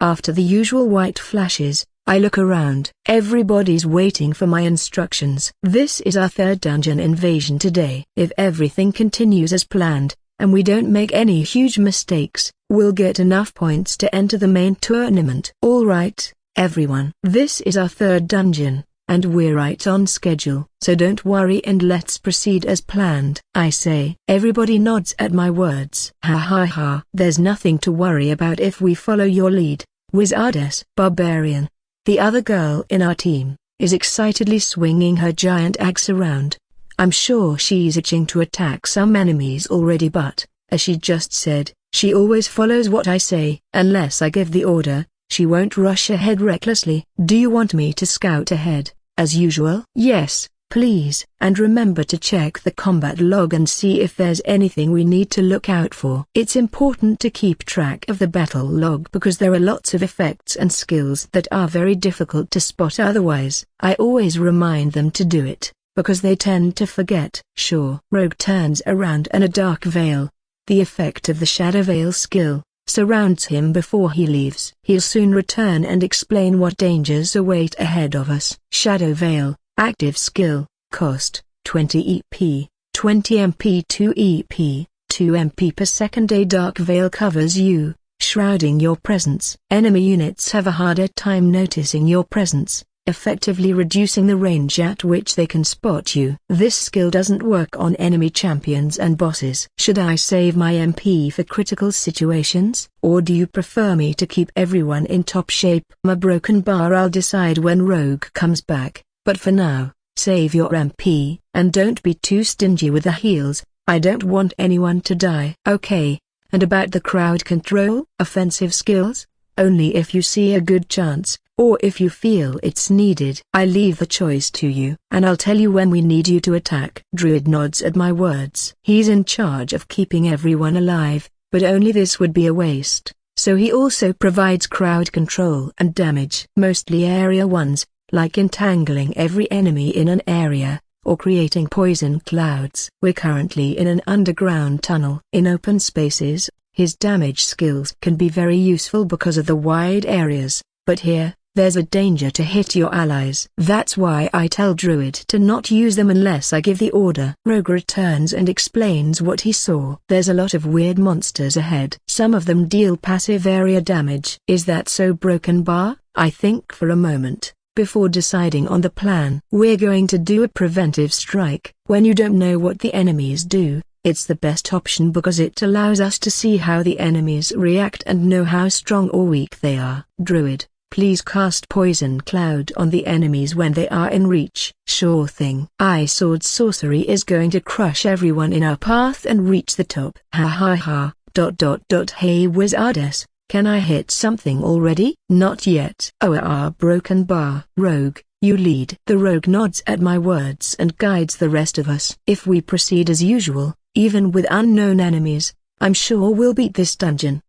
After the usual white flashes, I look around. Everybody's waiting for my instructions. This is our third dungeon invasion today. If everything continues as planned, and we don't make any huge mistakes, we'll get enough points to enter the main tournament. Alright, everyone. This is our third dungeon, and we're right on schedule. So don't worry and let's proceed as planned. I say. Everybody nods at my words. Ha ha ha. There's nothing to worry about if we follow your lead, Wizardess. Barbarian, the other girl in our team, is excitedly swinging her giant axe around. I'm sure she's itching to attack some enemies already, but, as she just said, she always follows what I say. Unless I give the order, she won't rush ahead recklessly. Do you want me to scout ahead, as usual? Yes, please. And remember to check the combat log and see if there's anything we need to look out for. It's important to keep track of the battle log because there are lots of effects and skills that are very difficult to spot otherwise. I always remind them to do it, because they tend to forget. Sure. Rogue turns around and a dark veil, the effect of the Shadow Veil skill, surrounds him before he leaves. He'll soon return and explain what dangers await ahead of us. Shadow Veil, active skill, cost, 20 EP, 20 MP 2 EP, 2 MP per second. A dark veil covers you, shrouding your presence. Enemy units have a harder time noticing your presence, effectively reducing the range at which they can spot you. This skill doesn't work on enemy champions and bosses. Should I save my MP for critical situations, or do you prefer me to keep everyone in top shape? A broken bar. I'll decide when Rogue comes back, but for now, save your MP, and don't be too stingy with the heals. I don't want anyone to die. Okay, and about the crowd control? Offensive skills? Only if you see a good chance, or if you feel it's needed. I leave the choice to you, and I'll tell you when we need you to attack. Druid nods at my words. He's in charge of keeping everyone alive, but only this would be a waste, so he also provides crowd control and damage. Mostly area ones, like entangling every enemy in an area, or creating poison clouds. We're currently in an underground tunnel. In open spaces, his damage skills can be very useful because of the wide areas, but here, there's a danger to hit your allies. That's why I tell Druid to not use them unless I give the order. Rogue returns and explains what he saw. There's a lot of weird monsters ahead. Some of them deal passive area damage. Is that so, Broken Bar? I think for a moment, before deciding on the plan. We're going to do a preventive strike. When you don't know what the enemies do, it's the best option because it allows us to see how the enemies react and know how strong or weak they are. Druid, please cast Poison Cloud on the enemies when they are in reach. Sure thing. Ice Sword Sorcery is going to crush everyone in our path and reach the top. Ha ha ha. ... Hey Wizardess, can I hit something already? Not yet. Broken Bar. Rogue, you lead. The rogue nods at my words and guides the rest of us. If we proceed as usual, even with unknown enemies, I'm sure we'll beat this dungeon.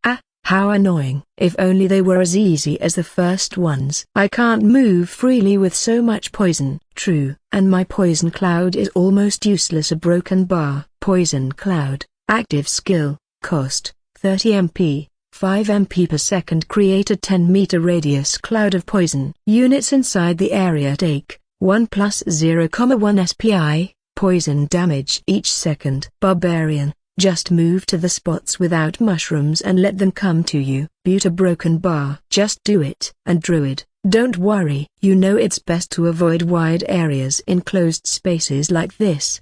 How annoying. If only they were as easy as the first ones. I can't move freely with so much poison. True. And my poison cloud is almost useless. A Broken Bar. Poison Cloud, active skill, cost, 30 MP, 5 MP per second. Create a 10-meter radius cloud of poison. Units inside the area take 1 plus 0,1 SPI, poison damage each second. Barbarian, just move to the spots without mushrooms and let them come to you. Butte. A Broken Bar. Just do it. And Druid, don't worry. You know it's best to avoid wide areas in closed spaces like this.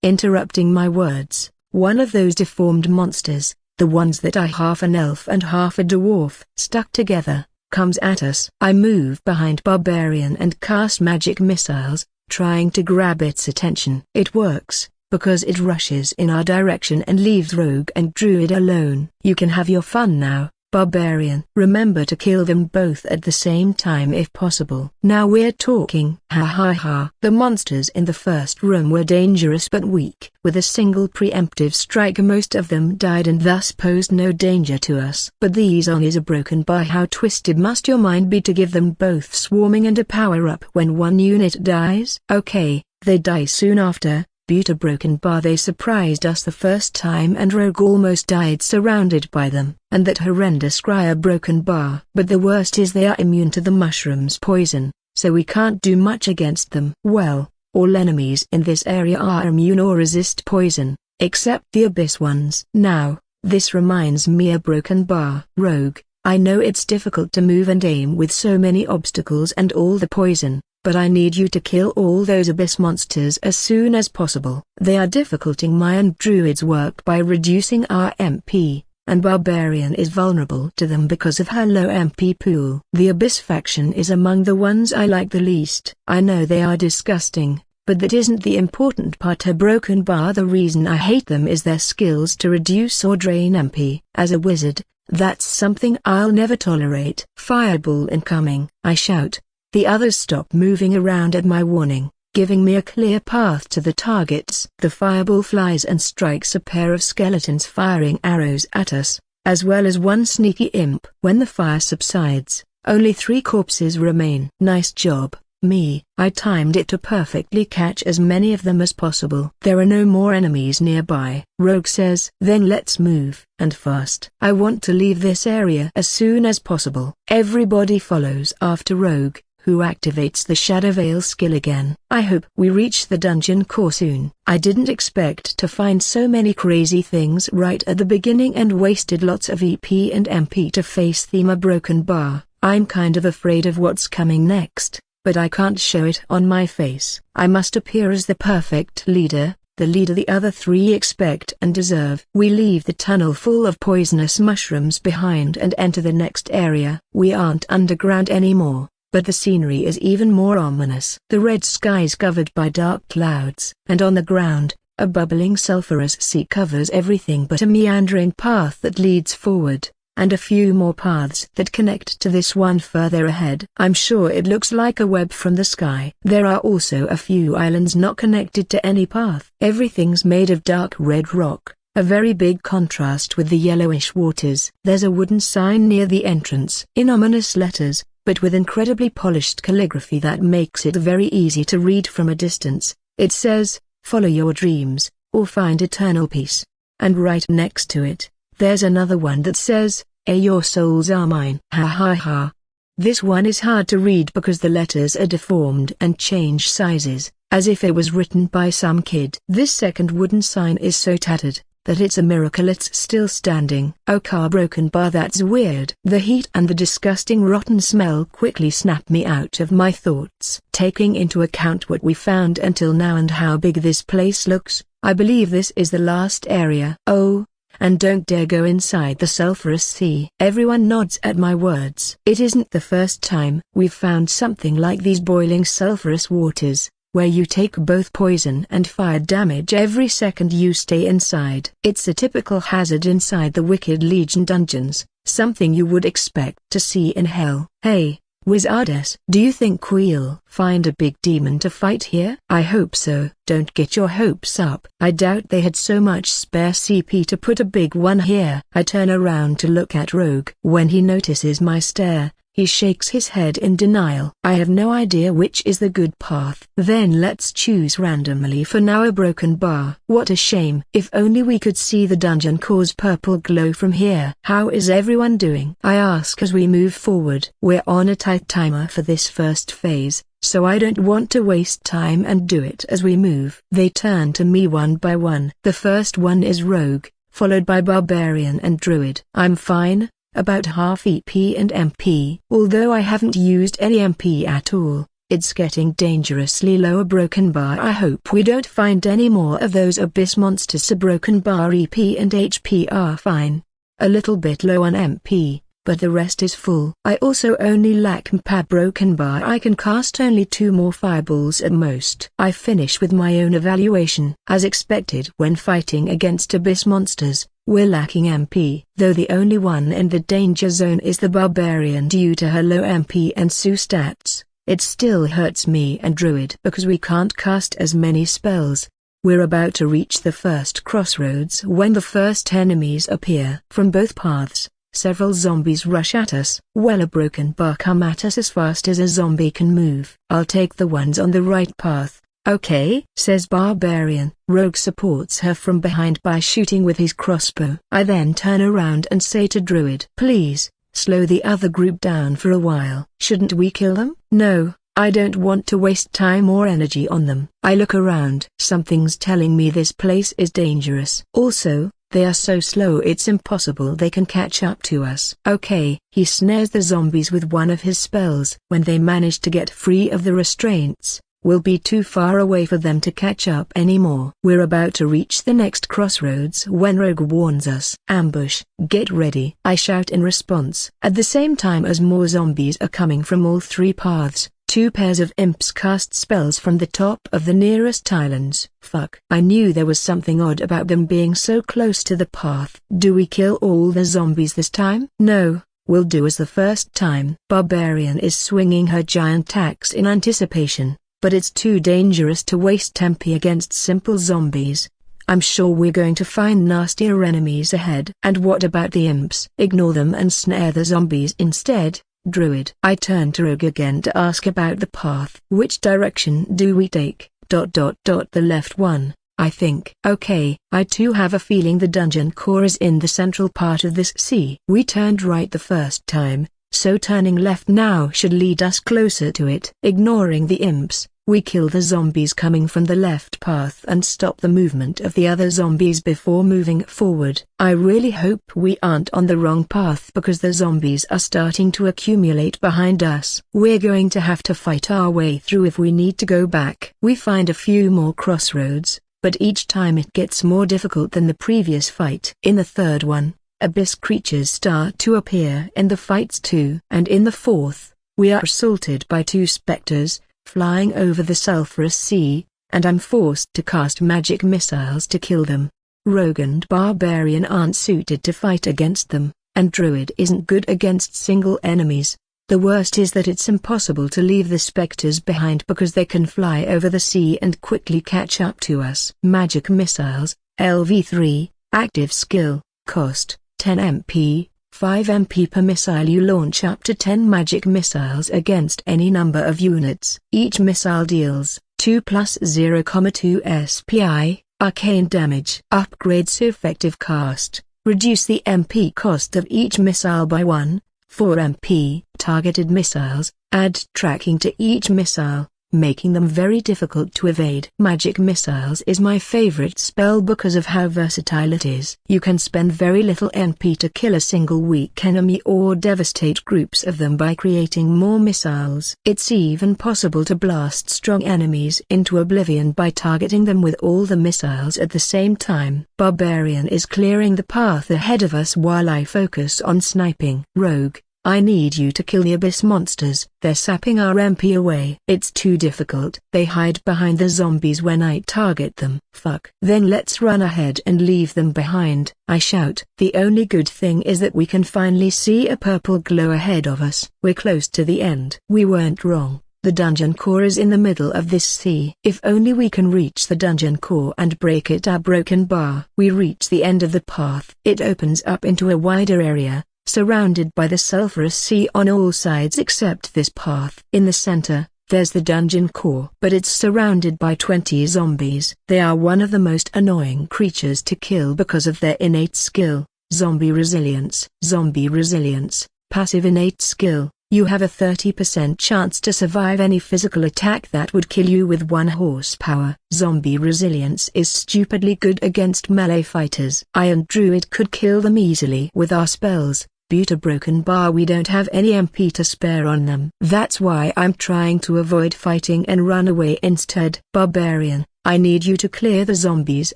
Interrupting my words, one of those deformed monsters, the ones that are half an elf and half a dwarf stuck together, comes at us. I move behind Barbarian and cast magic missiles, trying to grab its attention. It works, because it rushes in our direction and leaves Rogue and Druid alone. You can have your fun now, Barbarian. Remember to kill them both at the same time if possible. Now we're talking. Ha ha ha. The monsters in the first room were dangerous but weak. With a single preemptive strike most of them died and thus posed no danger to us. But these is a Broken Bar. How twisted must your mind be to give them both swarming and a power-up when one unit dies? Okay, they die soon after, dispute a broken bar. They surprised us the first time and Rogue almost died surrounded by them, and that horrendous cry a broken bar. But the worst is they are immune to the mushroom's poison, so we can't do much against them. Well, all enemies in this area are immune or resist poison, except the abyss ones. Now, this reminds me a broken bar. Rogue, I know it's difficult to move and aim with so many obstacles and all the poison, but I need you to kill all those abyss monsters as soon as possible. They are difficulting my and Druid's work by reducing our MP, and Barbarian is vulnerable to them because of her low MP pool. The abyss faction is among the ones I like the least. I know they are disgusting, but that isn't the important part. A broken bar. The reason I hate them is their skills to reduce or drain MP. As a wizard, that's something I'll never tolerate. Fireball incoming, I shout. The others stop moving around at my warning, giving me a clear path to the targets. The fireball flies and strikes a pair of skeletons firing arrows at us, as well as one sneaky imp. When the fire subsides, only 3 corpses remain. Nice job, me. I timed it to perfectly catch as many of them as possible. There are no more enemies nearby. Rogue says, then let's move, and fast. I want to leave this area as soon as possible. Everybody follows after Rogue, who activates the Shadow Veil skill again. I hope we reach the dungeon core soon. I didn't expect to find so many crazy things right at the beginning and wasted lots of EP and MP to face a broken bar. I'm kind of afraid of what's coming next, but I can't show it on my face. I must appear as the perfect leader, the leader the other 3 expect and deserve. We leave the tunnel full of poisonous mushrooms behind and enter the next area. We aren't underground anymore, but the scenery is even more ominous. The red sky is covered by dark clouds, and on the ground, a bubbling sulphurous sea covers everything but a meandering path that leads forward, and a few more paths that connect to this one further ahead. I'm sure it looks like a web from the sky. There are also a few islands not connected to any path. Everything's made of dark red rock, a very big contrast with the yellowish waters. There's a wooden sign near the entrance, in ominous letters, but with incredibly polished calligraphy that makes it very easy to read from a distance. It says, "Follow your dreams, or find eternal peace." And right next to it, there's another one that says, "Your souls are mine." Ha ha ha. This one is hard to read because the letters are deformed and change sizes, as if it was written by some kid. This second wooden sign is so tattered that it's a miracle it's still standing. Oh, car broken bar, that's weird. The heat and the disgusting rotten smell quickly snap me out of my thoughts. Taking into account what we found until now and how big this place looks, I believe this is the last area. Oh, and don't dare go inside the sulphurous sea. Everyone nods at my words. It isn't the first time we've found something like these boiling sulphurous waters, where you take both poison and fire damage every second you stay inside. It's a typical hazard inside the Wicked Legion dungeons, something you would expect to see in hell. Hey, Wizardess, do you think we'll find a big demon to fight here? I hope so. Don't get your hopes up. I doubt they had so much spare CP to put a big one here. I turn around to look at Rogue. When he notices my stare, he shakes his head in denial. I have no idea which is the good path. Then let's choose randomly for now. A broken bar. What a shame. If only we could see the dungeon core's purple glow from here. How is everyone doing? I ask as we move forward. We're on a tight timer for this first phase, so I don't want to waste time and do it as we move. They turn to me one by one. The first one is Rogue, followed by Barbarian and Druid. I'm fine. About half EP and MP. Although I haven't used any MP at all, it's getting dangerously low. A broken bar. I hope we don't find any more of those abyss monsters. A broken bar. EP and HP are fine. A little bit low on MP, but the rest is full. I also only lack MP. Broken bar. I can cast only 2 more fireballs at most. I finish with my own evaluation. As expected when fighting against abyss monsters, we're lacking MP. Though the only one in the danger zone is the Barbarian due to her low MP and SU stats, it still hurts me and Druid because we can't cast as many spells. We're about to reach the first crossroads when the first enemies appear. From both paths, several zombies rush at us. Well, a broken bar come at us as fast as a zombie can move. I'll take the ones on the right path, Okay, says Barbarian. Rogue supports her from behind by shooting with his crossbow. I then turn around and say to Druid, please, slow the other group down for a while. Shouldn't we kill them? No, I don't want to waste time or energy on them. I look around. Something's telling me this place is dangerous. Also, they are so slow it's impossible they can catch up to us. Okay, he snares the zombies with one of his spells. When they manage to get free of the restraints, we'll be too far away for them to catch up anymore. We're about to reach the next crossroads when Rogue warns us. Ambush, get ready, I shout in response. At the same time as more zombies are coming from all three paths, two pairs of imps cast spells from the top of the nearest islands. Fuck. I knew there was something odd about them being so close to the path. Do we kill all the zombies this time? No, we'll do as the first time. Barbarian is swinging her giant axe in anticipation, but it's too dangerous to waste MP against simple zombies. I'm sure we're going to find nastier enemies ahead. And what about the imps? Ignore them and snare the zombies instead, Druid. I turn to Rogue again to ask about the path. Which direction do we take? The left one, I think. Okay, I too have a feeling the dungeon core is in the central part of this sea. We turned right the first time, so turning left now should lead us closer to it. Ignoring the imps, we kill the zombies coming from the left path and stop the movement of the other zombies before moving forward. I really hope we aren't on the wrong path because the zombies are starting to accumulate behind us. We're going to have to fight our way through if we need to go back. We find a few more crossroads, but each time it gets more difficult than the previous fight. In the third one, abyss creatures start to appear in the fights too. And in the fourth, we are assaulted by two specters, flying over the sulphurous sea, and I'm forced to cast magic missiles to kill them. Rogue and Barbarian aren't suited to fight against them, and Druid isn't good against single enemies. The worst is that it's impossible to leave the specters behind because they can fly over the sea and quickly catch up to us. Magic missiles, LV3, active skill, cost, 10 MP. 5 MP per missile. You launch up to 10 magic missiles against any number of units. Each missile deals 2 plus 0,2 SPI, arcane damage. Upgrades effective cast. Reduce the MP cost of each missile by 1, 4 MP. Targeted missiles, add tracking to each missile, making them very difficult to evade. Magic missiles is my favorite spell because of how versatile it is. You can spend very little MP to kill a single weak enemy or devastate groups of them by creating more missiles. It's even possible to blast strong enemies into oblivion by targeting them with all the missiles at the same time. Barbarian is clearing the path ahead of us while I focus on sniping. Rogue, I need you to kill the abyss monsters. They're sapping our MP away. It's too difficult. They hide behind the zombies when I target them. Fuck. Then let's run ahead and leave them behind, I shout. The only good thing is that we can finally see a purple glow ahead of us. We're close to the end. We weren't wrong. The dungeon core is in the middle of this sea. If only we can reach the dungeon core and break it. A broken bar. We reach the end of the path. It opens up into a wider area, surrounded by the sulphurous sea on all sides except this path. In the center, there's the dungeon core. But it's surrounded by 20 zombies. They are one of the most annoying creatures to kill because of their innate skill. Zombie resilience. Zombie resilience, passive innate skill. You have a 30% chance to survive any physical attack that would kill you with 1 horsepower. Zombie resilience is stupidly good against melee fighters. I and Druid could kill them easily with our spells, but a broken bar we don't have any MP to spare on them. That's why I'm trying to avoid fighting and run away instead. Barbarian, I need you to clear the zombies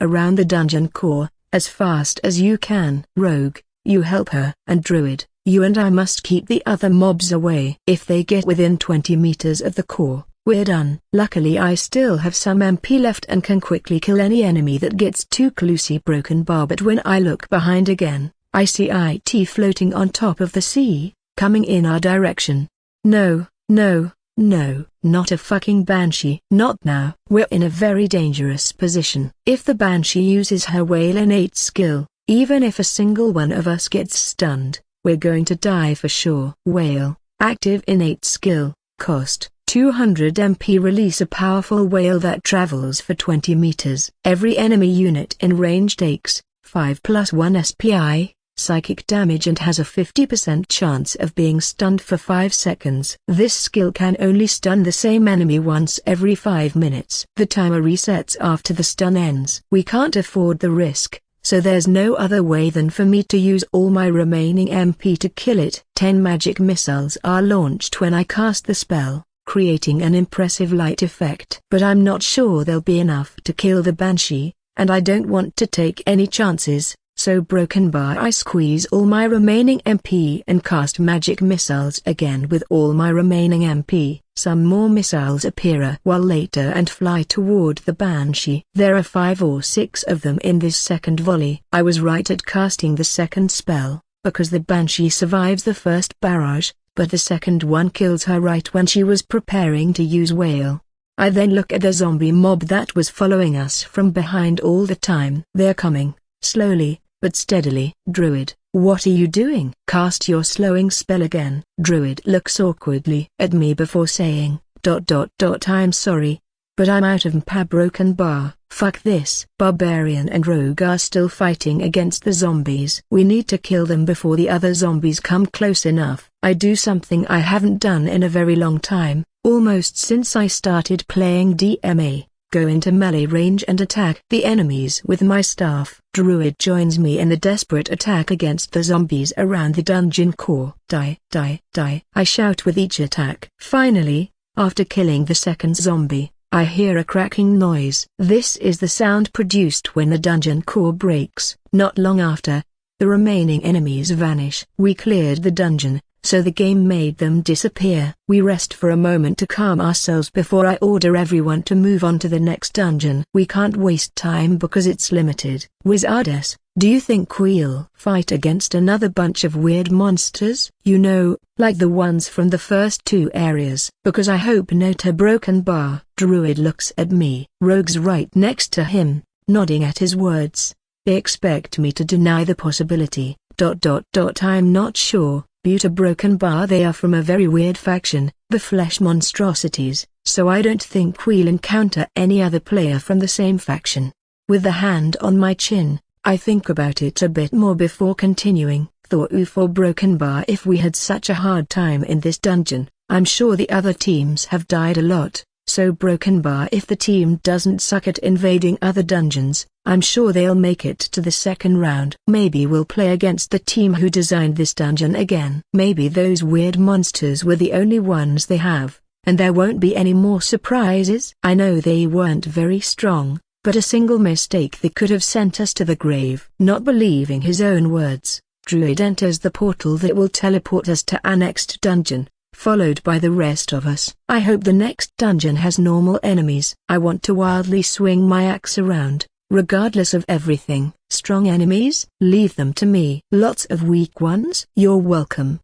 around the dungeon core, as fast as you can. Rogue, you help her. And Druid, you and I must keep the other mobs away. If they get within 20 meters of the core, we're done. Luckily I still have some MP left and can quickly kill any enemy that gets too close. Broken bar. But when I look behind again, I see IT floating on top of the sea, coming in our direction. No, no, no, not a fucking banshee. Not now. We're in a very dangerous position. If the banshee uses her whale innate skill, even if a single one of us gets stunned, we're going to die for sure. Whale, active innate skill, cost, 200 MP release a powerful whale that travels for 20 meters. Every enemy unit in range takes 5+1 SPI, psychic damage and has a 50% chance of being stunned for 5 seconds. This skill can only stun the same enemy once every 5 minutes. The timer resets after the stun ends. We can't afford the risk, so there's no other way than for me to use all my remaining MP to kill it. 10 magic missiles are launched when I cast the spell, creating an impressive light effect. But I'm not sure they'll be enough to kill the Banshee, and I don't want to take any chances. So broken bar, I squeeze all my remaining MP and cast magic missiles again with all my remaining MP. Some more missiles appear a while later and fly toward the Banshee. There are 5 or 6 of them in this second volley. I was right at casting the second spell, because the Banshee survives the first barrage, but the second one kills her right when she was preparing to use whale. I then look at the zombie mob that was following us from behind all the time. They're coming, slowly, but steadily. Druid, what are you doing? Cast your slowing spell again. Druid looks awkwardly at me before saying, ... I'm sorry, but I'm out of MP. Broken bar. Fuck this. Barbarian and Rogue are still fighting against the zombies. We need to kill them before the other zombies come close enough. I do something I haven't done in a very long time, almost since I started playing DMA. Go into melee range and attack the enemies with my staff. Druid joins me in the desperate attack against the zombies around the dungeon core. Die, die, die. I shout with each attack. Finally, after killing the second zombie, I hear a cracking noise. This is the sound produced when the dungeon core breaks. Not long after, the remaining enemies vanish. We cleared the dungeon, so the game made them disappear. We rest for a moment to calm ourselves before I order everyone to move on to the next dungeon. We can't waste time because it's limited. Wizardes, do you think we'll fight against another bunch of weird monsters? You know, like the ones from the first 2 areas. Because I hope not. A broken bar. Druid looks at me. Rogue's right next to him, nodding at his words. They expect me to deny the possibility. ... I'm not sure. Buta broken bar. They are from a very weird faction, the Flesh Monstrosities, so I don't think we'll encounter any other player from the same faction. With the hand on my chin, I think about it a bit more before continuing. Thought for broken bar, if we had such a hard time in this dungeon, I'm sure the other teams have died a lot. So broken bar, if the team doesn't suck at invading other dungeons, I'm sure they'll make it to the second round. Maybe we'll play against the team who designed this dungeon again. Maybe those weird monsters were the only ones they have, and there won't be any more surprises. I know they weren't very strong, but a single mistake they could have sent us to the grave. Not believing his own words, Druid enters the portal that will teleport us to our next dungeon, followed by the rest of us. I hope the next dungeon has normal enemies. I want to wildly swing my axe around, regardless of everything. Strong enemies? Leave them to me. Lots of weak ones? You're welcome.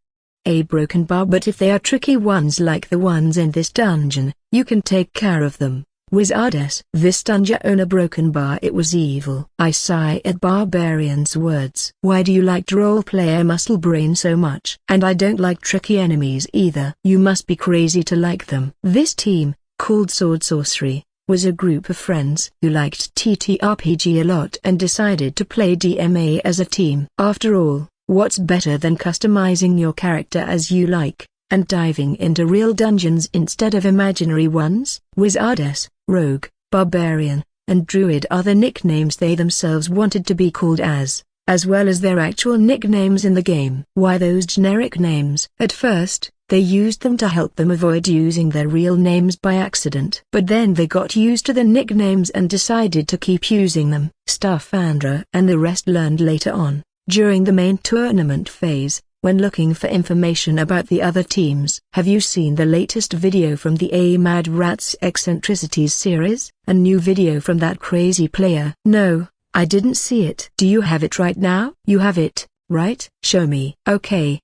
A broken bar, but if they are tricky ones like the ones in this dungeon, you can take care of them. Wizardes. This dungeon owner broken bar, it was evil. I sigh at Barbarian's words. Why do you like roleplayer muscle brain so much? And I don't like tricky enemies either. You must be crazy to like them. This team, called Sword Sorcery, was a group of friends who liked TTRPG a lot and decided to play DMA as a team. After all, what's better than customizing your character as you like, and diving into real dungeons instead of imaginary ones? Wizardes, Rogue, Barbarian, and Druid are the nicknames they themselves wanted to be called as well as their actual nicknames in the game. Why those generic names? At first, they used them to help them avoid using their real names by accident. But then they got used to the nicknames and decided to keep using them. Andreu and the rest learned later on, during the main tournament phase, when looking for information about the other teams. Have you seen the latest video from the A Mad Rats Eccentricities series? A new video from that crazy player? No, I didn't see it. Do you have it right now? You have it, right? Show me. Okay,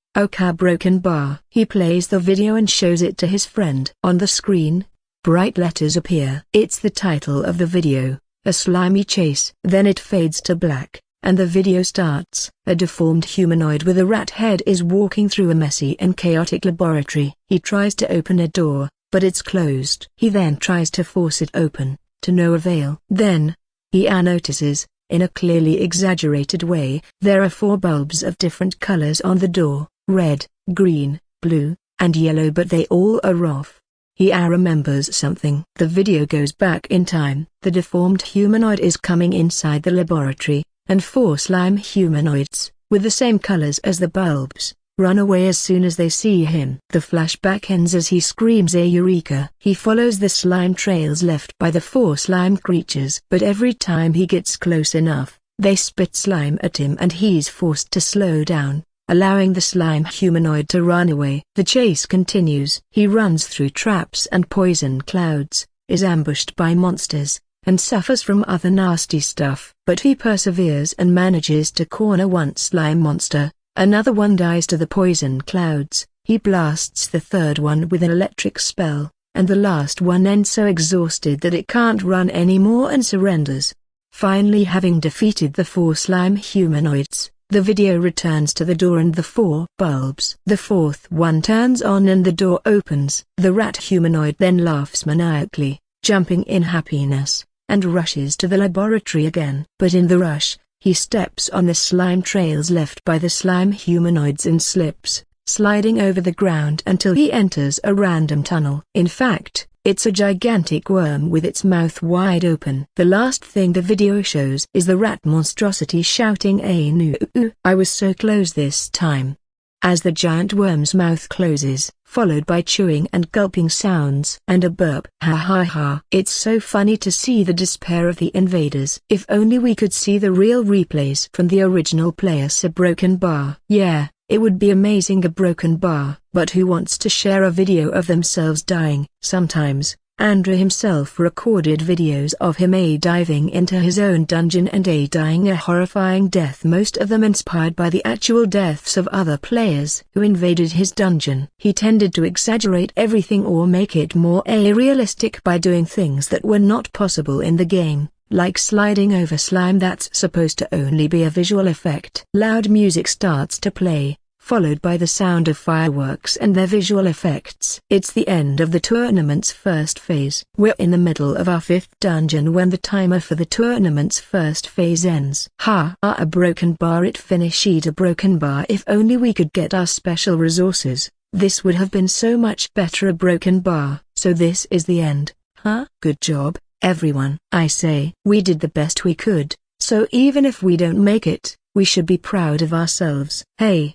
broken bar. He plays the video and shows it to his friend. On the screen, bright letters appear. It's the title of the video, A Slimy Chase. Then it fades to black, and the video starts. A deformed humanoid with a rat head is walking through a messy and chaotic laboratory. He tries to open a door, but it's closed. He then tries to force it open, to no avail. Then, he notices, in a clearly exaggerated way, there are 4 bulbs of different colors on the door, red, green, blue, and yellow, but they all are off. He remembers something. The video goes back in time. The deformed humanoid is coming inside the laboratory, and 4 slime humanoids, with the same colors as the bulbs, run away as soon as they see him. The flashback ends as he screams a eureka. He follows the slime trails left by the 4 slime creatures, but every time he gets close enough, they spit slime at him and he's forced to slow down, allowing the slime humanoid to run away. The chase continues. He runs through traps and poison clouds, is ambushed by monsters, and suffers from other nasty stuff. But he perseveres and manages to corner one slime monster. Another one dies to the poison clouds. He blasts the 3rd one with an electric spell, and the last one ends so exhausted that it can't run anymore and surrenders. Finally, having defeated the 4 slime humanoids, the video returns to the door and the 4 bulbs. The 4th one turns on and the door opens. The rat humanoid then laughs maniacally, jumping in happiness, and rushes to the laboratory again. But in the rush, he steps on the slime trails left by the slime humanoids and slips, sliding over the ground until he enters a random tunnel. In fact, it's a gigantic worm with its mouth wide open. The last thing the video shows is the rat monstrosity shouting a "No, I was so close this time." As the giant worm's mouth closes, followed by chewing and gulping sounds and a burp. Ha ha ha. It's so funny to see the despair of the invaders. If only we could see the real replays from the original players. A broken bar. Yeah, it would be amazing, a broken bar. But who wants to share a video of themselves dying? Sometimes, Andreu himself recorded videos of him diving into his own dungeon and dying a horrifying death, most of them inspired by the actual deaths of other players who invaded his dungeon. He tended to exaggerate everything or make it more realistic by doing things that were not possible in the game, like sliding over slime that's supposed to only be a visual effect. Loud music starts to play, followed by the sound of fireworks and their visual effects. It's the end of the tournament's first phase. We're in the middle of our 5th dungeon when the timer for the tournament's first phase ends. A broken bar. It finished a broken bar. If only we could get our special resources, this would have been so much better. A broken bar. So this is the end, huh? Good job, everyone. I say, we did the best we could, so even if we don't make it, we should be proud of ourselves. Hey,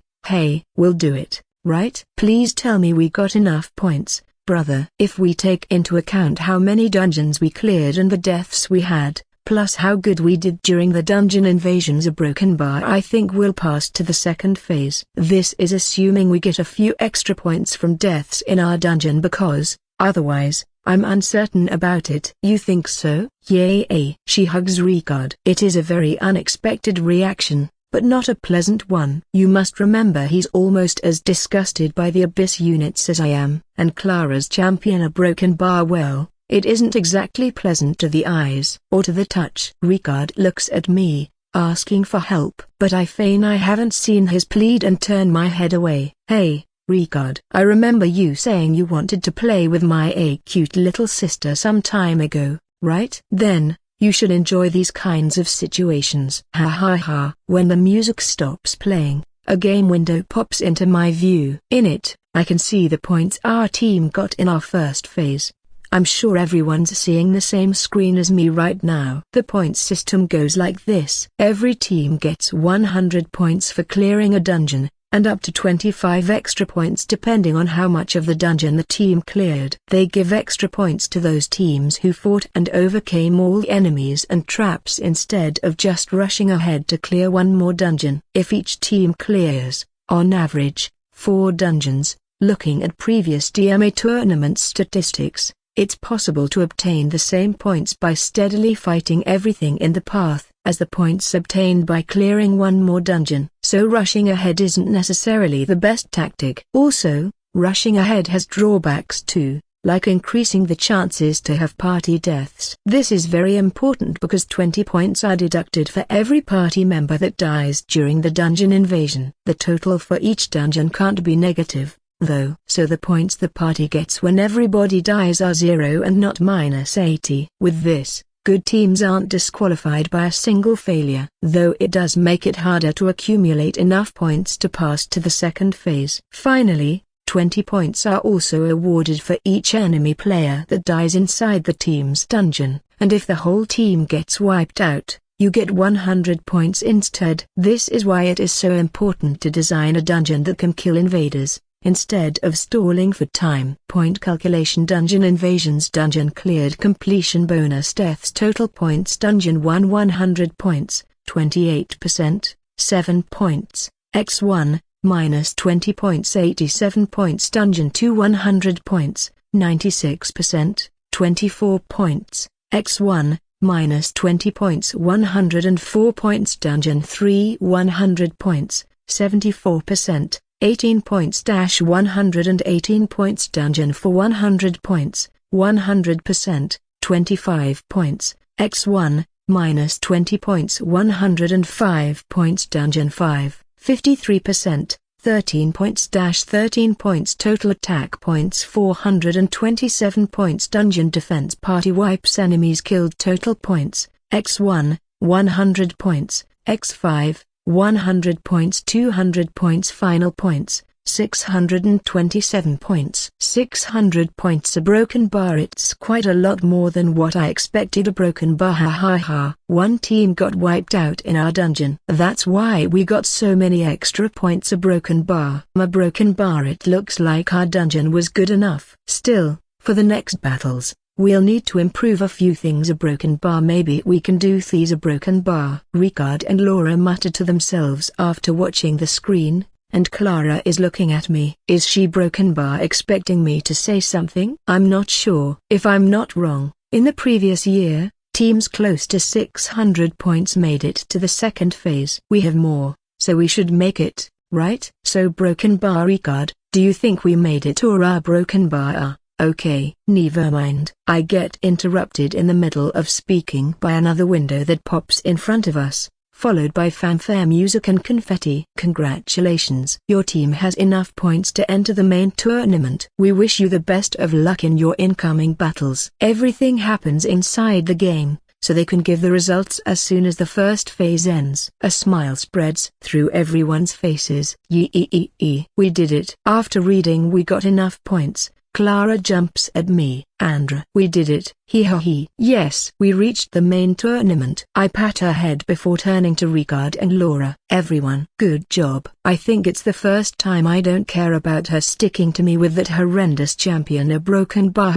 we'll do it, right? Please tell me we got enough points, brother. If we take into account how many dungeons we cleared and the deaths we had, plus how good we did during the dungeon invasions, a broken bar, I think we'll pass to the 2nd phase. This is assuming we get a few extra points from deaths in our dungeon, because, otherwise, I'm uncertain about it. You think so? Yay. She hugs Ricard. It is a very unexpected reaction, but not a pleasant one. You must remember he's almost as disgusted by the Abyss units as I am. And Clara's champion a broken bar. Well, it isn't exactly pleasant to the eyes or to the touch. Ricard looks at me, asking for help, but I feign I haven't seen his plead and turn my head away. Hey, Ricard, I remember you saying you wanted to play with my cute little sister some time ago, right? Then, you should enjoy these kinds of situations. Ha ha ha. When the music stops playing, a game window pops into my view. In it, I can see the points our team got in our first phase. I'm sure everyone's seeing the same screen as me right now. The points system goes like this. Every team gets 100 points for clearing a dungeon, and up to 25 extra points depending on how much of the dungeon the team cleared. They give extra points to those teams who fought and overcame all enemies and traps instead of just rushing ahead to clear one more dungeon. If each team clears, on average, 4 dungeons, looking at previous DMA tournament statistics, it's possible to obtain the same points by steadily fighting everything in the path, as the points obtained by clearing one more dungeon. So rushing ahead isn't necessarily the best tactic. Also, rushing ahead has drawbacks too, like increasing the chances to have party deaths. This is very important because 20 points are deducted for every party member that dies during the dungeon invasion. The total for each dungeon can't be negative, though. So the points the party gets when everybody dies are 0 and not -80. With this, good teams aren't disqualified by a single failure. Though it does make it harder to accumulate enough points to pass to the second phase. Finally, 20 points are also awarded for each enemy player that dies inside the team's dungeon, and if the whole team gets wiped out, you get 100 points instead. This is why it is so important to design a dungeon that can kill invaders, instead of stalling for time. Point calculation: Dungeon Invasions, Dungeon Cleared, Completion Bonus, Deaths, Total Points: Dungeon 1 100 points, 28%, 7 points, x1, -20 points, 87 points. Dungeon 2 100 points, 96%, 24 points, x1, -20 points, 104 points. Dungeon 3 100 points, 74%, 18 points, 118 points. Dungeon 4 100 points, 100%, 25 points, x1, -20 points, 105 points. Dungeon 5 53%, 13 points, 13 points. Total attack points 427 points. Dungeon Defense Party wipes enemies killed. Total points, x1, 100 points, x5, 100 points, 200 points. Final points, 627 points. 600 points. A broken bar. It's quite a lot more than what I expected. A broken bar. Ha ha ha. One team got wiped out in our dungeon. That's why we got so many extra points. A broken bar. A broken bar. It looks like our dungeon was good enough. Still, for the next battles, we'll need to improve a few things. A broken bar. Maybe we can do these. A broken bar. Ricard and Laura muttered to themselves after watching the screen, and Clara is looking at me. Is she broken bar expecting me to say something? I'm not sure. If I'm not wrong, in the previous year, teams close to 600 points made it to the second phase. We have more, so we should make it, right? So broken bar. Ricard, do you think we made it, or our broken bar? Okay. Never mind. I get interrupted in the middle of speaking by another window that pops in front of us, followed by fanfare music and confetti. Congratulations. Your team has enough points to enter the main tournament. We wish you the best of luck in your incoming battles. Everything happens inside the game, so they can give the results as soon as the first phase ends. A smile spreads through everyone's faces. Yee. We did it. After reading we got enough points, Clara jumps at me. Andreu. We did it. He. Yes. We reached the main tournament. I pat her head before turning to Ricard and Laura. Everyone. Good job. I think it's the first time I don't care about her sticking to me with that horrendous champion. A broken bar.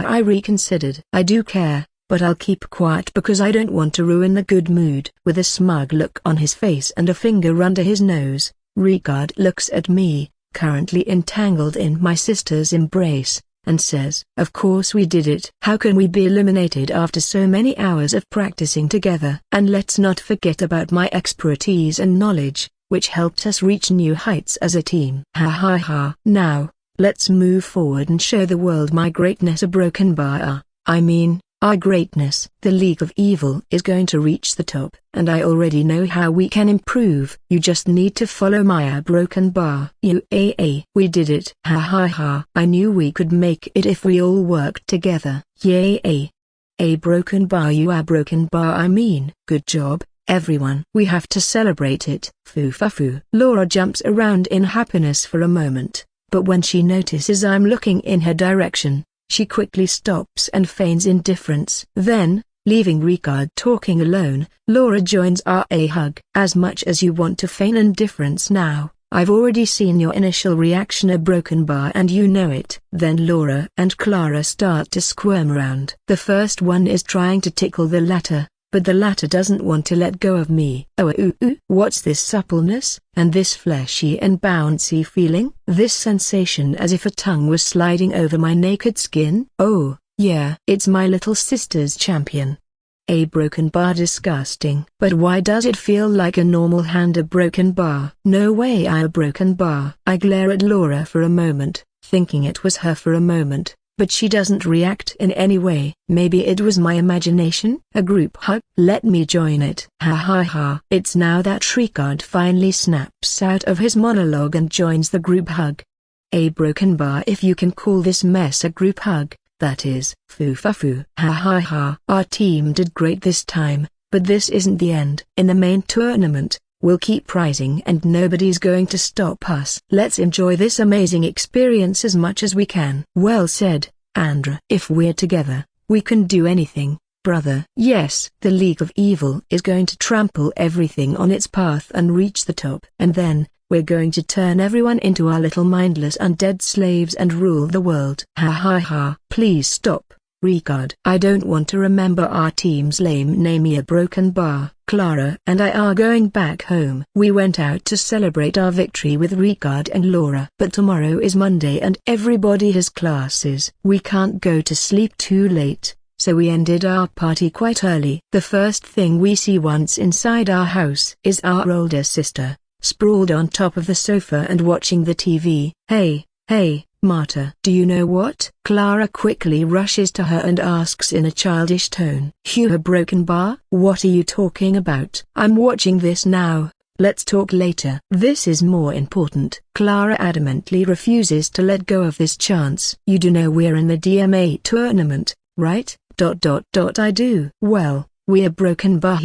I reconsidered. I do care, but I'll keep quiet because I don't want to ruin the good mood. With a smug look on his face and a finger under his nose, Ricard looks at me, currently entangled in my sister's embrace, and says, "Of course we did it. How can we be eliminated after so many hours of practicing together? And let's not forget about my expertise and knowledge, which helped us reach new heights as a team." Ha ha ha. Now, let's move forward and show the world my greatness. A broken bar. Our greatness. The League of Evil is going to reach the top, and I already know how we can improve. You just need to follow my broken bar. We did it. Ha ha ha. I knew we could make it if we all worked together. Yay. A broken bar. You are broken bar. Good job, everyone. We have to celebrate it. Foo. Laura jumps around in happiness for a moment, but when she notices I'm looking in her direction, she quickly stops and feigns indifference. Then, leaving Ricard talking alone, Laura joins our hug. As much as you want to feign indifference now, I've already seen your initial reaction. A broken bar, and you know it. Then Laura and Clara start to squirm around. The first one is trying to tickle the latter, but the latter doesn't want to let go of me. What's this suppleness, and this fleshy and bouncy feeling? This sensation as if a tongue was sliding over my naked skin? Oh, yeah. It's my little sister's champion. A broken bar. Disgusting. But why does it feel like a normal hand? A broken bar. No way. A broken bar. I glare at Laura for a moment, thinking it was her for a moment, but she doesn't react in any way. Maybe it was my imagination. A group hug. Let me join it. Ha ha ha. It's now that Ricard finally snaps out of his monologue and joins the group hug. A broken bar, if you can call this mess a group hug, that is. Foo. Ha ha ha. Our team did great this time, but this isn't the end. In the main tournament, we'll keep prizing and nobody's going to stop us. Let's enjoy this amazing experience as much as we can. Well said, Andreu. If we're together, we can do anything, brother. Yes. The League of Evil is going to trample everything on its path and reach the top. And then, we're going to turn everyone into our little mindless undead slaves and rule the world. Ha ha ha. Please stop, Ricard. I don't want to remember our team's lame name. A broken bar. Clara and I are going back home. We went out to celebrate our victory with Ricard and Laura. But tomorrow is Monday and everybody has classes. We can't go to sleep too late, so we ended our party quite early. The first thing we see once inside our house is our older sister, sprawled on top of the sofa and watching the TV. Hey, Marta. Do you know what? Clara quickly rushes to her and asks in a childish tone. A broken bar? What are you talking about? I'm watching this now. Let's talk later. This is more important. Clara adamantly refuses to let go of this chance. You do know we're in the DMA tournament, right? I do. Well, we're broken bar.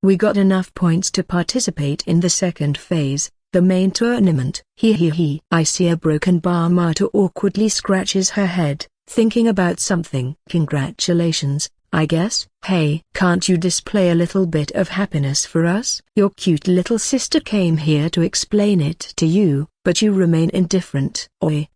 We got enough points to participate in the second phase, the main tournament. I see a broken bar. Marta awkwardly scratches her head, thinking about something. Congratulations, I guess. Hey, can't you display a little bit of happiness for us? Your cute little sister came here to explain it to you, but you remain indifferent. Oi,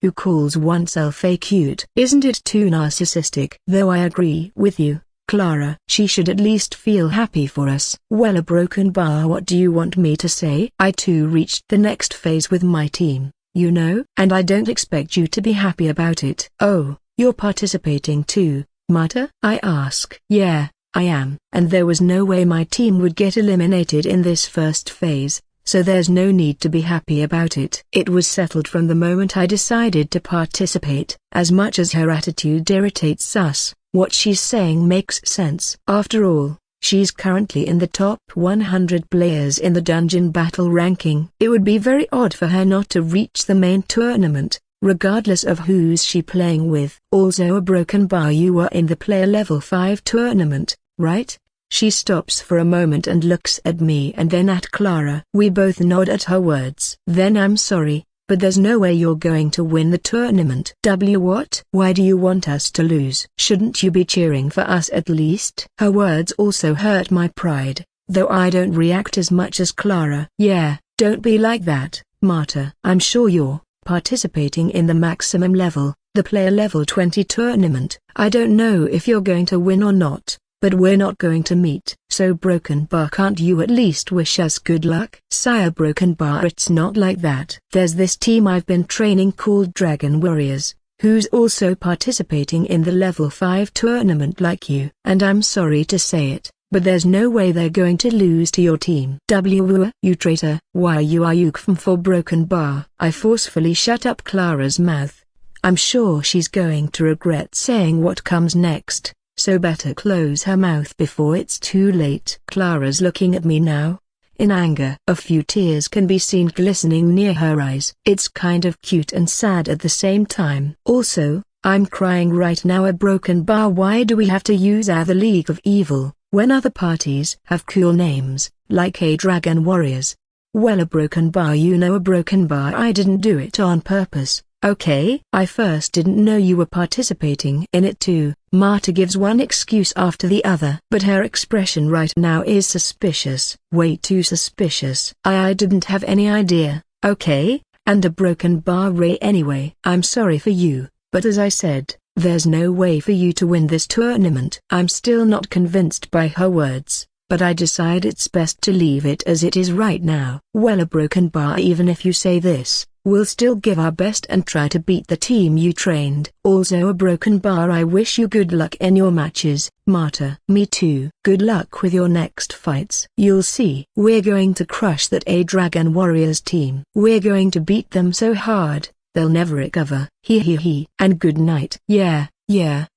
who calls oneself a cute? Isn't it too narcissistic? Though I agree with you, Clara. She should at least feel happy for us. Well, a broken bar. What do you want me to say? I too reached the next phase with my team, you know, and I don't expect you to be happy about it. Oh, you're participating too, Marta? I ask. Yeah, I am. And there was no way my team would get eliminated in this first phase, so there's no need to be happy about it. It was settled from the moment I decided to participate. As much as her attitude irritates us, what she's saying makes sense. After all, she's currently in the top 100 players in the dungeon battle ranking. It would be very odd for her not to reach the main tournament, regardless of who's she playing with. Also, a broken bar. You were in the player level 5 tournament, right? She stops for a moment and looks at me and then at Clara. We both nod at her words. Then I'm sorry, but there's no way you're going to win the tournament. What? Why do you want us to lose? Shouldn't you be cheering for us at least? Her words also hurt my pride, though I don't react as much as Clara. Yeah, don't be like that, Marta. I'm sure you're participating in the maximum level, the player level 20 tournament. I don't know if you're going to win or not, but we're not going to meet. So broken bar, can't you at least wish us good luck? Sire broken bar, it's not like that. There's this team I've been training called Dragon Warriors, who's also participating in the level 5 tournament like you. And I'm sorry to say it, but there's no way they're going to lose to your team. You traitor. Why are you for broken bar? I forcefully shut up Clara's mouth. I'm sure she's going to regret saying what comes next, so better close her mouth before it's too late. Clara's looking at me now, in anger. A few tears can be seen glistening near her eyes. It's kind of cute and sad at the same time. Also, I'm crying right now. A broken bar. Why do we have to use the League of Evil, when other parties have cool names, like a Dragon Warriors? Well, a broken bar. You know, a broken bar. I didn't do it on purpose. Okay? I first didn't know you were participating in it too. Marta gives one excuse after the other. But her expression right now is suspicious. Way too suspicious. I didn't have any idea. Okay? And a broken bar. Anyway, I'm sorry for you, but as I said, there's no way for you to win this tournament. I'm still not convinced by her words, but I decide it's best to leave it as it is right now. Well, a broken bar. Even if you say this, we'll still give our best and try to beat the team you trained. Also, a broken bar. I wish you good luck in your matches, Marta. Me too. Good luck with your next fights. You'll see. We're going to crush that Dragon Warriors team. We're going to beat them so hard, they'll never recover. And good night. Yeah.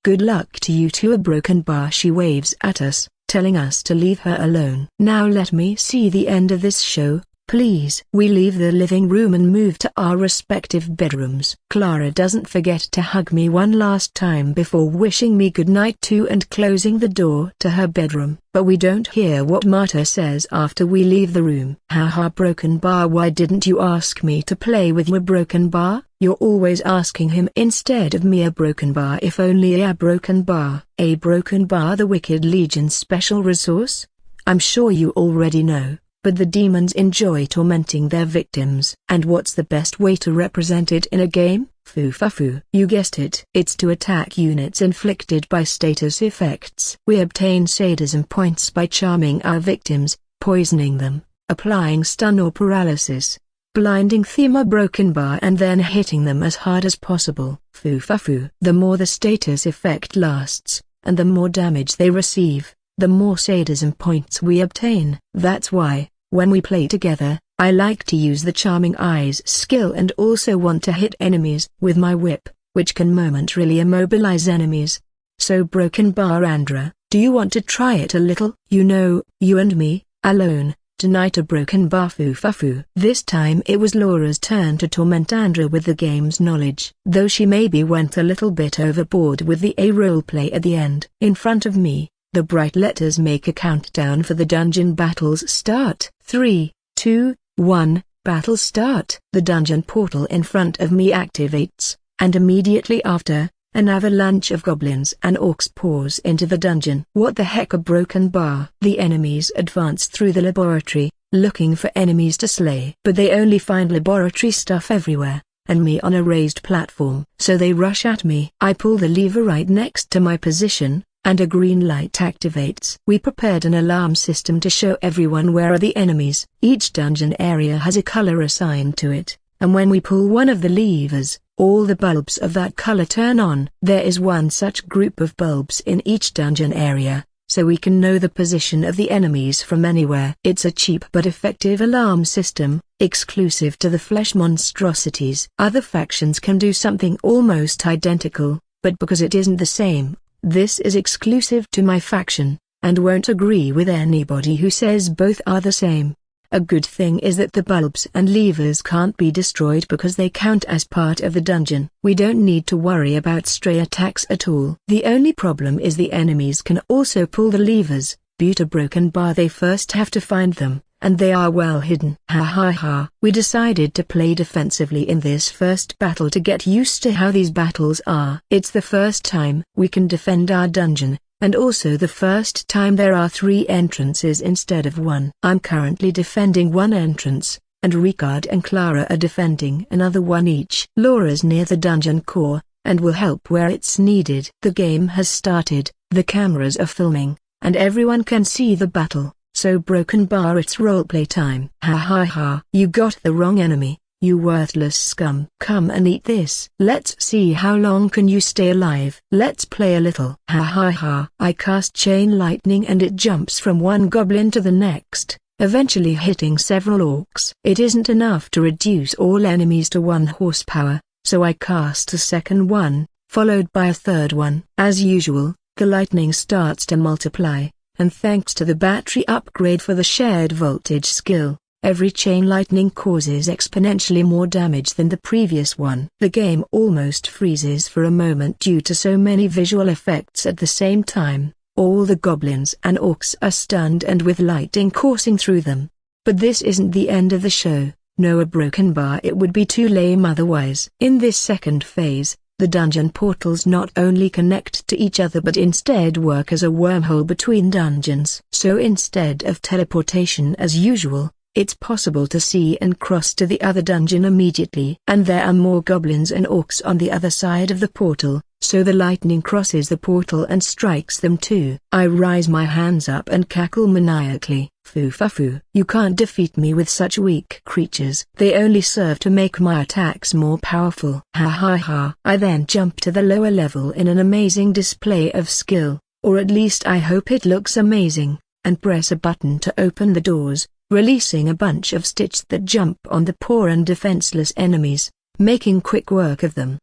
Good luck to you too. A broken bar. She waves at us, telling us to leave her alone. Now let me see the end of this show. Please. We leave the living room and move to our respective bedrooms. Clara doesn't forget to hug me one last time before wishing me good night too and closing the door to her bedroom. But we don't hear what Marta says after we leave the room. Haha, Broken Bar, why didn't you ask me to play with you, Broken Bar? You're always asking him instead of me, a Broken Bar. If only a Broken Bar. A Broken Bar, the Wicked Legion's special resource? I'm sure you already know, but the demons enjoy tormenting their victims. And what's the best way to represent it in a game? Foo-fa-foo. You guessed it. It's to attack units inflicted by status effects. We obtain sadism points by charming our victims, poisoning them, applying stun or paralysis, blinding them, a Broken Bar, and then hitting them as hard as possible. Foo-fa-foo. The more the status effect lasts, and the more damage they receive, the more sadism points we obtain. That's why, when we play together, I like to use the Charming Eyes skill and also want to hit enemies with my whip, which can momentarily immobilize enemies. So Broken Bar Andreu, do you want to try it a little? You know, you and me, alone, tonight, a Broken Bar. Foo-fa-foo. This time it was Laura's turn to torment Andreu with the game's knowledge, though she maybe went a little bit overboard with the roleplay at the end. In front of me, the bright letters make a countdown for the dungeon battles start. 3, 2, 1, battle start. The dungeon portal in front of me activates, and immediately after, an avalanche of goblins and orcs pours into the dungeon. What the heck, a Broken Bar? The enemies advance through the laboratory, looking for enemies to slay. But they only find laboratory stuff everywhere, and me on a raised platform. So they rush at me. I pull the lever right next to my position, and a green light activates. We prepared an alarm system to show everyone where are the enemies. Each dungeon area has a color assigned to it, and when we pull one of the levers, all the bulbs of that color turn on. There is one such group of bulbs in each dungeon area, so we can know the position of the enemies from anywhere. It's a cheap but effective alarm system, exclusive to the flesh monstrosities. Other factions can do something almost identical, but because it isn't the same, this is exclusive to my faction, and won't agree with anybody who says both are the same. A good thing is that the bulbs and levers can't be destroyed because they count as part of the dungeon. We don't need to worry about stray attacks at all. The only problem is the enemies can also pull the levers, but a Broken Bar, they first have to find them, and they are well hidden. Ha ha ha. We decided to play defensively in this first battle to get used to how these battles are. It's the first time we can defend our dungeon, and also the first time there are 3 entrances instead of 1. I'm currently defending one entrance, and Ricard and Clara are defending another one each. Laura's near the dungeon core, and will help where it's needed. The game has started, the cameras are filming, and everyone can see the battle. So Broken Bar, it's roleplay time. Ha ha ha. You got the wrong enemy, you worthless scum. Come and eat this. Let's see how long can you stay alive. Let's play a little. Ha ha ha. I cast chain lightning and it jumps from one goblin to the next, eventually hitting several orcs. It isn't enough to reduce all enemies to 1 horsepower, so I cast a second one, followed by a third one. As usual, the lightning starts to multiply, and thanks to the battery upgrade for the shared voltage skill, every chain lightning causes exponentially more damage than the previous one. The game almost freezes for a moment due to so many visual effects at the same time. All the goblins and orcs are stunned and with lightning coursing through them. But this isn't the end of the show. No, a Broken Bar, it would be too lame otherwise. In this second phase, the dungeon portals not only connect to each other but instead work as a wormhole between dungeons. So instead of teleportation as usual, it's possible to see and cross to the other dungeon immediately. And there are more goblins and orcs on the other side of the portal, so the lightning crosses the portal and strikes them too. I rise my hands up and cackle maniacally. Foo-fa-foo. You can't defeat me with such weak creatures. They only serve to make my attacks more powerful. Ha ha ha. I then jump to the lower level in an amazing display of skill, or at least I hope it looks amazing, and press a button to open the doors, releasing a bunch of stitch that jump on the poor and defenseless enemies, making quick work of them.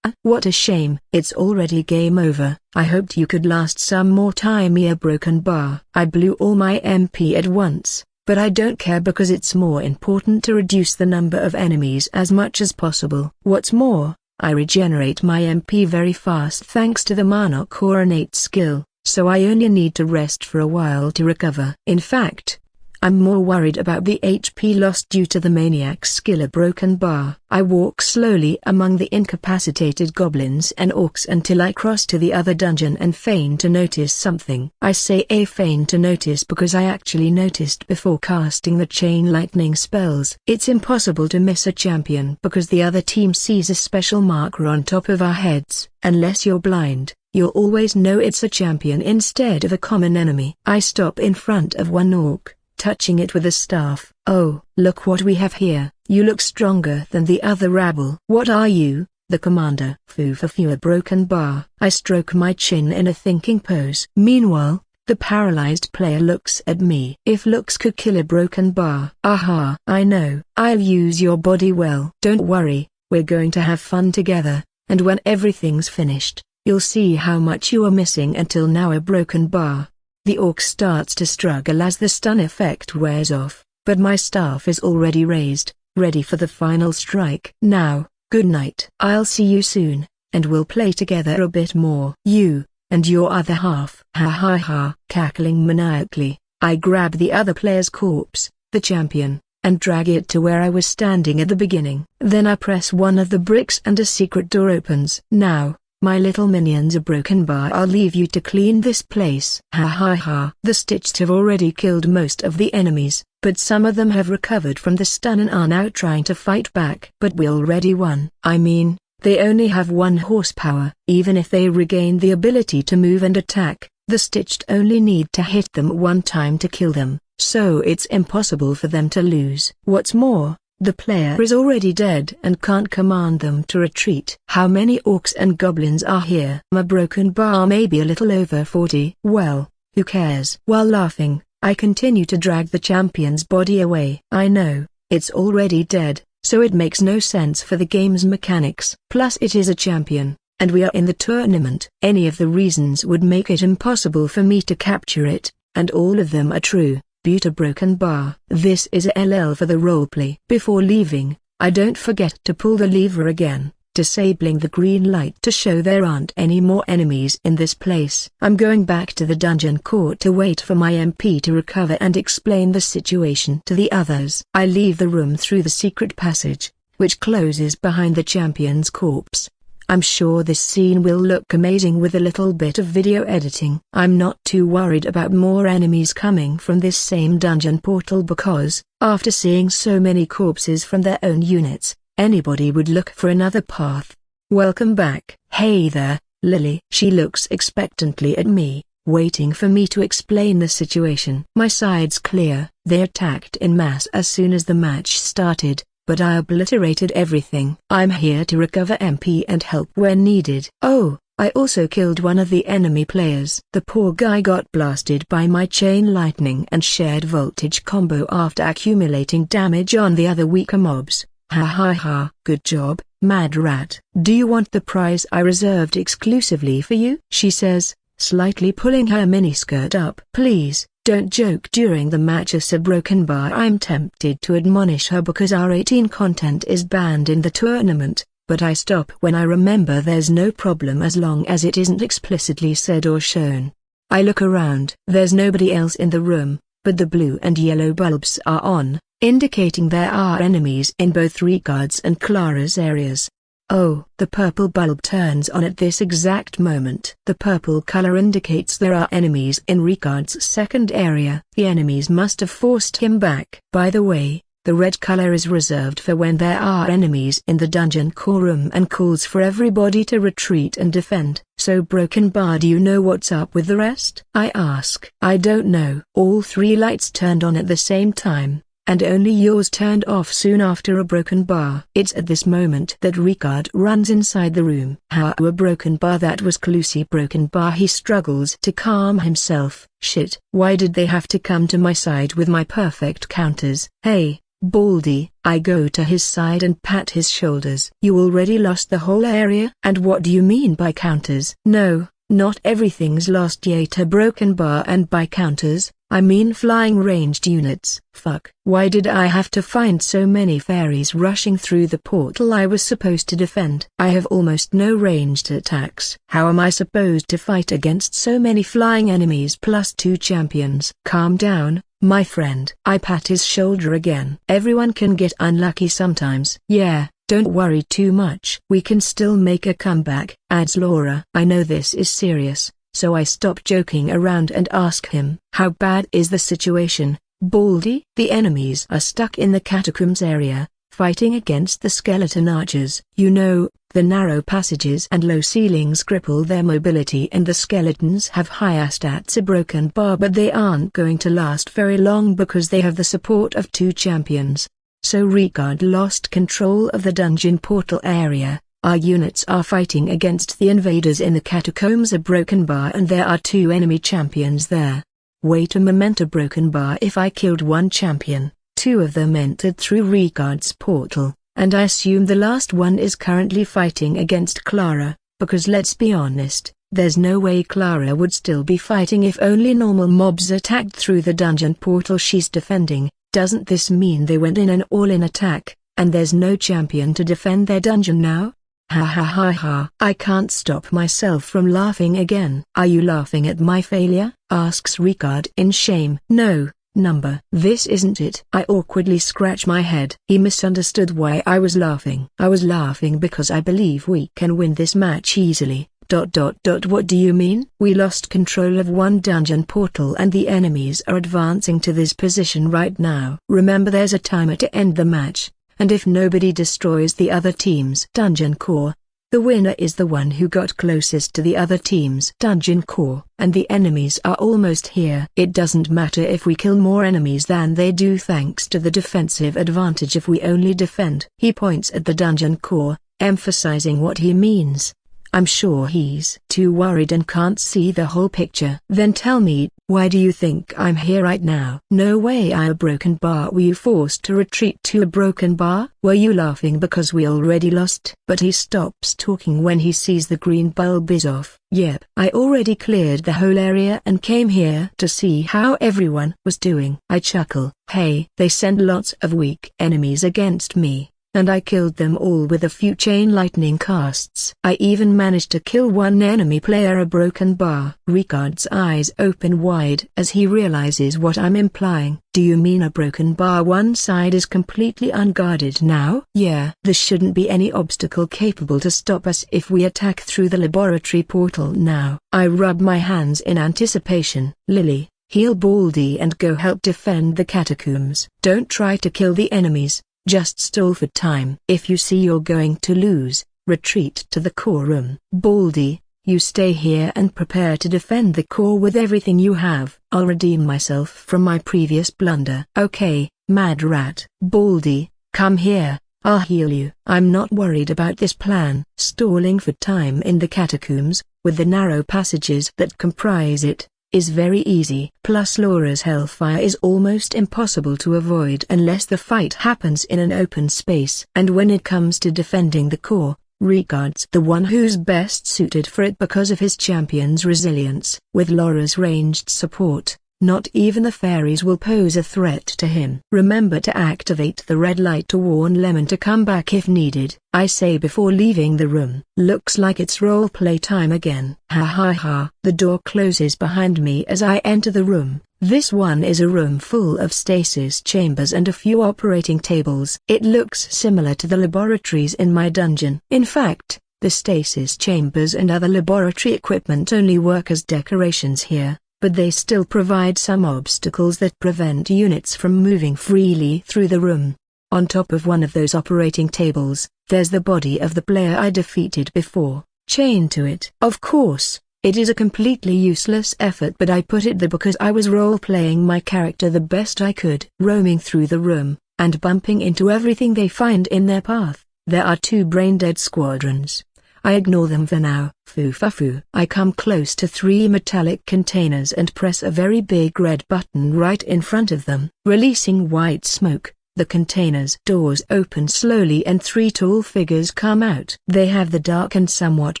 What a shame. It's already game over. I hoped you could last some more time, a Broken Bar. I blew all my MP at once, but I don't care because it's more important to reduce the number of enemies as much as possible. What's more, I regenerate my MP very fast thanks to the Mana Core innate skill, so I only need to rest for a while to recover. In fact, I'm more worried about the HP lost due to the maniac's skill a broken bar. I walk slowly among the incapacitated goblins and orcs until I cross to the other dungeon and feign to notice something. I say feign to notice because I actually noticed before casting the chain lightning spells. It's impossible to miss a champion because the other team sees a special marker on top of our heads. Unless you're blind, you'll always know it's a champion instead of a common enemy. I stop in front of one orc, touching it with a staff. Oh, look what we have here. You look stronger than the other rabble. What are you? The commander. Foo a broken bar. I stroke my chin in a thinking pose. Meanwhile, the paralyzed player looks at me. If looks could kill a broken bar. Aha. I know. I'll use your body well. Don't worry, we're going to have fun together, and when everything's finished, you'll see how much you are missing until now a broken bar. The orc starts to struggle as the stun effect wears off, but my staff is already raised, ready for the final strike. Now, good night. I'll see you soon, and we'll play together a bit more. You, and your other half. Ha ha ha. Cackling maniacally, I grab the other player's corpse, the champion, and drag it to where I was standing at the beginning. Then I press one of the bricks and a secret door opens. Now, my little minions a broken bar. I'll leave you to clean this place. Ha ha ha. The Stitched have already killed most of the enemies, but some of them have recovered from the stun and are now trying to fight back. But we already won. I mean, they only have 1 horsepower. Even if they regain the ability to move and attack, the Stitched only need to hit them 1 time to kill them, so it's impossible for them to lose. What's more, the player is already dead and can't command them to retreat. How many orcs and goblins are here? My broken bar may be a little over 40. Well, who cares? While laughing, I continue to drag the champion's body away. I know, it's already dead, so it makes no sense for the game's mechanics. Plus it is a champion, and we are in the tournament. Any of the reasons would make it impossible for me to capture it, and all of them are true. A broken bar. This is a LL for the roleplay. Before leaving, I don't forget to pull the lever again, disabling the green light to show there aren't any more enemies in this place. I'm going back to the dungeon court to wait for my MP to recover and explain the situation to the others. I leave the room through the secret passage, which closes behind the champion's corpse. I'm sure this scene will look amazing with a little bit of video editing. I'm not too worried about more enemies coming from this same dungeon portal because, after seeing so many corpses from their own units, anybody would look for another path. Welcome back. Hey there, Lily. She looks expectantly at me, waiting for me to explain the situation. My side's clear. They attacked in mass as soon as the match started, but I obliterated everything. I'm here to recover MP and help when needed. Oh, I also killed one of the enemy players. The poor guy got blasted by my chain lightning and shared voltage combo after accumulating damage on the other weaker mobs. Ha ha ha. Good job, Mad Rat. Do you want the prize I reserved exclusively for you? She says, slightly pulling her miniskirt up. Please, don't joke during the match as a broken bar. I'm tempted to admonish her because R18 content is banned in the tournament, but I stop when I remember there's no problem as long as it isn't explicitly said or shown. I look around. There's nobody else in the room, but the blue and yellow bulbs are on, indicating there are enemies in both Ricard's and Clara's areas. Oh, the purple bulb turns on at this exact moment. The purple color indicates there are enemies in Ricard's second area. The enemies must have forced him back. By the way, the red color is reserved for when there are enemies in the dungeon core room and calls for everybody to retreat and defend. So Broken Bar, do you know what's up with the rest? I ask. I don't know. All 3 lights turned on at the same time, and only yours turned off soon after a broken bar. It's at this moment that Ricard runs inside the room. How a broken bar? That was Clucy broken bar. He struggles to calm himself. Shit, why did they have to come to my side with my perfect counters? Hey, Baldy. I go to his side and pat his shoulders. You already lost the whole area? And what do you mean by counters? No, not everything's lost yet. A broken bar, and by counters, I mean flying ranged units. Fuck. Why did I have to find so many fairies rushing through the portal I was supposed to defend? I have almost no ranged attacks. How am I supposed to fight against so many flying enemies plus 2 champions? Calm down, my friend. I pat his shoulder again. Everyone can get unlucky sometimes. Yeah, don't worry too much. We can still make a comeback, adds Laura. I know this is serious, so I stop joking around and ask him, how bad is the situation, Baldy? The enemies are stuck in the catacombs area, fighting against the skeleton archers. You know, the narrow passages and low ceilings cripple their mobility, and the skeletons have higher stats. A broken bar, but they aren't going to last very long because they have the support of 2 champions. So Ricard lost control of the dungeon portal area. Our units are fighting against the invaders in the catacombs. A broken bar, and there are 2 enemy champions there. Wait a moment, a broken bar. If I killed 1 champion, 2 of them entered through Ricard's portal, and I assume the last one is currently fighting against Clara, because let's be honest, there's no way Clara would still be fighting if only normal mobs attacked through the dungeon portal she's defending. Doesn't this mean they went in an all-in attack, and there's no champion to defend their dungeon now? Ha ha ha ha. I can't stop myself from laughing again. Are you laughing at my failure? Asks Ricard in shame. No, number. This isn't it. I awkwardly scratch my head. He misunderstood why I was laughing. I was laughing because I believe we can win this match easily. What do you mean? We lost control of 1 dungeon portal and the enemies are advancing to this position right now. Remember, there's a timer to end the match, and if nobody destroys the other team's dungeon core, the winner is the one who got closest to the other team's dungeon core. And the enemies are almost here. It doesn't matter if we kill more enemies than they do thanks to the defensive advantage if we only defend. He points at the dungeon core, emphasizing what he means. I'm sure he's too worried and can't see the whole picture. Then tell me, why do you think I'm here right now? No way. A broken bar. Were you forced to retreat to a broken bar? Were you laughing because we already lost? But he stops talking when he sees the green bulb is off. Yep. I already cleared the whole area and came here to see how everyone was doing. I chuckle. Hey, they sent lots of weak enemies against me, and I killed them all with a few chain lightning casts. I even managed to kill 1 enemy player. A broken bar. Ricard's eyes open wide as he realizes what I'm implying. Do you mean a broken bar? One side is completely unguarded now? Yeah. There shouldn't be any obstacle capable to stop us if we attack through the laboratory portal now. I rub my hands in anticipation. Lily, heal Baldy and go help defend the catacombs. Don't try to kill the enemies. Just stall for time. If you see you're going to lose, retreat to the core room. Baldy, you stay here and prepare to defend the core with everything you have. I'll redeem myself from my previous blunder. Okay, Mad Rat. Baldy, come here, I'll heal you. I'm not worried about this plan. Stalling for time in the catacombs, with the narrow passages that comprise it, is very easy. Plus Laura's hellfire is almost impossible to avoid unless the fight happens in an open space. And when it comes to defending the core, Ricard's the one who's best suited for it because of his champion's resilience. With Laura's ranged support, not even the fairies will pose a threat to him. Remember to activate the red light to warn Lemon to come back if needed, I say before leaving the room. Looks like it's roleplay time again. Ha ha ha. The door closes behind me as I enter the room. This one is a room full of stasis chambers and a few operating tables. It looks similar to the laboratories in my dungeon. In fact, the stasis chambers and other laboratory equipment only work as decorations here, but they still provide some obstacles that prevent units from moving freely through the room. On top of one of those operating tables, there's the body of the player I defeated before, chained to it. Of course, it is a completely useless effort, but I put it there because I was role-playing my character the best I could. Roaming through the room, and bumping into everything they find in their path, there are 2 brain-dead squadrons. I ignore them for now. Foo-fa-foo. I come close to 3 metallic containers and press a very big red button right in front of them. Releasing white smoke, the containers' doors open slowly and 3 tall figures come out. They have the dark and somewhat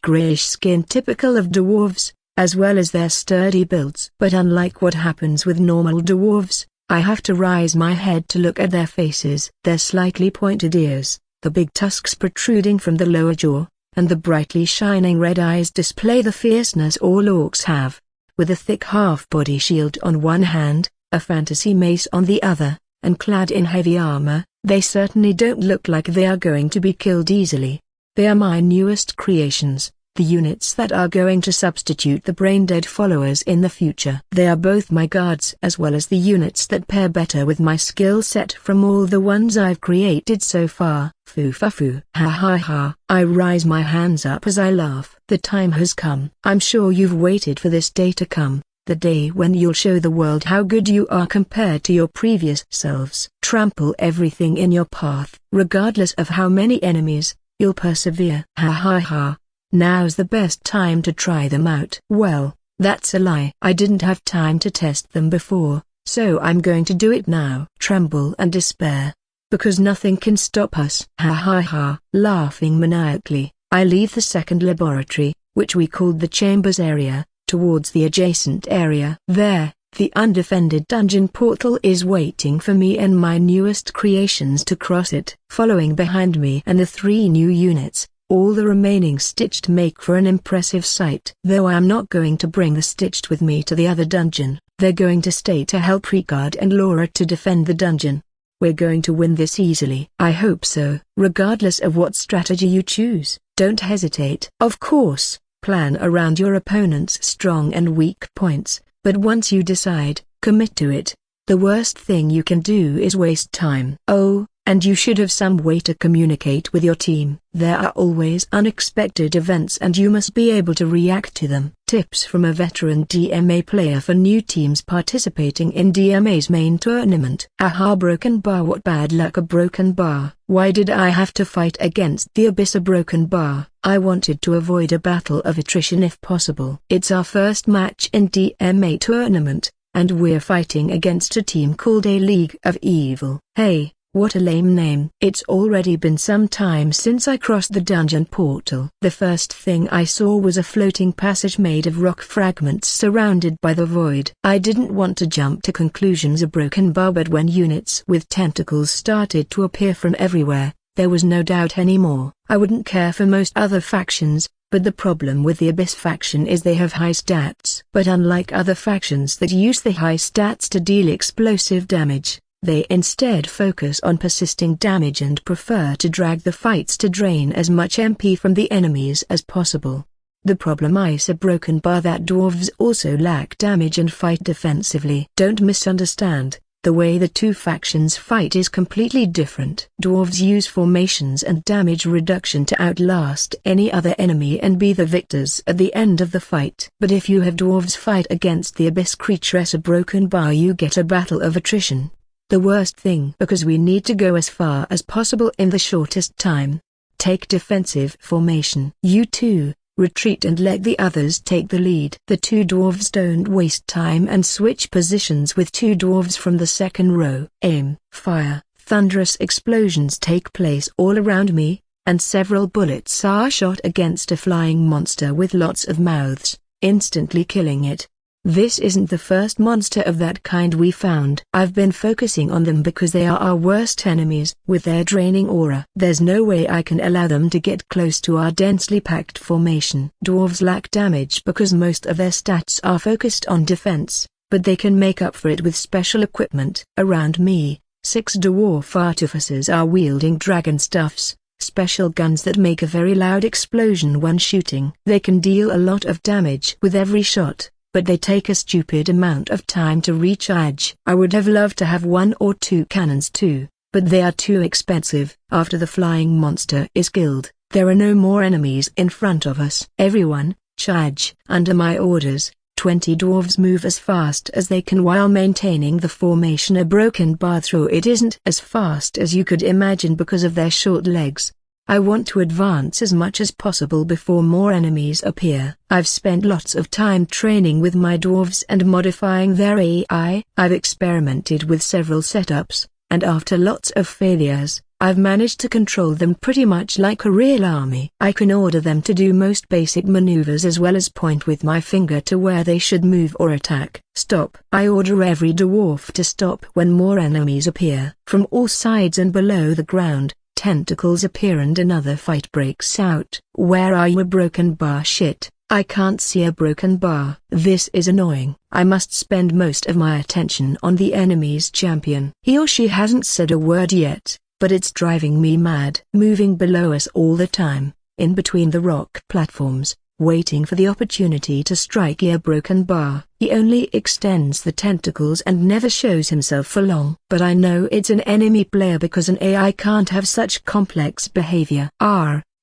grayish skin typical of dwarves, as well as their sturdy builds. But unlike what happens with normal dwarves, I have to raise my head to look at their faces. Their slightly pointed ears, the big tusks protruding from the lower jaw, and the brightly shining red eyes display the fierceness all orcs have. With a thick half-body shield on one hand, a fantasy mace on the other, and clad in heavy armor, they certainly don't look like they are going to be killed easily. They are my newest creations, the units that are going to substitute the brain-dead followers in the future. They are both my guards as well as the units that pair better with my skill set from all the ones I've created so far. Foo-fa-foo. Ha ha ha. I rise my hands up as I laugh. The time has come. I'm sure you've waited for this day to come, the day when you'll show the world how good you are compared to your previous selves. Trample everything in your path. Regardless of how many enemies, you'll persevere. Ha ha ha. Now's the best time to try them out. Well, that's a lie. I didn't have time to test them before, so I'm going to do it now. Tremble and despair, because nothing can stop us. Ha ha ha. Laughing maniacally, I leave the second laboratory, which we called the chambers area, towards the adjacent area. There, the undefended dungeon portal is waiting for me and my newest creations to cross it. Following behind me and the 3 new units, all the remaining Stitched make for an impressive sight. Though I am not going to bring the Stitched with me to the other dungeon, they're going to stay to help Ricard and Laura to defend the dungeon. We're going to win this easily. I hope so. Regardless of what strategy you choose, don't hesitate. Of course, plan around your opponent's strong and weak points, but once you decide, commit to it. The worst thing you can do is waste time. Oh, and you should have some way to communicate with your team. There are always unexpected events and you must be able to react to them. Tips from a veteran DMA player for new teams participating in DMA's main tournament. Aha, broken bar. What bad luck. A broken bar. Why did I have to fight against the Abyss? A broken bar. I wanted to avoid a battle of attrition if possible. It's our first match in DMA tournament, and we're fighting against a team called a League of Evil. Hey, what a lame name. It's already been some time since I crossed the dungeon portal. The first thing I saw was a floating passage made of rock fragments surrounded by the void. I didn't want to jump to conclusions. A broken bar, but when units with tentacles started to appear from everywhere, there was no doubt anymore. I wouldn't care for most other factions, but the problem with the Abyss faction is they have high stats. But unlike other factions that use the high stats to deal explosive damage, they instead focus on persisting damage and prefer to drag the fights to drain as much MP from the enemies as possible. The problem is a broken bar that dwarves also lack damage and fight defensively. Don't misunderstand, the way the two factions fight is completely different. Dwarves use formations and damage reduction to outlast any other enemy and be the victors at the end of the fight. But if you have dwarves fight against the Abyss creature as a broken bar, you get a battle of attrition. The worst thing, because we need to go as far as possible in the shortest time. Take defensive formation. You two, retreat and let the others take the lead. The 2 dwarves don't waste time and switch positions with 2 dwarves from the second row. Aim, fire. Thunderous explosions take place all around me, and several bullets are shot against a flying monster with lots of mouths, instantly killing it. This isn't the first monster of that kind we found. I've been focusing on them because they are our worst enemies. With their draining aura, there's no way I can allow them to get close to our densely packed formation. Dwarves lack damage because most of their stats are focused on defense, but they can make up for it with special equipment. Around me, 6 dwarf artificers are wielding dragon stuffs, special guns that make a very loud explosion when shooting. They can deal a lot of damage with every shot, but they take a stupid amount of time to recharge. I would have loved to have 1 or 2 cannons too, but they are too expensive. After the flying monster is killed, there are no more enemies in front of us. Everyone, charge. Under my orders, 20 dwarves move as fast as they can while maintaining the formation. A broken bar, though it isn't as fast as you could imagine because of their short legs. I want to advance as much as possible before more enemies appear. I've spent lots of time training with my dwarves and modifying their AI. I've experimented with several setups, and after lots of failures, I've managed to control them pretty much like a real army. I can order them to do most basic maneuvers as well as point with my finger to where they should move or attack. Stop. I order every dwarf to stop when more enemies appear. From all sides and below the ground, tentacles appear and another fight breaks out. Where are you? A broken bar? Shit. I can't see a broken bar. This is annoying. I must spend most of my attention on the enemy's champion. He or she hasn't said a word yet, but it's driving me mad. Moving below us all the time, in between the rock platforms, waiting for the opportunity to strike a broken bar. He only extends the tentacles and never shows himself for long. But I know it's an enemy player because an AI can't have such complex behavior.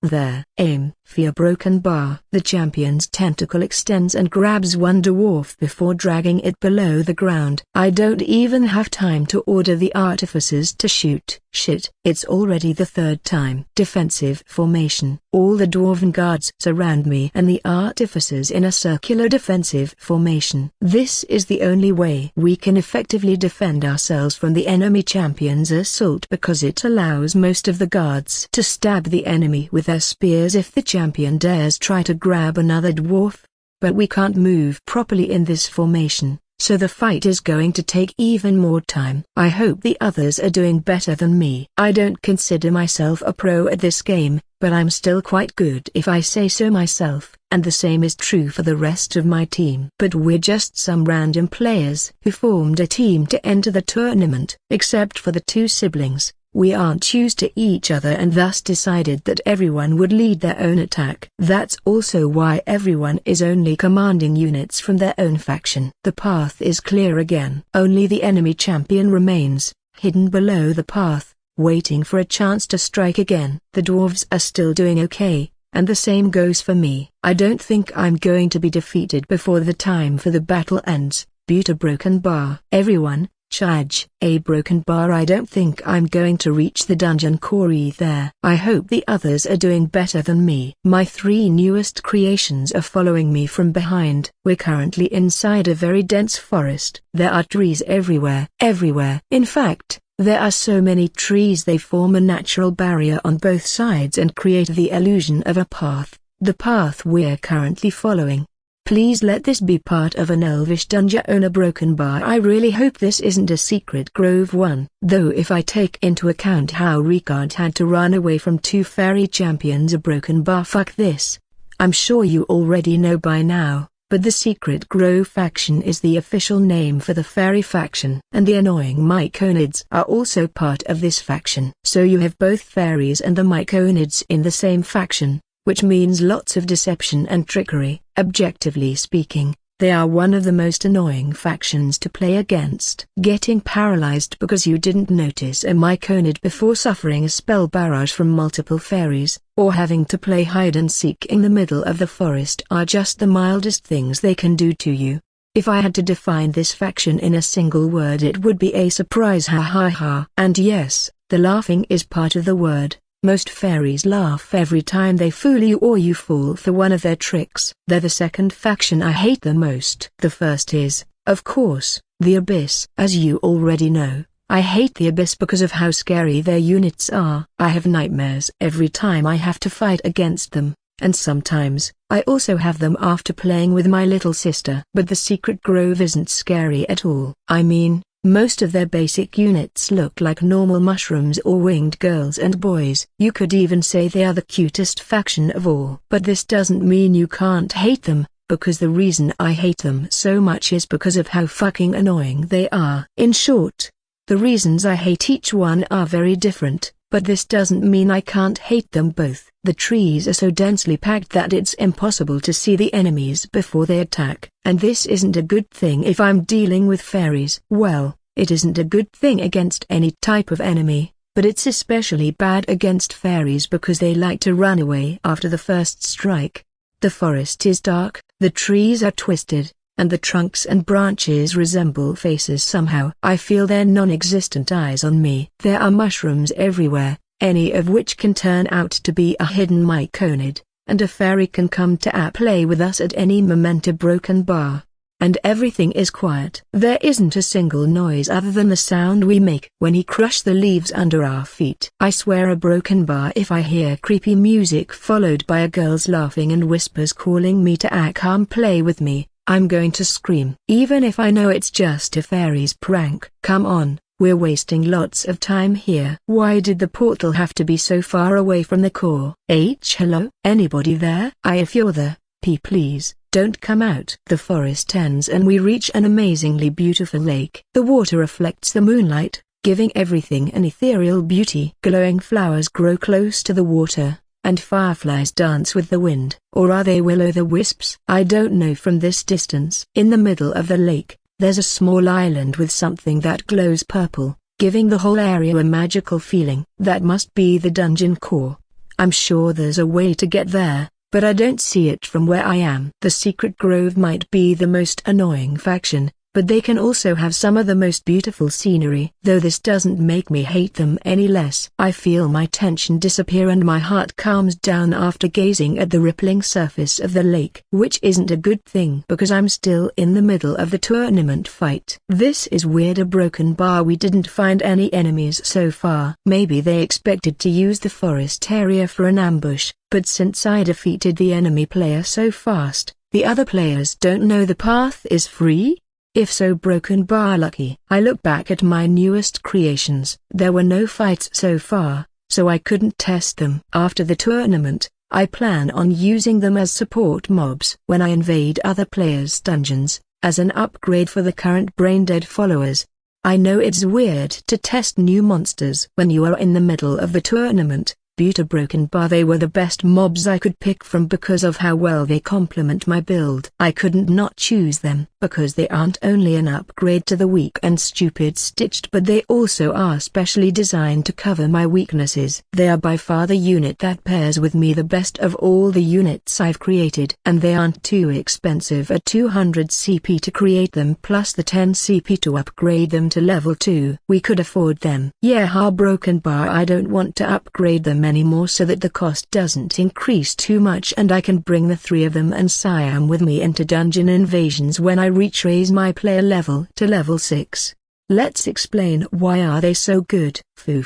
There. Aim for a broken bar. The champion's tentacle extends and grabs one dwarf before dragging it below the ground. I don't even have time to order the artificers to shoot. Shit. It's already the third time. Defensive formation. All the dwarven guards surround me and the artificers in a circular defensive formation. This is the only way we can effectively defend ourselves from the enemy champion's assault because it allows most of the guards to stab the enemy with their spears if the champion dares try to grab another dwarf. But we can't move properly in this formation, so the fight is going to take even more time. I hope the others are doing better than me. I don't consider myself a pro at this game, but I'm still quite good if I say so myself, and the same is true for the rest of my team. But we're just some random players who formed a team to enter the tournament. Except for the two siblings, we aren't used to each other and thus decided that everyone would lead their own attack. That's also why everyone is only commanding units from their own faction. The path is clear again. Only the enemy champion remains, hidden below the path, waiting for a chance to strike again. The dwarves are still doing okay, and the same goes for me. I don't think I'm going to be defeated before the time for the battle ends. Butte a broken bar. Everyone, charge. A broken bar. I don't think I'm going to reach the dungeon core there. I hope the others are doing better than me. My three newest creations are following me from behind. We're currently inside a very dense forest. There are trees everywhere. In fact, there are so many trees they form a natural barrier on both sides and create the illusion of a path. The path we're currently following. Please let this be part of an elvish dungeon on a broken bar. I really hope this isn't a secret grove one. Though if I take into account how Ricard had to run away from two fairy champions, a broken bar. Fuck this. I'm sure you already know by now, but the Secret Grove faction is the official name for the fairy faction. And the annoying Myconids are also part of this faction. So you have both fairies and the Myconids in the same faction, which means lots of deception and trickery. Objectively speaking, they are one of the most annoying factions to play against. Getting paralyzed because you didn't notice a Myconid before suffering a spell barrage from multiple fairies, or having to play hide and seek in the middle of the forest are just the mildest things they can do to you. If I had to define this faction in a single word, it would be a surprise. Ha ha ha. And yes, the laughing is part of the word. Most fairies laugh every time they fool you or you fall for one of their tricks. They're the second faction I hate the most. The first is, of course, the Abyss. As you already know, I hate the Abyss because of how scary their units are. I have nightmares every time I have to fight against them, and sometimes, I also have them after playing with my little sister. But the Secret Grove isn't scary at all. I mean, most of their basic units look like normal mushrooms or winged girls and boys. You could even say they are the cutest faction of all. But this doesn't mean you can't hate them, because the reason I hate them so much is because of how fucking annoying they are. In short, the reasons I hate each one are very different, but this doesn't mean I can't hate them both. The trees are so densely packed that it's impossible to see the enemies before they attack, and this isn't a good thing if I'm dealing with fairies. Well, it isn't a good thing against any type of enemy, but it's especially bad against fairies because they like to run away after the first strike. The forest is dark, the trees are twisted, and the trunks and branches resemble faces somehow. I feel their non-existent eyes on me. There are mushrooms everywhere, any of which can turn out to be a hidden Myconid, and a fairy can come to play with us at any moment. A broken bar. and everything is quiet. There isn't a single noise other than the sound we make when he crushed the leaves under our feet. I swear a broken bar if I hear creepy music followed by a girl's laughing and whispers calling me to act calm, play with me, I'm going to scream. Even if I know it's just a fairy's prank. Come on, we're wasting lots of time here. Why did the portal have to be so far away from the core? Hello? Anybody there? If you're there, please, don't come out. The forest ends and we reach an amazingly beautiful lake. The water reflects the moonlight, giving everything an ethereal beauty. Glowing flowers grow close to the water, and fireflies dance with the wind. Or are they will-o'-the-wisps? I don't know from this distance. In the middle of the lake, there's a small island with something that glows purple, giving the whole area a magical feeling. That must be the dungeon core. I'm sure there's a way to get there, but I don't see it from where I am. The Secret Grove might be the most annoying faction, but they can also have some of the most beautiful scenery. Though this doesn't make me hate them any less. I feel my tension disappear and my heart calms down after gazing at the rippling surface of the lake. Which isn't a good thing because I'm still in the middle of the tournament fight. This is weird. A broken bar. We didn't find any enemies so far. Maybe they expected to use the forest area for an ambush, but since I defeated the enemy player so fast, the other players don't know the path is free? If so, broken bar lucky. I look back at my newest creations. There were no fights so far, so I couldn't test them. After the tournament, I plan on using them as support mobs when I invade other players' dungeons, as an upgrade for the current brain-dead followers. I know it's weird to test new monsters when you are in the middle of the tournament. Buta Broken Bar. They were the best mobs I could pick from because of how well they complement my build. I couldn't not choose them because they aren't only an upgrade to the weak and stupid Stitched, but they also are specially designed to cover my weaknesses. They are by far the unit that pairs with me the best of all the units I've created, and they aren't too expensive at 200 CP to create them plus the 10 CP to upgrade them to level 2. We could afford them. Yeah, Broken Bar. I don't want to upgrade them anymore so that the cost doesn't increase too much and I can bring the 3 of them and Siam with me into dungeon invasions when I raise my player level to level 6. Let's explain why are they so good. Foo.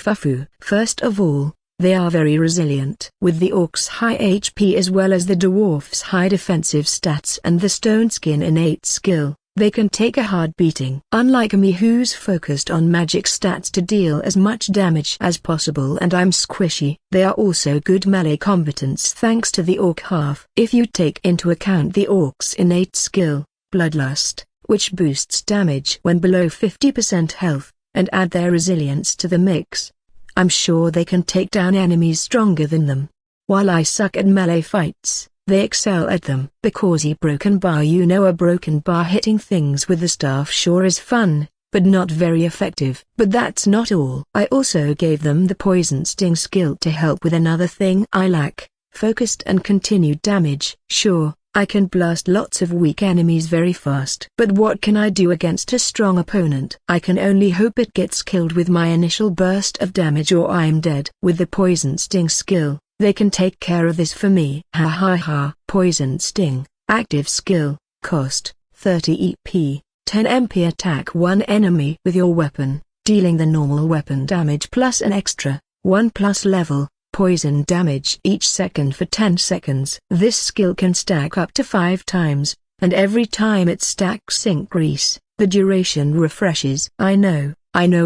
First of all, they are very resilient. With the orcs' high HP as well as the dwarfs' high defensive stats and the stone skin innate skill, they can take a hard beating. Unlike me who's focused on magic stats to deal as much damage as possible and I'm squishy, they are also good melee combatants thanks to the orc half. If you take into account the orc's innate skill, Bloodlust, which boosts damage when below 50% health, and add their resilience to the mix, I'm sure they can take down enemies stronger than them. While I suck at melee fights, they excel at them. Because a broken bar. A broken bar hitting things with the staff sure is fun, but not very effective. But that's not all. I also gave them the poison sting skill to help with another thing I lack, focused and continued damage. Sure, I can blast lots of weak enemies very fast. But what can I do against a strong opponent? I can only hope it gets killed with my initial burst of damage or I'm dead. With the poison sting skill, they can take care of this for me. Poison sting, active skill, cost, 30 EP, 10 MP. Attack one enemy with your weapon, dealing the normal weapon damage plus an extra, 1+ level, poison damage each second for 10 seconds. This skill can stack up to 5 times, and every time it stacks increase, the duration refreshes. I know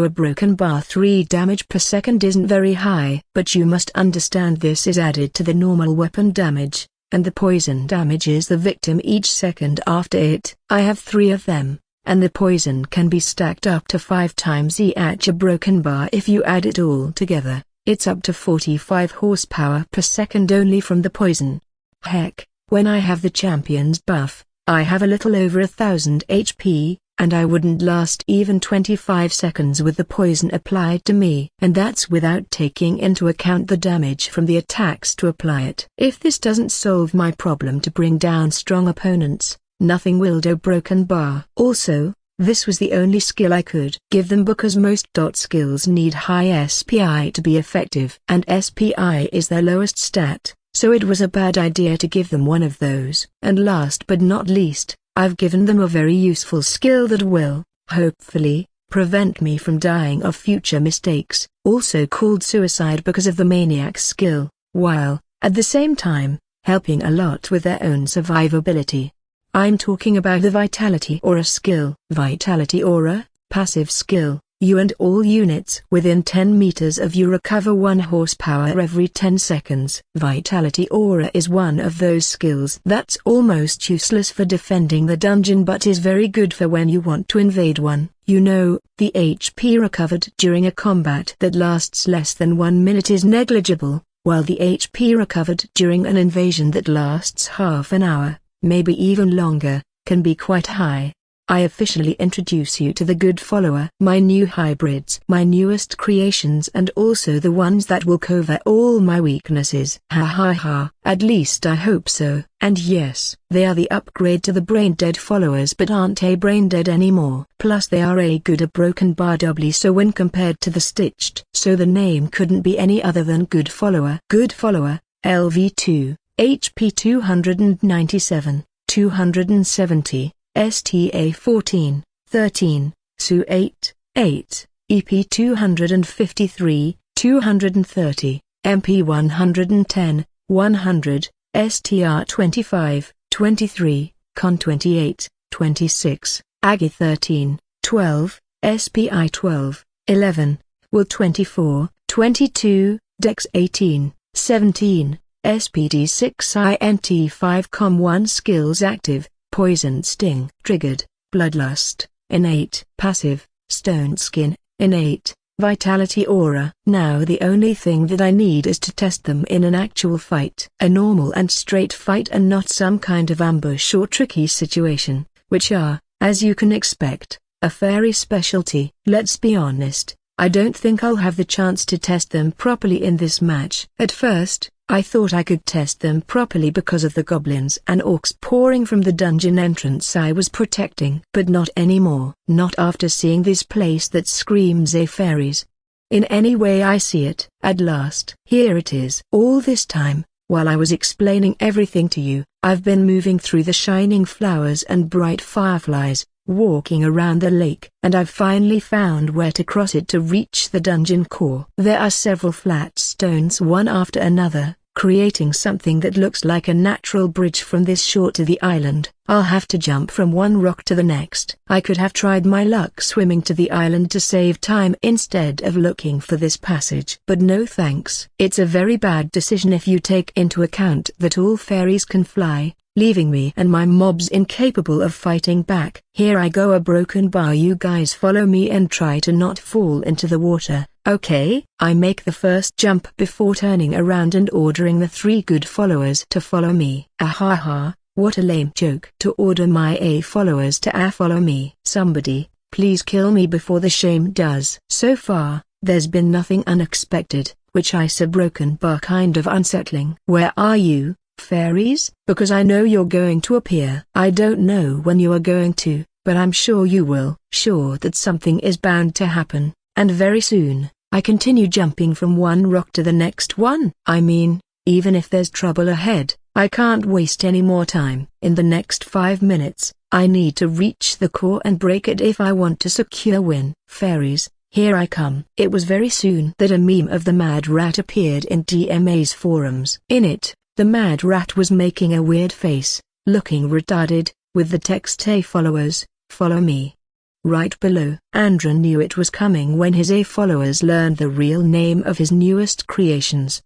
a broken bar 3 damage per second isn't very high, but you must understand this is added to the normal weapon damage, and the poison damages the victim each second after it. I have 3 of them, and the poison can be stacked up to 5 times each. A broken bar, if you add it all together, it's up to 45 horsepower per second only from the poison. Heck, when I have the champion's buff, I have a little over 1000 HP, and I wouldn't last even 25 seconds with the poison applied to me. And that's without taking into account the damage from the attacks to apply it. If this doesn't solve my problem to bring down strong opponents, nothing will do. Broken bar. Also, this was the only skill I could give them because most skills need high SPI to be effective. And SPI is their lowest stat, so it was a bad idea to give them one of those. And last but not least, I've given them a very useful skill that will, hopefully, prevent me from dying of future mistakes, also called suicide because of the maniac's skill, while, at the same time, helping a lot with their own survivability. I'm talking about the Vitality Aura skill. Vitality Aura, passive skill. You and all units within 10 meters of you recover 1 horsepower every 10 seconds. Vitality Aura is one of those skills that's almost useless for defending the dungeon but is very good for when you want to invade one. You know, the HP recovered during a combat that lasts less than 1 minute is negligible, while the HP recovered during an invasion that lasts half an hour, maybe even longer, can be quite high. I officially introduce you to the Good Follower, my new hybrids, my newest creations and also the ones that will cover all my weaknesses. Ha ha ha, at least I hope so. And yes, they are the upgrade to the brain-dead followers but aren't a brain-dead anymore. Plus they are a good a broken bar doubly so when compared to the stitched. So the name couldn't be any other than Good Follower. Good Follower, LV2, HP 297, 270. STA 14, 13, SU 8, 8, EP 253, 230, MP 110, 100, STR 25, 23, Con 28, 26, Aggie 13, 12, SPI 12, 11, Will 24, 22, Dex 18, 17, SPD 6 INT 5 1 Skills active. Poison Sting triggered, Bloodlust, innate, passive, Stone Skin, innate, Vitality Aura. Now the only thing that I need is to test them in an actual fight. A normal and straight fight and not some kind of ambush or tricky situation, which are, as you can expect, a fairy specialty. Let's be honest, I don't think I'll have the chance to test them properly in this match. At first, I thought I could test them properly because of the goblins and orcs pouring from the dungeon entrance I was protecting. But not anymore. Not after seeing this place that screams a fairies. In any way I see it. At last. Here it is. All this time, while I was explaining everything to you, I've been moving through the shining flowers and bright fireflies, walking around the lake, and I've finally found where to cross it to reach the dungeon core. There are several flat stones one after another, creating something that looks like a natural bridge from this shore to the island. I'll have to jump from one rock to the next. I could have tried my luck swimming to the island to save time instead of looking for this passage. But no thanks. It's a very bad decision if you take into account that all fairies can fly, leaving me and my mobs incapable of fighting back. Here I go, a broken bar. You guys follow me and try to not fall into the water. Okay, I make the first jump before turning around and ordering the 3 good followers to follow me. Ahaha, what a lame joke. To order my followers to follow me. Somebody, please kill me before the shame does. So far, there's been nothing unexpected, which is a broken bar kind of unsettling. Where are you, fairies? Because I know you're going to appear. I don't know when you are going to, but I'm sure you will. Sure that something is bound to happen. And very soon. I continue jumping from one rock to the next one. I mean, even if there's trouble ahead, I can't waste any more time. In the next 5 minutes, I need to reach the core and break it if I want to secure win. Fairies, here I come. It was very soon that a meme of the Mad Rat appeared in DMA's forums. In it, the Mad Rat was making a weird face, looking retarded, with the text "Hey followers, follow me." Right below. Andreu knew it was coming when his followers learned the real name of his newest creations.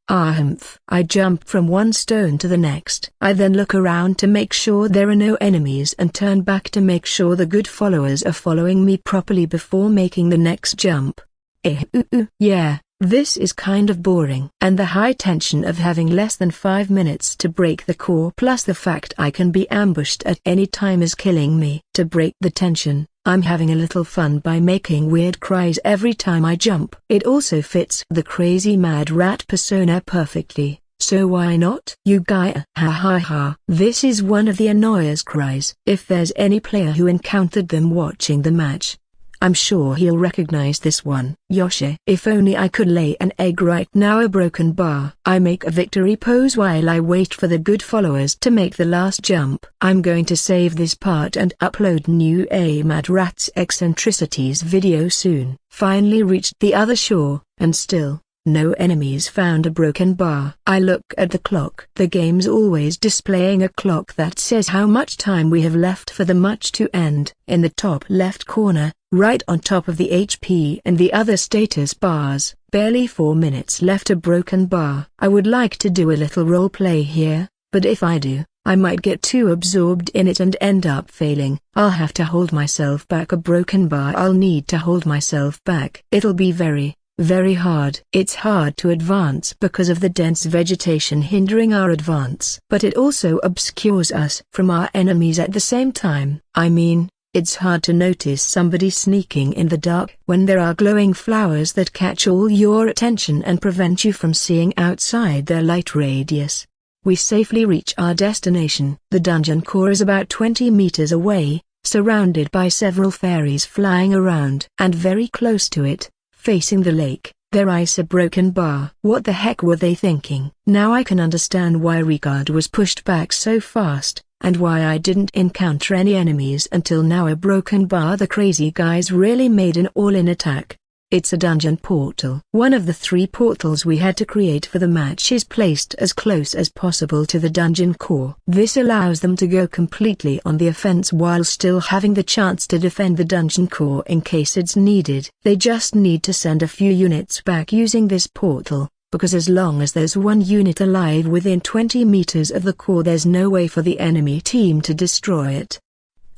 Ahumph. I jump from one stone to the next. I then look around to make sure there are no enemies and turn back to make sure the good followers are following me properly before making the next jump. Yeah. This is kind of boring. And the high tension of having less than 5 minutes to break the core plus the fact I can be ambushed at any time is killing me. To break the tension, I'm having a little fun by making weird cries every time I jump. It also fits the crazy Mad Rat persona perfectly, so why not? You guy, ha ha ha. This is one of the annoyers' cries. If there's any player who encountered them watching the match, I'm sure he'll recognize this one. Yoshi. If only I could lay an egg right now. A broken bar. I make a victory pose while I wait for the good followers to make the last jump. I'm going to save this part and upload new Mad Rat's eccentricities video soon. Finally reached the other shore, and still no enemies found. A broken bar. I look at the clock. The game's always displaying a clock that says how much time we have left for the match to end. In the top left corner, right on top of the HP and the other status bars, barely 4 minutes left. A broken bar. I would like to do a little roleplay here, but if I do, I might get too absorbed in it and end up failing. I'll have to hold myself back. A broken bar. I'll need to hold myself back. It'll be very hard. It's hard to advance because of the dense vegetation hindering our advance. But it also obscures us from our enemies at the same time. I mean, it's hard to notice somebody sneaking in the dark when there are glowing flowers that catch all your attention and prevent you from seeing outside their light radius. We safely reach our destination. The dungeon core is about 20 meters away, surrounded by several fairies flying around. And very close to it, facing the lake, there is a broken bar. What the heck were they thinking? Now I can understand why Ricard was pushed back so fast, and why I didn't encounter any enemies until now. A broken bar. The crazy guys really made an all-in attack. It's a dungeon portal. One of the 3 portals we had to create for the match is placed as close as possible to the dungeon core. This allows them to go completely on the offense while still having the chance to defend the dungeon core in case it's needed. They just need to send a few units back using this portal, because as long as there's one unit alive within 20 meters of the core, there's no way for the enemy team to destroy it.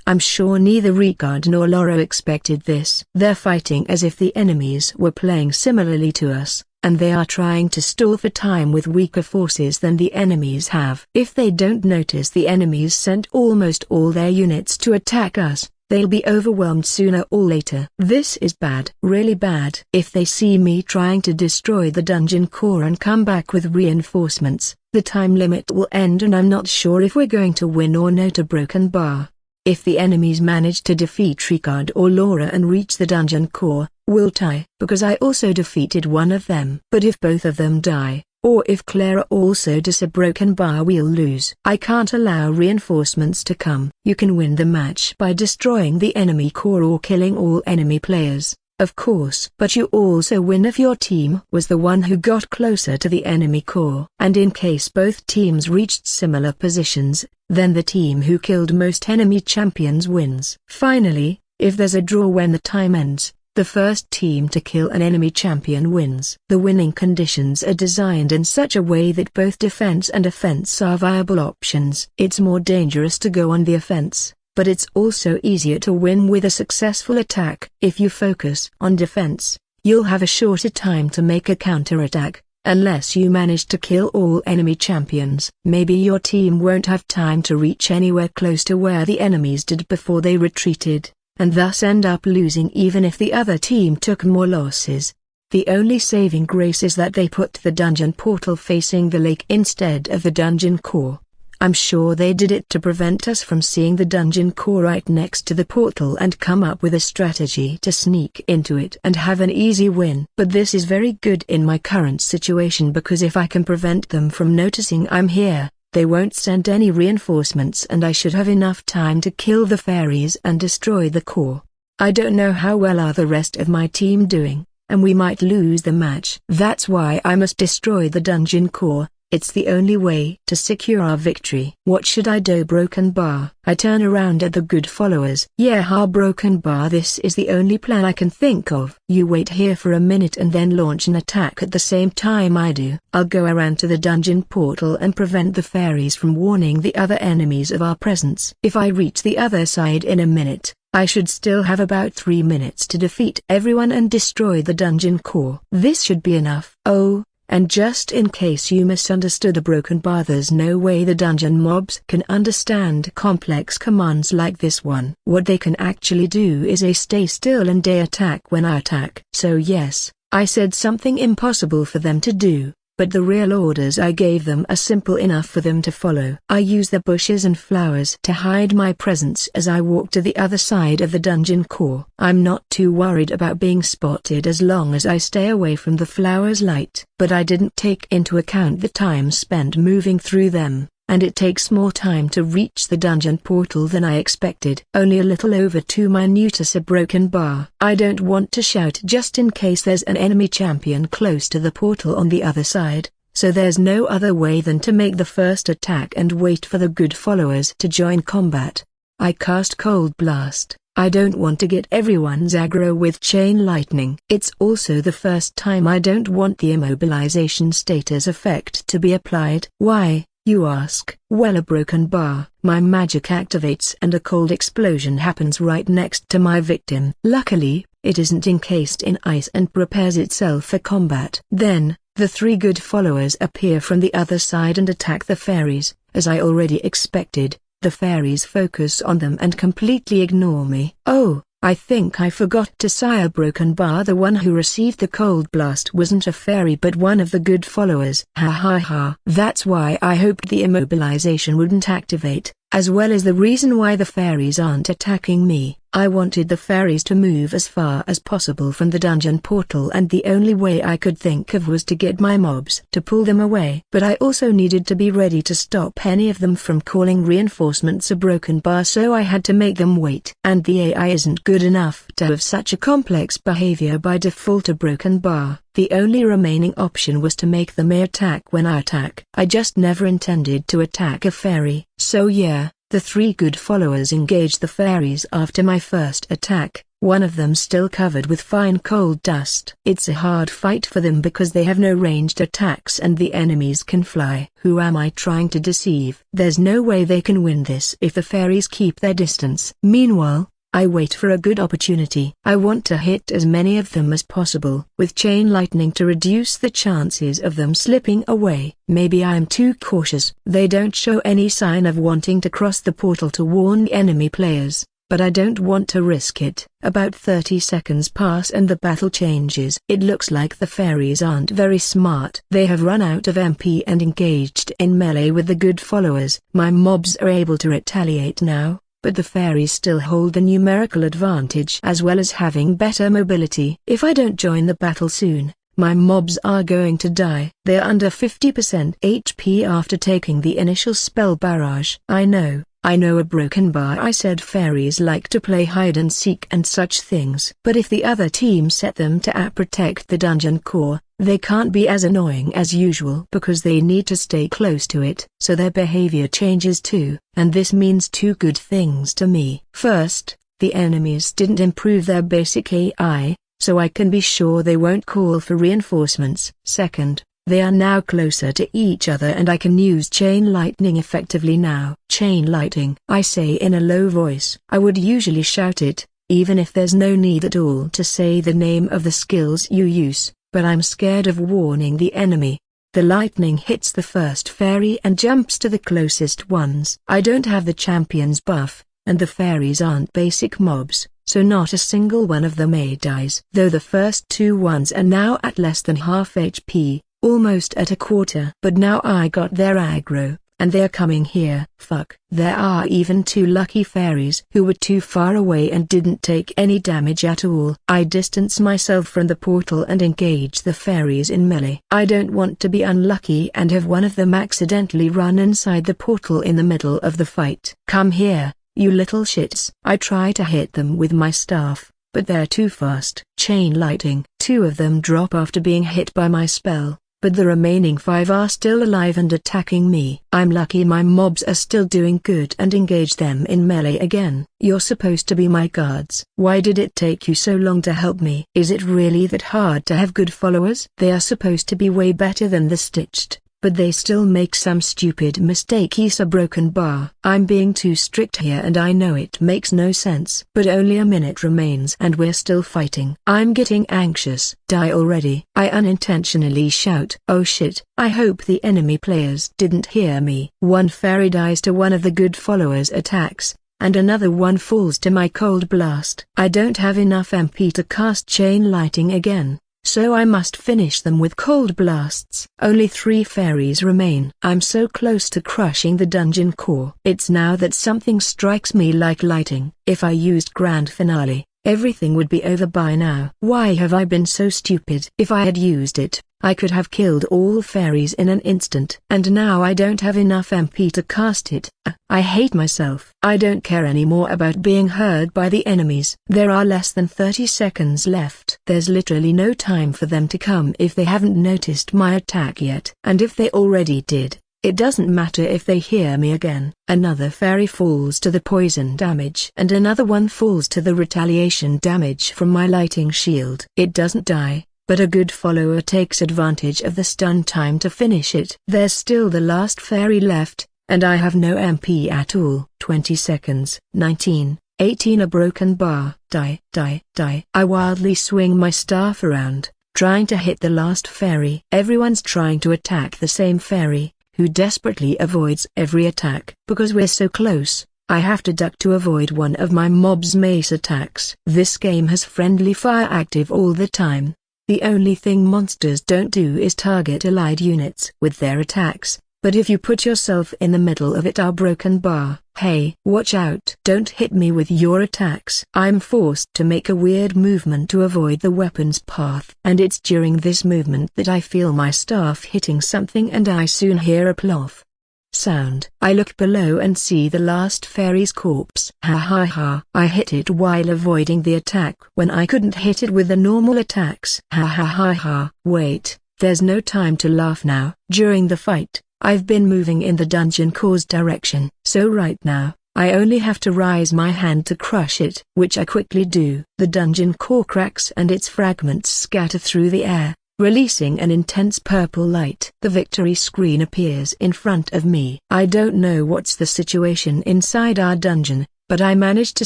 I'm sure neither Ricard nor Laura expected this. They're fighting as if the enemies were playing similarly to us, and they are trying to stall for time with weaker forces than the enemies have. If they don't notice the enemies sent almost all their units to attack us, they'll be overwhelmed sooner or later. This is bad. Really bad. If they see me trying to destroy the dungeon core and come back with reinforcements, the time limit will end and I'm not sure if we're going to win or not. A broken bar. If the enemies manage to defeat Ricard or Laura and reach the dungeon core, we'll tie, because I also defeated one of them. But if both of them die, or if Clara also does a broken bar, we'll lose. I can't allow reinforcements to come. You can win the match by destroying the enemy core or killing all enemy players, of course. But you also win if your team was the one who got closer to the enemy core. And in case both teams reached similar positions, then the team who killed most enemy champions wins. Finally, if there's a draw when the time ends, the first team to kill an enemy champion wins. The winning conditions are designed in such a way that both defense and offense are viable options. It's more dangerous to go on the offense, but it's also easier to win with a successful attack. If you focus on defense, you'll have a shorter time to make a counterattack. Unless you manage to kill all enemy champions, maybe your team won't have time to reach anywhere close to where the enemies did before they retreated, and thus end up losing even if the other team took more losses. The only saving grace is that they put the dungeon portal facing the lake instead of the dungeon core. I'm sure they did it to prevent us from seeing the dungeon core right next to the portal and come up with a strategy to sneak into it and have an easy win. But this is very good in my current situation, because if I can prevent them from noticing I'm here, they won't send any reinforcements and I should have enough time to kill the fairies and destroy the core. I don't know how well are the rest of my team doing, and we might lose the match. That's why I must destroy the dungeon core. It's the only way to secure our victory. What should I do? Broken bar. I turn around at the good followers. Yeah, broken bar. This is the only plan I can think of. You wait here for a minute and then launch an attack at the same time I do. I'll go around to the dungeon portal and prevent the fairies from warning the other enemies of our presence. If I reach the other side in a minute, I should still have about 3 minutes to defeat everyone and destroy the dungeon core. This should be enough. Oh, and just in case you misunderstood a broken bar, there's no way the dungeon mobs can understand complex commands like this one. What they can actually do is a stay still and they attack when I attack. So yes, I said something impossible for them to do, but the real orders I gave them are simple enough for them to follow. I use the bushes and flowers to hide my presence as I walk to the other side of the dungeon core. I'm not too worried about being spotted as long as I stay away from the flowers' light. But I didn't take into account the time spent moving through them, and it takes more time to reach the dungeon portal than I expected. Only a little over 2 minutes a broken bar. I don't want to shout just in case there's an enemy champion close to the portal on the other side, so there's no other way than to make the first attack and wait for the good followers to join combat. I cast Cold Blast. I don't want to get everyone's aggro with chain lightning. It's also the first time I don't want the immobilization status effect to be applied. Why, you ask? Well, a broken bar, my magic activates and a cold explosion happens right next to my victim. Luckily, it isn't encased in ice and prepares itself for combat. Then, the 3 good followers appear from the other side and attack the fairies. As I already expected, the fairies focus on them and completely ignore me. Oh, I think I forgot to say a broken bar. The one who received the cold blast wasn't a fairy but one of the good followers. Ha ha ha. That's why I hoped the immobilization wouldn't activate, as well as the reason why the fairies aren't attacking me. I wanted the fairies to move as far as possible from the dungeon portal, and the only way I could think of was to get my mobs to pull them away. But I also needed to be ready to stop any of them from calling reinforcements a broken bar, so I had to make them wait. And the AI isn't good enough to have such a complex behavior by default. A broken bar. The only remaining option was to make them attack when I attack. I just never intended to attack a fairy. So yeah, the 3 good followers engaged the fairies after my first attack, one of them still covered with fine cold dust. It's a hard fight for them because they have no ranged attacks and the enemies can fly. Who am I trying to deceive? There's no way they can win this if the fairies keep their distance. Meanwhile, I wait for a good opportunity. I want to hit as many of them as possible with chain lightning to reduce the chances of them slipping away. Maybe I am too cautious. They don't show any sign of wanting to cross the portal to warn enemy players, but I don't want to risk it. About 30 seconds pass and the battle changes. It looks like the fairies aren't very smart. They have run out of MP and engaged in melee with the good followers. My mobs are able to retaliate now, but the fairies still hold the numerical advantage as well as having better mobility. If I don't join the battle soon, my mobs are going to die. They are under 50% HP after taking the initial spell barrage. I know a broken bar. I said fairies like to play hide and seek and such things. But if the other team set them to protect the dungeon core, they can't be as annoying as usual because they need to stay close to it. So their behavior changes too, and this means 2 good things to me. First, the enemies didn't improve their basic AI, so I can be sure they won't call for reinforcements. Second, they are now closer to each other and I can use chain lightning effectively now. Chain lightning, I say in a low voice. I would usually shout it, even if there's no need at all to say the name of the skills you use, but I'm scared of warning the enemy. The lightning hits the first fairy and jumps to the closest ones. I don't have the champion's buff, and the fairies aren't basic mobs, so not a single one of them dies. Though the first 2 ones are now at less than half HP, almost at a quarter. But now I got their aggro, and they're coming here. Fuck. There are even 2 lucky fairies who were too far away and didn't take any damage at all. I distance myself from the portal and engage the fairies in melee. I don't want to be unlucky and have one of them accidentally run inside the portal in the middle of the fight. Come here, you little shits. I try to hit them with my staff, but they're too fast. Chain lightning. 2 of them drop after being hit by my spell, but the remaining 5 are still alive and attacking me. I'm lucky my mobs are still doing good and engage them in melee again. You're supposed to be my guards. Why did it take you so long to help me? Is it really that hard to have good followers? They are supposed to be way better than the stitched, but they still make some stupid mistake. He's a broken bar. I'm being too strict here and I know it makes no sense. But only a minute remains and we're still fighting. I'm getting anxious. Die already. I unintentionally shout. Oh shit, I hope the enemy players didn't hear me. 1 fairy dies to one of the good followers' attacks, and another one falls to my cold blast. I don't have enough MP to cast chain lightning again, so I must finish them with cold blasts. Only 3 fairies remain. I'm so close to crushing the dungeon core. It's now that something strikes me like lightning. If I used Grand Finale, everything would be over by now. Why have I been so stupid? If I had used it, I could have killed all fairies in an instant. And now I don't have enough MP to cast it. I hate myself. I don't care anymore about being heard by the enemies. There are less than 30 seconds left. There's literally no time for them to come if they haven't noticed my attack yet. And if they already did, it doesn't matter if they hear me again. Another fairy falls to the poison damage and another one falls to the retaliation damage from my lighting shield. It doesn't die, but a good follower takes advantage of the stun time to finish it. There's still the last fairy left, and I have no MP at all. 20 seconds. 19, 18. A broken bar. Die, die, die. I wildly swing my staff around, trying to hit the last fairy. Everyone's trying to attack the same fairy, who desperately avoids every attack. Because we're so close, I have to duck to avoid one of my mob's mace attacks. This game has friendly fire active all the time. The only thing monsters don't do is target allied units with their attacks, but if you put yourself in the middle of it, our broken bar. Hey, watch out! Don't hit me with your attacks. I'm forced to make a weird movement to avoid the weapon's path. And it's during this movement that I feel my staff hitting something and I soon hear a plof sound. I look below and see the last fairy's corpse. Ha ha ha. I hit it while avoiding the attack when I couldn't hit it with the normal attacks. Ha ha ha ha. Wait, there's no time to laugh now. During the fight, I've been moving in the dungeon core's direction. So right now, I only have to raise my hand to crush it, which I quickly do. The dungeon core cracks and its fragments scatter through the air, releasing an intense purple light. The victory screen appears in front of me. I don't know what's the situation inside our dungeon, but I managed to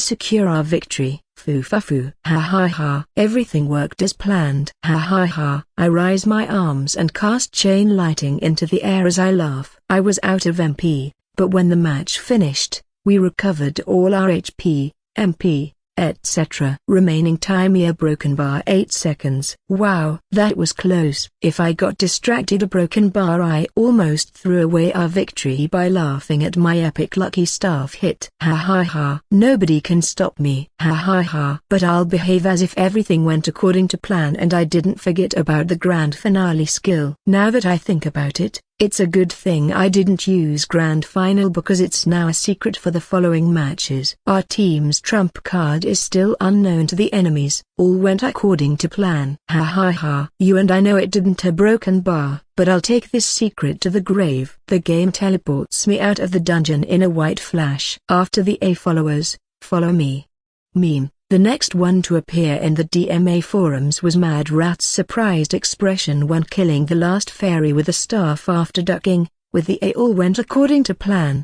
secure our victory. Foo-fa-foo. Ha ha ha. Everything worked as planned. Ha ha ha. I raise my arms and cast chain lighting into the air as I laugh. I was out of MP, but when the match finished, we recovered all our HP, MP, etc. Remaining time: a broken bar 8 seconds. Wow, that was close. If I got distracted a broken bar, I almost threw away our victory by laughing at my epic lucky staff hit. Ha ha ha. Nobody can stop me. Ha ha ha. But I'll behave as if everything went according to plan and I didn't forget about the grand finale skill. Now that I think about it, it's a good thing I didn't use Grand Final because it's now a secret for the following matches. Our team's trump card is still unknown to the enemies. All went according to plan. Ha ha ha. You and I know it didn't a broken bar, but I'll take this secret to the grave. The game teleports me out of the dungeon in a white flash. After the A followers, follow me. Meme. The next one to appear in the DMA forums was Mad Rat's surprised expression when killing the last fairy with a staff after ducking, with the A all went according to plan.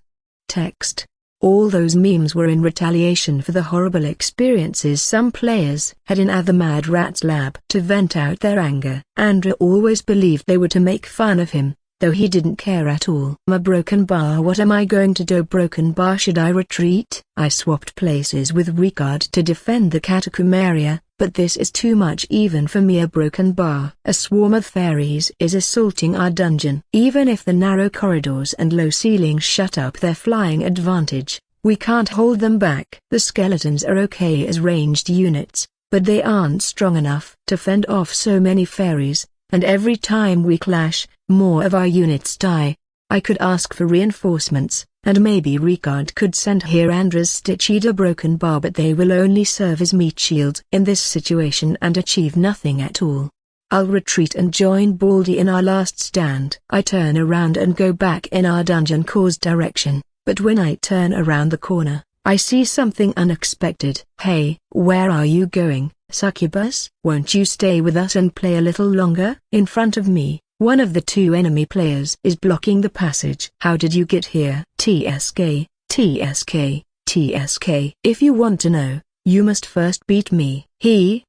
Text. All those memes were in retaliation for the horrible experiences some players had in other Mad Rat's lab. To vent out their anger, Andreu always believed they were to make fun of him, though he didn't care at all. A broken bar. What am I going to do? Broken bar. Should I retreat? I swapped places with Ricard to defend the catacomb area, but this is too much even for me. A broken bar. A swarm of fairies is assaulting our dungeon. Even if the narrow corridors and low ceilings shut up their flying advantage, we can't hold them back. The skeletons are okay as ranged units, but they aren't strong enough to fend off so many fairies, and every time we clash, more of our units die. I could ask for reinforcements, and maybe Ricard could send here Andrew's stitched a broken bar, but they will only serve as meat shields in this situation and achieve nothing at all. I'll retreat and join Baldy in our last stand. I turn around and go back in our dungeon core's direction, but when I turn around the corner, I see something unexpected. Hey, where are you going, succubus? Won't you stay with us and play a little longer? In front of me, one of the two enemy players is blocking the passage. How did you get here? TSK, TSK, TSK. If you want to know, you must first beat me. He.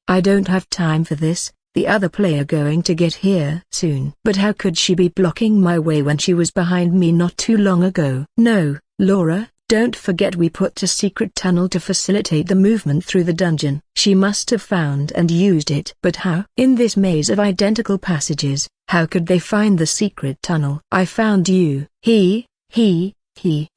I don't have time for this. The other player going to get here soon. But how could she be blocking my way when she was behind me not too long ago? No, Laura, Don't forget we put a secret tunnel to facilitate the movement through the dungeon. She must have found and used it. But how? In this maze of identical passages, how could they find the secret tunnel? I found you. He.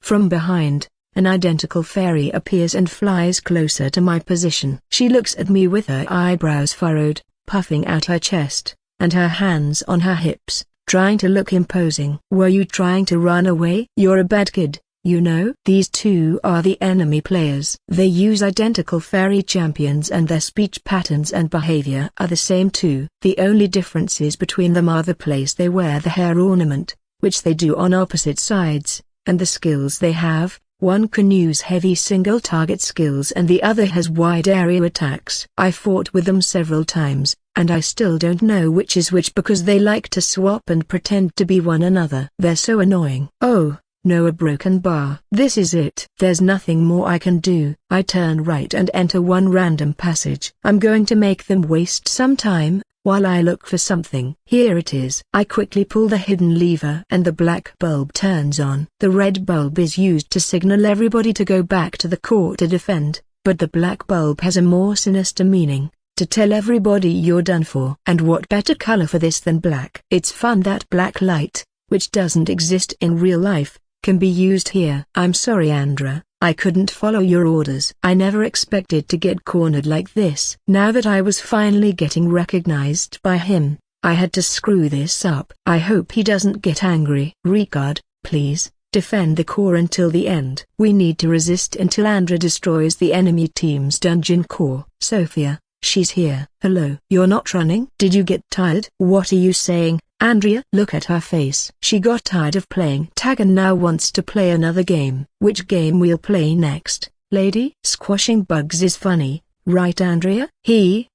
From behind, an identical fairy appears and flies closer to my position. She looks at me with her eyebrows furrowed, puffing out her chest, and her hands on her hips, trying to look imposing. Were you trying to run away? You're a bad kid, you know. These two are the enemy players. They use identical fairy champions and their speech patterns and behavior are the same too. The only differences between them are the place they wear the hair ornament, which they do on opposite sides, and the skills they have. One can use heavy single target skills and the other has wide area attacks. I fought with them several times, and I still don't know which is which because they like to swap and pretend to be one another. They're so annoying. Oh, no, a broken bar. This is it. There's nothing more I can do. I turn right and enter one random passage. I'm going to make them waste some time, while I look for something. Here it is. I quickly pull the hidden lever and the black bulb turns on. The red bulb is used to signal everybody to go back to the core to defend, but the black bulb has a more sinister meaning, to tell everybody you're done for. And what better color for this than black? It's fun that black light, which doesn't exist in real life, can be used here. I'm sorry Andreu, I couldn't follow your orders. I never expected to get cornered like this. Now that I was finally getting recognized by him, I had to screw this up. I hope he doesn't get angry. Ricard, please, defend the core until the end. We need to resist until Andreu destroys the enemy team's dungeon core. Sophia, she's here. Hello. You're not running? Did you get tired? What are you saying, Andrea? Look at her face. She got tired of playing tag and now wants to play another game. Which game we'll play next, lady? Squashing bugs is funny, right Andrea? He.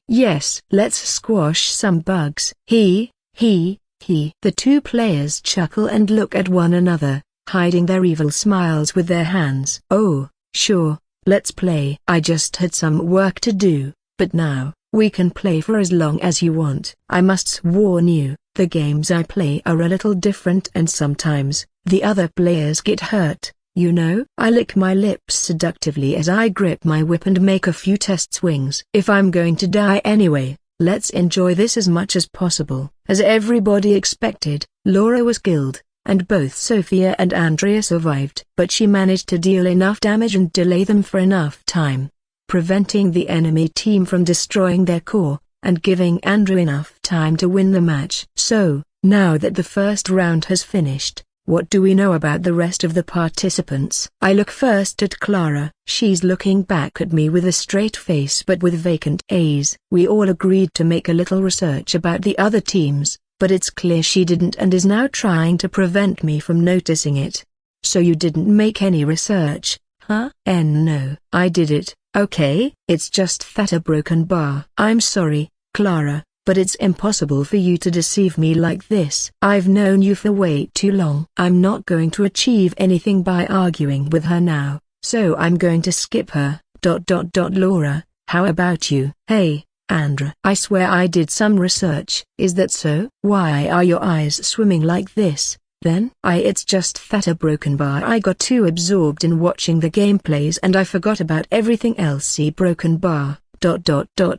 Yes, let's squash some bugs. He. The two players chuckle and look at one another, hiding their evil smiles with their hands. Oh, sure, let's play. I just had some work to do, but now, we can play for as long as you want. I must warn you, the games I play are a little different and sometimes, the other players get hurt, you know? I lick my lips seductively as I grip my whip and make a few test swings. If I'm going to die anyway, let's enjoy this as much as possible. As everybody expected, Laura was killed, and both Sophia and Andrea survived. But she managed to deal enough damage and delay them for enough time, preventing the enemy team from destroying their core, and giving Andrew enough time to win the match. So, now that the first round has finished, what do we know about the rest of the participants? I look first at Clara. She's looking back at me with a straight face but with vacant eyes. We all agreed to make a little research about the other teams, but it's clear she didn't and is now trying to prevent me from noticing it. So you didn't make any research, huh? No, I did it. Okay, it's just that a broken bar. I'm sorry, Clara, but it's impossible for you to deceive me like this. I've known you for way too long. I'm not going to achieve anything by arguing with her now, so I'm going to skip her. Laura, how about you? Hey, Andreu. I swear I did some research. Is that so? Why are your eyes swimming like this? Then it's just that a broken bar. I got too absorbed in watching the gameplays and I forgot about everything else. See broken bar.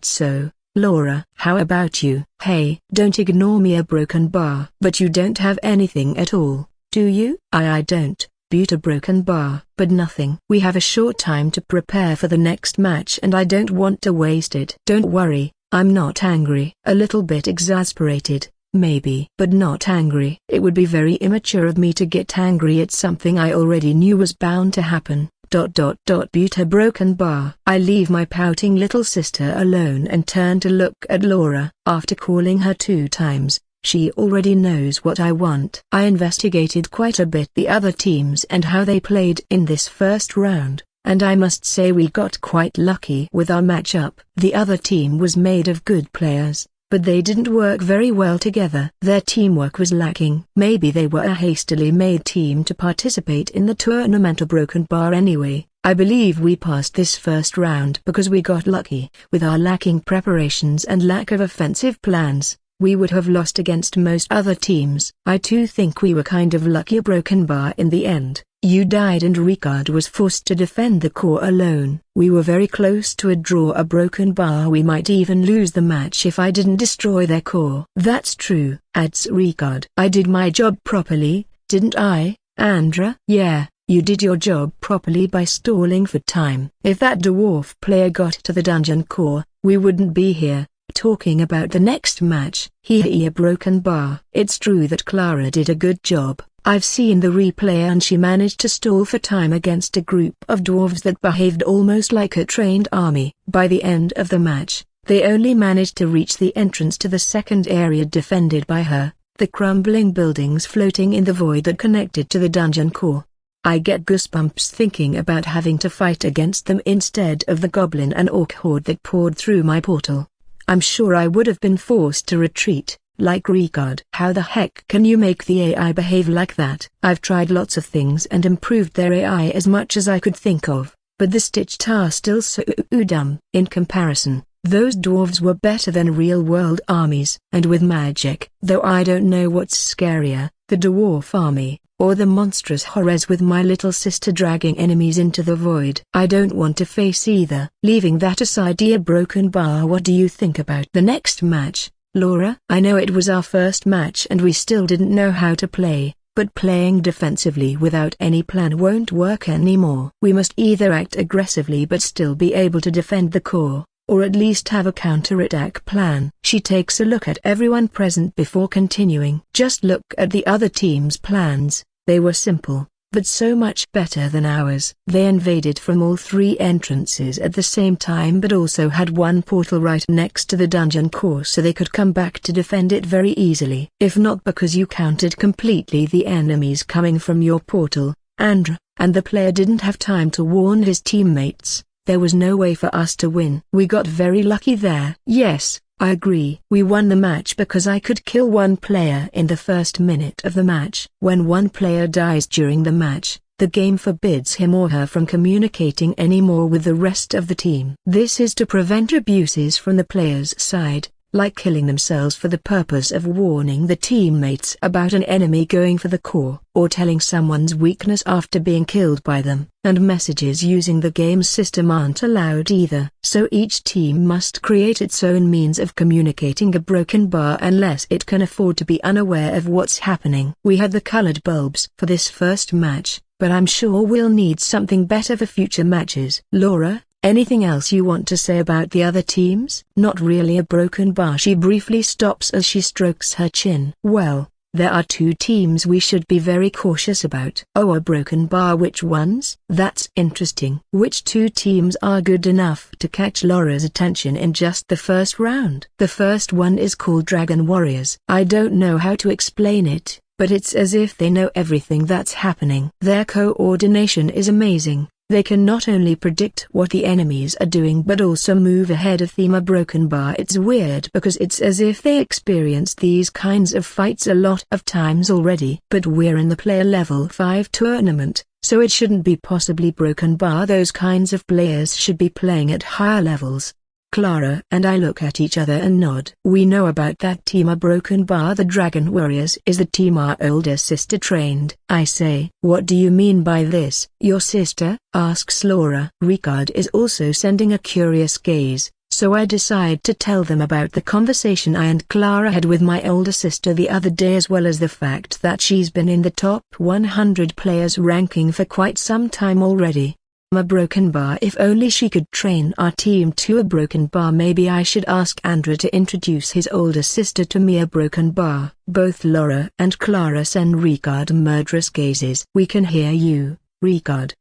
So, Laura, how about you? Hey, don't ignore me. A broken bar. But you don't have anything at all, do you? I don't. But a broken bar. But nothing. We have a short time to prepare for the next match and I don't want to waste it. Don't worry, I'm not angry. A little bit exasperated, maybe, but not angry. It would be very immature of me to get angry at something I already knew was bound to happen. But a broken bar. I leave my pouting little sister alone and turn to look at Laura. After calling her 2 times, she already knows what I want. I investigated quite a bit the other teams and how they played in this first round, and I must say we got quite lucky with our matchup. The other team was made of good players, but they didn't work very well together. Their teamwork was lacking. Maybe they were a hastily made team to participate in the tournament. A broken bar anyway. I believe we passed this first round because we got lucky. With our lacking preparations and lack of offensive plans, we would have lost against most other teams. I too think we were kind of lucky. A broken bar in the end. You died and Ricard was forced to defend the core alone. We were very close to a draw, a broken bar. We might even lose the match if I didn't destroy their core. That's true, adds Ricard. I did my job properly, didn't I, Andreu? Yeah, you did your job properly by stalling for time. If that dwarf player got to the dungeon core, we wouldn't be here, talking about the next match. A broken bar. It's true that Clara did a good job. I've seen the replay and she managed to stall for time against a group of dwarves that behaved almost like a trained army. By the end of the match, they only managed to reach the entrance to the second area defended by her, the crumbling buildings floating in the void that connected to the dungeon core. I get goosebumps thinking about having to fight against them instead of the goblin and orc horde that poured through my portal. I'm sure I would have been forced to retreat, like Ricard. How the heck can you make the AI behave like that? I've tried lots of things and improved their AI as much as I could think of, but the stitched are still so dumb. In comparison, those dwarves were better than real-world armies. And with magic, though I don't know what's scarier, the dwarf army, or the monstrous horrors with my little sister dragging enemies into the void. I don't want to face either. Leaving that aside, dear Broken Bar, what do you think about the next match, Laura? I know it was our first match and we still didn't know how to play, but playing defensively without any plan won't work anymore. We must either act aggressively but still be able to defend the core, or at least have a counterattack plan. She takes a look at everyone present before continuing. Just look at the other team's plans. They were simple, but so much better than ours. They invaded from all three entrances at the same time but also had one portal right next to the dungeon core so they could come back to defend it very easily. If not because you countered completely the enemies coming from your portal, Andreu, and the player didn't have time to warn his teammates, there was no way for us to win. We got very lucky there. Yes, I agree. We won the match because I could kill one player in the first minute of the match. When one player dies during the match, the game forbids him or her from communicating anymore with the rest of the team. This is to prevent abuses from the player's side, like killing themselves for the purpose of warning the teammates about an enemy going for the core, or telling someone's weakness after being killed by them. And messages using the game's system aren't allowed either. So each team must create its own means of communicating a broken bar unless it can afford to be unaware of what's happening. We had the colored bulbs for this first match, but I'm sure we'll need something better for future matches. Laura, anything else you want to say about the other teams? Not really. A broken bar. She briefly stops as she strokes her chin. Well, there are two teams we should be very cautious about. Oh, a broken bar. Which ones? That's interesting. Which two teams are good enough to catch Laura's attention in just the first round? The first one is called Dragon Warriors. I don't know how to explain it, but it's as if they know everything that's happening. Their coordination is amazing. They can not only predict what the enemies are doing but also move ahead of them. A broken bar. It's weird because it's as if they experienced these kinds of fights a lot of times already. But we're in the player level 5 tournament, so it shouldn't be possibly broken bar. Those kinds of players should be playing at higher levels. Clara and I look at each other and nod. We know about that team. A broken bar. The Dragon Warriors is the team our older sister trained. I say, what do you mean by this? Your sister? Asks Laura. Ricard is also sending a curious gaze, so I decide to tell them about the conversation I and Clara had with my older sister the other day, as well as the fact that she's been in the top 100 players ranking for quite some time already. A broken bar. If only she could train our team to a broken bar. Maybe I should ask Andreu to introduce his older sister to me. A broken bar. Both Laura and Clara send Ricard murderous gazes. We can hear you, Ricard.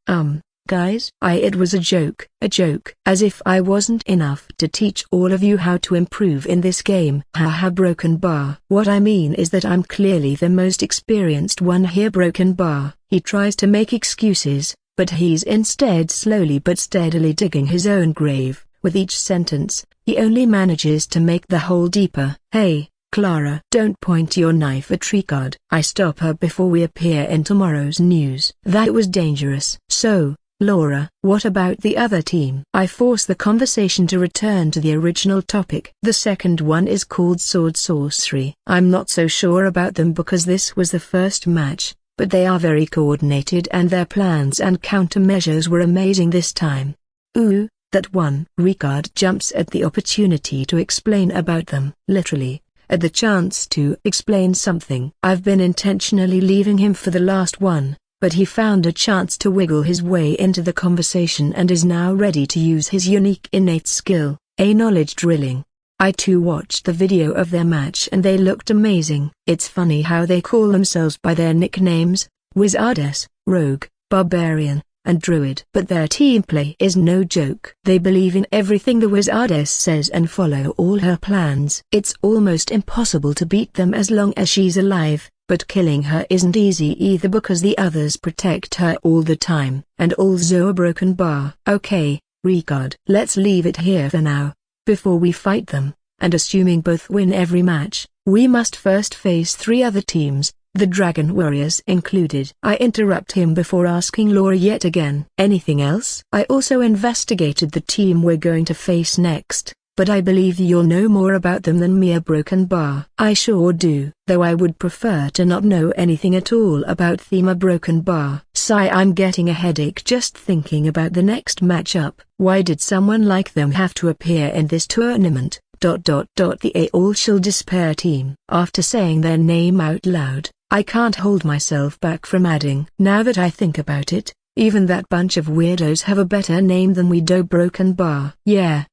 Guys? It was a joke. A joke. As if I wasn't enough to teach all of you how to improve in this game. Haha. Broken bar. What I mean is that I'm clearly the most experienced one here. Broken bar. He tries to make excuses, but he's instead slowly but steadily digging his own grave. With each sentence, he only manages to make the hole deeper. Hey, Clara, don't point your knife at Ricard. I stop her before we appear in tomorrow's news. That was dangerous. So, Laura, what about the other team? I force the conversation to return to the original topic. The second one is called Sword Sorcery. I'm not so sure about them because this was the first match, but they are very coordinated and their plans and countermeasures were amazing this time. Ooh, that one. Ricard jumps at the opportunity to explain about them. Literally, at the chance to explain something. I've been intentionally leaving him for the last one, but he found a chance to wiggle his way into the conversation and is now ready to use his unique innate skill, knowledge drilling. I too watched the video of their match and they looked amazing. It's funny how they call themselves by their nicknames, Wizardess, Rogue, Barbarian, and Druid. But their team play is no joke. They believe in everything the Wizardess says and follow all her plans. It's almost impossible to beat them as long as she's alive, but killing her isn't easy either because the others protect her all the time. And also a broken bar. Okay, Ricard. Let's leave it here for now. Before we fight them, and assuming both win every match, we must first face 3 other teams, the Dragon Warriors included. I interrupt him before asking Laura yet again. Anything else? I also investigated the team we're going to face next, but I believe you'll know more about them than me. A broken bar. I sure do, though I would prefer to not know anything at all about Thema broken bar. Sigh, I'm getting a headache just thinking about the next matchup. Why did someone like them have to appear in this tournament? The All Shall Despair team. After saying their name out loud, I can't hold myself back from adding. Now that I think about it, even that bunch of weirdos have a better name than we do. Broken bar. Yeah.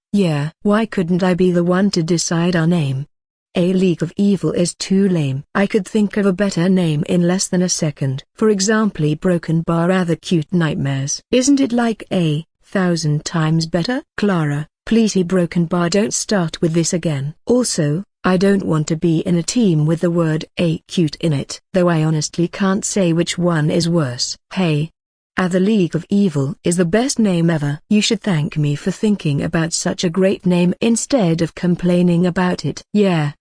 Why couldn't I be the one to decide our name? A League of Evil is too lame. I could think of a better name in less than a second. For example, Broken Bar. Rather cute nightmares. Isn't it like 1,000 times better? Clara, please, Broken Bar, don't start with this again. Also, I don't want to be in a team with the word cute in it. Though I honestly can't say which one is worse. Hey. The League of Evil is the best name ever. You should thank me for thinking about such a great name instead of complaining about it. Yeah,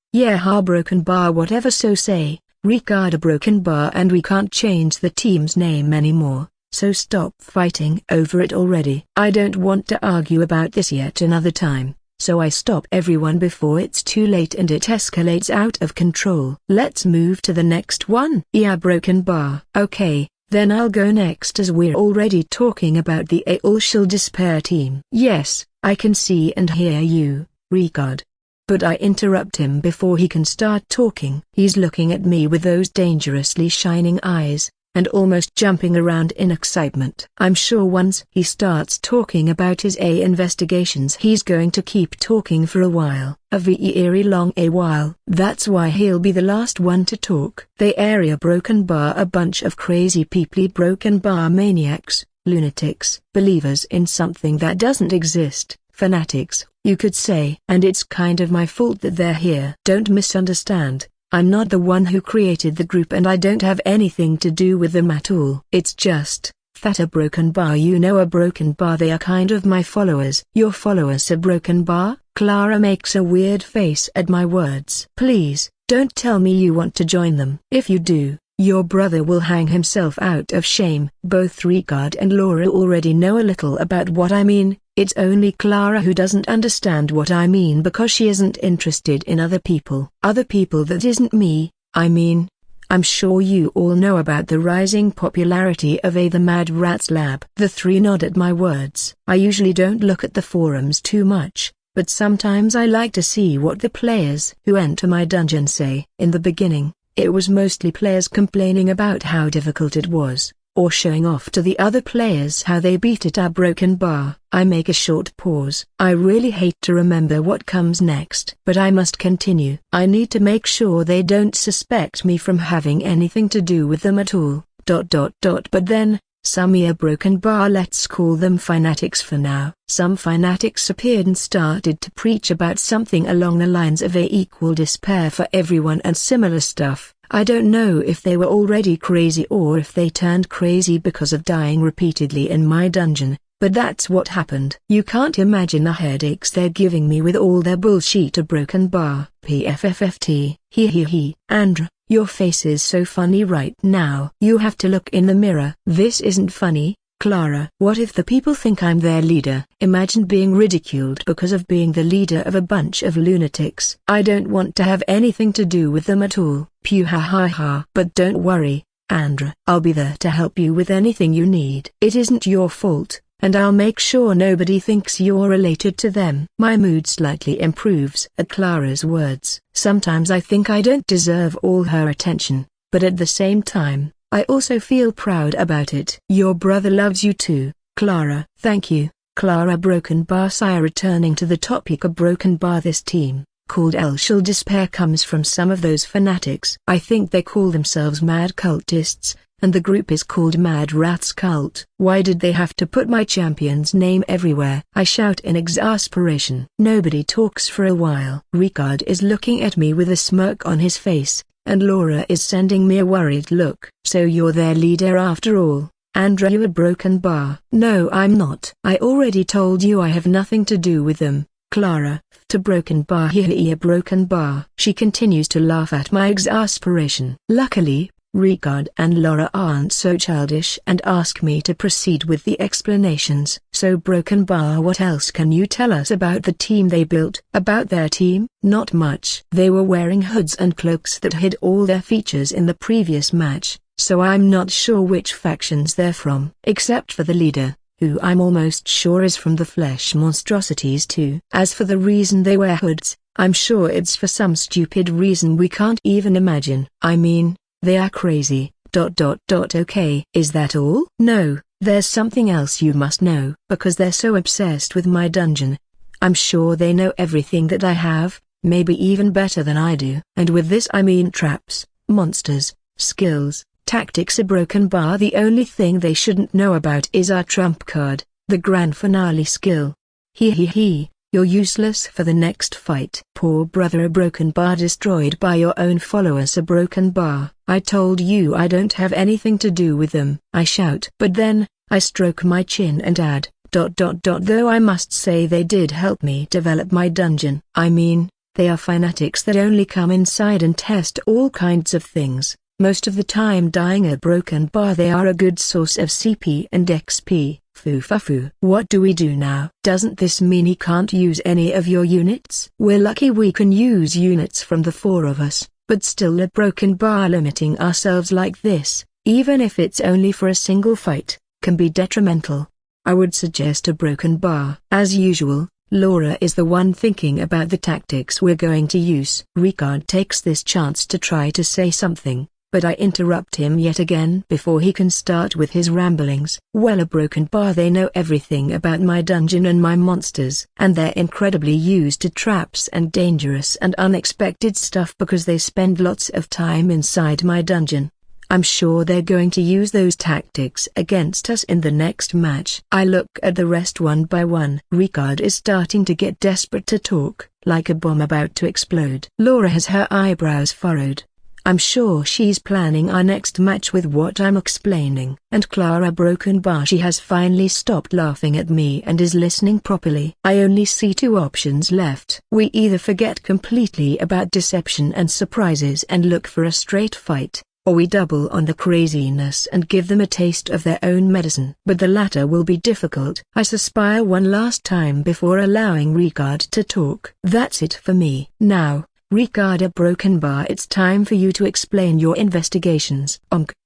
Broken Bar, whatever. So say, Ricard, a Broken Bar, and we can't change the team's name anymore, so stop fighting over it already. I don't want to argue about this yet another time, so I stop everyone before it's too late and it escalates out of control. Let's move to the next one. Yeah, Broken Bar. Okay. Then I'll go next as we're already talking about the All Shall Despair team. Yes, I can see and hear you, Ricard. But I interrupt him before he can start talking. He's looking at me with those dangerously shining eyes, and almost jumping around in excitement. I'm sure once he starts talking about his investigations he's going to keep talking for a while. A very long while. That's why he'll be the last one to talk. The area Broken Bar, a bunch of crazy people, Broken Bar maniacs, lunatics, believers in something that doesn't exist, fanatics, you could say. And it's kind of my fault that they're here. Don't misunderstand, I'm not the one who created the group and I don't have anything to do with them at all. It's just that a Broken Bar, a Broken Bar, they are kind of my followers. Your followers, a Broken Bar? Clara makes a weird face at my words. Please, don't tell me you want to join them. If you do, your brother will hang himself out of shame. Both Ricard and Laura already know a little about what I mean. It's only Clara who doesn't understand what I mean because she isn't interested in other people. Other people that isn't me, I mean. I'm sure you all know about the rising popularity of the Mad Rats Lab. The 3 nod at my words. I usually don't look at the forums too much, but sometimes I like to see what the players who enter my dungeon say. In the beginning, it was mostly players complaining about how difficult it was, or showing off to the other players how they beat it. A Broken Bar. I make a short pause. I really hate to remember what comes next, but I must continue. I need to make sure they don't suspect me from having anything to do with them at all. But then, some Broken Bar, let's call them fanatics for now. Some fanatics appeared and started to preach about something along the lines of equal despair for everyone and similar stuff. I don't know if they were already crazy or if they turned crazy because of dying repeatedly in my dungeon, but that's what happened. You can't imagine the headaches they're giving me with all their bullshit. A Broken Bar. PFFFT. He. Andrew, your face is so funny right now. You have to look in the mirror. This isn't funny, Clara. What if the people think I'm their leader? Imagine being ridiculed because of being the leader of a bunch of lunatics. I don't want to have anything to do with them at all. Pew ha ha ha. But don't worry, Andreu. I'll be there to help you with anything you need. It isn't your fault, and I'll make sure nobody thinks you're related to them. My mood slightly improves at Clara's words. Sometimes I think I don't deserve all her attention, but at the same time, I also feel proud about it. Your brother loves you too, Clara. Thank you, Clara. Broken Bar sigh. Returning to the topic of Broken Bar, this team, called El Shall Despair, comes from some of those fanatics. I think they call themselves mad cultists, and the group is called Mad Rats Cult. Why did they have to put my champion's name everywhere? I shout in exasperation. Nobody talks for a while. Ricard is looking at me with a smirk on his face, and Laura is sending me a worried look. So you're their leader after all, Andreu. A Broken Bar? No, I'm not. I already told you I have nothing to do with them, Clara. To Broken Bar. Hehe. A Broken Bar. She continues to laugh at my exasperation. Luckily, Ricard and Laura aren't so childish and ask me to proceed with the explanations. So Broken Bar, what else can you tell us about the team they built? About their team? Not much. They were wearing hoods and cloaks that hid all their features in the previous match, so I'm not sure which factions they're from. Except for the leader, who I'm almost sure is from the flesh monstrosities too. As for the reason they wear hoods, I'm sure it's for some stupid reason we can't even imagine. I mean, they are crazy. Okay. Is that all? No, there's something else you must know. Because they're so obsessed with my dungeon, I'm sure they know everything that I have, maybe even better than I do. And with this I mean traps, monsters, skills, tactics. A Broken Bar. The only thing they shouldn't know about is our trump card, the grand finale skill. He. You're useless for the next fight. Poor brother. A Broken Bar. Destroyed by your own followers. A Broken Bar. I told you I don't have anything to do with them, I shout. But then, I stroke my chin and add, ... Though I must say they did help me develop my dungeon. I mean, they are fanatics that only come inside and test all kinds of things, most of the time dying. A Broken Bar. They are a good source of CP and XP. Foo. What do we do now? Doesn't this mean he can't use any of your units? We're lucky we can use units from the four of us, but still. A Broken Bar. Limiting ourselves like this, even if it's only for a single fight, can be detrimental. I would suggest a Broken Bar. As usual, Laura is the one thinking about the tactics we're going to use. Ricard takes this chance to try to say something, but I interrupt him yet again before he can start with his ramblings. Well, a Broken Bar. They know everything about my dungeon and my monsters, and they're incredibly used to traps and dangerous and unexpected stuff because they spend lots of time inside my dungeon. I'm sure they're going to use those tactics against us in the next match. I look at the rest one by one. Ricard is starting to get desperate to talk, like a bomb about to explode. Laura has her eyebrows furrowed. I'm sure she's planning our next match with what I'm explaining. And Clara. Broken Bar. She has finally stopped laughing at me and is listening properly. I only see two options left. We either forget completely about deception and surprises and look for a straight fight, or we double on the craziness and give them a taste of their own medicine. But the latter will be difficult. I suspire one last time before allowing Ricard to talk. That's it for me. Now, Ricard. A Broken Bar. It's time for you to explain your investigations.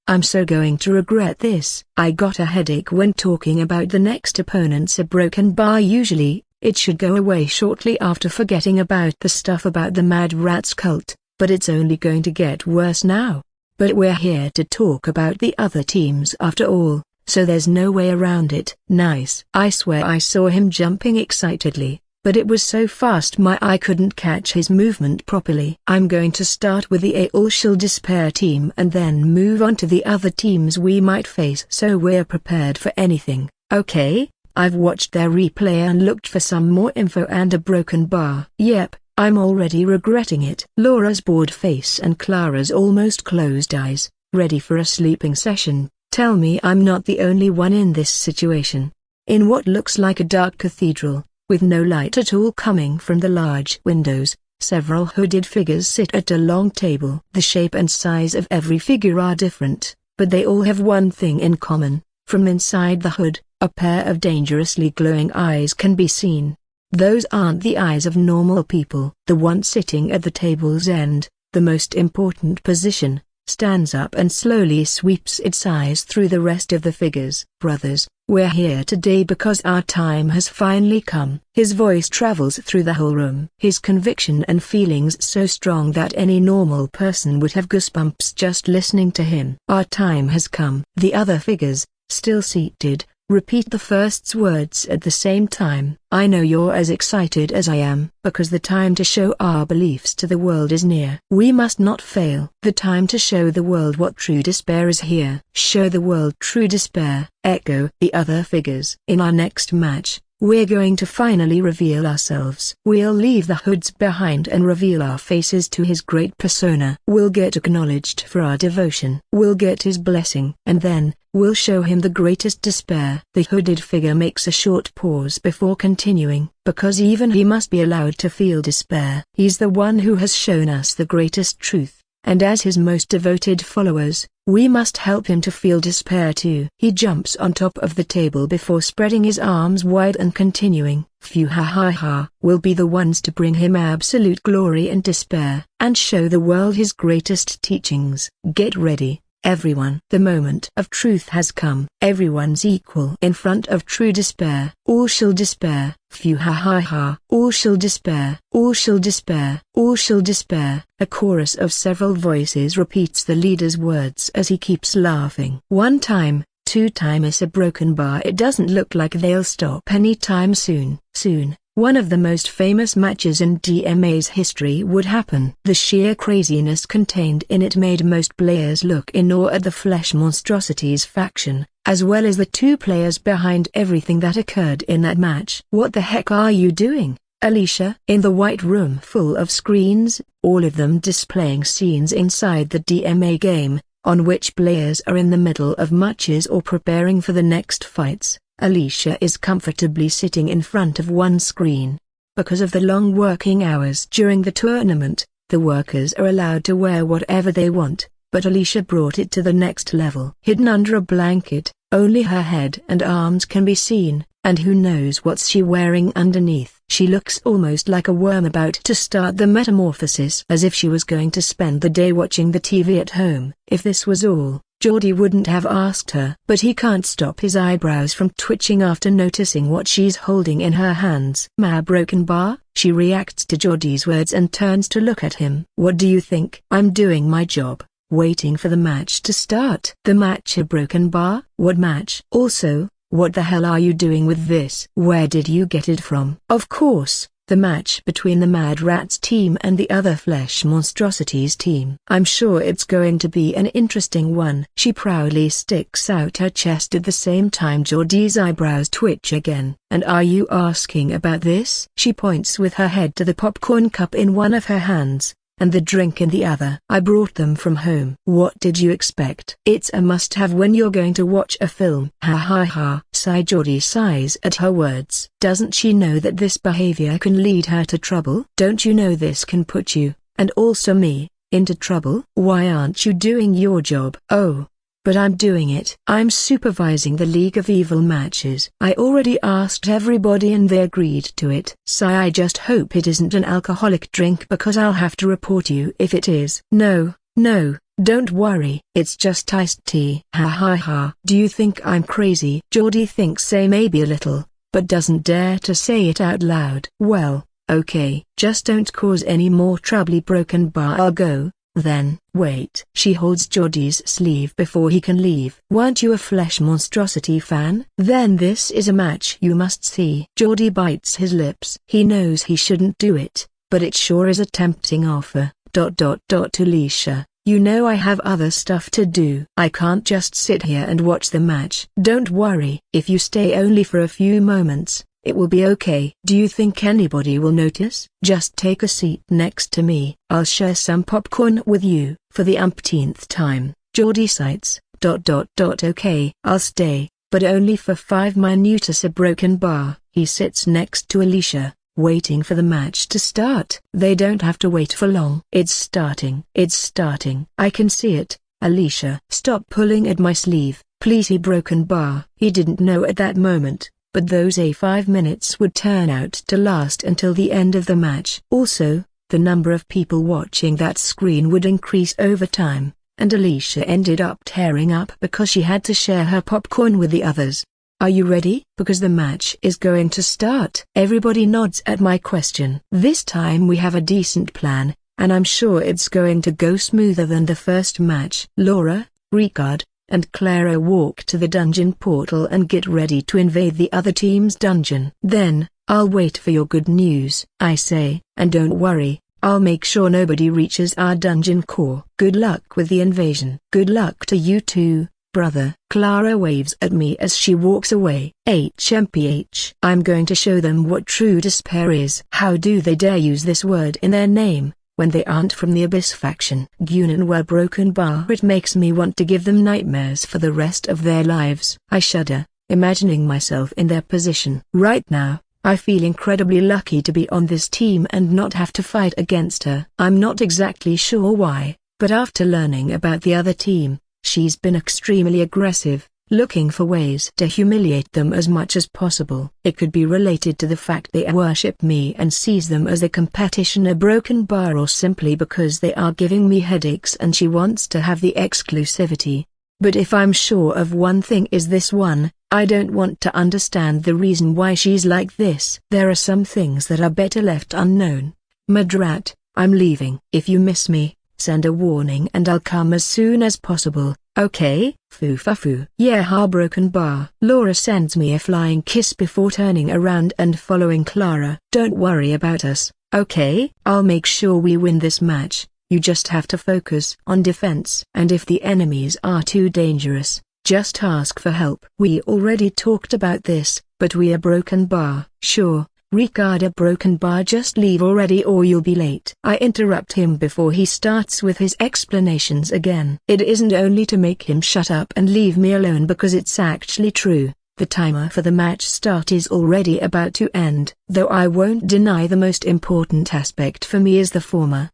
I'm so going to regret this. I got a headache when talking about the next opponents. A Broken Bar. Usually, it should go away shortly after forgetting about the stuff about the Mad Rats cult, but it's only going to get worse now. But we're here to talk about the other teams after all, so there's no way around it. Nice. I swear I saw him jumping excitedly, but it was so fast my eye couldn't catch his movement properly. I'm going to start with the All Shall Despair team and then move on to the other teams we might face so we're prepared for anything. Okay, I've watched their replay and looked for some more info. And a Broken Bar. Yep, I'm already regretting it. Laura's bored face and Clara's almost closed eyes, ready for a sleeping session, tell me I'm not the only one in this situation. In what looks like a dark cathedral, with no light at all coming from the large windows, several hooded figures sit at a long table. The shape and size of every figure are different, but they all have one thing in common. From inside the hood, a pair of dangerously glowing eyes can be seen. Those aren't the eyes of normal people. The one sitting at the table's end, the most important position, stands up and slowly sweeps its eyes through the rest of the figures. Brothers, we're here today because our time has finally come. His voice travels through the whole room. His conviction and feelings so strong that any normal person would have goosebumps just listening to him. Our time has come. The other figures, still seated, repeat the first words at the same time. I know you're as excited as I am, because the time to show our beliefs to the world is near. We must not fail. The time to show the world what true despair is here. Show the world true despair, echo the other figures. In our next match, we're going to finally reveal ourselves. We'll leave the hoods behind and reveal our faces to his great persona. We'll get acknowledged for our devotion. We'll get his blessing. And then, we'll show him the greatest despair. The hooded figure makes a short pause before continuing, because even he must be allowed to feel despair. He's the one who has shown us the greatest truth, and as his most devoted followers, we must help him to feel despair too. He jumps on top of the table before spreading his arms wide and continuing, "Phew, ha ha ha." We'll be the ones to bring him absolute glory and despair, and show the world his greatest teachings. Get ready, everyone. The moment of truth has come. Everyone's equal in front of true despair. All shall despair. Phew, ha ha ha. All shall despair. All shall despair. All shall despair. A chorus of several voices repeats the leader's words as he keeps laughing. One time, two time is a broken bar. It doesn't look like they'll stop anytime soon. Soon, one of the most famous matches in DMA's history would happen. The sheer craziness contained in it made most players look in awe at the Flesh Monstrosities faction, as well as the two players behind everything that occurred in that match. "What the heck are you doing, Alicia?" In the white room full of screens, all of them displaying scenes inside the DMA game, on which players are in the middle of matches or preparing for the next fights, Alicia is comfortably sitting in front of one screen. Because of the long working hours during the tournament, the workers are allowed to wear whatever they want, but Alicia brought it to the next level. Hidden under a blanket, only her head and arms can be seen, and who knows what's she wearing underneath. She looks almost like a worm about to start the metamorphosis, as if she was going to spend the day watching the TV at home. If this was all, Geordie wouldn't have asked her. But he can't stop his eyebrows from twitching after noticing what she's holding in her hands. "Ma broken bar?" She reacts to Geordie's words and turns to look at him. "What do you think?" "I'm doing my job, waiting for the match to start." "The match a broken bar? What match? Also, what the hell are you doing with this? Where did you get it from?" "Of course, the match between the Mad Rats team and the other Flesh Monstrosities team. I'm sure it's going to be an interesting one." She proudly sticks out her chest at the same time Geordie's eyebrows twitch again. "And are you asking about this?" She points with her head to the popcorn cup in one of her hands, and the drink in the other. "I brought them from home." "What did you expect? It's a must-have when you're going to watch a film." "Ha ha ha." Geordie sighs at her words. Doesn't she know that this behavior can lead her to trouble? "Don't you know this can put you, and also me, into trouble?" "Why aren't you doing your job?" "Oh, but I'm doing it. I'm supervising the League of Evil matches. I already asked everybody and they agreed to it." "I just hope it isn't an alcoholic drink because I'll have to report you if it is." "No, no, don't worry. It's just iced tea." "Ha ha ha." "Do you think I'm crazy?" Geordie thinks maybe a little, but doesn't dare to say it out loud. "Well, okay. Just don't cause any more trouble. Broken bar. I'll go. Then, wait." She holds Geordie's sleeve before he can leave. "Weren't you a Flesh Monstrosity fan? Then this is a match you must see." Geordie bites his lips. He knows he shouldn't do it, but it sure is a tempting offer. Alicia, you know I have other stuff to do. I can't just sit here and watch the match." "Don't worry. If you stay only for a few moments, it will be okay." "Do you think anybody will notice?" "Just take a seat next to me. I'll share some popcorn with you." For the umpteenth time, Geordie cites, "Okay, I'll stay, but only for 5 minutes." A broken bar. He sits next to Alicia, waiting for the match to start. They don't have to wait for long. "It's starting. It's starting. I can see it." "Alicia, stop pulling at my sleeve, please." He broken bar. He didn't know at that moment, but those 5 minutes would turn out to last until the end of the match. Also, the number of people watching that screen would increase over time, and Alicia ended up tearing up because she had to share her popcorn with the others. Are you ready? Because the match is going to start. Everybody nods at my question. This time we have a decent plan, and I'm sure it's going to go smoother than the first match. Laura, Ricard, and Clara walk to the dungeon portal and get ready to invade the other team's dungeon. Then, I'll wait for your good news, I say, and don't worry, I'll make sure nobody reaches our dungeon core. Good luck with the invasion. Good luck to you too, brother. Clara waves at me as she walks away. HMPH. I'm going to show them what true despair is. How do they dare use this word in their name, when they aren't from the Abyss faction? Gunan were broken bar. It makes me want to give them nightmares for the rest of their lives. I shudder, imagining myself in their position. Right now, I feel incredibly lucky to be on this team and not have to fight against her. I'm not exactly sure why, but after learning about the other team, she's been extremely aggressive, looking for ways to humiliate them as much as possible. It could be related to the fact they worship me and sees them as a competition, a broken bar, or simply because they are giving me headaches and she wants to have the exclusivity. But if I'm sure of one thing is this one, I don't want to understand the reason why she's like this. There are some things that are better left unknown. Madrat, I'm leaving. If you miss me, send a warning and I'll come as soon as possible, okay? Foo-fa-foo. Yeah, heartbroken bar. Laura sends me a flying kiss before turning around and following Clara. Don't worry about us, okay? I'll make sure we win this match. You just have to focus on defense. And if the enemies are too dangerous, just ask for help. We already talked about this, but we are broken bar. Sure, Ricard, a broken bar, just leave already or you'll be late. I interrupt him before he starts with his explanations again. It isn't only to make him shut up and leave me alone because it's actually true. The timer for the match start is already about to end. Though I won't deny the most important aspect for me is the former.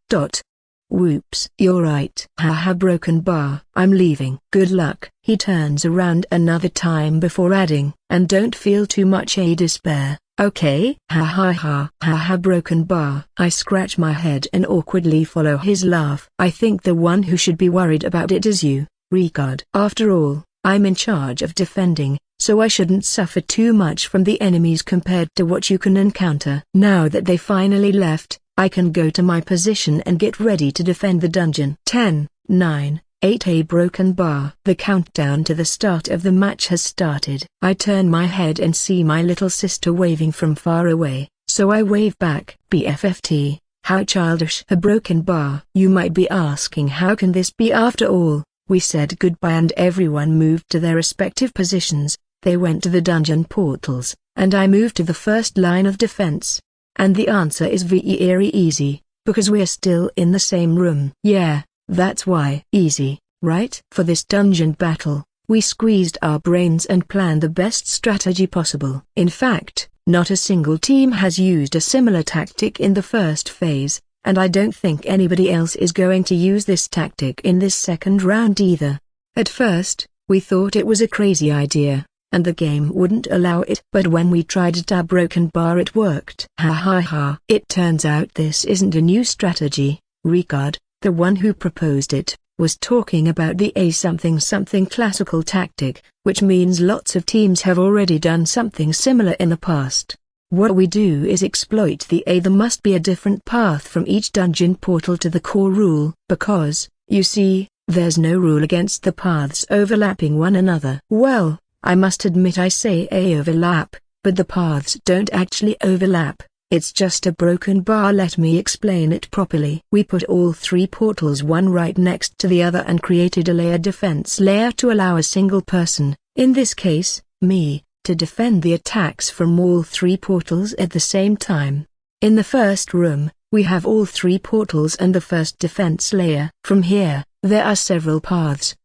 Whoops. You're right. Haha, broken bar. I'm leaving. Good luck. He turns around another time before adding, and don't feel too much despair, okay? Ha ha ha. Haha, broken bar. I scratch my head and awkwardly follow his laugh. I think the one who should be worried about it is you, Ricard. After all, I'm in charge of defending, so I shouldn't suffer too much from the enemies compared to what you can encounter. Now that they finally left, I can go to my position and get ready to defend the dungeon. 10, 9, 8. A broken bar. The countdown to the start of the match has started. I turn my head and see my little sister waving from far away, so I wave back. BFFT, how childish. A broken bar. You might be asking, how can this be? After all, we said goodbye and everyone moved to their respective positions. They went to the dungeon portals, and I moved to the first line of defense. And the answer is very easy, because we're still in the same room. Yeah, that's why. Easy, right? For this dungeon battle, we squeezed our brains and planned the best strategy possible. In fact, not a single team has used a similar tactic in the first phase, and I don't think anybody else is going to use this tactic in this second round either. At first, we thought it was a crazy idea, and the game wouldn't allow it. But when we tried it, our broken bar, it worked. Ha ha ha. It turns out this isn't a new strategy. Ricard, the one who proposed it, was talking about the something classical tactic, which means lots of teams have already done something similar in the past. What we do is exploit the there must be a different path from each dungeon portal to the core rule, because, you see, there's no rule against the paths overlapping one another. Well, I must admit I say overlap, but the paths don't actually overlap, it's just a broken bar. Let me explain it properly. We put all three portals one right next to the other and created a layer defense layer to allow a single person, in this case, me, to defend the attacks from all three portals at the same time. In the first room, we have all three portals and the first defense layer. From here, there are several paths,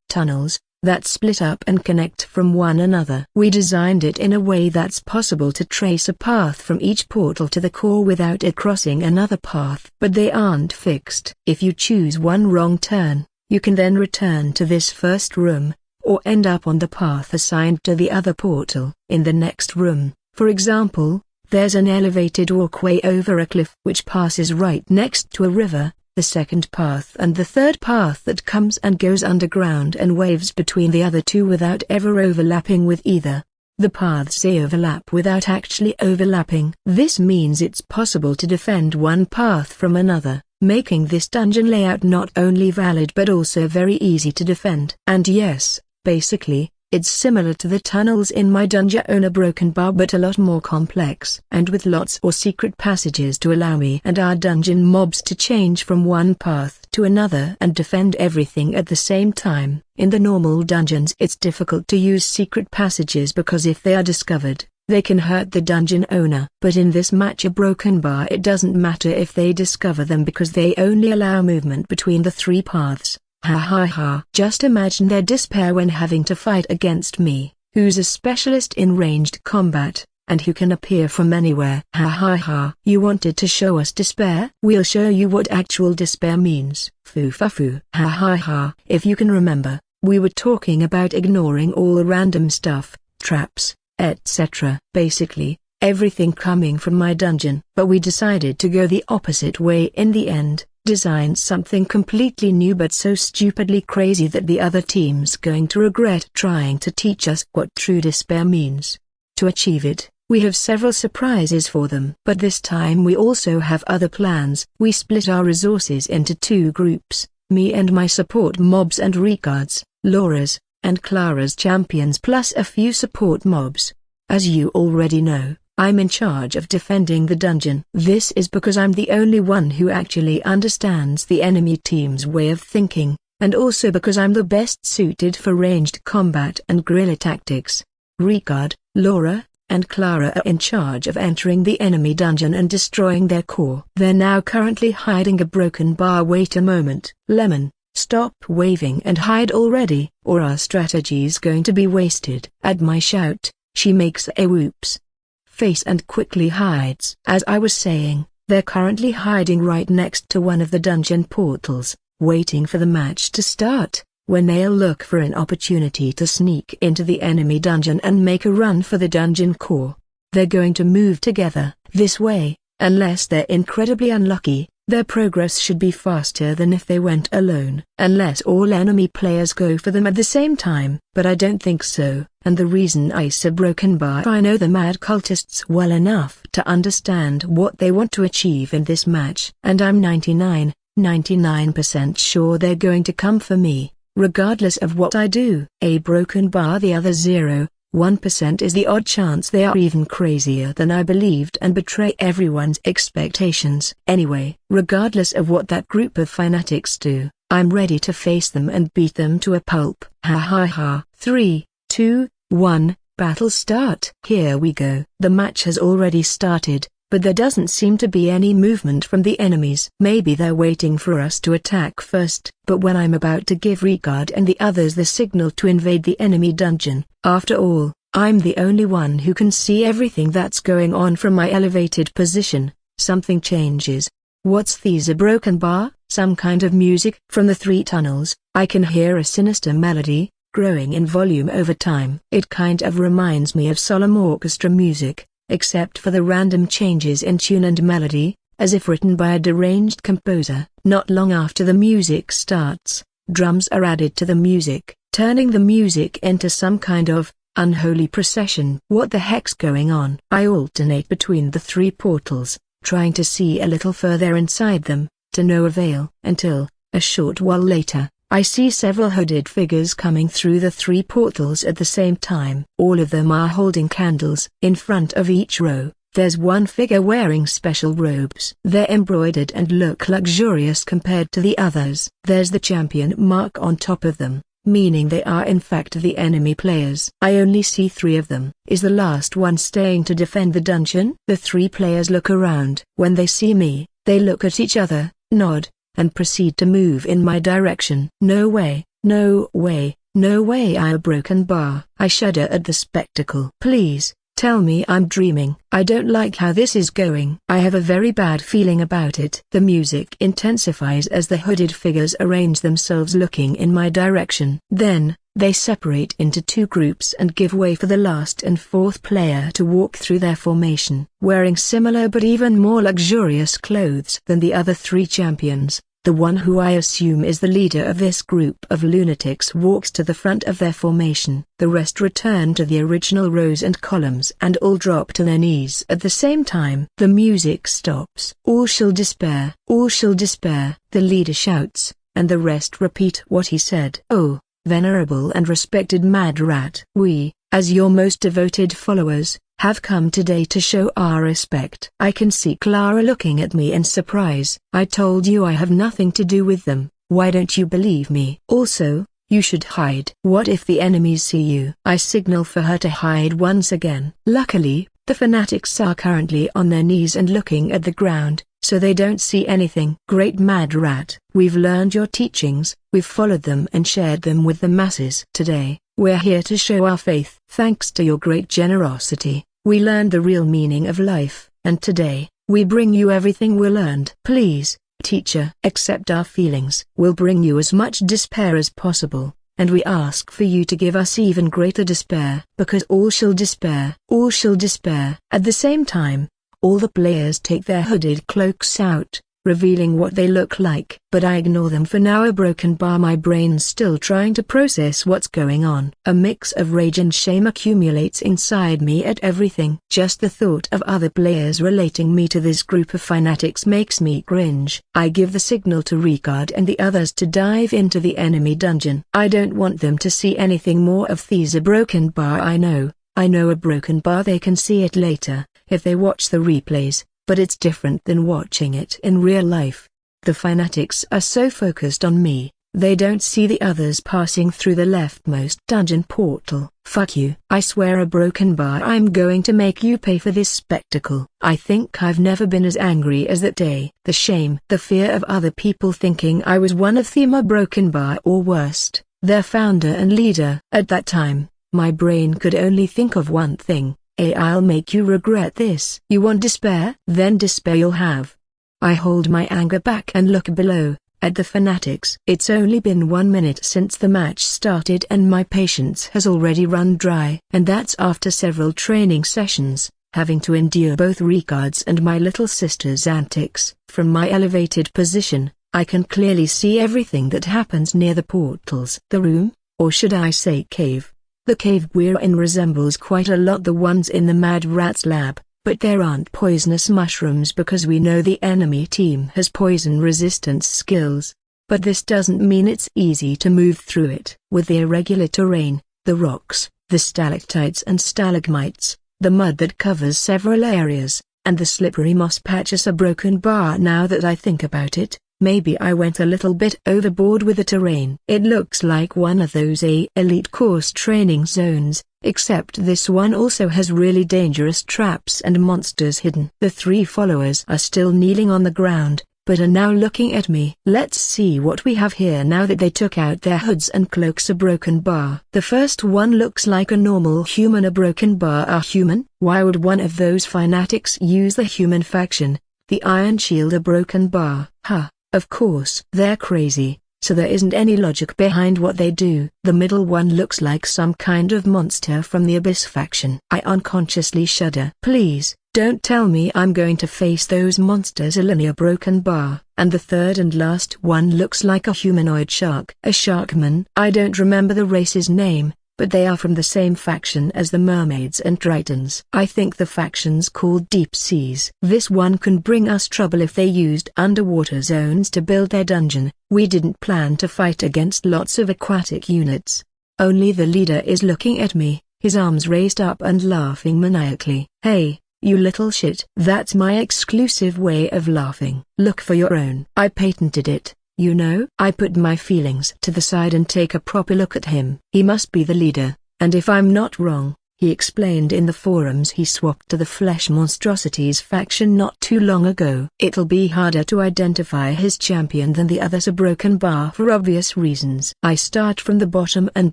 tunnels, that split up and connect from one another. We designed it in a way that's possible to trace a path from each portal to the core without it crossing another path. But they aren't fixed. If you choose one wrong turn, you can then return to this first room, or end up on the path assigned to the other portal. In the next room, for example, there's an elevated walkway over a cliff which passes right next to a river. the second path and the third path that comes and goes underground and waves between the other two without ever overlapping with either. The paths they overlap without actually overlapping. This means it's possible to defend one path from another, making this dungeon layout not only valid but also very easy to defend. And yes, basically, it's similar to the tunnels in my dungeon on a broken bar but a lot more complex. And with lots or secret passages to allow me and our dungeon mobs to change from one path to another and defend everything at the same time. In the normal dungeons it's difficult to use secret passages because if they are discovered, they can hurt the dungeon owner. But in this match a broken bar it doesn't matter if they discover them because they only allow movement between the three paths. Ha ha ha. Just imagine their despair when having to fight against me, who's a specialist in ranged combat, and who can appear from anywhere. Ha ha ha. You wanted to show us despair? We'll show you what actual despair means. Foo fa foo. Ha ha ha. If you can remember, we were talking about ignoring all the random stuff, traps, etc. Basically, everything coming from my dungeon. But we decided to go the opposite way in the end. Designed something completely new but so stupidly crazy that the other team's going to regret trying to teach us what true despair means. To achieve it, we have several surprises for them. But this time we also have other plans. We split our resources into two groups, me and my support mobs and Ricard's, Laura's, and Clara's champions plus a few support mobs. As you already know, I'm in charge of defending the dungeon. This is because I'm the only one who actually understands the enemy team's way of thinking, and also because I'm the best suited for ranged combat and guerrilla tactics. Ricard, Laura, and Clara are in charge of entering the enemy dungeon and destroying their core. They're now currently hiding a broken bar. Wait a moment. Lemon, stop waving and hide already, or our strategy's going to be wasted. At my shout, she makes a whoops face and quickly hides. As I was saying, they're currently hiding right next to one of the dungeon portals, waiting for the match to start, when they'll look for an opportunity to sneak into the enemy dungeon and make a run for the dungeon core. They're going to move together. This way, unless they're incredibly unlucky, their progress should be faster than if they went alone. Unless all enemy players go for them at the same time. But I don't think so, and the reason I say broken bar, I know the mad cultists well enough to understand what they want to achieve in this match. And I'm 99% sure they're going to come for me, regardless of what I do. A broken bar, the other 0.1% is the odd chance they are even crazier than I believed and betray everyone's expectations. Anyway, regardless of what that group of fanatics do, I'm ready to face them and beat them to a pulp. Ha ha ha. 3, 2, 1, battle start. Here we go. The match has already started, but there doesn't seem to be any movement from the enemies. Maybe they're waiting for us to attack first. But when I'm about to give Ricard and the others the signal to invade the enemy dungeon, after all, I'm the only one who can see everything that's going on from my elevated position, something changes. What's these? A broken bar? Some kind of music? From the three tunnels, I can hear a sinister melody, growing in volume over time. It kind of reminds me of solemn orchestra music, except for the random changes in tune and melody, as if written by a deranged composer. Not long after the music starts, drums are added to the music, turning the music into some kind of unholy procession. What the heck's going on? I alternate between the three portals, trying to see a little further inside them, to no avail, until, a short while later, I see several hooded figures coming through the three portals at the same time. All of them are holding candles. In front of each row, there's one figure wearing special robes. They're embroidered and look luxurious compared to the others. There's the champion mark on top of them, meaning they are in fact the enemy players. I only see 3 of them. Is the last one staying to defend the dungeon? The 3 players look around. When they see me, they look at each other, nod, and proceed to move in my direction. No way, no way, no way! A broken bar. I shudder at the spectacle. Please, tell me I'm dreaming. I don't like how this is going. I have a very bad feeling about it. The music intensifies as the hooded figures arrange themselves looking in my direction. Then, they separate into 2 groups and give way for the last and 4th player to walk through their formation. Wearing similar but even more luxurious clothes than the other 3 champions, The one who I assume is the leader of this group of lunatics walks to the front of their formation. The rest return to the original rows and columns and all drop to their knees at the same time. The music stops. All shall despair. All shall despair, the leader shouts, and the rest repeat what he said. Oh, venerable and respected Mad Rat. We, as your most devoted followers, have come today to show our respect. I can see Clara looking at me in surprise. I told you I have nothing to do with them. Why don't you believe me? Also, you should hide. What if the enemies see you? I signal for her to hide once again. Luckily, the fanatics are currently on their knees and looking at the ground, so they don't see anything. Great Mad Rat, we've learned your teachings, we've followed them and shared them with the masses. Today, we're here to show our faith. Thanks to your great generosity, we learned the real meaning of life, and today, we bring you everything we learned. Please, teacher, accept our feelings. We'll bring you as much despair as possible, and we ask for you to give us even greater despair. Because all shall despair. All shall despair. At the same time, all the players take their hooded cloaks out, revealing what they look like. But I ignore them for now. A broken bar. My brain's still trying to process what's going on. A mix of rage and shame accumulates inside me at everything. Just the thought of other players relating me to this group of fanatics makes me cringe. I give the signal to Ricard and the others to dive into the enemy dungeon. I don't want them to see anything more of these. A broken bar. I know a broken bar. They can see it later, if they watch the replays. But it's different than watching it in real life. The fanatics are so focused on me, they don't see the others passing through the leftmost dungeon portal. Fuck you. I swear a broken bar. I'm going to make you pay for this spectacle. I think I've never been as angry as that day. The shame, the fear of other people thinking I was one of them. A broken bar, or worst, their founder and leader. At that time, my brain could only think of one thing. I'll make you regret this. You want despair? Then despair you'll have. I hold my anger back and look below, at the fanatics. It's only been 1 minute since the match started and my patience has already run dry. And that's after several training sessions, having to endure both Ricard's and my little sister's antics. From my elevated position, I can clearly see everything that happens near the portals. The room, or should I say cave. The cave we're in resembles quite a lot the ones in the Mad Rat's lab, but there aren't poisonous mushrooms because we know the enemy team has poison resistance skills. But this doesn't mean it's easy to move through it. With the irregular terrain, the rocks, the stalactites and stalagmites, the mud that covers several areas, and the slippery moss patches. A broken bar. Now that I think about it, maybe I went a little bit overboard with the terrain. It looks like one of those elite course training zones, except this one also has really dangerous traps and monsters hidden. The 3 followers are still kneeling on the ground, but are now looking at me. Let's see what we have here now that they took out their hoods and cloaks. A broken bar. The first one looks like a normal human. A broken bar. A human? Why would one of those fanatics use the human faction, the Iron Shield? A broken bar. Huh. Of course. They're crazy, so there isn't any logic behind what they do. The middle one looks like some kind of monster from the Abyss faction. I unconsciously shudder. Please, don't tell me I'm going to face those monsters. A linear broken bar. And the third and last one looks like a humanoid shark. A sharkman. I don't remember the race's name, but they are from the same faction as the mermaids and tritons. I think the faction's called Deep Seas. This one can bring us trouble if they used underwater zones to build their dungeon. We didn't plan to fight against lots of aquatic units. Only the leader is looking at me, his arms raised up and laughing maniacally. Hey, you little shit. That's my exclusive way of laughing. Look for your own. I patented it. You know? I put my feelings to the side and take a proper look at him. He must be the leader, and if I'm not wrong, he explained in the forums he swapped to the Flesh Monstrosities faction not too long ago. It'll be harder to identify his champion than the others. A broken bar for obvious reasons. I start from the bottom and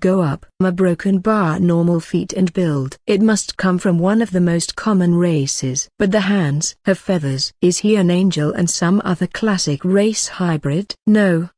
go up. A broken bar. Normal feet and build. It must come from one of the most common races. But the hands have feathers. Is he an angel and some other classic race hybrid? No,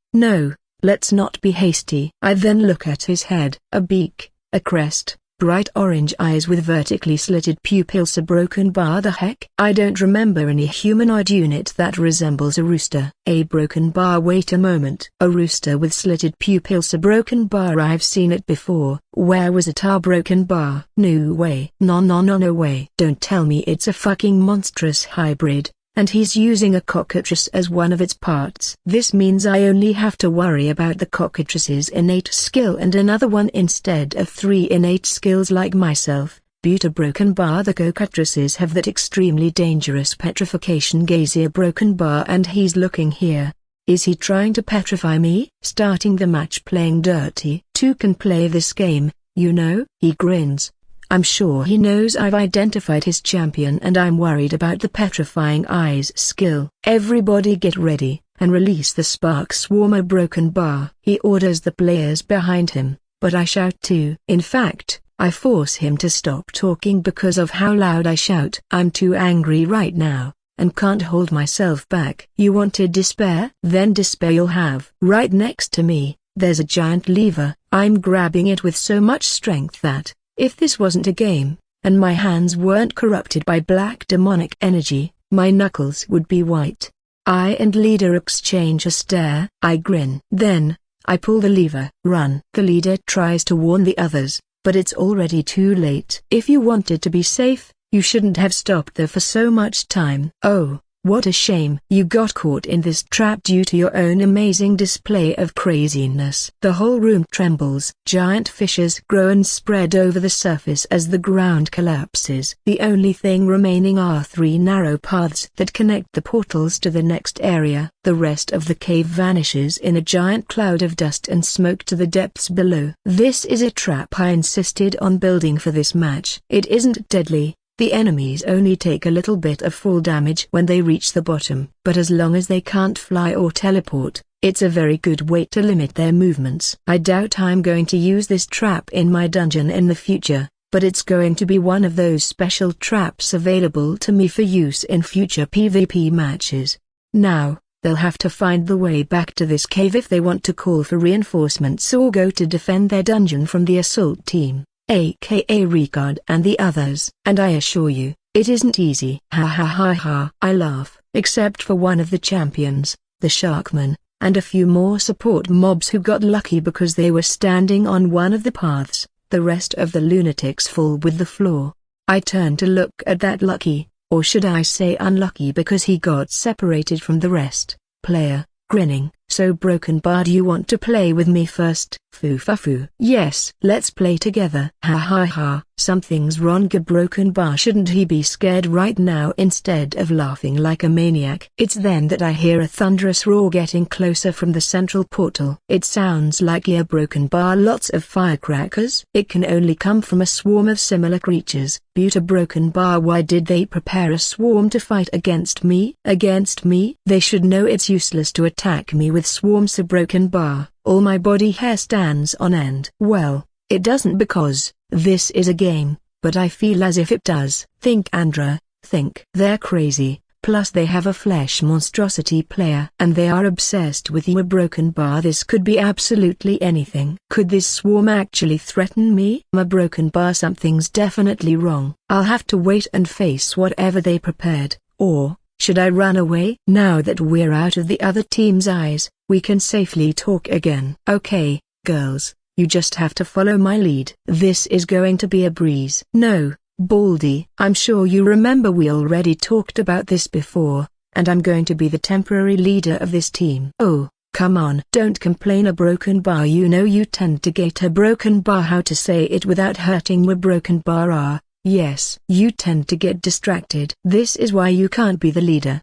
let's not be hasty. I then look at his head. A beak, a crest, bright orange eyes with vertically slitted pupils. A broken bar? The heck? I don't remember any humanoid unit that resembles a rooster. A broken bar? Wait a moment. A rooster with slitted pupils? A broken bar? I've seen it before. Where was it? A broken bar? No way. No way. Don't tell me it's a fucking monstrous hybrid, and he's using a cockatrice as one of its parts. This means I only have to worry about the cockatrice's innate skill and another one instead of 3 innate skills like myself. But a broken bar? The cockatrices have that extremely dangerous petrification gaze. A broken bar, and he's looking here. Is he trying to petrify me? Starting the match playing dirty. Two can play this game, you know. He grins. I'm sure he knows I've identified his champion and I'm worried about the petrifying eyes skill. Everybody get ready, and release the spark swarm. A broken bar. He orders the players behind him, but I shout too. In fact, I force him to stop talking because of how loud I shout. I'm too angry right now, and can't hold myself back. You wanted despair? Then despair you'll have. Right next to me, there's a giant lever. I'm grabbing it with so much strength that, if this wasn't a game, and my hands weren't corrupted by black demonic energy, my knuckles would be white. I and leader exchange a stare. I grin. Then, I pull the lever. Run. The leader tries to warn the others, but it's already too late. If you wanted to be safe, you shouldn't have stopped there for so much time. Oh, what a shame. You got caught in this trap due to your own amazing display of craziness. The whole room trembles. Giant fissures grow and spread over the surface as the ground collapses. The only thing remaining are 3 narrow paths that connect the portals to the next area. The rest of the cave vanishes in a giant cloud of dust and smoke to the depths below. This is a trap I insisted on building for this match. It isn't deadly. The enemies only take a little bit of fall damage when they reach the bottom, but as long as they can't fly or teleport, it's a very good way to limit their movements. I doubt I'm going to use this trap in my dungeon in the future, but it's going to be one of those special traps available to me for use in future PvP matches. Now, they'll have to find the way back to this cave if they want to call for reinforcements or go to defend their dungeon from the assault team, aka Ricard and the others. And I assure you, it isn't easy. Ha ha ha ha. I laugh, except for one of the champions, the Sharkman, and a few more support mobs who got lucky because they were standing on one of the paths. The rest of the lunatics fall with the floor. I turn to look at that lucky, or should I say unlucky because he got separated from the rest, player, grinning. So Broken Bar, do you want to play with me first? Foo. Yes, let's play together. Ha ha ha. Something's wrong. Broken Bar, shouldn't he be scared right now instead of laughing like a maniac? It's then that I hear a thunderous roar getting closer from the central portal. It sounds like Broken Bar, lots of firecrackers. It can only come from a swarm of similar creatures. Broken Bar, why did they prepare a swarm to fight against me? Against me? They should know it's useless to attack me with swarms. Broken Bar, all my body hair stands on end. Well, it doesn't because this is a game, but I feel as if it does. Think Andreu, think. They're crazy, plus they have a flesh monstrosity player. And they are obsessed with you. Broken Bar, this could be absolutely anything. Could this swarm actually threaten me? Broken Bar, something's definitely wrong. I'll have to wait and face whatever they prepared, or should I run away? Now that we're out of the other team's eyes, we can safely talk again. Okay, girls, you just have to follow my lead. This is going to be a breeze. No, Baldy, I'm sure you remember we already talked about this before, and I'm going to be the temporary leader of this team. Oh, come on. Don't complain. Broken Bar, you know you tend to get a Broken Bar, how to say it without hurting. Broken Bar, yes, you tend to get distracted. This is why you can't be the leader.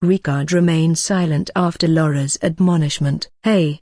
Ricard remains silent after Laura's admonishment. Hey,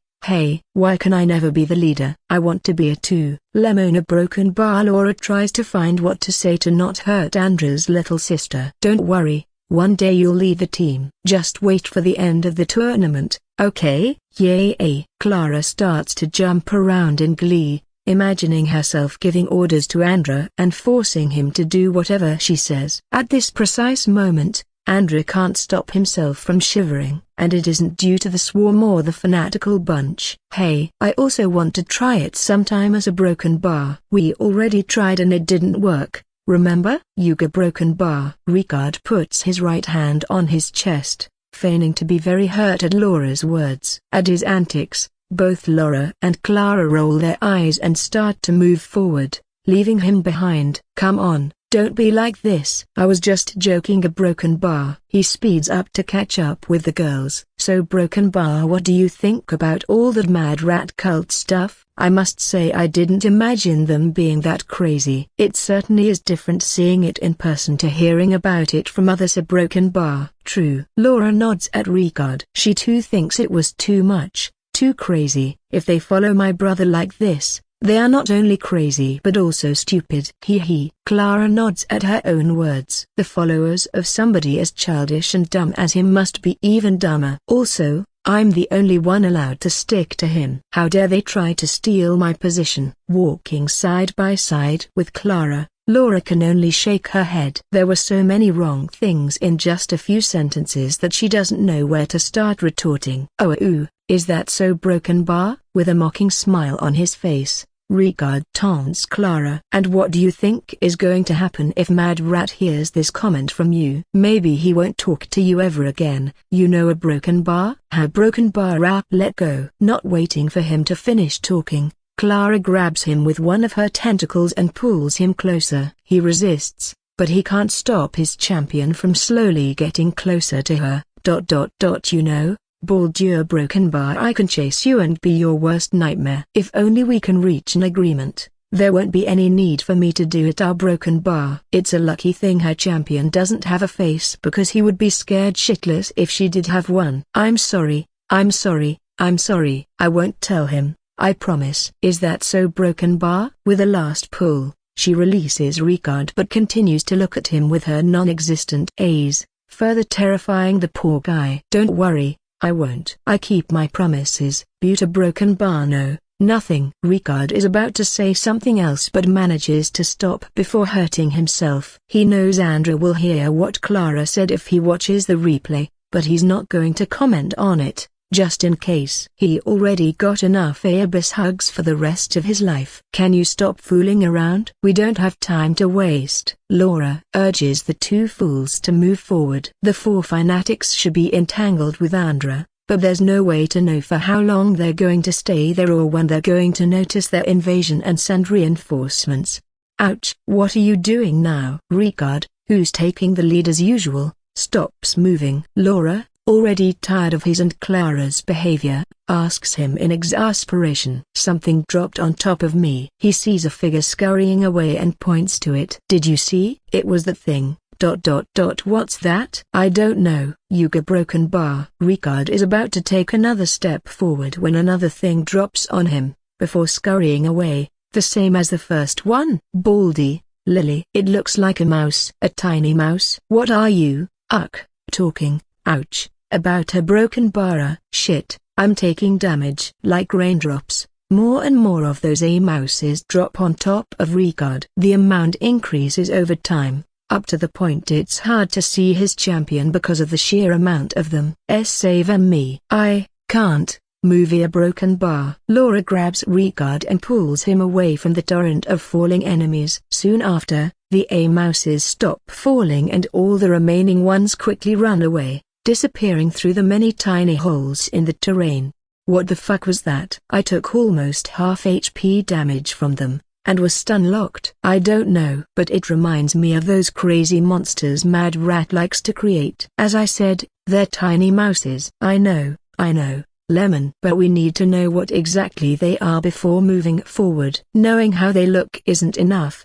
why can I never be the leader? I want to be it too. Lemon. Broken Bar, Laura tries to find what to say to not hurt Andrew's little sister. Don't worry, one day you'll lead the team. Just wait for the end of the tournament, okay? Yay. Clara starts to jump around in glee, imagining herself giving orders to Andreu and forcing him to do whatever she says. At this precise moment, Andreu can't stop himself from shivering, and it isn't due to the swarm or the fanatical bunch. Hey, I also want to try it sometime as a broken bar. We already tried and it didn't work, remember? Yuga broken bar. Ricard puts his right hand on his chest, feigning to be very hurt at Laura's words. At his antics, both Laura and Clara roll their eyes and start to move forward, leaving him behind. Come on, don't be like this. I was just joking. A broken bar. He speeds up to catch up with the girls. So broken bar, what do you think about all that mad rat cult stuff? I must say I didn't imagine them being that crazy. It certainly is different seeing it in person to hearing about it from others. A broken bar. True. Laura nods at Ricard. She too thinks it was too much, too crazy. If they follow my brother like this, they are not only crazy but also stupid. Hee. Clara nods at her own words. The followers of somebody as childish and dumb as him must be even dumber. Also, I'm the only one allowed to stick to him. How dare they try to steal my position? Walking side by side with Clara, Laura can only shake her head. There were so many wrong things in just a few sentences that she doesn't know where to start retorting. Oh, is that so, broken bar? With a mocking smile on his face, Ricard taunts Clara. And what do you think is going to happen if Mad Rat hears this comment from you? Maybe he won't talk to you ever again. You know, a broken bar? How broken bar rap. Let go. Not waiting for him to finish talking, Clara grabs him with one of her tentacles and pulls him closer. He resists, but he can't stop his champion from slowly getting closer to her. You know, Baldur broken bar, I can chase you and be your worst nightmare. If only we can reach an agreement, there won't be any need for me to do it. Our broken bar. It's a lucky thing her champion doesn't have a face, because he would be scared shitless if she did have one. I'm sorry. I won't tell him, I promise. Is that so, broken bar? With a last pull, she releases Ricard but continues to look at him with her non-existent eyes, further terrifying the poor guy. Don't worry, I won't. I keep my promises. Buta broken bar. No, nothing. Ricard is about to say something else but manages to stop before hurting himself. He knows Andreu will hear what Clara said if he watches the replay, but he's not going to comment on it, just in case. He already got enough abyss hugs for the rest of his life. Can you stop fooling around? We don't have time to waste. Laura urges the two fools to move forward. The four fanatics should be entangled with Andreu, but there's no way to know for how long they're going to stay there or when they're going to notice their invasion and send reinforcements. Ouch! What are you doing now? Ricard, who's taking the lead as usual, stops moving. Laura, already tired of his and Clara's behavior, asks him in exasperation. Something dropped on top of me. He sees a figure scurrying away and points to it. Did you see? It was that thing. What's that? I don't know. Yuga broken bar. Ricard is about to take another step forward when another thing drops on him, before scurrying away, the same as the first one. Baldy, Lily. It looks like a mouse. A tiny mouse. What are you, talking? Ouch, about her broken bar. Shit, I'm taking damage. Like raindrops, more and more of those mouses drop on top of Ricard. The amount increases over time, up to the point it's hard to see his champion because of the sheer amount of them. Save me. I can't move. A broken bar. Laura grabs Ricard and pulls him away from the torrent of falling enemies. Soon after, the mouses stop falling and all the remaining ones quickly run away, disappearing through the many tiny holes in the terrain. What the fuck was that? I took almost half HP damage from them, and was stun-locked. I don't know. But it reminds me of those crazy monsters Mad Rat likes to create. As I said, they're tiny mouses. I know, Lemon. But we need to know what exactly they are before moving forward. Knowing how they look isn't enough.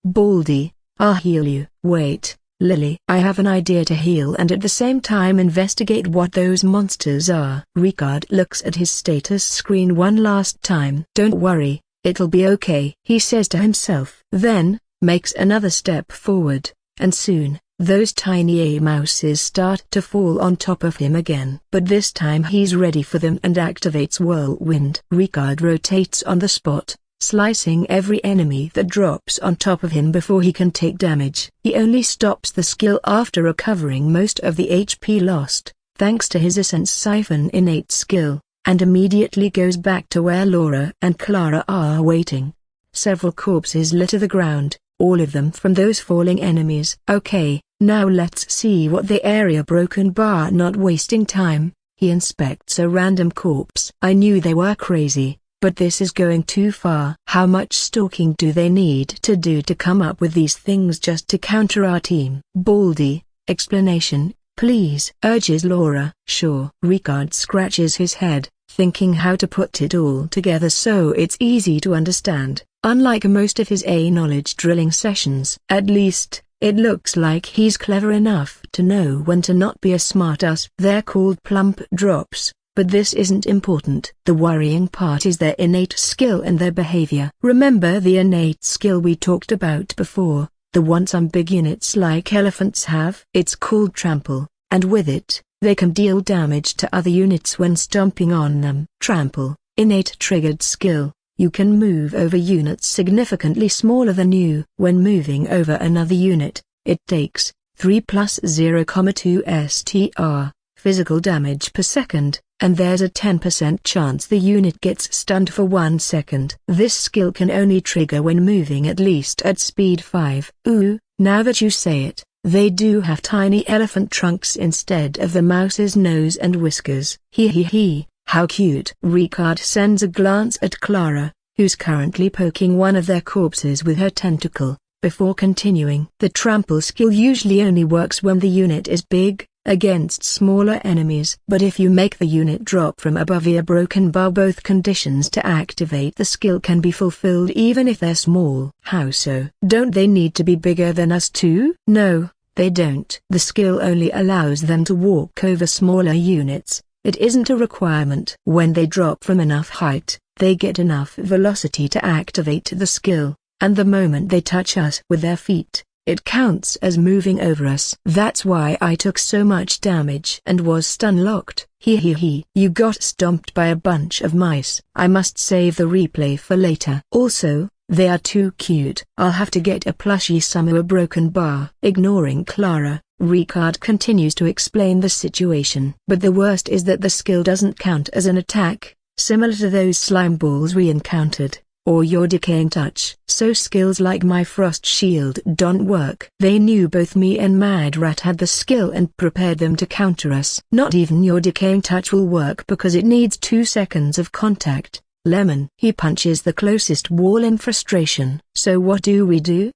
Baldy, I'll heal you. Wait, Lily. I have an idea to heal and at the same time investigate what those monsters are. Ricard looks at his status screen one last time. Don't worry, it'll be okay, he says to himself. Then, makes another step forward, and soon, those tiny mouses start to fall on top of him again. But this time he's ready for them and activates Whirlwind. Ricard rotates on the spot, slicing every enemy that drops on top of him before he can take damage. He only stops the skill after recovering most of the HP lost, thanks to his Essence Siphon innate skill, and immediately goes back to where Laura and Clara are waiting. Several corpses litter the ground, all of them from those falling enemies. Okay, now let's see what the area broken bar. Not wasting time, he inspects a random corpse. I knew they were crazy, but this is going too far. How much stalking do they need to do to come up with these things just to counter our team? Baldy, explanation, please, urges Laura. Sure. Ricard scratches his head, thinking how to put it all together so it's easy to understand. Unlike most of his knowledge drilling sessions, at least, it looks like he's clever enough to know when to not be a smartass. They're called plump drops, but this isn't important. The worrying part is their innate skill and their behavior. Remember the innate skill we talked about before, the one some big units like elephants have? It's called trample, and with it, they can deal damage to other units when stomping on them. Trample, innate triggered skill. You can move over units significantly smaller than you. When moving over another unit, it takes 3 plus 0,2 STR, physical damage per second, and there's a 10% chance the unit gets stunned for 1 second. This skill can only trigger when moving at least at speed 5. Ooh, now that you say it, they do have tiny elephant trunks instead of the mouse's nose and whiskers. Hee. How cute. Ricard sends a glance at Clara, who's currently poking one of their corpses with her tentacle, before continuing. The trample skill usually only works when the unit is big, against smaller enemies. But if you make the unit drop from above a broken bar, both conditions to activate the skill can be fulfilled even if they're small. How so? Don't they need to be bigger than us too? No, they don't. The skill only allows them to walk over smaller units. It isn't a requirement. When they drop from enough height, they get enough velocity to activate the skill, and the moment they touch us with their feet, it counts as moving over us. That's why I took so much damage and was stun-locked. Hee. You got stomped by a bunch of mice. I must save the replay for later. Also, they are too cute. I'll have to get a plushie somewhere. Broken bar. Ignoring Clara, Ricard continues to explain the situation. But the worst is that the skill doesn't count as an attack, similar to those slime balls we encountered, or your decaying touch. So skills like my frost shield don't work. They knew both me and Mad Rat had the skill and prepared them to counter us. Not even your decaying touch will work because it needs 2 seconds of contact. Lemon. He punches the closest wall in frustration. So what do?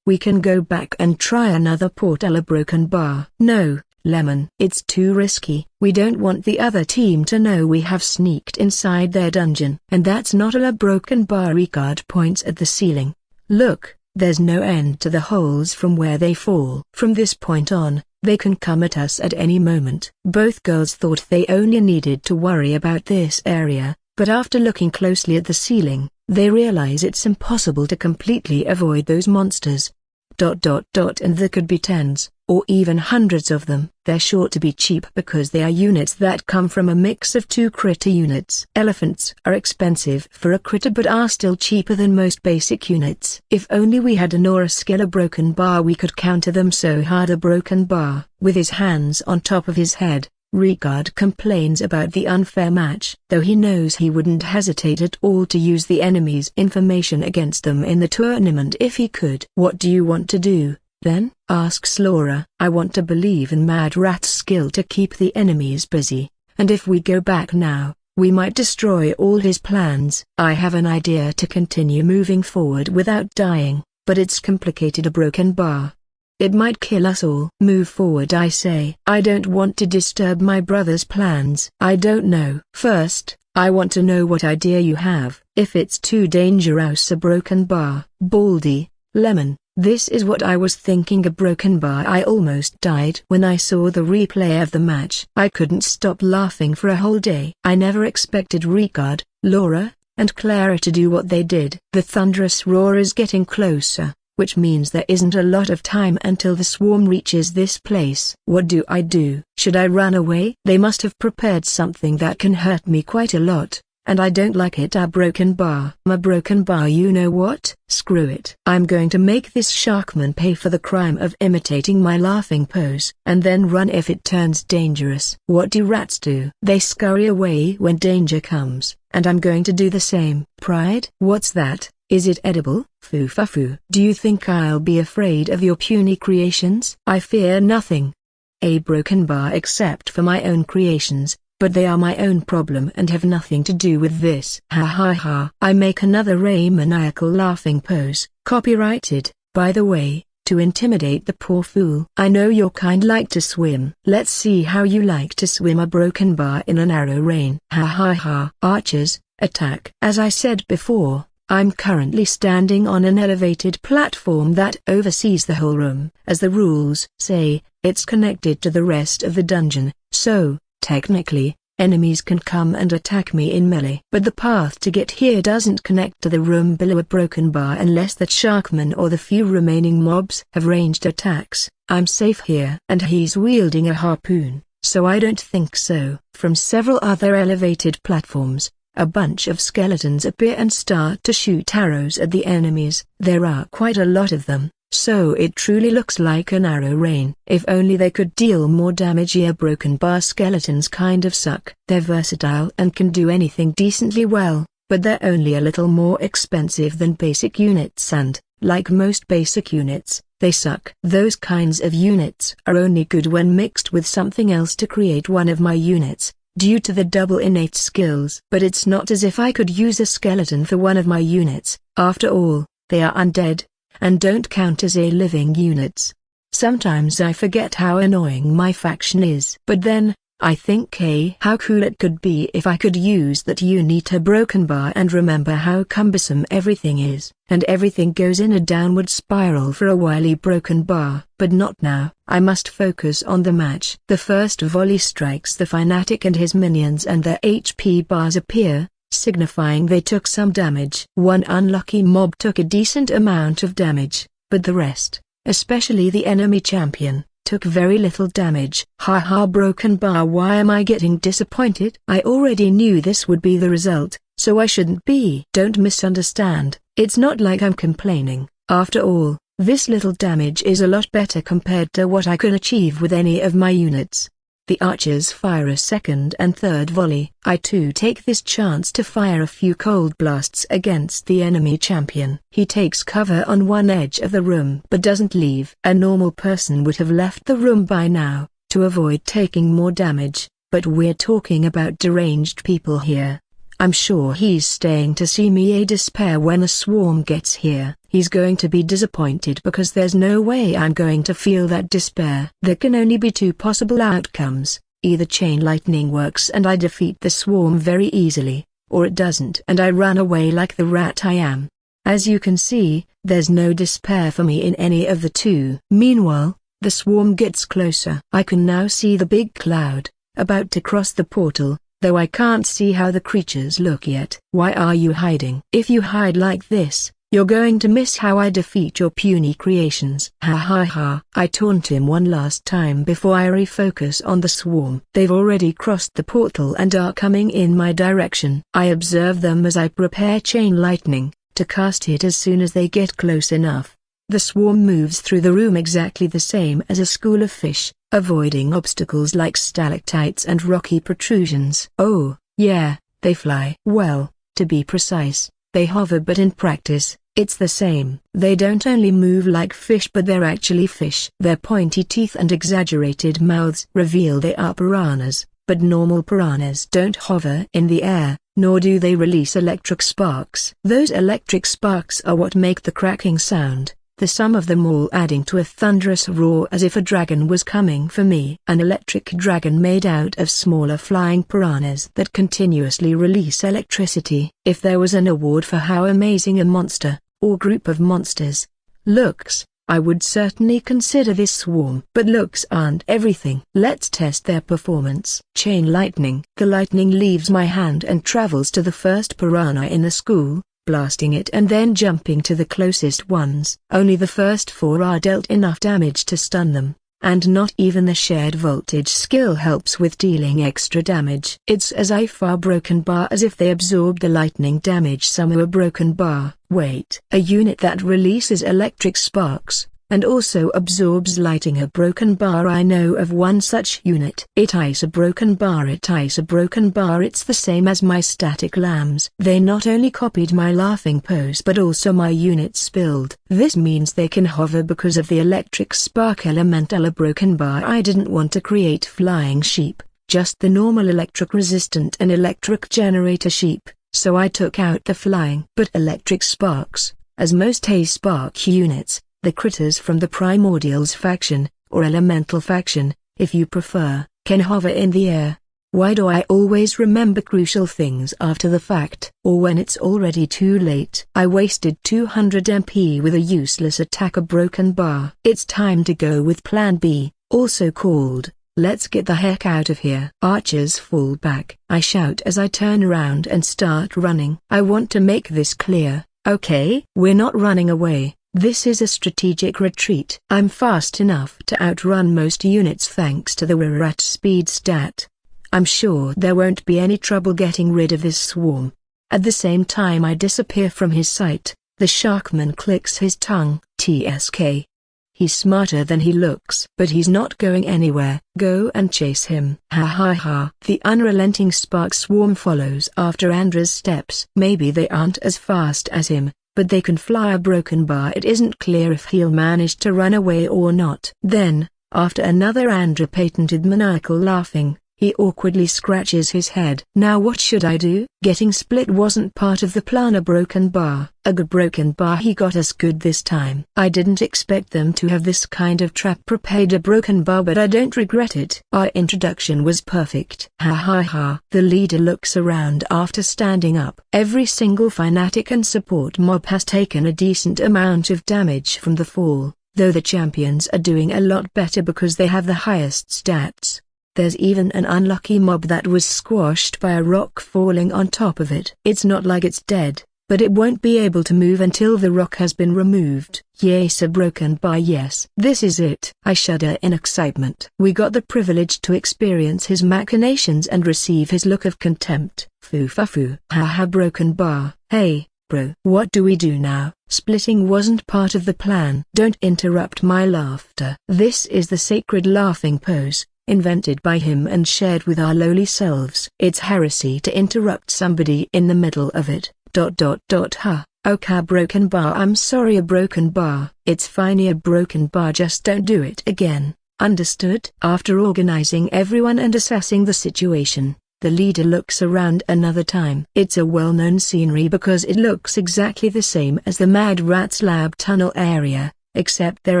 We can go back and try another portal. A broken bar. No, Lemon. It's too risky. We don't want the other team to know we have sneaked inside their dungeon. And that's not a broken bar. Ricard points at the ceiling. Look, there's no end to the holes from where they fall. From this point on, they can come at us at any moment. Both girls thought they only needed to worry about this area, but after looking closely at the ceiling, they realize it's impossible to completely avoid those monsters. And there could be tens, or even hundreds of them. They're sure to be cheap because they are units that come from a mix of 2 critter units. Elephants are expensive for a critter but are still cheaper than most basic units. If only we had an aura skill. A broken bar, we could counter them so hard. A broken bar. With his hands on top of his head, Ricard complains about the unfair match, though he knows he wouldn't hesitate at all to use the enemy's information against them in the tournament if he could. What do you want to do, then? Asks Laura. I want to believe in Mad Rat's skill to keep the enemies busy, and if we go back now, we might destroy all his plans. I have an idea to continue moving forward without dying, but it's complicated. A broken bar. It might kill us all. Move forward, I say. I don't want to disturb my brother's plans. I don't know. First, I want to know what idea you have. If it's too dangerous. A broken bar. Baldy, Lemon, this is what I was thinking. A broken bar. I almost died when I saw the replay of the match. I couldn't stop laughing for a whole day. I never expected Ricard, Laura, and Clara to do what they did. The thunderous roar is getting closer, which means there isn't a lot of time until the swarm reaches this place. What do I do? Should I run away? They must have prepared something that can hurt me quite a lot, and I don't like it. A broken bar. A broken bar, you know what? Screw it. I'm going to make this Sharkman pay for the crime of imitating my laughing pose, and then run if it turns dangerous. What do rats do? They scurry away when danger comes, and I'm going to do the same. Pride? What's that? Is it edible? Foo-fa-foo. Do you think I'll be afraid of your puny creations? I fear nothing. A broken bar except for my own creations, but they are my own problem and have nothing to do with this. Ha ha ha. I make another maniacal laughing pose, copyrighted, by the way, to intimidate the poor fool. I know your kind like to swim. Let's see how you like to swim. A broken bar in a narrow rain. Ha ha ha. Archers, attack. As I said before, I'm currently standing on an elevated platform that oversees the whole room. As the rules say, it's connected to the rest of the dungeon, so, technically, enemies can come and attack me in melee. But the path to get here doesn't connect to the room below a broken bar unless that Sharkman or the few remaining mobs have ranged attacks. I'm safe here. And he's wielding a harpoon, so I don't think so. From several other elevated platforms, a bunch of skeletons appear and start to shoot arrows at the enemies. There are quite a lot of them, so it truly looks like an arrow rain. If only they could deal more damage. Yeah, broken bar skeletons kind of suck. They're versatile and can do anything decently well, but they're only a little more expensive than basic units and, like most basic units, they suck. Those kinds of units are only good when mixed with something else to create one of my units, due to the double innate skills. But it's not as if I could use a skeleton for one of my units. After all, they are undead, and don't count as living units. Sometimes I forget how annoying my faction is. But then, I think how cool it could be if I could use that unit a broken bar and remember how cumbersome everything is, and everything goes in a downward spiral for a while. Broken bar. But not now. I must focus on the match. The first volley strikes the fanatic and his minions, and their HP bars appear, signifying they took some damage. One unlucky mob took a decent amount of damage, but the rest, especially the enemy champion, took very little damage. Haha, broken bar. Why am I getting disappointed? I already knew this would be the result, so I shouldn't be. Don't misunderstand, it's not like I'm complaining. After all, this little damage is a lot better compared to what I can achieve with any of my units. The archers fire a second and third volley. I too take this chance to fire a few cold blasts against the enemy champion. He takes cover on one edge of the room but doesn't leave. A normal person would have left the room by now, to avoid taking more damage, but we're talking about deranged people here. I'm sure he's staying to see me despair when a swarm gets here. He's going to be disappointed because there's no way I'm going to feel that despair. There can only be two possible outcomes: either chain lightning works and I defeat the swarm very easily, or it doesn't and I run away like the rat I am. As you can see, there's no despair for me in any of the two. Meanwhile, the swarm gets closer. I can now see the big cloud, about to cross the portal, though I can't see how the creatures look yet. Why are you hiding? If you hide like this, you're going to miss how I defeat your puny creations. Ha ha ha. I taunt him one last time before I refocus on the swarm. They've already crossed the portal and are coming in my direction. I observe them as I prepare chain lightning, to cast it as soon as they get close enough. The swarm moves through the room exactly the same as a school of fish, avoiding obstacles like stalactites and rocky protrusions. Oh, yeah, they fly. Well, to be precise, they hover, but in practice, it's the same. They don't only move like fish but they're actually fish. Their pointy teeth and exaggerated mouths reveal they are piranhas, but normal piranhas don't hover in the air, nor do they release electric sparks. Those electric sparks are what make the cracking sound, the sum of them all adding to a thunderous roar as if a dragon was coming for me. An electric dragon made out of smaller flying piranhas that continuously release electricity. If there was an award for how amazing a monster, or group of monsters, looks, I would certainly consider this swarm. But looks aren't everything. Let's test their performance. Chain lightning. The lightning leaves my hand and travels to the first piranha in the school, blasting it and then jumping to the closest ones. Only the first four are dealt enough damage to stun them, and not even the shared voltage skill helps with dealing extra damage. It's as if our broken bar as if they absorbed the lightning damage somehow. A broken bar. Wait. A unit that releases electric sparks, and also absorbs lighting. A broken bar. I know of one such unit. It is a broken bar. It is a broken bar. It's the same as my static lambs. They not only copied my laughing pose but also my unit spilled. This means they can hover because of the electric spark elemental. A broken bar. I didn't want to create flying sheep, just the normal electric resistant and electric generator sheep, so I took out the flying. But electric sparks, as most A-spark units, the critters from the Primordials faction, or Elemental faction, if you prefer, can hover in the air. Why do I always remember crucial things after the fact, or when it's already too late? I wasted 200 MP with a useless attack. A broken bar. It's time to go with Plan B, also called, let's get the heck out of here. Archers fall back. I shout as I turn around and start running. I want to make this clear, okay? We're not running away. This is a strategic retreat. I'm fast enough to outrun most units thanks to the rat speed stat. I'm sure there won't be any trouble getting rid of this swarm. At the same time I disappear from his sight, the Sharkman clicks his tongue. TSK. He's smarter than he looks. But he's not going anywhere. Go and chase him. Ha ha ha. The unrelenting spark swarm follows after Andrew's steps. Maybe they aren't as fast as him, but they can fly. A broken bar. It isn't clear if he'll manage to run away or not. Then, after another Andrew patented maniacal laughing, he awkwardly scratches his head. Now what should I do? Getting split wasn't part of the plan. A broken bar. A good broken bar. He got us good this time. I didn't expect them to have this kind of trap prepared. A broken bar, but I don't regret it. Our introduction was perfect. Ha ha ha. The leader looks around after standing up. Every single fanatic and support mob has taken a decent amount of damage from the fall, though the champions are doing a lot better because they have the highest stats. There's even an unlucky mob that was squashed by a rock falling on top of it. It's not like it's dead, but it won't be able to move until the rock has been removed. Yes, a broken bar. Yes. This is it. I shudder in excitement. We got the privilege to experience his machinations and receive his look of contempt. Foo-fa-foo. Ha-ha. Broken bar. Hey, bro. What do we do now? Splitting wasn't part of the plan. Don't interrupt my laughter. This is the sacred laughing pose, invented by him and shared with our lowly selves. It's heresy to interrupt somebody in the middle of it. Ha. Okay, broken bar. I'm sorry, a broken bar. It's fine, a broken bar. Just don't do it again. Understood? After organizing everyone and assessing the situation, the leader looks around another time. It's a well-known scenery because it looks exactly the same as the Mad Rat's lab tunnel area, except there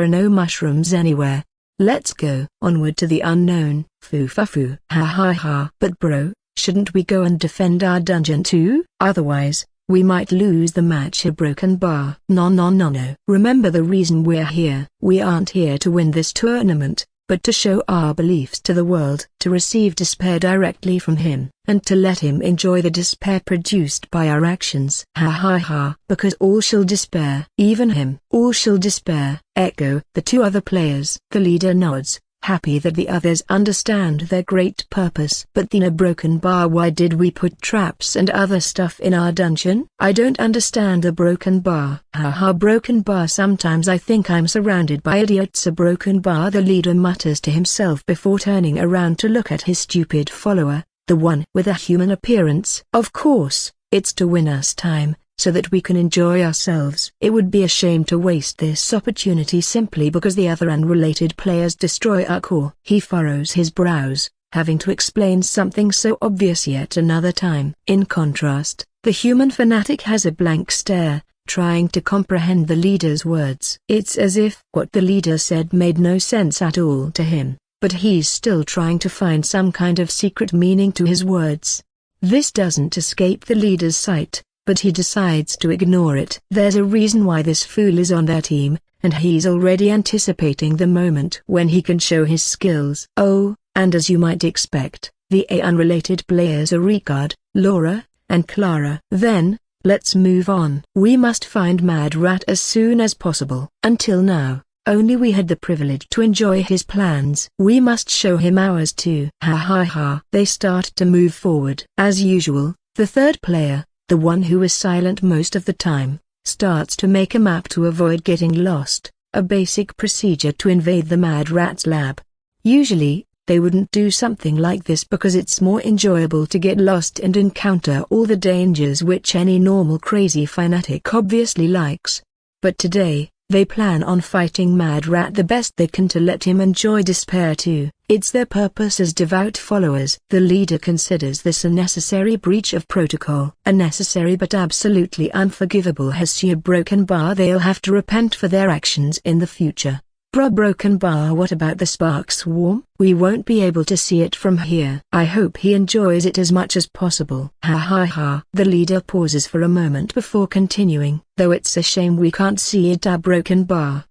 are no mushrooms anywhere. Let's go. Onward to the unknown. Foo-fa-foo. Ha ha ha. But bro, shouldn't we go and defend our dungeon too? Otherwise, we might lose the match. A broken bar. No. Remember the reason we're here. We aren't here to win this tournament, but to show our beliefs to the world, to receive despair directly from him, and to let him enjoy the despair produced by our actions. Ha ha ha. Because all shall despair. Even him. All shall despair. Echo the two other players. The leader nods, happy that the others understand their great purpose. But then a broken bar. Why did we put traps and other stuff in our dungeon? I don't understand the broken bar. Ha. Broken bar. Sometimes I think I'm surrounded by idiots. A broken bar. The leader mutters to himself before turning around to look at his stupid follower, the one with a human appearance. Of course, it's to win us time, so that we can enjoy ourselves. It would be a shame to waste this opportunity simply because the other unrelated players destroy our core. He furrows his brows, having to explain something so obvious yet another time. In contrast, the human fanatic has a blank stare, trying to comprehend the leader's words. It's as if what the leader said made no sense at all to him, but he's still trying to find some kind of secret meaning to his words. This doesn't escape the leader's sight, but he decides to ignore it. There's a reason why this fool is on their team, and he's already anticipating the moment when he can show his skills. Oh, and as you might expect, the unrelated players are Ricard, Laura, and Clara. Then, let's move on. We must find Mad Rat as soon as possible. Until now, only we had the privilege to enjoy his plans. We must show him ours too. Ha ha ha. They start to move forward. As usual, the third player, the one who is silent most of the time, starts to make a map to avoid getting lost, a basic procedure to invade the Mad Rat's lab. Usually, they wouldn't do something like this because it's more enjoyable to get lost and encounter all the dangers which any normal crazy fanatic obviously likes. But today, they plan on fighting Mad Rat the best they can to let him enjoy despair too. It's their purpose as devout followers. The leader considers this a necessary breach of protocol. A necessary but absolutely unforgivable. Has she a broken bar? They'll have to repent for their actions in the future. Bruh, broken bar. What about the spark swarm? We won't be able to see it from here. I hope he enjoys it as much as possible. Ha ha ha. The leader pauses for a moment before continuing. Though it's a shame we can't see it. A broken bar.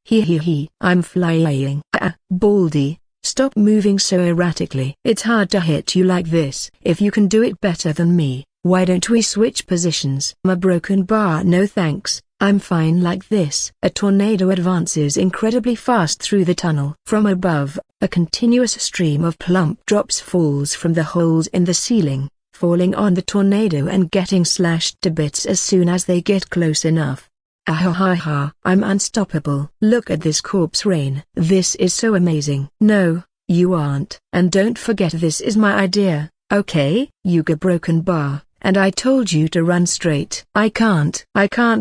He. I'm flying. Baldy, stop moving so erratically. It's hard to hit you like this. If you can do it better than me, why don't we switch positions? My broken bar. No thanks. I'm fine like this. A tornado advances incredibly fast through the tunnel. From above, a continuous stream of plump drops falls from the holes in the ceiling, falling on the tornado and getting slashed to bits as soon as they get close enough. Ha. I'm unstoppable. Look at this corpse rain. This is so amazing. No, you aren't. And don't forget this is my idea, okay? Yuga broken bar. And I told you to run straight. I can't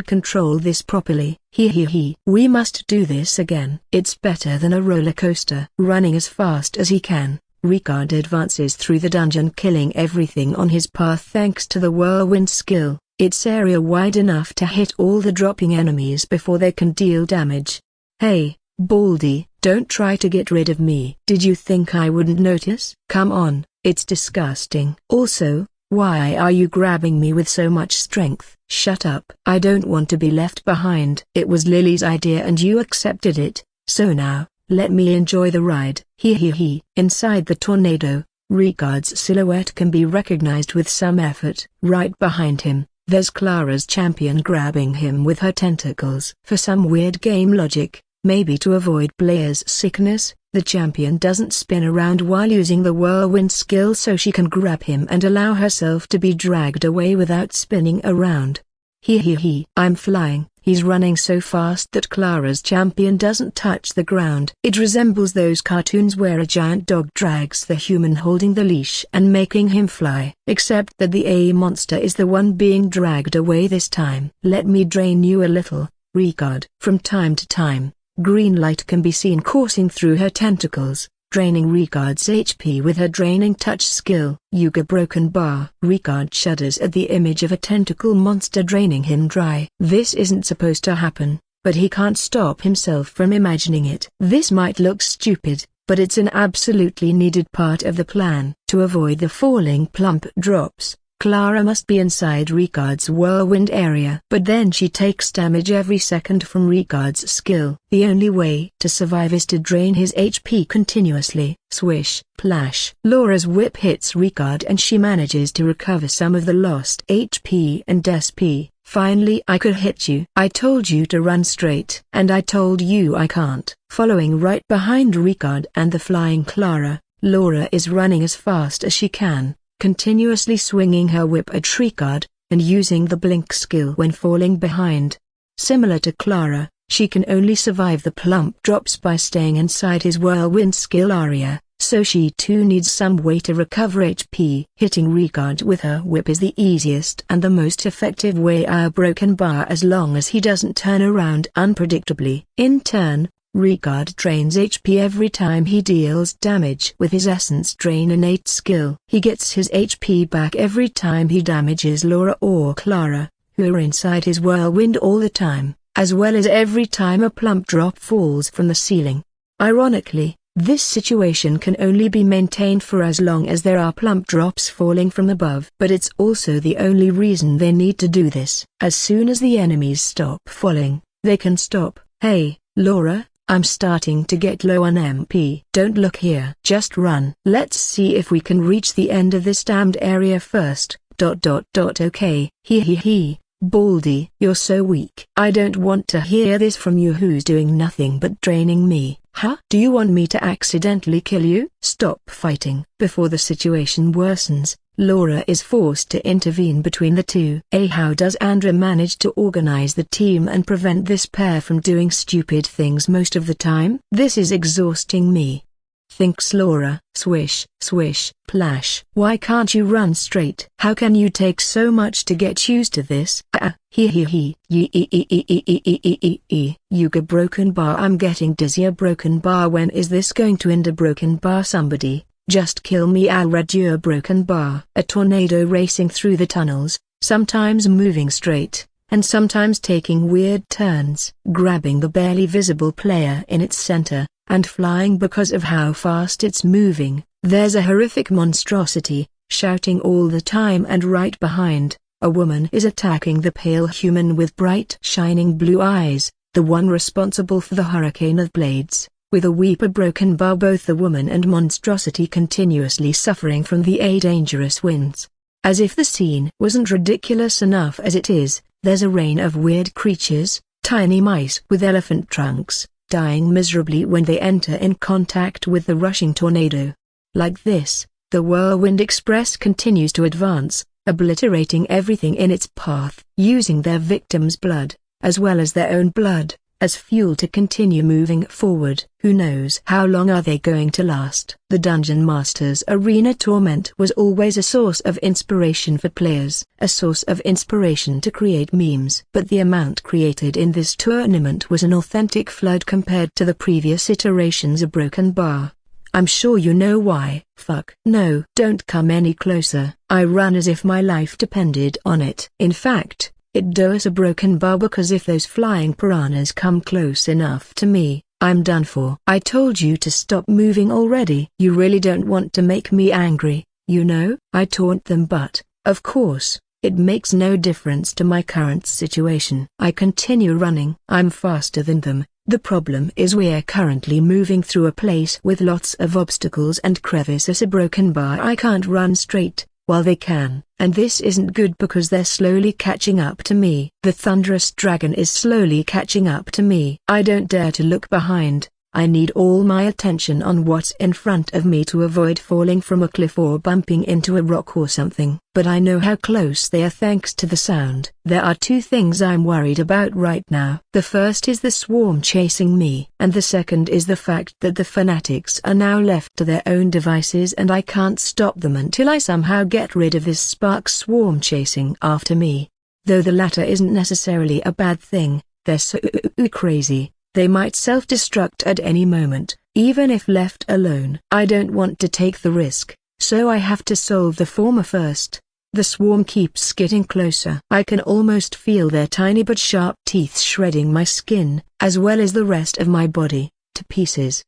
control this properly. He. We must do this again. It's better than a roller coaster. Running as fast as he can, Ricard advances through the dungeon, killing everything on his path thanks to the whirlwind skill. It's area wide enough to hit all the dropping enemies before they can deal damage. Hey, Baldy, don't try to get rid of me. Did you think I wouldn't notice? Come on, it's disgusting. Also, why are you grabbing me with so much strength? Shut up. I don't want to be left behind. It was Lily's idea and you accepted it, so now, let me enjoy the ride. He. Inside the tornado, Ricard's silhouette can be recognized with some effort. Right behind him, there's Clara's champion grabbing him with her tentacles. For some weird game logic, maybe to avoid player's sickness, the champion doesn't spin around while using the whirlwind skill so she can grab him and allow herself to be dragged away without spinning around. He. I'm flying. He's running so fast that Clara's champion doesn't touch the ground. It resembles those cartoons where a giant dog drags the human holding the leash and making him fly, except that the A monster is the one being dragged away this time. Let me drain you a little, Ricard. From time to time, green light can be seen coursing through her tentacles, draining Ricard's HP with her draining touch skill. Yuga broken bar. Ricard shudders at the image of a tentacle monster draining him dry. This isn't supposed to happen, but he can't stop himself from imagining it. This might look stupid, but it's an absolutely needed part of the plan. To avoid the falling plump drops, Clara must be inside Ricard's whirlwind area. But then she takes damage every second from Ricard's skill. The only way to survive is to drain his HP continuously. Swish, plash. Laura's whip hits Ricard and she manages to recover some of the lost HP and SP. Finally, I could hit you. I told you to run straight. And I told you I can't. Following right behind Ricard and the flying Clara, Laura is running as fast as she can, continuously swinging her whip at Ricard, and using the blink skill when falling behind. Similar to Clara, she can only survive the plump drops by staying inside his whirlwind skill area, so she too needs some way to recover HP. Hitting Ricard with her whip is the easiest and the most effective way. A broken bar as long as he doesn't turn around unpredictably. In turn, Ricard drains HP every time he deals damage with his Essence Drain innate skill. He gets his HP back every time he damages Laura or Clara, who are inside his whirlwind all the time, as well as every time a plump drop falls from the ceiling. Ironically, this situation can only be maintained for as long as there are plump drops falling from above. But it's also the only reason they need to do this. As soon as the enemies stop falling, they can stop. Hey, Laura, I'm starting to get low on MP. Don't look here. Just run. Let's see if we can reach the end of this damned area first. Okay. He. Baldy, you're so weak. I don't want to hear this from you who's doing nothing but draining me. Huh? Do you want me to accidentally kill you? Stop fighting. Before the situation worsens, Laura is forced to intervene between the two. How does Andreu manage to organize the team and prevent this pair from doing stupid things most of the time? This is exhausting me, thinks Laura. Swish, swish, plash. Why can't you run straight? How can you take so much to get used to this? Yuga broken bar. I'm getting dizzier. Broken bar. When is this going to end? A broken bar. Somebody, just kill me. I'll radure. Broken bar. A tornado racing through the tunnels, sometimes moving straight, and sometimes taking weird turns, grabbing the barely visible player in its center, and flying because of how fast it's moving. There's a horrific monstrosity, shouting all the time, and right behind, a woman is attacking the pale human with bright shining blue eyes, the one responsible for the hurricane of blades. With a weeper broken bar, both the woman and monstrosity continuously suffering from the dangerous winds. As if the scene wasn't ridiculous enough as it is, there's a rain of weird creatures, tiny mice with elephant trunks, dying miserably when they enter in contact with the rushing tornado. Like this, the Whirlwind Express continues to advance, obliterating everything in its path, using their victims' blood, as well as their own blood, as fuel to continue moving forward. Who knows how long are they going to last? The Dungeon Master's Arena Torment was always a source of inspiration for players, a source of inspiration to create memes. But the amount created in this tournament was an authentic flood compared to the previous iterations of Broken Bar. I'm sure you know why. Fuck. No, don't come any closer. I run as if my life depended on it. In fact, it does a Broken Bar, because if those flying piranhas come close enough to me, I'm done for. I told you to stop moving already. You really don't want to make me angry, you know? I taunt them, but, of course, it makes no difference to my current situation. I continue running. I'm faster than them. The problem is we're currently moving through a place with lots of obstacles and crevices. A Broken Bar. I can't run straight, while they can, and this isn't good because they're slowly catching up to me. The Thunderous Dragon is slowly catching up to me. I don't dare to look behind. I need all my attention on what's in front of me to avoid falling from a cliff or bumping into a rock or something. But I know how close they are thanks to the sound. There are two things I'm worried about right now. The first is the swarm chasing me, and the second is the fact that the fanatics are now left to their own devices and I can't stop them until I somehow get rid of this spark swarm chasing after me. Though the latter isn't necessarily a bad thing, they're so crazy. They might self-destruct at any moment, even if left alone. I don't want to take the risk, so I have to solve the former first. The swarm keeps getting closer. I can almost feel their tiny but sharp teeth shredding my skin, as well as the rest of my body, to pieces.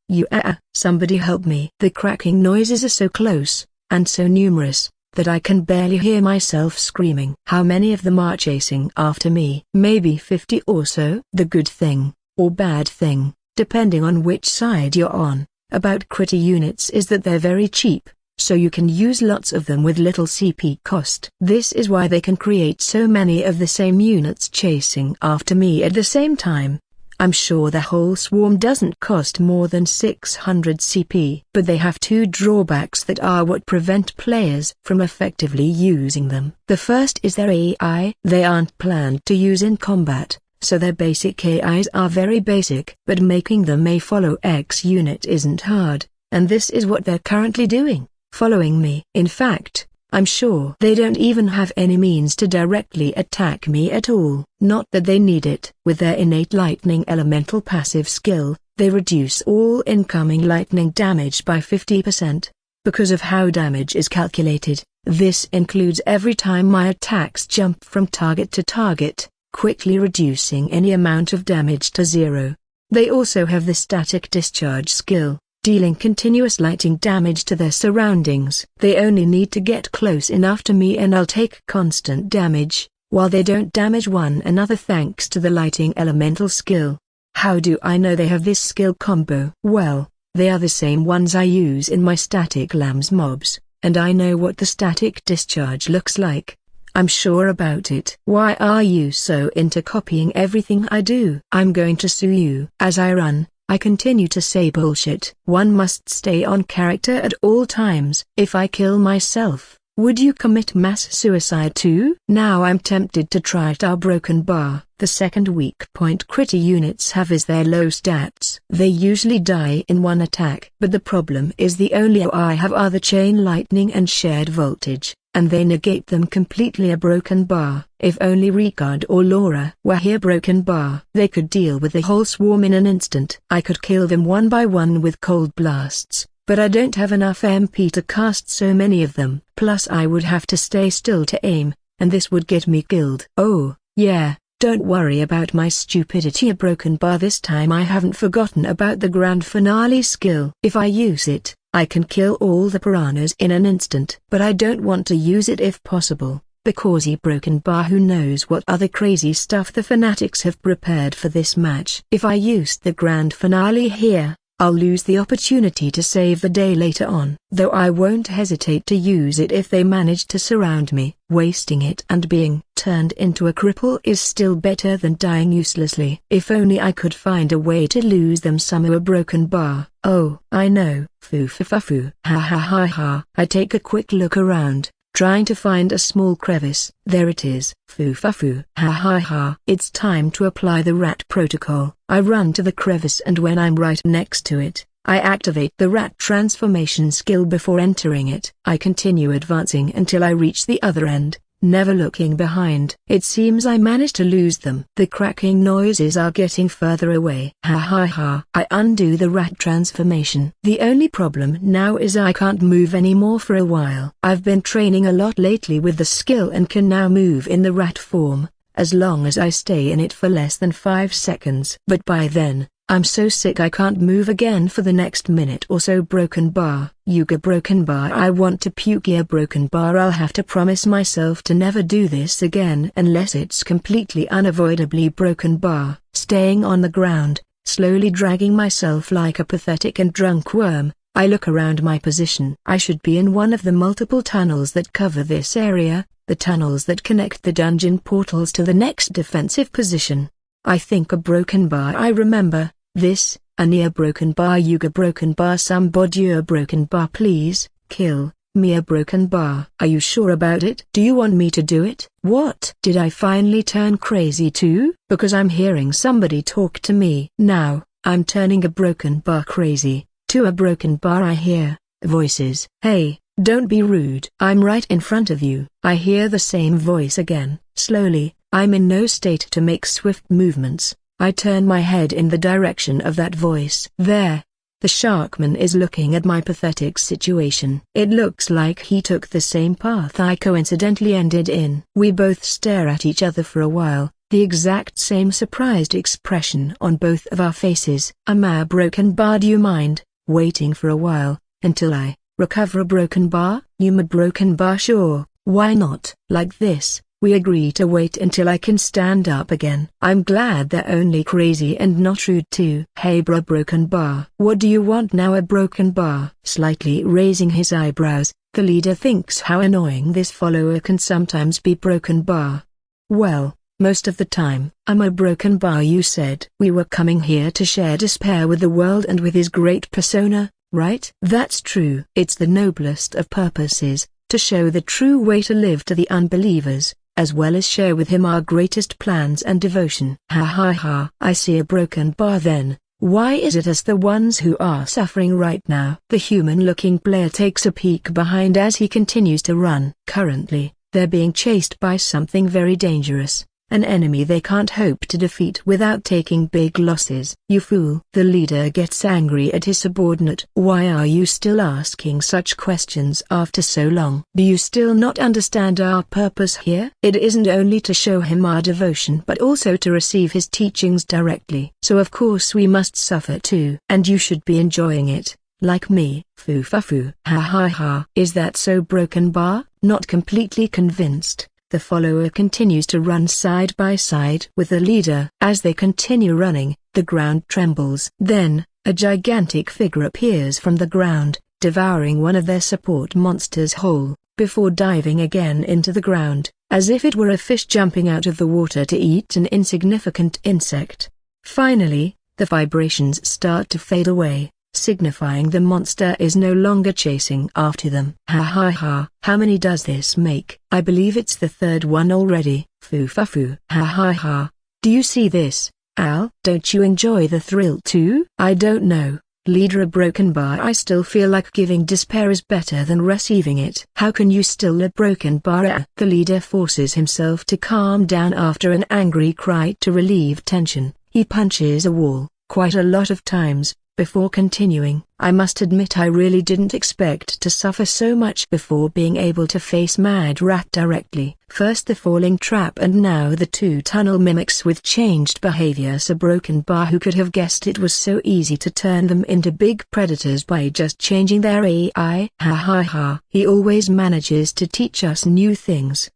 Somebody help me. The cracking noises are so close, and so numerous, that I can barely hear myself screaming. How many of them are chasing after me? Maybe 50 or so. The good thing, or bad thing, depending on which side you're on, about critter units is that they're very cheap, so you can use lots of them with little CP cost. This is why they can create so many of the same units chasing after me at the same time. I'm sure the whole swarm doesn't cost more than 600 CP. But they have two drawbacks that are what prevent players from effectively using them. The first is their AI. They aren't planned to use in combat, so their basic AIs are very basic. But making them a follow X unit isn't hard, and this is what they're currently doing, following me. In fact, I'm sure they don't even have any means to directly attack me at all. Not that they need it. With their innate lightning elemental passive skill, they reduce all incoming lightning damage by 50%. Because of how damage is calculated, this includes every time my attacks jump from target to target, quickly reducing any amount of damage to zero. They also have the static discharge skill, dealing continuous lightning damage to their surroundings. They only need to get close enough to me and I'll take constant damage, while they don't damage one another thanks to the lighting elemental skill. How do I know they have this skill combo? Well, they are the same ones I use in my static lambs mobs, and I know what the static discharge looks like. I'm sure about it. Why are you so into copying everything I do? I'm going to sue you. As I run, I continue to say bullshit. One must stay on character at all times. If I kill myself, would you commit mass suicide too? Now I'm tempted to try our broken bar. The second weak point critter units have is their low stats. They usually die in one attack. But the problem is the only I have are the chain lightning and shared voltage, and they negate them completely. A broken bar. If only Ricard or Laura were here. Broken bar. They could deal with the whole swarm in an instant. I could kill them one by one with cold blasts, but I don't have enough MP to cast so many of them. Plus I would have to stay still to aim, and this would get me killed. Oh, yeah. Don't worry about my stupidity. A broken bar. This time I haven't forgotten about the grand finale skill. If I use it, I can kill all the piranhas in an instant. But I don't want to use it if possible, because a broken bar, who knows what other crazy stuff the fanatics have prepared for this match. If I use the grand finale here, I'll lose the opportunity to save the day later on. Though I won't hesitate to use it if they manage to surround me. Wasting it and being turned into a cripple is still better than dying uselessly. If only I could find a way to lose them somehow. A broken bar. Oh, I know. Foo fa fa foo. Ha ha ha ha. I take a quick look around, trying to find a small crevice. There it is. Foo fa foo. Ha ha ha. It's time to apply the rat protocol. I run to the crevice, and when I'm right next to it, I activate the rat transformation skill before entering it. I continue advancing until I reach the other end, never looking behind. It seems I managed to lose them. The cracking noises are getting further away. Ha ha ha. I undo the rat transformation. The only problem now is I can't move anymore for a while. I've been training a lot lately with the skill and can now move in the rat form, as long as I stay in it for less than 5 seconds. But by then, I'm so sick I can't move again for the next minute or so. Broken bar. Yuga. Broken bar. I want to puke. A broken bar. I'll have to promise myself to never do this again unless it's completely unavoidably. Broken bar. Staying on the ground, slowly dragging myself like a pathetic and drunk worm, I look around my position. I should be in one of the multiple tunnels that cover this area, the tunnels that connect the dungeon portals to the next defensive position. I think. A broken bar. I remember this. A near broken bar. Yuga. Broken bar. Somebody. A broken bar. Please, kill me. A broken bar. Are you sure about it? Do you want me to do it? What? Did I finally turn crazy too? Because I'm hearing somebody talk to me. Now, I'm turning a broken bar crazy. To a broken bar. I hear voices. Hey, don't be rude. I'm right in front of you. I hear the same voice again. Slowly, I'm in no state to make swift movements. I turn my head in the direction of that voice. There, the Sharkman is looking at my pathetic situation. It looks like he took the same path I coincidentally ended in. We both stare at each other for a while, the exact same surprised expression on both of our faces. A broken bar. Do you mind waiting for a while, until I recover? A broken bar. You. A broken bar. Sure, why not? Like this, we agree to wait until I can stand up again. I'm glad they're only crazy and not rude too. Hey bruh. Broken bar. What do you want now? A broken bar. Slightly raising his eyebrows, the leader thinks how annoying this follower can sometimes be. Broken bar. Well, most of the time. I'm a broken bar. You said we were coming here to share despair with the world and with his great persona, right? That's true. It's the noblest of purposes, to show the true way to live to the unbelievers, as well as share with him our greatest plans and devotion. Ha ha ha. I see. A broken bar. Then, why is it us the ones who are suffering right now? The human-looking player takes a peek behind as he continues to run. Currently, they're being chased by something very dangerous, an enemy they can't hope to defeat without taking big losses. You fool. The leader gets angry at his subordinate. Why are you still asking such questions after so long? Do you still not understand our purpose here? It isn't only to show him our devotion but also to receive his teachings directly. So of course we must suffer too. And you should be enjoying it, like me. Foo fa foo. Ha ha ha. Is that so? Broken bar. Not completely convinced, the follower continues to run side by side with the leader. As they continue running, the ground trembles. Then, a gigantic figure appears from the ground, devouring one of their support monsters whole, before diving again into the ground. as if it were a fish jumping out of the water to eat an insignificant insect. Finally, the vibrations start to fade away, signifying the monster is no longer chasing after them. Ha ha ha. How many does this make? I believe it's the third one already. Foo fa foo. Ha ha ha. Do you see this, Al? Don't you enjoy the thrill too? I don't know, leader. A broken bar. I still feel like giving despair is better than receiving it. How can you still a broken bar? The leader forces himself to calm down after an angry cry to relieve tension. He punches a wall, quite a lot of times, before continuing. I must admit I really didn't expect to suffer so much before being able to face Mad Rat directly. First the falling trap and now the two tunnel mimics with changed behaviors. A broken bar. Who could have guessed it was so easy to turn them into big predators by just changing their AI? Ha ha ha. He always manages to teach us new things.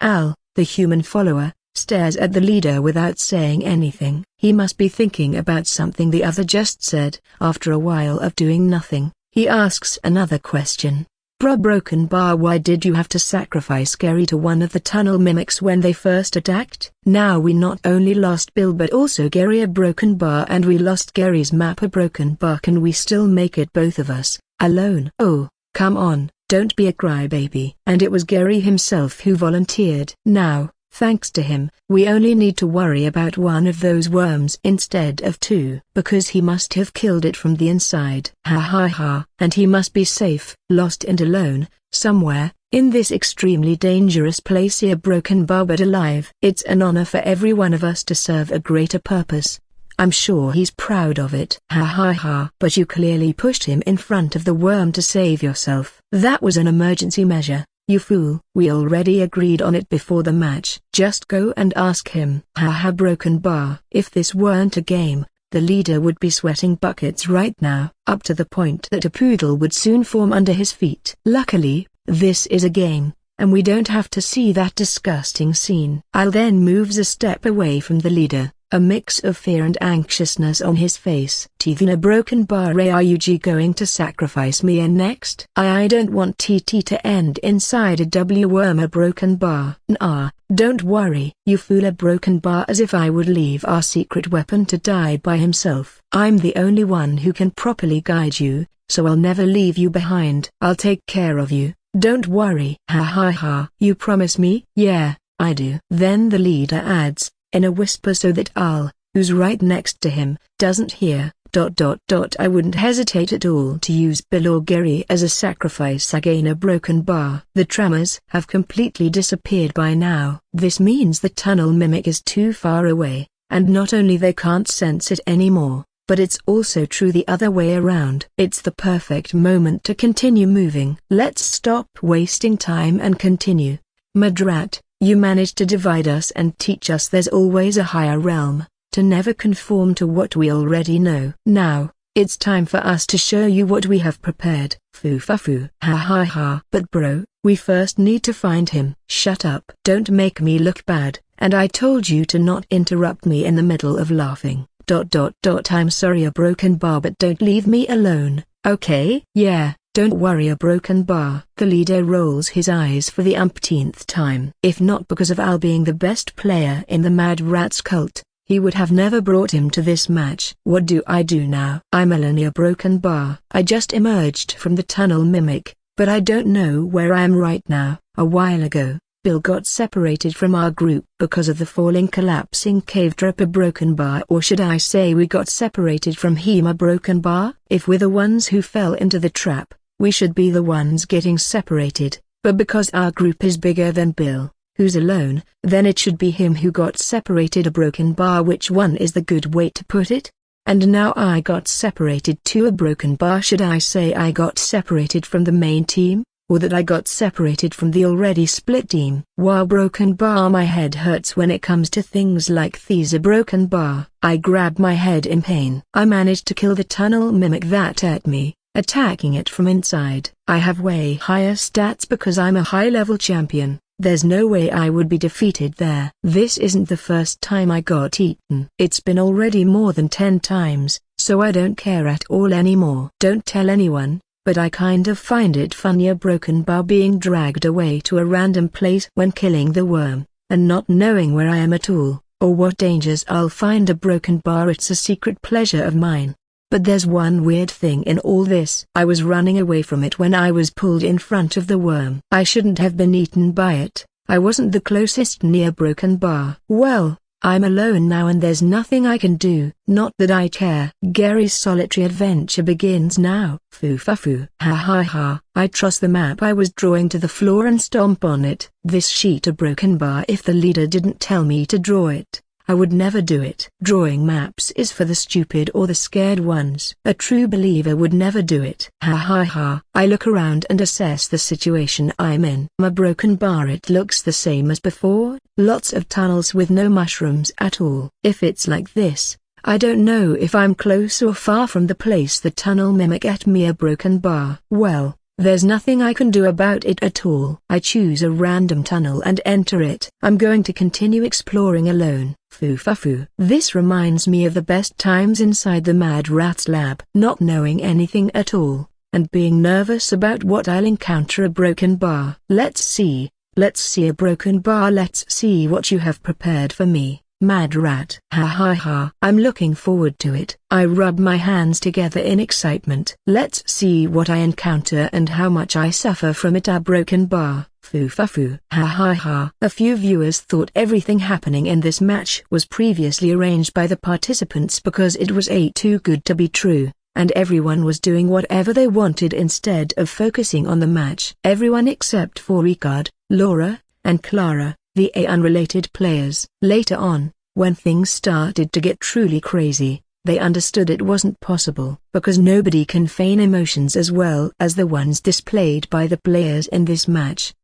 Al, the human follower, stares at the leader without saying anything. He must be thinking about something the other just said. After a while of doing nothing, he asks another question. Broken bar, why did you have to sacrifice Gary to one of the tunnel mimics when they first attacked? Now we not only lost Bill but also Gary. A broken bar, and we lost Gary's map. A broken bar. Can we still make it, both of us, alone? Oh, come on, don't be a crybaby. And it was Gary himself who volunteered. Now, thanks to him, we only need to worry about one of those worms instead of two, because he must have killed it from the inside. Ha ha ha. And he must be safe, lost and alone, somewhere, in this extremely dangerous place. A broken bar but alive. It's an honor for every one of us to serve a greater purpose. I'm sure he's proud of it. Ha ha ha. But you clearly pushed him in front of the worm to save yourself. That was an emergency measure. You fool. We already agreed on it before the match. Just go and ask him. Ha ha. Broken bar. If this weren't a game, the leader would be sweating buckets right now, up to the point that a poodle would soon form under his feet. Luckily, this is a game, and we don't have to see that disgusting scene. Al then moves a step away from the leader, a mix of fear and anxiousness on his face. A broken bar. Are you going to sacrifice me next? I don't want TT to end inside a worm. A broken bar. Nah, don't worry, you fool. A broken bar. As if I would leave our secret weapon to die by himself. I'm the only one who can properly guide you, so I'll never leave you behind. I'll take care of you, don't worry. Ha ha ha. You promise me? Yeah, I do. Then the leader adds, in a whisper so that Al, who's right next to him, doesn't hear. I wouldn't hesitate at all to use Bill or Gary as a sacrifice again. A broken bar. The tremors have completely disappeared by now. This means the tunnel mimic is too far away, and not only they can't sense it anymore, but it's also true the other way around. It's the perfect moment to continue moving. Let's stop wasting time and continue. Madrat, you managed to divide us and teach us there's always a higher realm, to never conform to what we already know. Now, it's time for us to show you what we have prepared. Foo fa foo. Ha ha ha. But bro, we first need to find him. Shut up. Don't make me look bad, and I told you to not interrupt me in the middle of laughing. I'm sorry. A broken bar, but don't leave me alone, okay? Yeah. Don't worry. A broken bar. The leader rolls his eyes for the umpteenth time. If not because of Al being the best player in the Mad Rat's cult, he would have never brought him to this match. What do I do now? I'm Eleni. A broken bar. I just emerged from the tunnel mimic, but I don't know where I am right now. A while ago, Bill got separated from our group because of the falling collapsing cave trap. A broken bar, or should I say we got separated from him. A broken bar. If we're the ones who fell into the trap, we should be the ones getting separated, but because our group is bigger than Bill, who's alone, then it should be him who got separated. A broken bar. Which one is the good way to put it? And now I got separated too. A broken bar. Should I say I got separated from the main team, or that I got separated from the already split team? Wow. Broken bar. My head hurts when it comes to things like these. A broken bar. I grab my head in pain. I managed to kill the tunnel mimic that ate me, attacking it from inside. I have way higher stats because I'm a high-level champion. There's no way I would be defeated there. This isn't the first time I got eaten. It's been already more than 10 times, so I don't care at all anymore. Don't tell anyone, but I kind of find it funny a broken bar being dragged away to a random place when killing the worm, and not knowing where I am at all, or what dangers I'll find a broken bar. It's a secret pleasure of mine. But there's one weird thing in all this. I was running away from it when I was pulled in front of the worm. I shouldn't have been eaten by it. I wasn't the closest near broken bar. Well, I'm alone now and there's nothing I can do. Not that I care. Gary's solitary adventure begins now. Foo-fa-foo. Ha ha ha. I toss the map I was drawing to the floor and stomp on it. This sheet a broken bar. If the leader didn't tell me to draw it, I would never do it. Drawing maps is for the stupid or the scared ones. A true believer would never do it. Ha ha ha. I look around and assess the situation I'm in. A broken bar. It looks the same as before, lots of tunnels with no mushrooms at all. If it's like this, I don't know if I'm close or far from the place the tunnel mimic at me. A broken bar. Well, there's nothing I can do about it at all. I choose a random tunnel and enter it. I'm going to continue exploring alone. Foo-fa-foo. This reminds me of the best times inside the Mad Rat's lab. Not knowing anything at all, and being nervous about what I'll encounter. A broken bar. Let's see a broken bar. Let's see what you have prepared for me, Mad Rat. Ha ha ha. I'm looking forward to it. I rub my hands together in excitement. Let's see what I encounter and how much I suffer from it. A broken bar. Foo-fa-foo. Ha ha ha. A few viewers thought everything happening in this match was previously arranged by the participants because it was too good to be true, and everyone was doing whatever they wanted instead of focusing on the match. Everyone except for Ricard, Laura, and Clara, the unrelated players. Later on, when things started to get truly crazy, they understood it wasn't possible, because nobody can feign emotions as well as the ones displayed by the players in this match.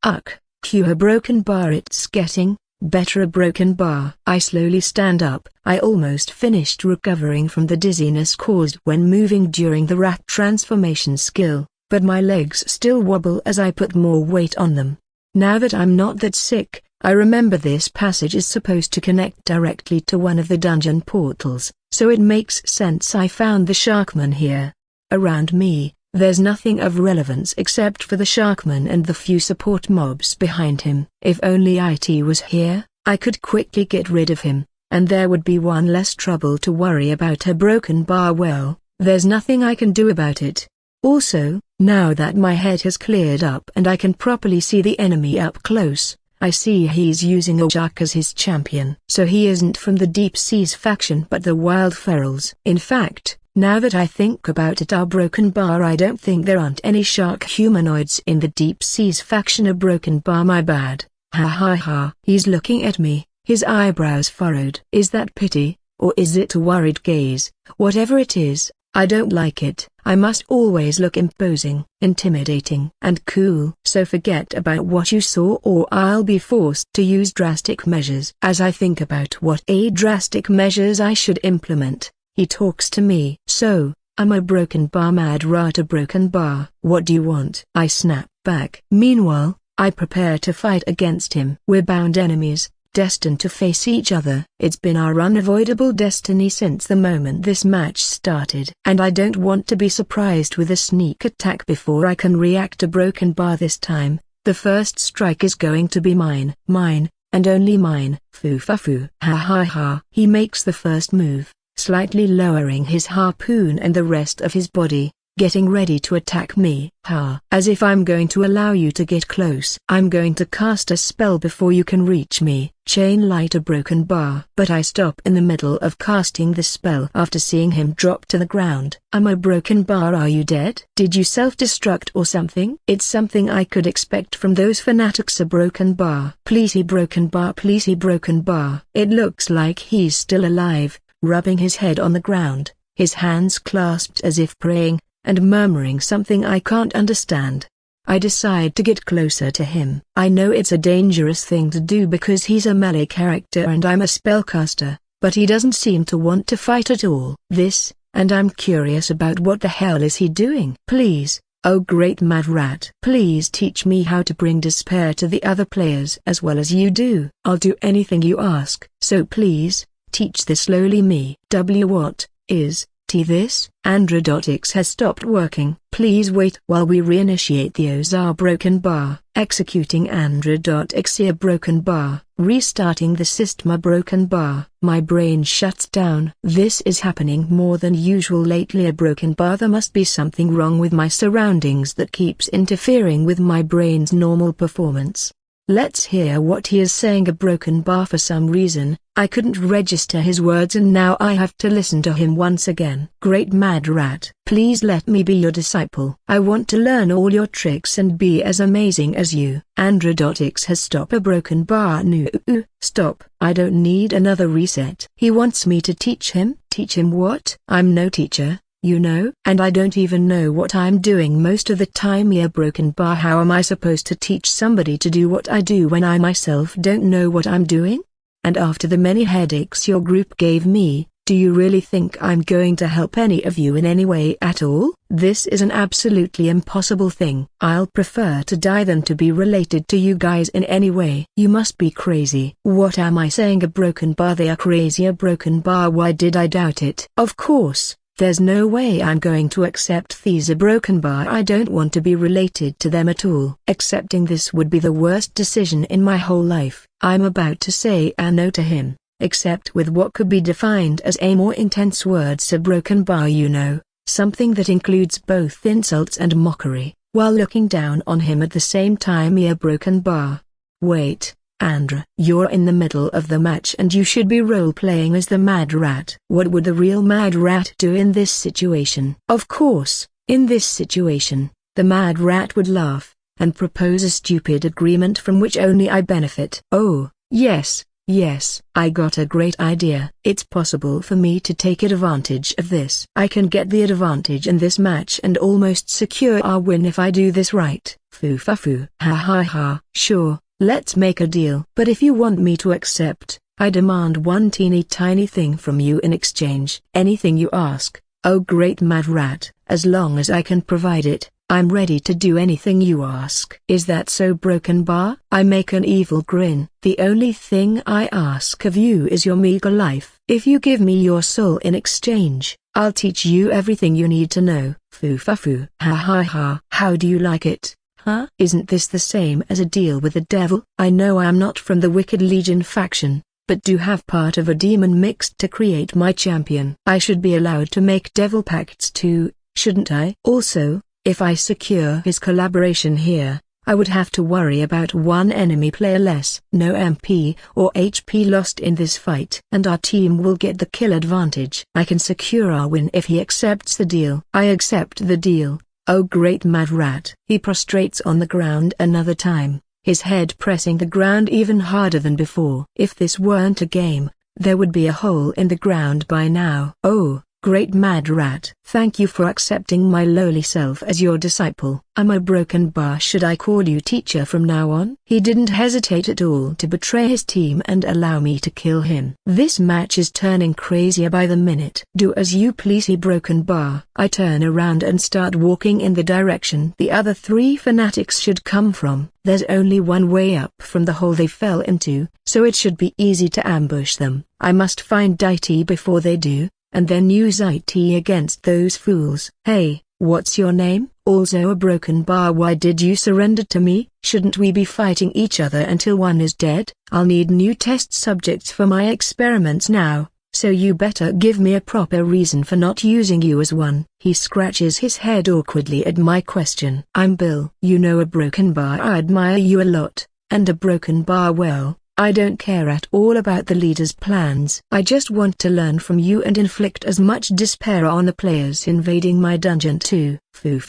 Cue a broken bar. It's getting better. A broken bar. I slowly stand up. I almost finished recovering from the dizziness caused when moving during the rat transformation skill, but my legs still wobble as I put more weight on them. Now that I'm not that sick, I remember this passage is supposed to connect directly to one of the dungeon portals, so it makes sense I found the Sharkman here. Around me, there's nothing of relevance except for the Sharkman and the few support mobs behind him. If only IT was here, I could quickly get rid of him, and there would be one less trouble to worry about. A broken bar. Well, there's nothing I can do about it. Also, now that my head has cleared up and I can properly see the enemy up close, I see he's using a shark as his champion. So he isn't from the Deep Seas faction but the Wild Ferals. In fact, now that I think about it, our broken bar, I don't think there aren't any shark humanoids in the Deep Seas faction. A broken bar. My bad. Ha ha ha. He's looking at me, his eyebrows furrowed. Is that pity, or is it a worried gaze? Whatever it is, I don't like it. I must always look imposing, intimidating, and cool. So forget about what you saw or I'll be forced to use drastic measures. As I think about what drastic measures I should implement, he talks to me. So, I'm a broken bar. Mad Rat. A broken bar. What do you want? I snap back. Meanwhile, I prepare to fight against him. We're bound enemies, destined to face each other. It's been our unavoidable destiny since the moment this match started. And I don't want to be surprised with a sneak attack before I can react. A broken bar. This time, the first strike is going to be mine. Mine, and only mine. Foo-fa-foo. Ha ha ha. He makes the first move, slightly lowering his harpoon and the rest of his body, getting ready to attack me. Ha! As if I'm going to allow you to get close. I'm going to cast a spell before you can reach me. Chain light. A broken bar. But I stop in the middle of casting the spell after seeing him drop to the ground. I'm a broken bar. Are you dead? Did you self-destruct or something? It's something I could expect from those fanatics. A broken bar. Please, he broken bar. Please, he broken bar. It looks like he's still alive, rubbing his head on the ground, his hands clasped as if praying, and murmuring something I can't understand. I decide to get closer to him. I know it's a dangerous thing to do because he's a melee character and I'm a spellcaster, but he doesn't seem to want to fight at all. And I'm curious about what the hell is he doing. Please, oh great Mad Rat, please teach me how to bring despair to the other players as well as you do. I'll do anything you ask. So please, teach this lowly me. What is This, Andreu.x has stopped working. Please wait while we reinitiate the OZAR broken bar. Executing Andreu.x here broken bar. Restarting the system broken bar. My brain shuts down. This is happening more than usual lately. A broken bar. There must be something wrong with my surroundings that keeps interfering with my brain's normal performance. Let's hear what he is saying. A broken bar. For some reason, I couldn't register his words and now I have to listen to him once again. Great Mad Rat. Please let me be your disciple. I want to learn all your tricks and be as amazing as you. Andreu.x has stopped a broken bar. No, stop. I don't need another reset. He wants me to teach him? Teach him what? I'm no teacher, you know, and I don't even know what I'm doing most of the time. A broken bar. How am I supposed to teach somebody to do what I do when I myself don't know what I'm doing? And after the many headaches your group gave me, do you really think I'm going to help any of you in any way at all? This is an absolutely impossible thing. I'll prefer to die than to be related to you guys in any way. You must be crazy. What am I saying? A broken bar. They are crazy. A broken bar. Why did I doubt it? Of course. There's no way I'm going to accept these. A broken bar. I don't want to be related to them at all. Accepting this would be the worst decision in my whole life. I'm about to say a no to him, except with what could be defined as a more intense words. A broken bar, you know, something that includes both insults and mockery, while looking down on him at the same time. A broken bar. Wait. Andrew, you're in the middle of the match and you should be role-playing as the Mad Rat. What would the real Mad Rat do in this situation? Of course, in this situation, the Mad Rat would laugh, and propose a stupid agreement from which only I benefit. Oh, yes, I got a great idea. It's possible for me to take advantage of this. I can get the advantage in this match and almost secure our win if I do this right. Foo. Ha. Sure. Let's make a deal. But if you want me to accept, I demand one teeny tiny thing from you in exchange. Anything you ask, oh great Mad Rat. As long as I can provide it, I'm ready to do anything you ask. Is that so, broken bar? I make an evil grin. The only thing I ask of you is your meager life. If you give me your soul in exchange, I'll teach you everything you need to know. Foo. Ha. How do you like it? Huh? Isn't this the same as a deal with the devil? I know I am not from the Wicked Legion faction, but do have part of a demon mixed to create my champion. I should be allowed to make devil pacts too, shouldn't I? Also, if I secure his collaboration here, I would have to worry about one enemy player less. No MP or HP lost in this fight. And our team will get the kill advantage. I can secure our win if he accepts the deal. I accept the deal. Oh great Mad Rat. He prostrates on the ground another time, his head pressing the ground even harder than before. If this weren't a game, there would be a hole in the ground by now. Oh, great Mad Rat. Thank you for accepting my lowly self as your disciple. I'm a broken bar. Should I call you teacher from now on? He didn't hesitate at all to betray his team and allow me to kill him. This match is turning crazier by the minute. Do as you please, he broken bar. I turn around and start walking in the direction the other three fanatics should come from. There's only one way up from the hole they fell into, so it should be easy to ambush them. I must find IT before they do, and then use IT against those fools. Hey, what's your name? Also a broken bar. Why did you surrender to me? Shouldn't we be fighting each other until one is dead? I'll need new test subjects for my experiments now, so you better give me a proper reason for not using you as one. He scratches his head awkwardly at my question. I'm Bill. You know, a broken bar. I admire you a lot, and a broken bar, well, I don't care at all about the leader's plans. I just want to learn from you and inflict as much despair on the players invading my dungeon too. Foo.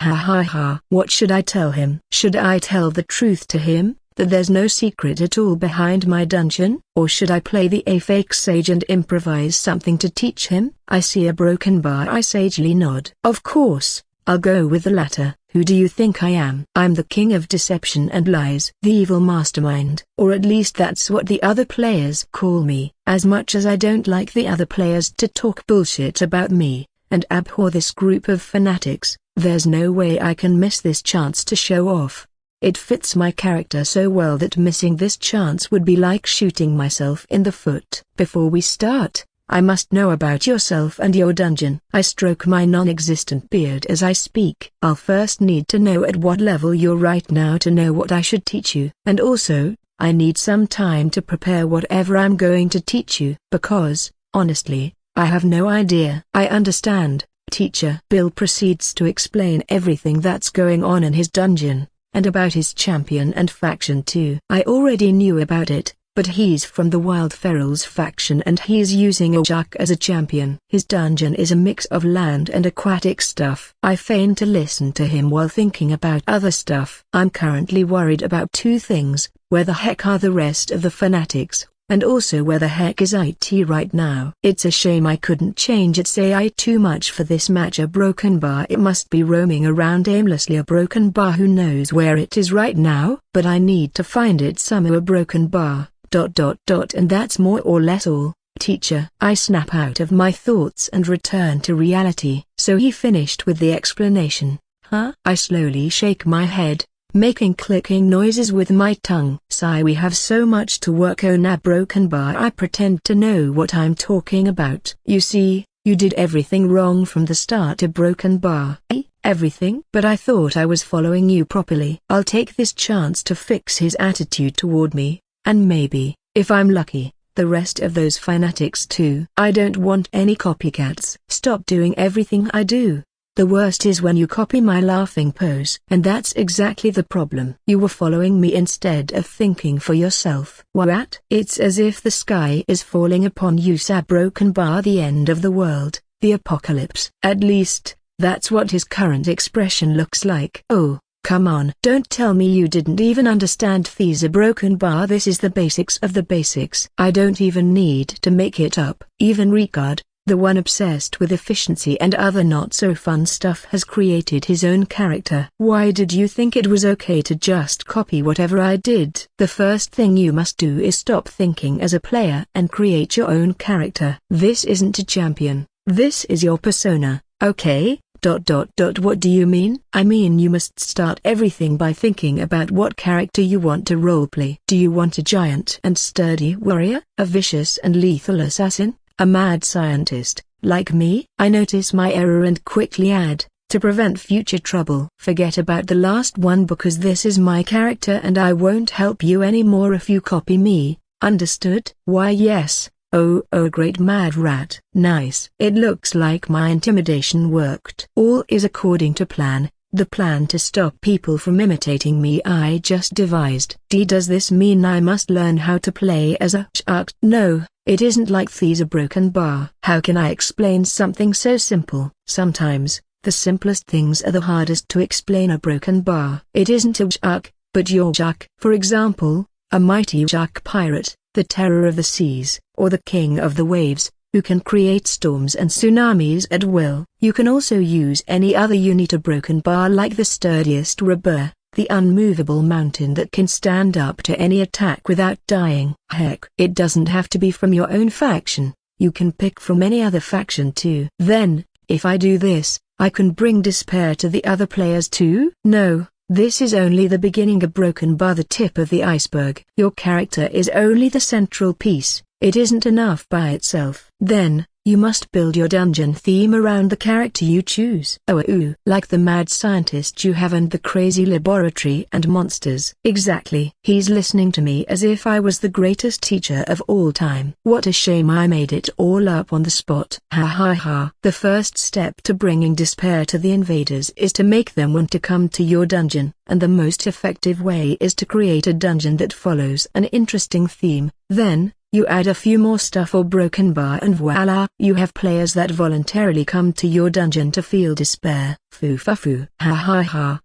Ha. What should I tell him? Should I tell the truth to him, that there's no secret at all behind my dungeon? Or should I play the fake sage and improvise something to teach him? I see a broken bar. I sagely nod. Of course, I'll go with the latter. Who do you think I am? I'm the king of deception and lies. The evil mastermind. Or at least that's what the other players call me. As much as I don't like the other players to talk bullshit about me, and abhor this group of fanatics, there's no way I can miss this chance to show off. It fits my character so well that missing this chance would be like shooting myself in the foot. Before we start, I must know about yourself and your dungeon. I stroke my non-existent beard as I speak. I'll first need to know at what level you're right now to know what I should teach you. And also, I need some time to prepare whatever I'm going to teach you. Because, honestly, I have no idea. I understand, teacher. Bill proceeds to explain everything that's going on in his dungeon, and about his champion and faction too. I already knew about it, but he's from the Wild Ferals faction and he's using a Jack as a champion. His dungeon is a mix of land and aquatic stuff. I feign to listen to him while thinking about other stuff. I'm currently worried about two things: where the heck are the rest of the fanatics, and also where the heck is IT right now. It's a shame I couldn't change its AI too much for this match. A broken bar. It must be roaming around aimlessly. A broken bar. Who knows where it is right now? But I need to find it somewhere. A broken bar. ... And that's more or less all, teacher. I snap out of my thoughts and return to reality. So he finished with the explanation, huh? I slowly shake my head, making clicking noises with my tongue. Sigh. We have so much to work on. A broken bar. I pretend to know what I'm talking about. You see, you did everything wrong from the start. A broken bar. Everything? But I thought I was following you properly. I'll take this chance to fix his attitude toward me. And maybe, if I'm lucky, the rest of those fanatics too. I don't want any copycats. Stop doing everything I do. The worst is when you copy my laughing pose. And that's exactly the problem. You were following me instead of thinking for yourself. What? It's as if the sky is falling upon you. A broken bar. The end of the world, the apocalypse. At least, that's what his current expression looks like. Oh. Come on. Don't tell me you didn't even understand these. A broken bar. This is the basics of the basics. I don't even need to make it up. Even Ricard, the one obsessed with efficiency and other not so fun stuff, has created his own character. Why did you think it was okay to just copy whatever I did? The first thing you must do is stop thinking as a player and create your own character. This isn't a champion. This is your persona, okay? ... What do you mean? I mean you must start everything by thinking about what character you want to roleplay. Do you want a giant and sturdy warrior, a vicious and lethal assassin, a mad scientist, like me? I notice my error and quickly add, to prevent future trouble. Forget about the last one because this is my character and I won't help you anymore if you copy me, understood? Why yes. Oh great mad rat. Nice. It looks like my intimidation worked. All is according to plan, the plan to stop people from imitating me I just devised. Does this mean I must learn how to play as a shark? No, it isn't like these. A broken bar. How can I explain something so simple? Sometimes, the simplest things are the hardest to explain. A broken bar. It isn't a shark, but your shark. For example, a mighty shark pirate, the terror of the seas, or the king of the waves, who can create storms and tsunamis at will. You can also use any other unit. A broken bar like the sturdiest rubber, the unmovable mountain that can stand up to any attack without dying. Heck, it doesn't have to be from your own faction, you can pick from any other faction too. Then, if I do this, I can bring despair to the other players too? No. This is only the beginning. A broken bar. The tip of the iceberg. Your character is only the central piece. It isn't enough by itself. Then, you must build your dungeon theme around the character you choose. Like the mad scientist you have and the crazy laboratory and monsters. Exactly. He's listening to me as if I was the greatest teacher of all time. What a shame I made it all up on the spot. Ha ha ha. The first step to bringing despair to the invaders is to make them want to come to your dungeon, and the most effective way is to create a dungeon that follows an interesting theme. Then, you add a few more stuff or broken bar and voila! You have players that voluntarily come to your dungeon to feel despair. Foo-fa-foo. Ha ha ha.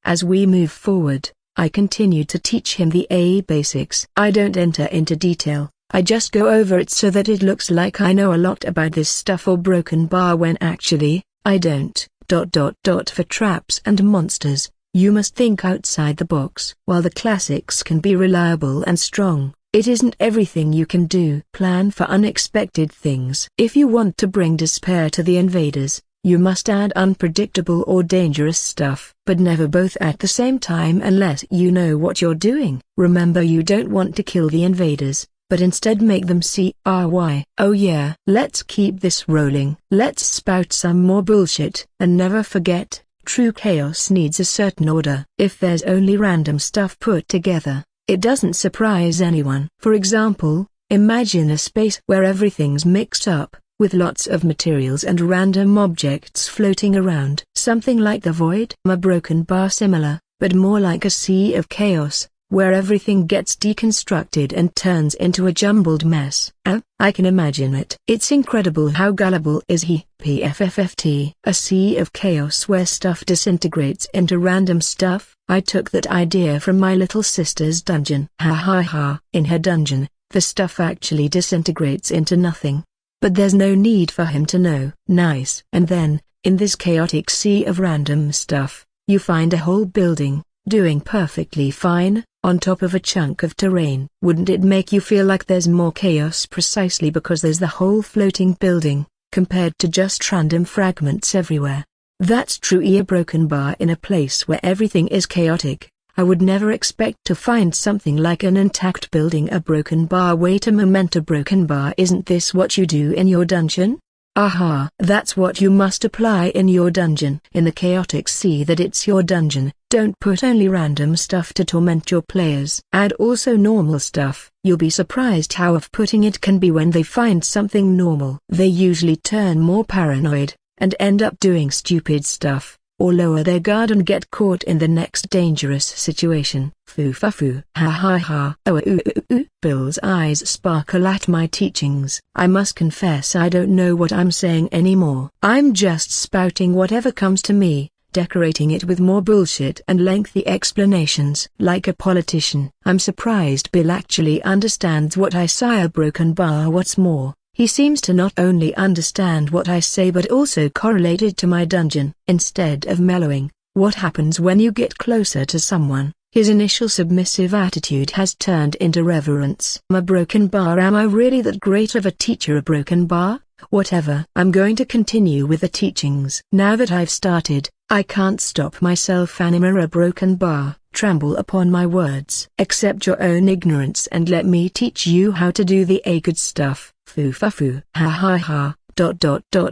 As we move forward, I continue to teach him the A basics. I don't enter into detail, I just go over it so that it looks like I know a lot about this stuff or broken bar when actually, I don't. For traps and monsters, you must think outside the box. While the classics can be reliable and strong, it isn't everything you can do. Plan for unexpected things. If you want to bring despair to the invaders, you must add unpredictable or dangerous stuff. But never both at the same time unless you know what you're doing. Remember, you don't want to kill the invaders, but instead make them CRY. Oh yeah, let's keep this rolling. Let's spout some more bullshit. And never forget, true chaos needs a certain order. If there's only random stuff put together, it doesn't surprise anyone. For example, imagine a space where everything's mixed up, with lots of materials and random objects floating around. Something like the void. A broken bar similar, but more like a sea of chaos, where everything gets deconstructed and turns into a jumbled mess. I can imagine it. It's incredible how gullible is he. PFFFT. A sea of chaos where stuff disintegrates into random stuff. I took that idea from my little sister's dungeon. Ha ha ha. In her dungeon, the stuff actually disintegrates into nothing. But there's no need for him to know. Nice. And then, in this chaotic sea of random stuff, you find a whole building, doing perfectly fine, on top of a chunk of terrain. Wouldn't it make you feel like there's more chaos precisely because there's the whole floating building, compared to just random fragments everywhere? That's true. A broken bar in a place where everything is chaotic. I would never expect to find something like an intact building. A broken bar. Wait a moment, a broken bar. Isn't this what you do in your dungeon? Aha, that's what you must apply in your dungeon. In the chaotic sea that it's your dungeon, don't put only random stuff to torment your players. Add also normal stuff. You'll be surprised how off-putting it can be when they find something normal. They usually turn more paranoid, and end up doing stupid stuff, or lower their guard and get caught in the next dangerous situation. Foo-fa-foo. Ha ha ha. Oh Bill's eyes sparkle at my teachings. I must confess I don't know what I'm saying anymore. I'm just spouting whatever comes to me, decorating it with more bullshit and lengthy explanations. Like a politician. I'm surprised Bill actually understands what I say. A broken bar. What's more, he seems to not only understand what I say but also correlate it to my dungeon. Instead of mellowing, what happens when you get closer to someone, his initial submissive attitude has turned into reverence. A broken bar. Am I really that great of a teacher? A broken bar? Whatever. I'm going to continue with the teachings. Now that I've started, I can't stop myself. Anima. A broken bar. Tremble upon my words. Accept your own ignorance and let me teach you how to do the good stuff. Foo-fa-foo. Ha ha ha.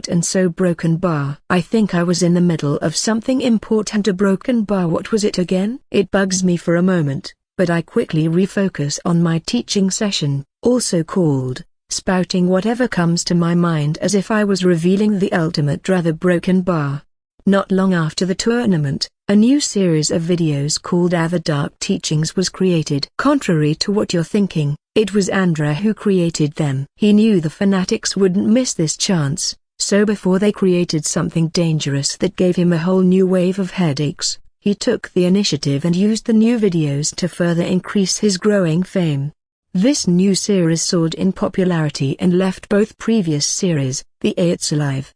And so broken bar. I think I was in the middle of something important. A broken bar. What was it again? It bugs me for a moment, but I quickly refocus on my teaching session, also called spouting whatever comes to my mind, as if I was revealing the ultimate rather broken bar. Not long after the tournament, a new series of videos called The Dark Teachings was created. Contrary to what you're thinking, it was Andreu who created them. He knew the fanatics wouldn't miss this chance, so before they created something dangerous that gave him a whole new wave of headaches, he took the initiative and used the new videos to further increase his growing fame. This new series soared in popularity and left both previous series, the It's Alive,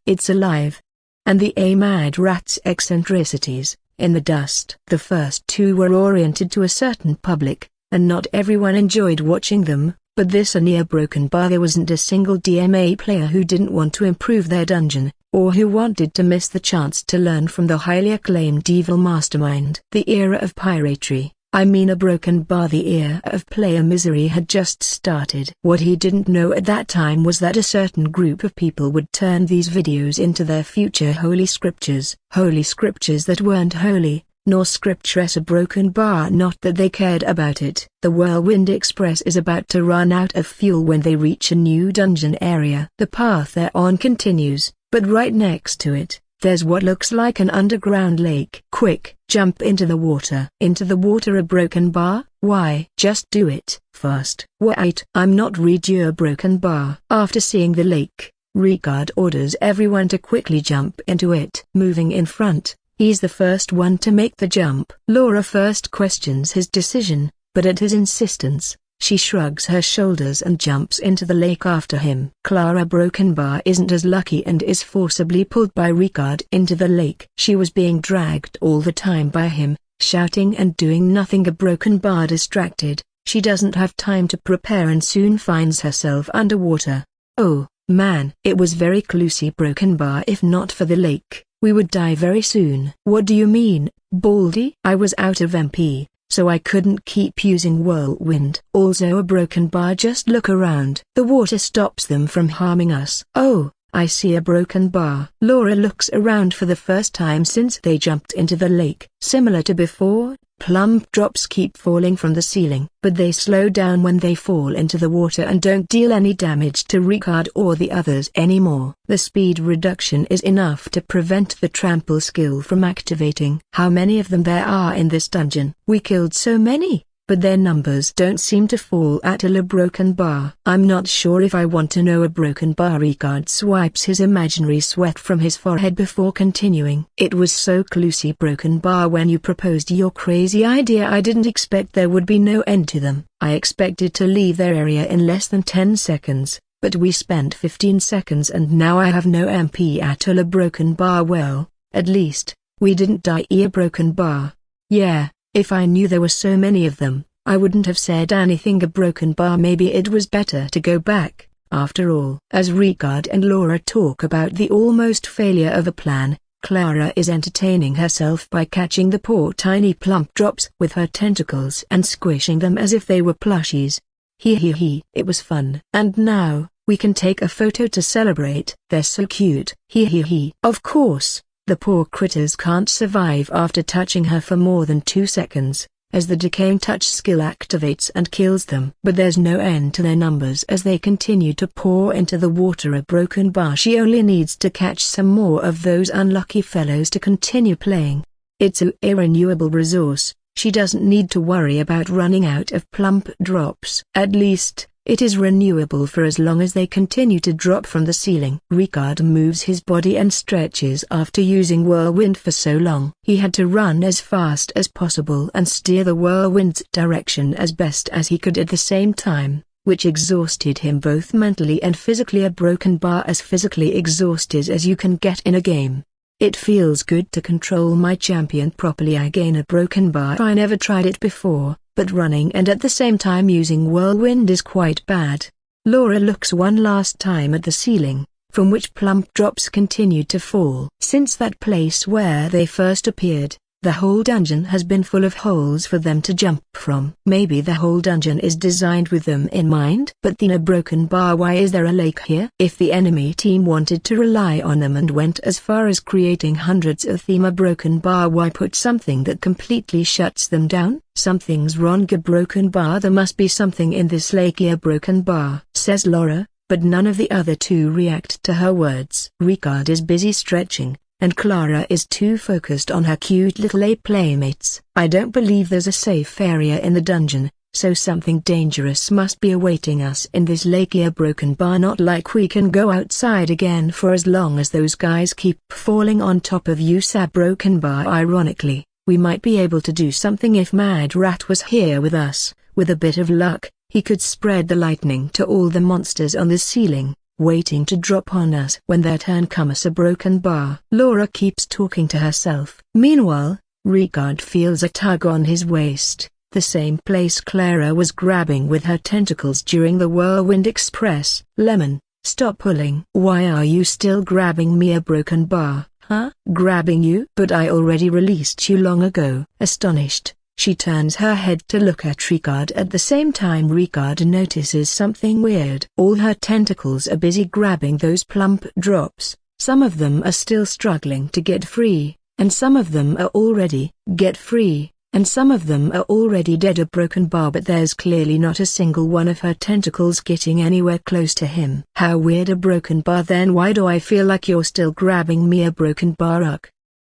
and the Mad Rats Eccentricities, in the dust. The first two were oriented to a certain public, and not everyone enjoyed watching them, but this near broken bar there wasn't a single DMA player who didn't want to improve their dungeon, or who wanted to miss the chance to learn from the highly acclaimed evil mastermind. The era of piratry, I mean a broken bar, the era of player misery had just started. What he didn't know at that time was that a certain group of people would turn these videos into their future holy scriptures that weren't holy, nor scriptureless. A broken bar. Not that they cared about it. The Whirlwind Express is about to run out of fuel when they reach a new dungeon area. The path they're on continues, but right next to it, there's what looks like an underground lake. Quick, jump into the water. Into the water. A broken bar? Why? Just do it. Fast. Wait, I'm not read you. A broken bar. After seeing the lake, Ricard orders everyone to quickly jump into it. Moving in front, he's the first one to make the jump. Laura first questions his decision, but at his insistence, she shrugs her shoulders and jumps into the lake after him. Clara broken bar isn't as lucky and is forcibly pulled by Ricard into the lake. She was being dragged all the time by him, shouting and doing nothing. A broken bar distracted, she doesn't have time to prepare and soon finds herself underwater. Oh, man. It was very closey. Broken bar. If not for the lake, we would die very soon. What do you mean, Baldy? I was out of MP, so I couldn't keep using whirlwind. Also a broken bar. Just look around. The water stops them from harming us. Oh, I see a broken bar. Laura looks around for the first time since they jumped into the lake. Similar to before, plump drops keep falling from the ceiling, but they slow down when they fall into the water and don't deal any damage to Ricard or the others anymore. The speed reduction is enough to prevent the trample skill from activating. How many of them there are in this dungeon? We killed so many, but their numbers don't seem to fall at a broken bar. I'm not sure if I want to know a broken bar. Ricard swipes his imaginary sweat from his forehead before continuing. It was so closey. Broken bar, when you proposed your crazy idea I didn't expect there would be no end to them. I expected to leave their area in less than 10 seconds, but we spent 15 seconds and now I have no MP at all. A broken bar. Well, at least, we didn't die. A broken bar. Yeah. If I knew there were so many of them, I wouldn't have said anything. A broken bar. Maybe it was better to go back, after all. As Ricard and Laura talk about the almost failure of a plan, Clara is entertaining herself by catching the poor tiny plump drops with her tentacles and squishing them as if they were plushies. He. It was fun. And now, we can take a photo to celebrate. They're so cute. He. Of course. The poor critters can't survive after touching her for more than 2 seconds, as the decaying touch skill activates and kills them. But there's no end to their numbers as they continue to pour into the water. A broken bar. She only needs to catch some more of those unlucky fellows to continue playing. It's a renewable resource. She doesn't need to worry about running out of plump drops. At least, it is renewable for as long as they continue to drop from the ceiling. Ricard moves his body and stretches after using whirlwind for so long. He had to run as fast as possible and steer the whirlwind's direction as best as he could at the same time, which exhausted him both mentally and physically. A broken bar. As physically exhausted as you can get in a game. It feels good to control my champion properly. I gain a broken bar. I never tried it before, but running and at the same time using whirlwind is quite bad. Laura looks one last time at the ceiling, from which plump drops continued to fall. Since that place where they first appeared, the whole dungeon has been full of holes for them to jump from. Maybe the whole dungeon is designed with them in mind. But then a broken bar. Why is there a lake here? If the enemy team wanted to rely on them and went as far as creating hundreds of them, a broken bar. Why put something that completely shuts them down? Something's wrong. A broken bar. There must be something in this lake. A broken bar, says Laura, but none of the other two react to her words. Ricard is busy stretching, and Clara is too focused on her cute little playmates. I don't believe there's a safe area in the dungeon, so something dangerous must be awaiting us in this lake. A broken bar. Not like we can go outside again for as long as those guys keep falling on top of you. A broken bar. Ironically, we might be able to do something if Mad Rat was here with us. With a bit of luck, he could spread the lightning to all the monsters on the ceiling, waiting to drop on us when their turn comes. A broken bar. Laura keeps talking to herself. Meanwhile, Ricard feels a tug on his waist, the same place Clara was grabbing with her tentacles during the Whirlwind Express. Lemon, stop pulling. Why are you still grabbing me? A broken bar. Huh? Grabbing you? But I already released you long ago. Astonished, she turns her head to look at Ricard. At the same time, Ricard notices something weird. All her tentacles are busy grabbing those plump drops. Some of them are still struggling to get free, and some of them are already free, and some of them are already dead. A broken bar. But there's clearly not a single one of her tentacles getting anywhere close to him. How weird. A broken bar. Then why do I feel like you're still grabbing me? A broken bar.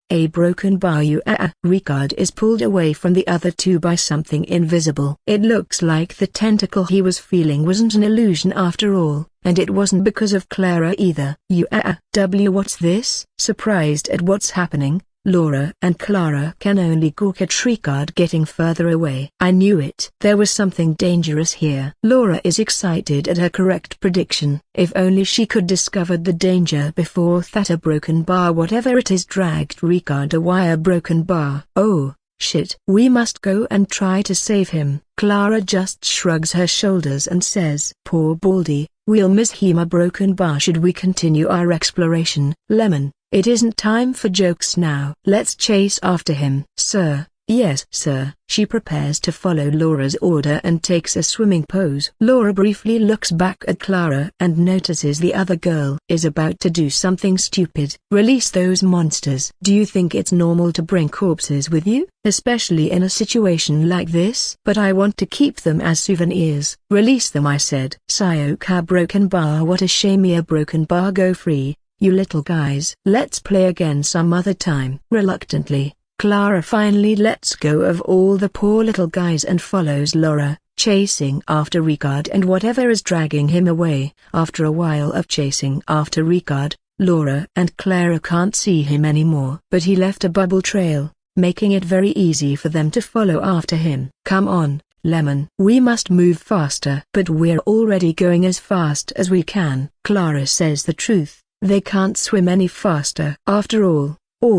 A broken bar. You Ricard is pulled away from the other two by something invisible. It looks like the tentacle he was feeling wasn't an illusion after all, and it wasn't because of Clara either. You what's this? Surprised at what's happening, Laura and Clara can only gawk at Ricard getting further away. I knew it. There was something dangerous here. Laura is excited at her correct prediction. If only she could discovered the danger before that. A broken bar. Whatever it is dragged Ricard away. A broken bar. Oh, shit. We must go and try to save him. Clara just shrugs her shoulders and says, poor Baldy, we'll miss him. A broken bar. Should we continue our exploration? Lemon, it isn't time for jokes now. Let's chase after him. Sir, Yes, sir. She prepares to follow Laura's order and takes a swimming pose. Laura briefly looks back at Clara and notices the other girl is about to do something stupid. Release those monsters. Do you think it's normal to bring corpses with you, especially in a situation like this? But I want to keep them as souvenirs. Release them, I said. Sayoka broken bar. What a shame. A broken bar. Go free, you little guys. Let's play again some other time. Reluctantly, Clara finally lets go of all the poor little guys and follows Laura, chasing after Ricard and whatever is dragging him away. After a while of chasing after Ricard, Laura and Clara can't see him anymore. But he left a bubble trail, making it very easy for them to follow after him. Come on, Lemon. We must move faster. But we're already going as fast as we can. Clara says the truth, they can't swim any faster. After all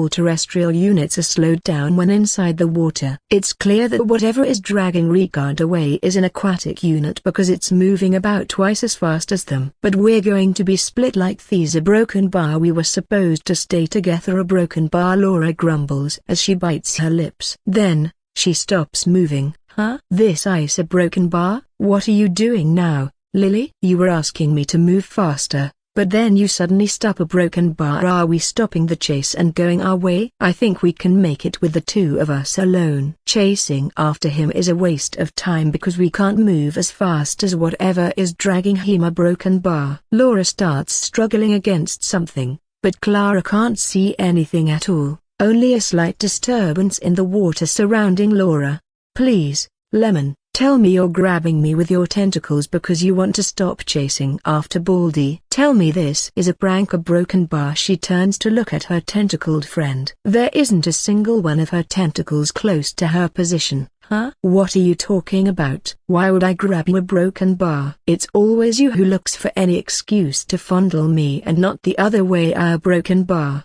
terrestrial units are slowed down when inside the water. It's clear that whatever is dragging Ricard away is an aquatic unit because it's moving about twice as fast as them. But we're going to be split like these. A broken bar. We were supposed to stay together. A broken bar. Laura grumbles as she bites her lips. Then, she stops moving. Huh? This ice. A broken bar? What are you doing now, Lily? You were asking me to move faster, but then you suddenly stop. A broken bar. Are we stopping the chase and going our way? I think we can make it with the two of us alone. Chasing after him is a waste of time because we can't move as fast as whatever is dragging him. A broken bar. Laura starts struggling against something, but Clara can't see anything at all, only a slight disturbance in the water surrounding Laura. Please, Lemon, tell me you're grabbing me with your tentacles because you want to stop chasing after Baldy. Tell me this is a prank. A broken bar. She turns to look at her tentacled friend. There isn't a single one of her tentacles close to her position. Huh? What are you talking about? Why would I grab you? A broken bar. It's always you who looks for any excuse to fondle me and not the other way. A broken bar.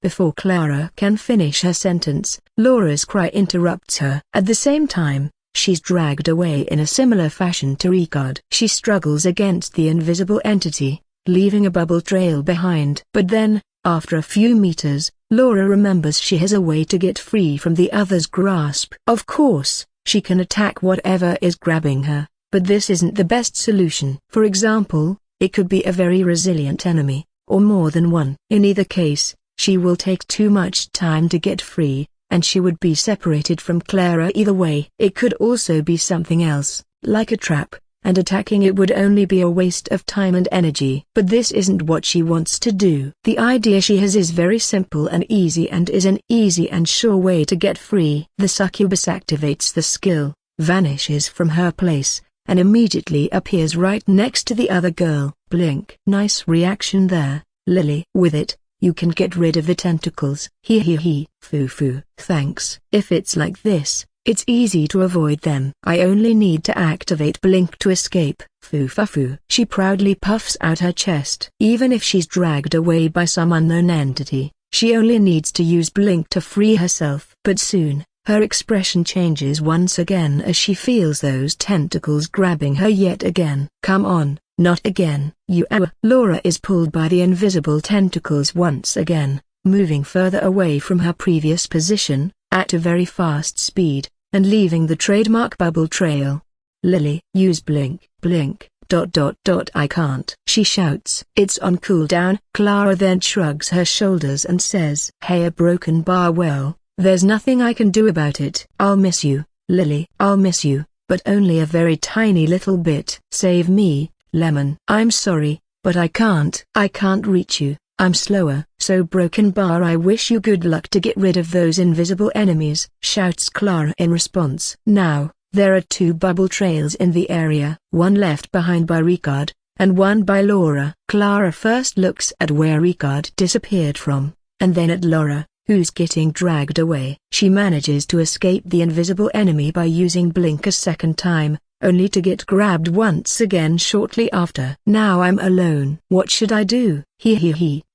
Before Clara can finish her sentence, Laura's cry interrupts her. At the same time, she's dragged away in a similar fashion to Ricard. She struggles against the invisible entity, leaving a bubble trail behind. But then, after a few meters, Laura remembers she has a way to get free from the other's grasp. Of course, she can attack whatever is grabbing her, but this isn't the best solution. For example, it could be a very resilient enemy, or more than one. In either case, she will take too much time to get free, and she would be separated from Clara either way. It could also be something else, like a trap, and attacking it would only be a waste of time and energy. But this isn't what she wants to do. The idea she has is very simple and easy and is an easy and sure way to get free. The succubus activates the skill, vanishes from her place, and immediately appears right next to the other girl. Blink. Nice reaction there, Lily. With it, you can get rid of the tentacles. Foo. Thanks. If it's like this, it's easy to avoid them. I only need to activate Blink to escape. Foo. She proudly puffs out her chest. Even if she's dragged away by some unknown entity, she only needs to use Blink to free herself. But soon, her expression changes once again as she feels those tentacles grabbing her yet again. Come on. Not again. Laura is pulled by the invisible tentacles once again, moving further away from her previous position, at a very fast speed, and leaving the trademark bubble trail. Lily, use Blink. I can't. She shouts. It's on cooldown. Clara then shrugs her shoulders and says, Hey, a broken bar. Well, there's nothing I can do about it. I'll miss you, Lily. I'll miss you, but only a very tiny little bit. Save me, Lemon. I'm sorry, but I can't reach you. I'm slower. So broken bar, I wish you good luck to get rid of those invisible enemies, shouts Clara in response. Now, there are two bubble trails in the area, one left behind by Ricard, and one by Laura. Clara first looks at where Ricard disappeared from, and then at Laura, who's getting dragged away. She manages to escape the invisible enemy by using Blink a second time, only to get grabbed once again shortly after. Now I'm alone. What should I do?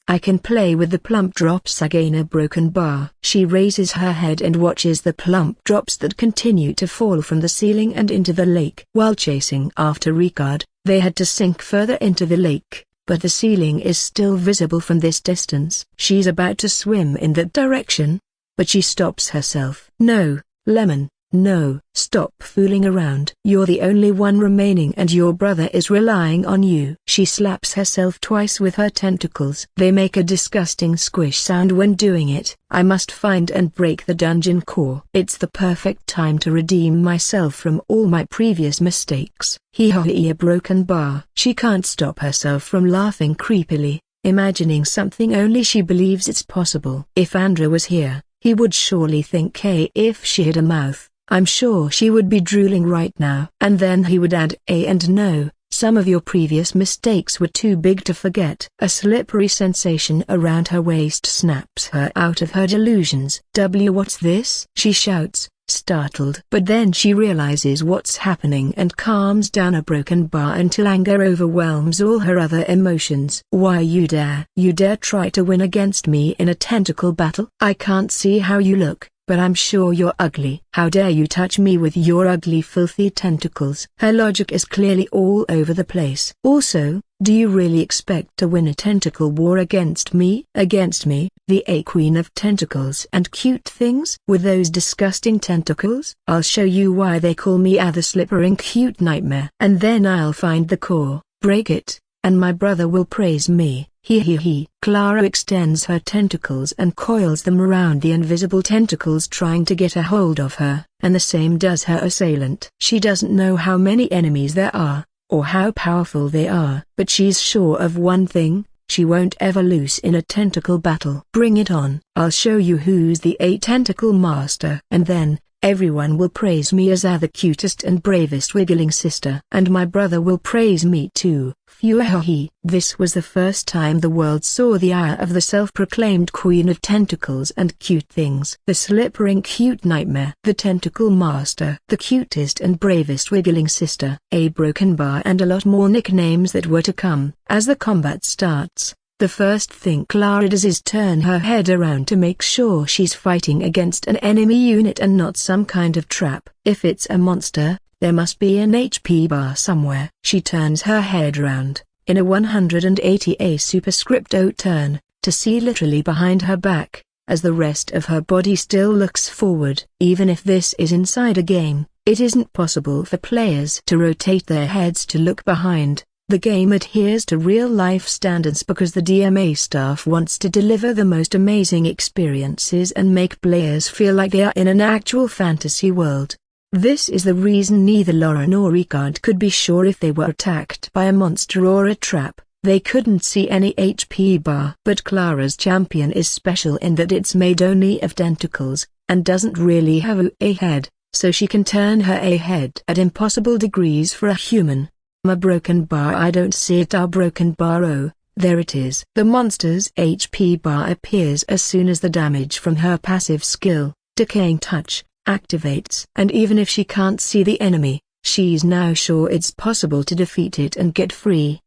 I can play with the plump drops again. A broken bar. She raises her head and watches the plump drops that continue to fall from the ceiling and into the lake. While chasing after Ricard, they had to sink further into the lake, but the ceiling is still visible from this distance. She's about to swim in that direction, but she stops herself. No, Lemon, no. Stop fooling around. You're the only one remaining and your brother is relying on you. She slaps herself twice with her tentacles. They make a disgusting squish sound when doing it. I must find and break the dungeon core. It's the perfect time to redeem myself from all my previous mistakes. Hee a broken bar. She can't stop herself from laughing creepily, imagining something only she believes it's possible. If Andreu was here, he would surely think if she had a mouth, I'm sure she would be drooling right now. And then he would add and no, some of your previous mistakes were too big to forget. A slippery sensation around her waist snaps her out of her delusions. What's this? She shouts, startled. But then she realizes what's happening and calms down a broken bar until anger overwhelms all her other emotions. Why you dare try to win against me in a tentacle battle? I can't see how you look, but I'm sure you're ugly. How dare you touch me with your ugly filthy tentacles? Her logic is clearly all over the place. Also, do you really expect to win a tentacle war against me? Against me, the queen of tentacles and cute things? With those disgusting tentacles? I'll show you why they call me the slippering cute nightmare. And then I'll find the core, break it, and my brother will praise me. Clara extends her tentacles and coils them around the invisible tentacles trying to get a hold of her, and the same does her assailant. She doesn't know how many enemies there are, or how powerful they are, but she's sure of one thing: she won't ever lose in a tentacle battle. Bring it on. I'll show you who's the tentacle master. And then, everyone will praise me as the cutest and bravest wiggling sister. And my brother will praise me too. This was the first time the world saw the ire of the self-proclaimed queen of tentacles and cute things. The slippering cute nightmare. The tentacle master. The cutest and bravest wiggling sister. A broken bar and a lot more nicknames that were to come. As the combat starts, the first thing Clara does is turn her head around to make sure she's fighting against an enemy unit and not some kind of trap. If it's a monster, there must be an HP bar somewhere. She turns her head round, in a 180 superscript O turn, to see literally behind her back, as the rest of her body still looks forward. Even if this is inside a game, it isn't possible for players to rotate their heads to look behind. The game adheres to real-life standards because the DMA staff wants to deliver the most amazing experiences and make players feel like they are in an actual fantasy world. This is the reason neither Laura nor Ricard could be sure if they were attacked by a monster or a trap. They couldn't see any HP bar. But Clara's champion is special in that it's made only of tentacles, and doesn't really have a head, so she can turn her head at impossible degrees for a human. A broken bar. I don't see it. A broken bar. Oh, there it is. The monster's HP bar appears as soon as the damage from her passive skill, Decaying Touch, activates. And even if she can't see the enemy, she's now sure it's possible to defeat it and get free.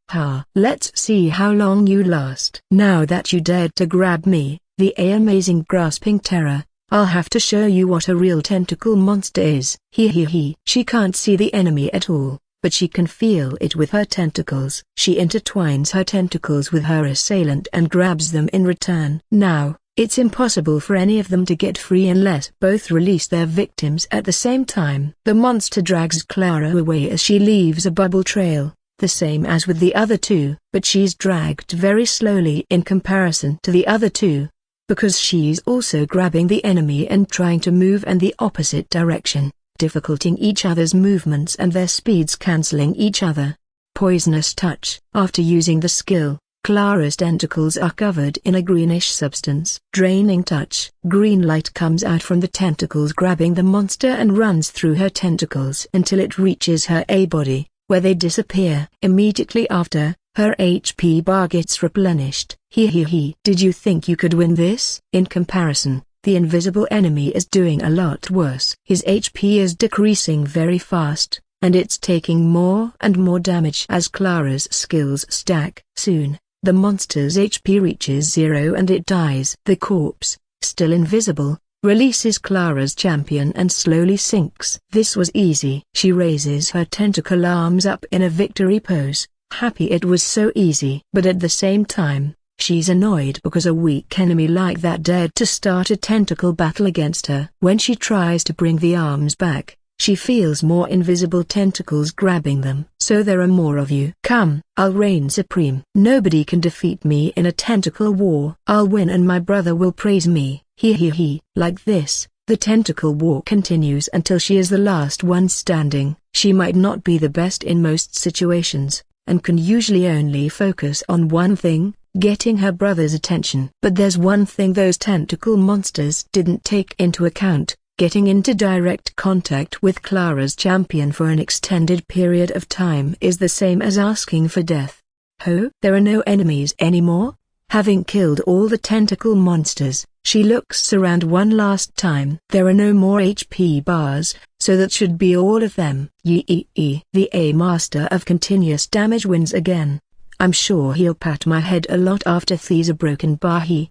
Let's see how long you last. Now that you dared to grab me, the amazing grasping terror, I'll have to show you what a real tentacle monster is. She can't see the enemy at all, but she can feel it with her tentacles. She intertwines her tentacles with her assailant and grabs them in return. Now, it's impossible for any of them to get free unless both release their victims at the same time. The monster drags Clara away as she leaves a bubble trail, the same as with the other two, but she's dragged very slowly in comparison to the other two, because she's also grabbing the enemy and trying to move in the opposite direction, difficulting each other's movements and their speeds cancelling each other. Poisonous Touch. After using the skill, Clara's tentacles are covered in a greenish substance. Draining Touch. Green light comes out from the tentacles grabbing the monster and runs through her tentacles until it reaches her body, where they disappear. Immediately after, her HP bar gets replenished. Did you think you could win this? In comparison, the invisible enemy is doing a lot worse. His HP is decreasing very fast, and it's taking more and more damage as Clara's skills stack. Soon, the monster's HP reaches 0 and it dies. The corpse, still invisible, releases Clara's champion and slowly sinks. This was easy. She raises her tentacle arms up in a victory pose, happy it was so easy. But at the same time, She's annoyed because a weak enemy like that dared to start a tentacle battle against her. When she tries to bring the arms back, she feels more invisible tentacles grabbing them. So there are more of you. Come, I'll reign supreme. Nobody can defeat me in a tentacle war. I'll win and my brother will praise me. He. Like this, the tentacle war continues until she is the last one standing. She might not be the best in most situations, and can usually only focus on one thing, getting her brother's attention. But there's one thing those tentacle monsters didn't take into account: getting into direct contact with Clara's champion for an extended period of time is the same as asking for death. Oh, there are no enemies anymore? Having killed all the tentacle monsters, she looks around one last time. There are no more HP bars, so that should be all of them. Yee. The A master of continuous damage wins again. I'm sure he'll pat my head a lot after Thea's a broken bar. He.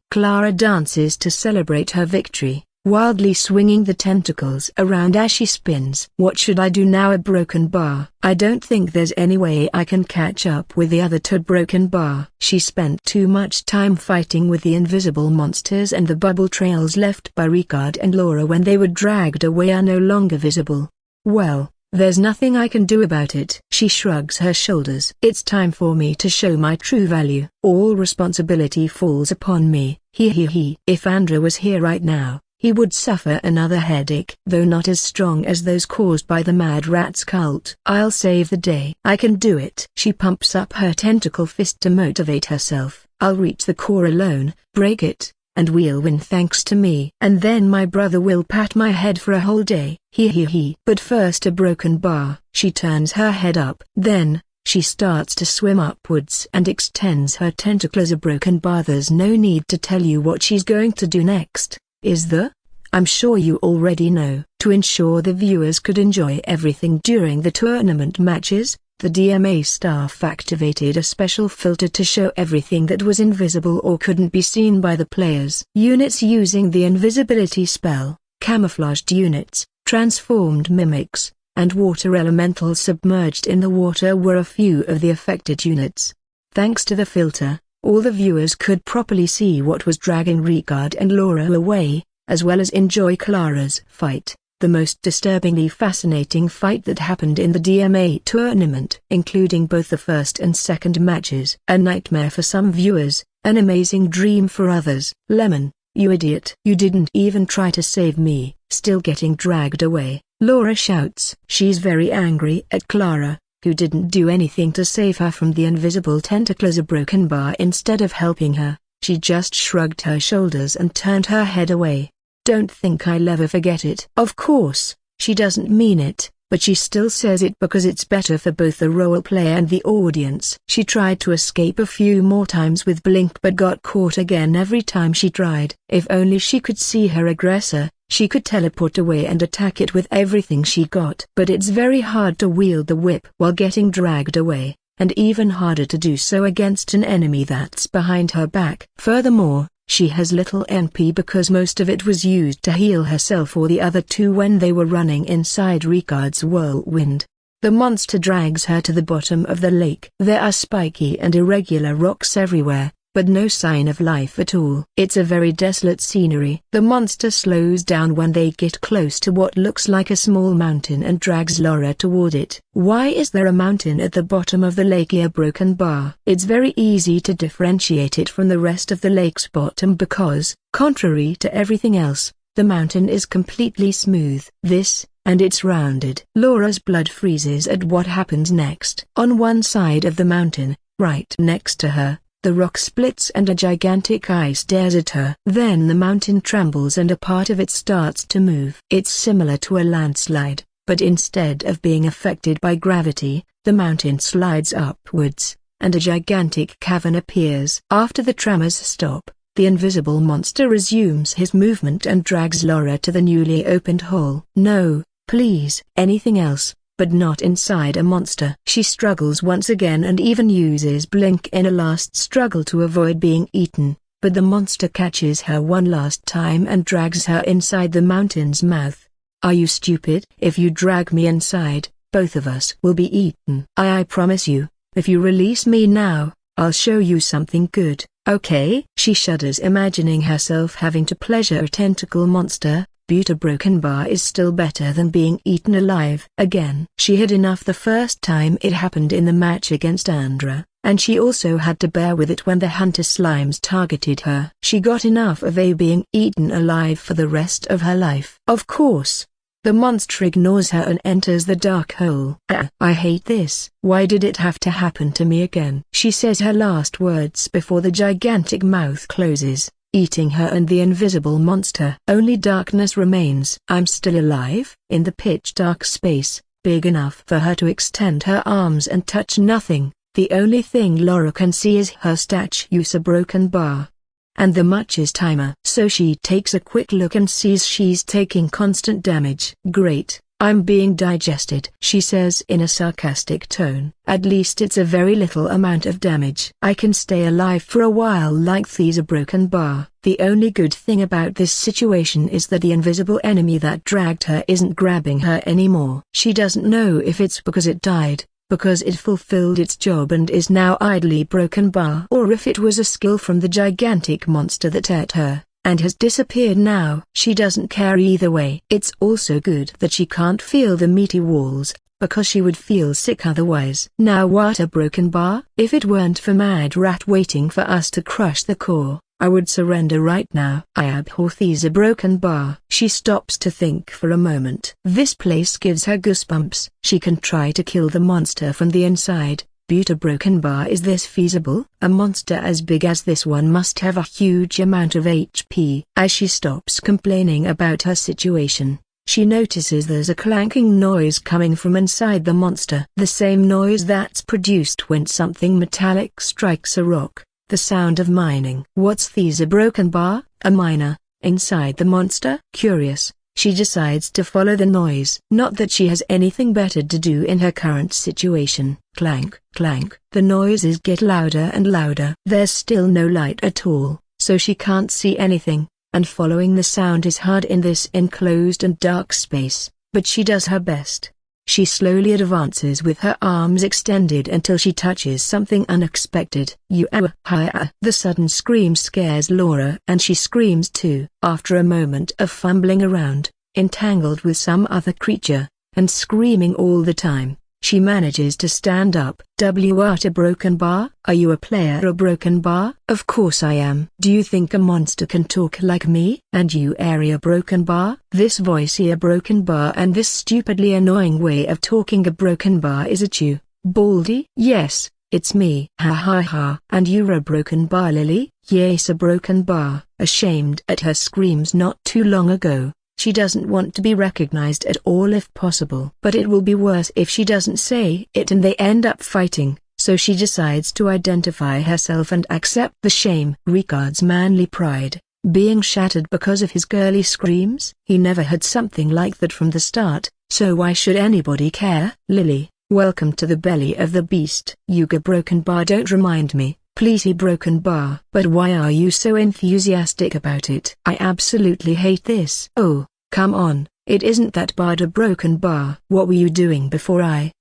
Clara dances to celebrate her victory, wildly swinging the tentacles around as she spins. What should I do now? A broken bar. I don't think there's any way I can catch up with the other two. Broken bar. She spent too much time fighting with the invisible monsters, and the bubble trails left by Ricard and Laura when they were dragged away are no longer visible. Well, there's nothing I can do about it. She shrugs her shoulders. It's time for me to show my true value. All responsibility falls upon me. If Andreu was here right now, he would suffer another headache, though not as strong as those caused by the Mad Rats cult. I'll save the day. I can do it. She pumps up her tentacle fist to motivate herself. I'll reach the core alone, break it, and we'll win thanks to me. And then my brother will pat my head for a whole day. But first a broken bar. She turns her head up. Then, she starts to swim upwards and extends her tentacle as a broken bar. There's no need to tell you what she's going to do next, is there? I'm sure you already know. To ensure the viewers could enjoy everything during the tournament matches, the DMA staff activated a special filter to show everything that was invisible or couldn't be seen by the players. Units using the invisibility spell, camouflaged units, transformed mimics, and water elementals submerged in the water were a few of the affected units. Thanks to the filter, all the viewers could properly see what was dragging Ricard and Laura away, as well as enjoy Clara's fight, the most disturbingly fascinating fight that happened in the DMA tournament, including both the first and second matches. A nightmare for some viewers, an amazing dream for others. Lemon, you idiot. You didn't even try to save me, still getting dragged away, Laura shouts. She's very angry at Clara, who didn't do anything to save her from the invisible tentacle as a broken bar. Instead of helping her, she just shrugged her shoulders and turned her head away. Don't think I'll ever forget it. Of course, she doesn't mean it, but she still says it because it's better for both the role player and the audience. She tried to escape a few more times with Blink but got caught again every time she tried. If only she could see her aggressor, she could teleport away and attack it with everything she got. But it's very hard to wield the whip while getting dragged away, and even harder to do so against an enemy that's behind her back. Furthermore, she has little NP because most of it was used to heal herself or the other two when they were running inside Ricard's whirlwind. The monster drags her to the bottom of the lake. There are spiky and irregular rocks everywhere, but no sign of life at all. It's a very desolate scenery. The monster slows down when they get close to what looks like a small mountain and drags Laura toward it. Why is there a mountain at the bottom of the lake? A broken bar. It's very easy to differentiate it from the rest of the lake's bottom because, contrary to everything else, the mountain is completely smooth. And it's rounded. Laura's blood freezes at what happens next. On one side of the mountain, right next to her, the rock splits and a gigantic eye stares at her. Then the mountain trembles and a part of it starts to move. It's similar to a landslide, but instead of being affected by gravity, the mountain slides upwards, and a gigantic cavern appears. After the tremors stop, the invisible monster resumes his movement and drags Laura to the newly opened hole. No, please. Anything else, but not inside a monster. She struggles once again and even uses Blink in a last struggle to avoid being eaten, but the monster catches her one last time and drags her inside the mountain's mouth. Are you stupid? If you drag me inside, both of us will be eaten. I promise you, if you release me now, I'll show you something good, okay? She shudders, imagining herself having to pleasure a tentacle monster, but a broken bar is still better than being eaten alive. Again, she had enough the first time it happened in the match against Andreu, and she also had to bear with it when the hunter slimes targeted her. She got enough of being eaten alive for the rest of her life. Of course, the monster ignores her and enters the dark hole. I hate this. Why did it have to happen to me again? She says her last words before the gigantic mouth closes, eating her and the invisible monster. Only darkness remains. I'm still alive, in the pitch-dark space, big enough for her to extend her arms and touch nothing. The only thing Laura can see is her statue's a broken bar. And the match's timer. So she takes a quick look and sees she's taking constant damage. Great, I'm being digested, she says in a sarcastic tone. At least it's a very little amount of damage. I can stay alive for a while like these a broken bar. The only good thing about this situation is that the invisible enemy that dragged her isn't grabbing her anymore. She doesn't know if it's because it died, because it fulfilled its job and is now idly broken bar, or if it was a skill from the gigantic monster that ate her, and has disappeared now. She doesn't care either way. It's also good that she can't feel the meaty walls, because she would feel sick otherwise. Now what a broken bar? If it weren't for Mad Rat waiting for us to crush the core, I would surrender right now. I abhor these a broken bar. She stops to think for a moment. This place gives her goosebumps. She can try to kill the monster from the inside, but a broken bar, is this feasible? A monster as big as this one must have a huge amount of HP. As she stops complaining about her situation, she notices there's a clanking noise coming from inside the monster. The same noise that's produced when something metallic strikes a rock. The sound of mining. What's these a broken bar? A miner, inside the monster? Curious, she decides to follow the noise. Not that she has anything better to do in her current situation. Clank, clank. The noises get louder and louder. There's still no light at all, so she can't see anything, and following the sound is hard in this enclosed and dark space, but she does her best. She slowly advances with her arms extended until she touches something unexpected. The sudden scream scares Laura and she screams too. After a moment of fumbling around, entangled with some other creature, and screaming all the time, she manages to stand up. What a broken bar? Are you a player a broken bar? Of course I am. Do you think a monster can talk like me? And you area broken bar? This voicey a broken bar and this stupidly annoying way of talking a broken bar, is it you, Baldy? Yes, it's me. Ha ha ha. And you're a broken bar, Lily? Yes, a broken bar. Ashamed at her screams not too long ago, she doesn't want to be recognized at all if possible. But it will be worse if she doesn't say it and they end up fighting, so she decides to identify herself and accept the shame. Ricard's manly pride, being shattered because of his girly screams. He never had something like that from the start, so why should anybody care? Lily, welcome to the belly of the beast. Yuga broken bar, don't remind me. Please, he broken bar. But why are you so enthusiastic about it? I absolutely hate this. Oh, come on, it isn't that bad a broken bar. What were you doing before a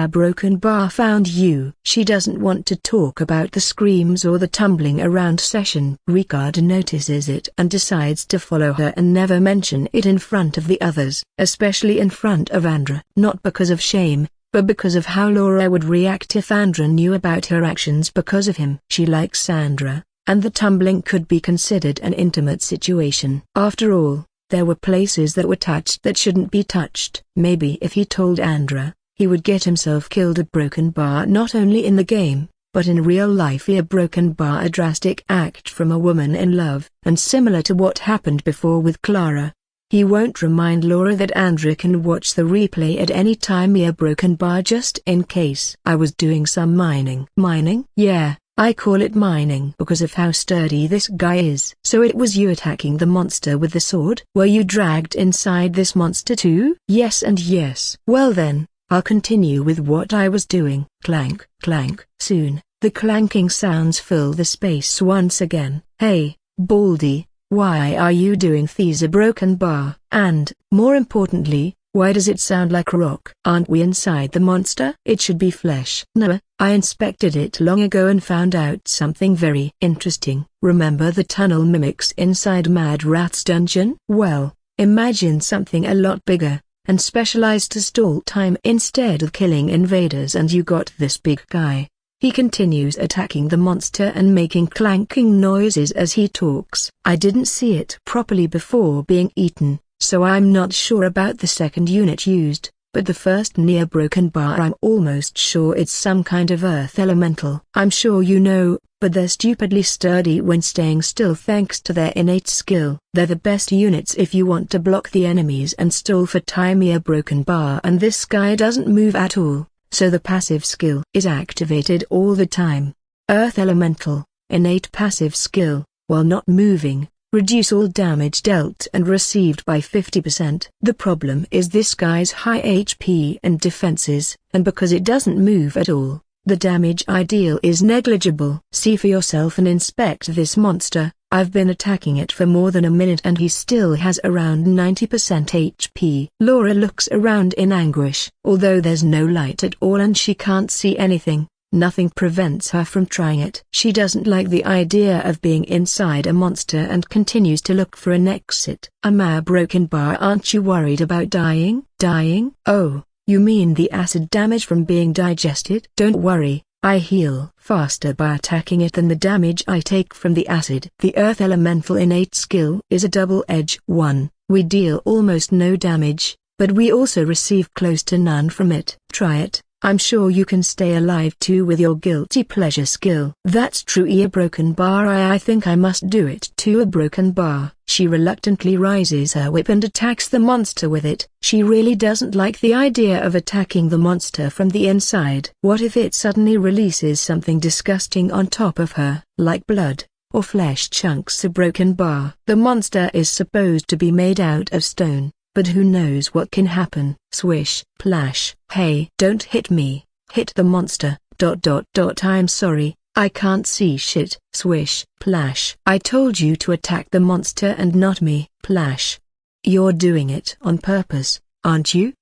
broken bar found you? She doesn't want to talk about the screams or the tumbling around session. Ricard notices it and decides to follow her and never mention it in front of the others, especially in front of Andreu. Not because of shame, but because of how Laura would react if Andreu knew about her actions because of him. She likes Andreu, and the tumbling could be considered an intimate situation. After all, there were places that were touched that shouldn't be touched. Maybe if he told Andreu, he would get himself killed. A broken bar not only in the game, but in real life. A broken bar, a drastic act from a woman in love, and similar to what happened before with Clara. He won't remind Laura that Andreu can watch the replay at any time. A broken bar, just in case. I was doing some mining. Mining? Yeah, I call it mining because of how sturdy this guy is. So it was you attacking the monster with the sword? Were you dragged inside this monster too? Yes and yes. Well then, I'll continue with what I was doing. Clank, clank. Soon, the clanking sounds fill the space once again. Hey, Baldy, why are you doing these a broken bar? And, more importantly, Why does it sound like rock? Aren't we inside the monster? It should be flesh. No, I inspected it long ago and found out something very interesting. Remember the tunnel mimics inside Mad Rat's dungeon? Well, imagine something a lot bigger, and specialized to stall time instead of killing invaders, and you got this big guy. He continues attacking the monster and making clanking noises as he talks. I didn't see it properly before being eaten, so I'm not sure about the second unit used, but the first near broken bar I'm almost sure it's some kind of earth elemental. I'm sure you know, but they're stupidly sturdy when staying still thanks to their innate skill. They're the best units if you want to block the enemies and stall for time near broken bar, and this guy doesn't move at all, so the passive skill is activated all the time. Earth elemental, innate passive skill, while not moving, reduce all damage dealt and received by 50%. The problem is this guy's high HP and defenses, and because it doesn't move at all, the damage I deal is negligible. See for yourself and inspect this monster. I've been attacking it for more than a minute and he still has around 90% HP. Laura looks around in anguish. Although there's no light at all and she can't see anything, nothing prevents her from trying it. She doesn't like the idea of being inside a monster and continues to look for an exit. A broken bar. Aren't you worried about dying? Dying? Oh, you mean the acid damage from being digested? Don't worry, I heal faster by attacking it than the damage I take from the acid. The earth elemental innate skill is a double-edged one. We deal almost no damage, but we also receive close to none from it. Try it. I'm sure you can stay alive too with your guilty pleasure skill. That's true. A broken bar. I think I must do it too. A broken bar. She reluctantly raises her whip and attacks the monster with it. She really doesn't like the idea of attacking the monster from the inside. What if it suddenly releases something disgusting on top of her, like blood or flesh chunks? A broken bar. The monster is supposed to be made out of stone, but who knows what can happen. Swish, plash. Hey, don't hit me, hit the monster, ... I'm sorry, I can't see shit. Swish, plash. I told you to attack the monster and not me. Plash. You're doing it on purpose, aren't you? ...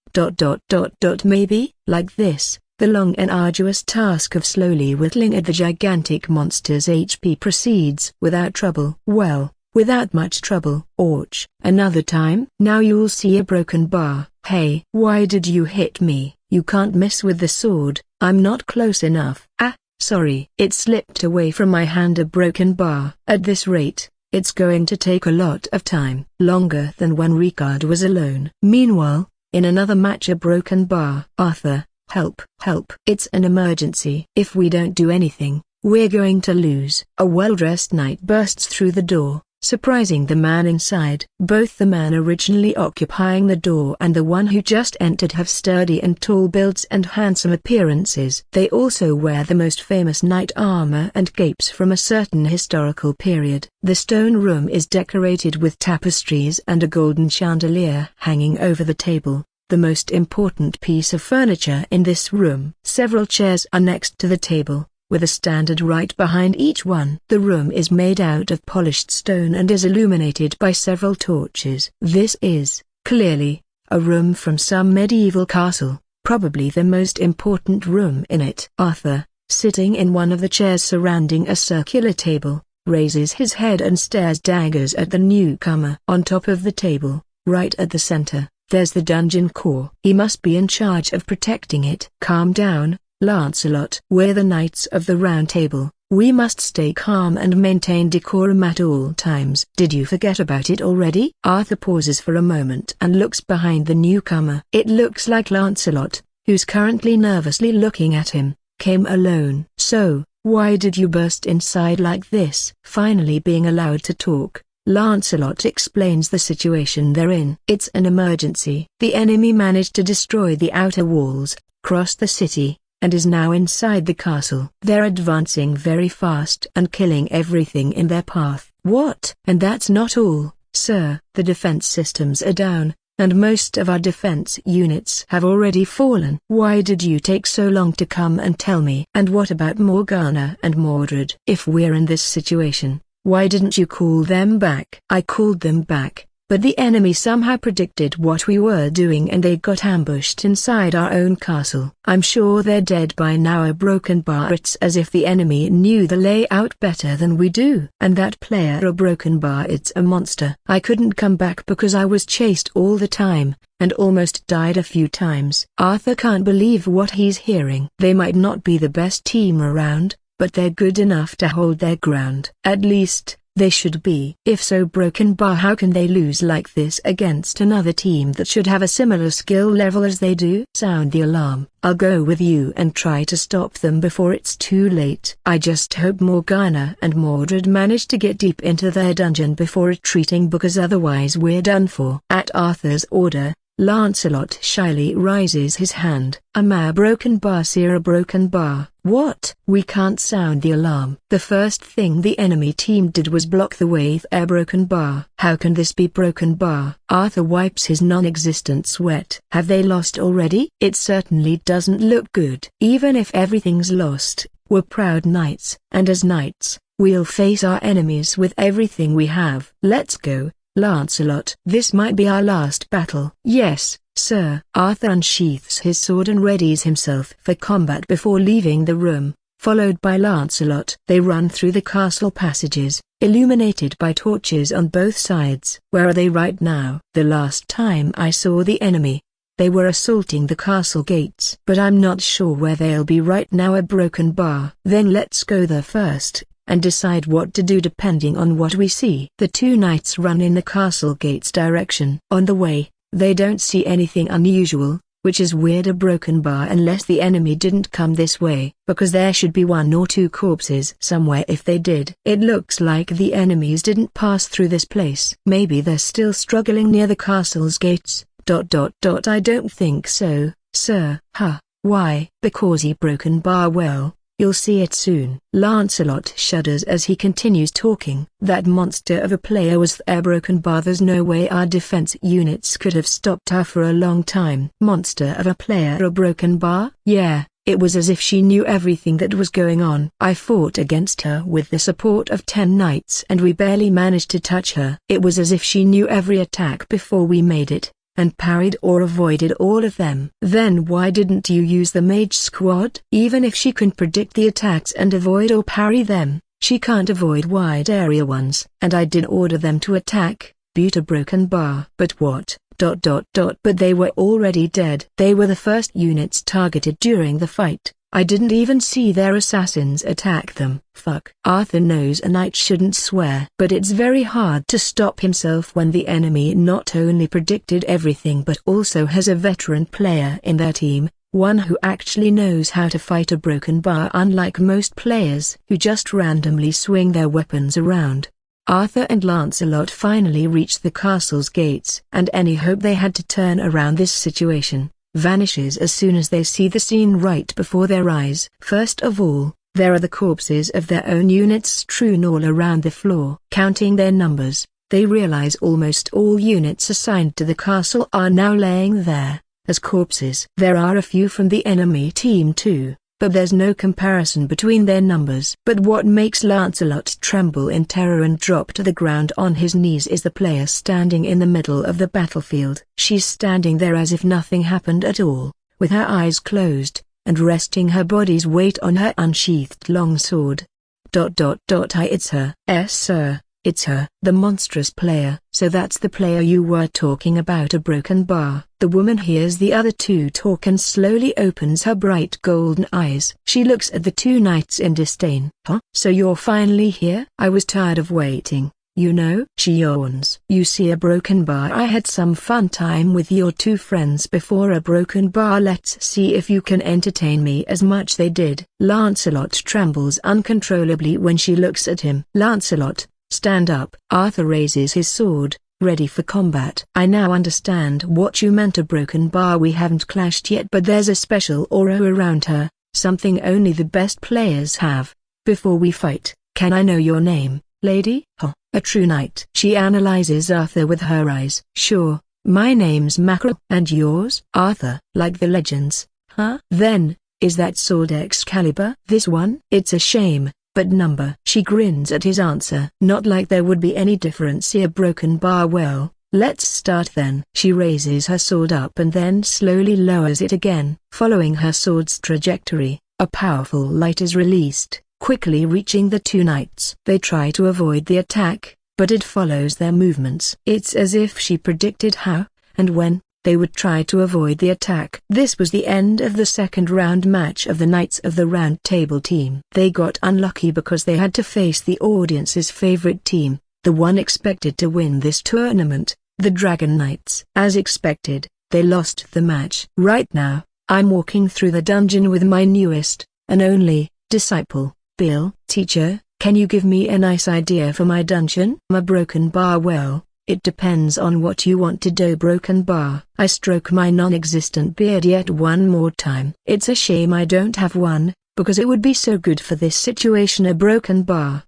Maybe. Like this, the long and arduous task of slowly whittling at the gigantic monster's HP proceeds without trouble. Well, without much trouble. Ouch. Another time? Now you'll see. A broken bar. Hey, why did you hit me? You can't miss with the sword, I'm not close enough. Ah, sorry. It slipped away from my hand. A broken bar. At this rate, it's going to take a lot of time. Longer than when Ricard was alone. Meanwhile, in another match. A broken bar. Arthur, help, help. It's an emergency. If we don't do anything, we're going to lose. A well-dressed knight bursts through the door, surprising the man inside. Both the man originally occupying the door and the one who just entered have sturdy and tall builds and handsome appearances. They also wear the most famous knight armor and capes from a certain historical period. The stone room is decorated with tapestries and a golden chandelier hanging over the table, the most important piece of furniture in this room. Several chairs are next to the table, with a standard right behind each one. The room is made out of polished stone and is illuminated by several torches. This is, clearly, a room from some medieval castle, probably the most important room in it. Arthur, sitting in one of the chairs surrounding a circular table, raises his head and stares daggers at the newcomer. On top of the table, right at the center, there's the dungeon core. He must be in charge of protecting it. Calm down, Lancelot. We're the Knights of the Round Table. We must stay calm and maintain decorum at all times. Did you forget about it already? Arthur pauses for a moment and looks behind the newcomer. It looks like Lancelot, who's currently nervously looking at him, came alone. So, why did you burst inside like this? Finally being allowed to talk, Lancelot explains the situation they're in. It's an emergency. The enemy managed to destroy the outer walls, cross the city, and is now inside the castle. They're advancing very fast and killing everything in their path. What? And that's not all, sir. The defense systems are down, and most of our defense units have already fallen. Why did you take so long to come and tell me? And what about Morgana and Mordred? If we're in this situation, why didn't you call them back? I called them back, but the enemy somehow predicted what we were doing and they got ambushed inside our own castle. I'm sure they're dead by now. A broken bar. It's as if the enemy knew the layout better than we do. And that player a broken bar, it's a monster. I couldn't come back because I was chased all the time, and almost died a few times. Arthur can't believe what he's hearing. They might not be the best team around, but they're good enough to hold their ground. At least, they should be. If so, broken bar, how can they lose like this against another team that should have a similar skill level as they do? Sound the alarm. I'll go with you and try to stop them before it's too late. I just hope Morgana and Mordred manage to get deep into their dungeon before retreating, because otherwise we're done for. At Arthur's order, Lancelot shyly raises his hand. A broken bar, sir, a broken bar. What? We can't sound the alarm. The first thing the enemy team did was block the way with a broken bar. How can this be broken bar? Arthur wipes his non-existent sweat. Have they lost already? It certainly doesn't look good. Even if everything's lost, we're proud knights, and as knights, we'll face our enemies with everything we have. Let's go, Lancelot. This might be our last battle. Yes, sir. Arthur unsheaths his sword and readies himself for combat before leaving the room, followed by Lancelot. They run through the castle passages, illuminated by torches on both sides. Where are they right now? The last time I saw the enemy, they were assaulting the castle gates. But I'm not sure where they'll be right now. A broken bar. Then let's go there first, and decide what to do depending on what we see. The two knights run in the castle gates direction. On the way, they don't see anything unusual, which is weird. A broken bar, unless the enemy didn't come this way, because there should be one or two corpses somewhere if they did. It looks like the enemies didn't pass through this place. Maybe they're still struggling near the castle's gates. I don't think so, sir. Huh, why? Because he broken bar. Well, you'll see it soon. Lancelot shudders as he continues talking. That monster of a player was the broken bar. There's no way our defense units could have stopped her for a long time. Monster of a player, a broken bar? Yeah, it was as if she knew everything that was going on. I fought against her with the support of 10 knights and we barely managed to touch her. It was as if she knew every attack before we made it, and parried or avoided all of them. Then why didn't you use the mage squad? Even if she can predict the attacks and avoid or parry them, she can't avoid wide area ones. And I did order them to attack, beat a broken bar. But what? But they were already dead. They were the first units targeted during the fight. I didn't even see their assassins attack them. Fuck. Arthur knows a knight shouldn't swear, but it's very hard to stop himself when the enemy not only predicted everything but also has a veteran player in their team, one who actually knows how to fight a broken bar, unlike most players who just randomly swing their weapons around. Arthur and Lancelot finally reach the castle's gates, and any hope they had to turn around this situation vanishes as soon as they see the scene right before their eyes. First of all, there are the corpses of their own units strewn all around the floor. Counting their numbers, they realize almost all units assigned to the castle are now laying there as corpses. There are a few from the enemy team too, but there's no comparison between their numbers. But what makes Lancelot tremble in terror and drop to the ground on his knees is the player standing in the middle of the battlefield. She's standing there as if nothing happened at all, with her eyes closed, and resting her body's weight on her unsheathed long sword. It's her. Yes, sir. It's her. The monstrous player. So that's the player you were talking about, a broken bar. The woman hears the other two talk and slowly opens her bright golden eyes. She looks at the two knights in disdain. Huh? So you're finally here? I was tired of waiting, you know. She yawns. You see, a broken bar, I had some fun time with your two friends before. A broken bar, let's see if you can entertain me as much they did. Lancelot trembles uncontrollably when she looks at him. Lancelot, stand up. Arthur raises his sword, ready for combat. I now understand what you meant, a broken bar. We haven't clashed yet, but there's a special aura around her, something only the best players have. Before we fight, can I know your name, lady? Huh, a true knight. She analyzes Arthur with her eyes. Sure, my name's Mackerel. And yours? Arthur. Like the legends, huh? Then, is that sword Excalibur? This one? It's a shame. But number. She grins at his answer. Not like there would be any difference here, broken bar. Well, Let's start then. She raises her sword up and then slowly lowers it again. Following her sword's trajectory, a powerful light is released, quickly reaching the two knights. They try to avoid the attack, but it follows their movements. It's as if she predicted how, and when, they would try to avoid the attack. This was the end of the second round match of the Knights of the Round Table team. They got unlucky because they had to face the audience's favorite team, the one expected to win this tournament, the Dragon Knights. As expected, they lost the match. Right now, I'm walking through the dungeon with my newest, and only, disciple, Bill. Teacher, can you give me a nice idea for my dungeon? My broken bar. Well, it depends on what you want to do. Broken bar. I stroke my non-existent beard yet one more time. It's a shame I don't have one, because it would be so good for this situation. A broken bar. ...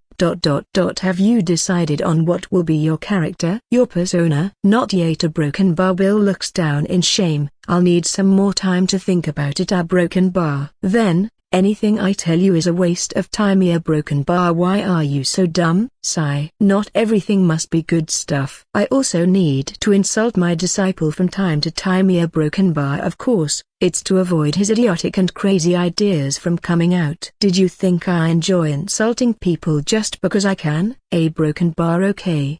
Have you decided on what will be your character? Your persona? Not yet. A broken bar. Bill looks down in shame. I'll need some more time to think about it. A broken bar. Then, anything I tell you is a waste of time. A broken bar. Why are you so dumb? Sigh. Not everything must be good stuff. I also need to insult my disciple from time to time. A broken bar. Of course, it's to avoid his idiotic and crazy ideas from coming out. Did you think I enjoy insulting people just because I can? A broken bar. Okay,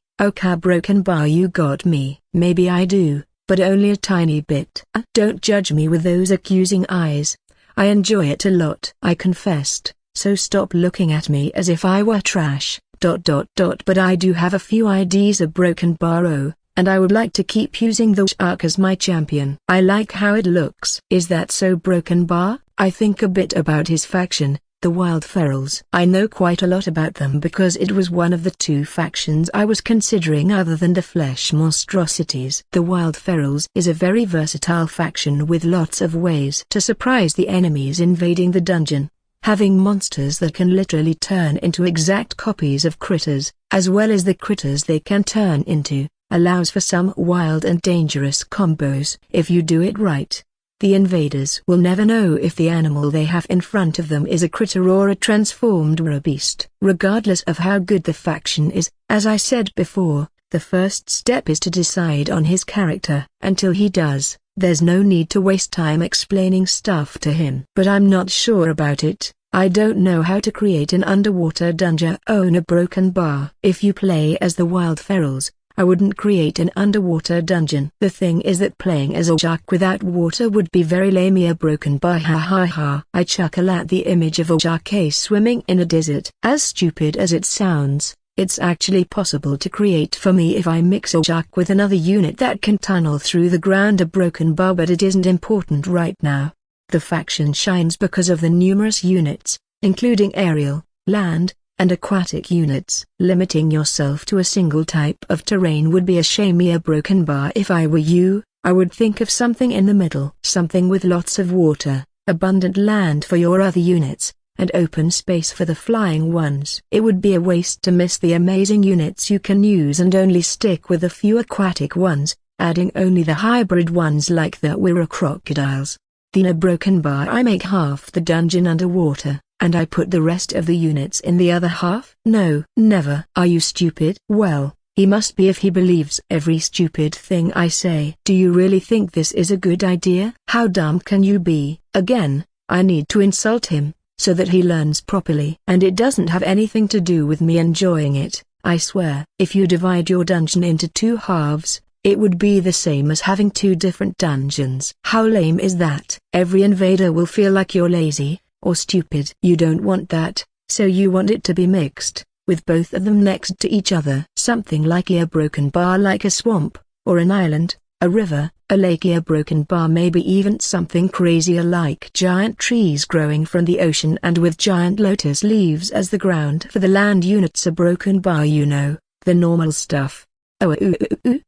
broken bar. You got me. Maybe I do, but only a tiny bit. Don't judge me with those accusing eyes. I enjoy it a lot. I confessed, so stop looking at me as if I were trash. ... But I do have a few ideas. A broken bar. Oh, and I would like to keep using the shark as my champion. I like how it looks. Is that so? Broken bar. I think a bit about his faction, the Wild Ferals. I know quite a lot about them because it was one of the two factions I was considering other than the flesh monstrosities. The Wild Ferals is a very versatile faction with lots of ways to surprise the enemies invading the dungeon. Having monsters that can literally turn into exact copies of critters, as well as the critters they can turn into, allows for some wild and dangerous combos. If you do it right, the invaders will never know if the animal they have in front of them is a critter or a transformed or a beast. Regardless of how good the faction is, as I said before, the first step is to decide on his character. Until he does, there's no need to waste time explaining stuff to him. But I'm not sure about it. I don't know how to create an underwater dungeon. Own a broken bar. If you play as the Wild Ferals, I wouldn't create an underwater dungeon. The thing is that playing as a shark without water would be very lame. A broken bar. Ha ha ha. I chuckle at the image of a shark swimming in a desert. As stupid as it sounds, it's actually possible to create for me if I mix a shark with another unit that can tunnel through the ground. A broken bar. But it isn't important right now. The faction shines because of the numerous units, including aerial, land, and aquatic units. Limiting yourself to a single type of terrain would be a shame. A broken bar. If I were you, I would think of something in the middle. Something with lots of water, abundant land for your other units, and open space for the flying ones. It would be a waste to miss the amazing units you can use and only stick with a few aquatic ones, adding only the hybrid ones like the Wira crocodiles. In a broken bar. I make half the dungeon underwater, and I put the rest of the units in the other half? No, never. Are you stupid? Well, he must be if he believes every stupid thing I say. Do you really think this is a good idea? How dumb can you be? Again, I need to insult him, so that he learns properly. And it doesn't have anything to do with me enjoying it, I swear. If you divide your dungeon into two halves, it would be the same as having two different dungeons. How lame is that? Every invader will feel like you're lazy, or stupid. You don't want that, so you want it to be mixed, with both of them next to each other. Something like a broken bar, like a swamp, or an island, a river, a lake. A broken bar. Maybe even something crazier like giant trees growing from the ocean and with giant lotus leaves as the ground for the land units. A broken bar. You know, the normal stuff. Oh,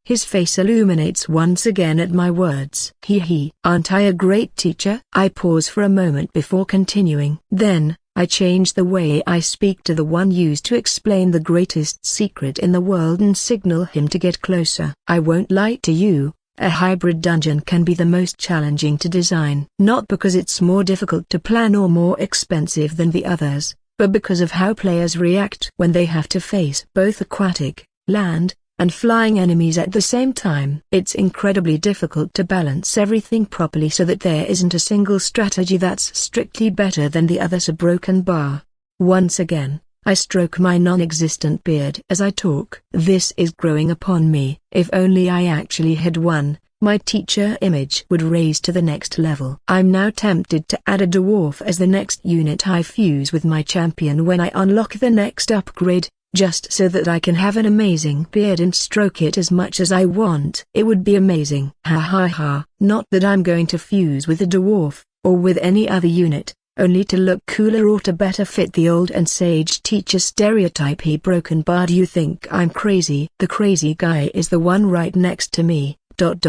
his face illuminates once again at my words. He. Aren't I a great teacher? I pause for a moment before continuing. Then, I change the way I speak to the one used to explain the greatest secret in the world and signal him to get closer. I won't lie to you, a hybrid dungeon can be the most challenging to design. Not because it's more difficult to plan or more expensive than the others, but because of how players react when they have to face both aquatic, land, and flying enemies at the same time. It's incredibly difficult to balance everything properly so that there isn't a single strategy that's strictly better than the other. So broken bar. Once again, I stroke my non-existent beard as I talk. This is growing upon me. If only I actually had one, my teacher image would raise to the next level. I'm now tempted to add a dwarf as the next unit I fuse with my champion when I unlock the next upgrade, just so that I can have an amazing beard and stroke it as much as I want. It would be amazing. Ha ha ha. Not that I'm going to fuse with a dwarf, or with any other unit, only to look cooler or to better fit the old and sage teacher stereotype. He broken bar. Do you think I'm crazy? The crazy guy is the one right next to me. But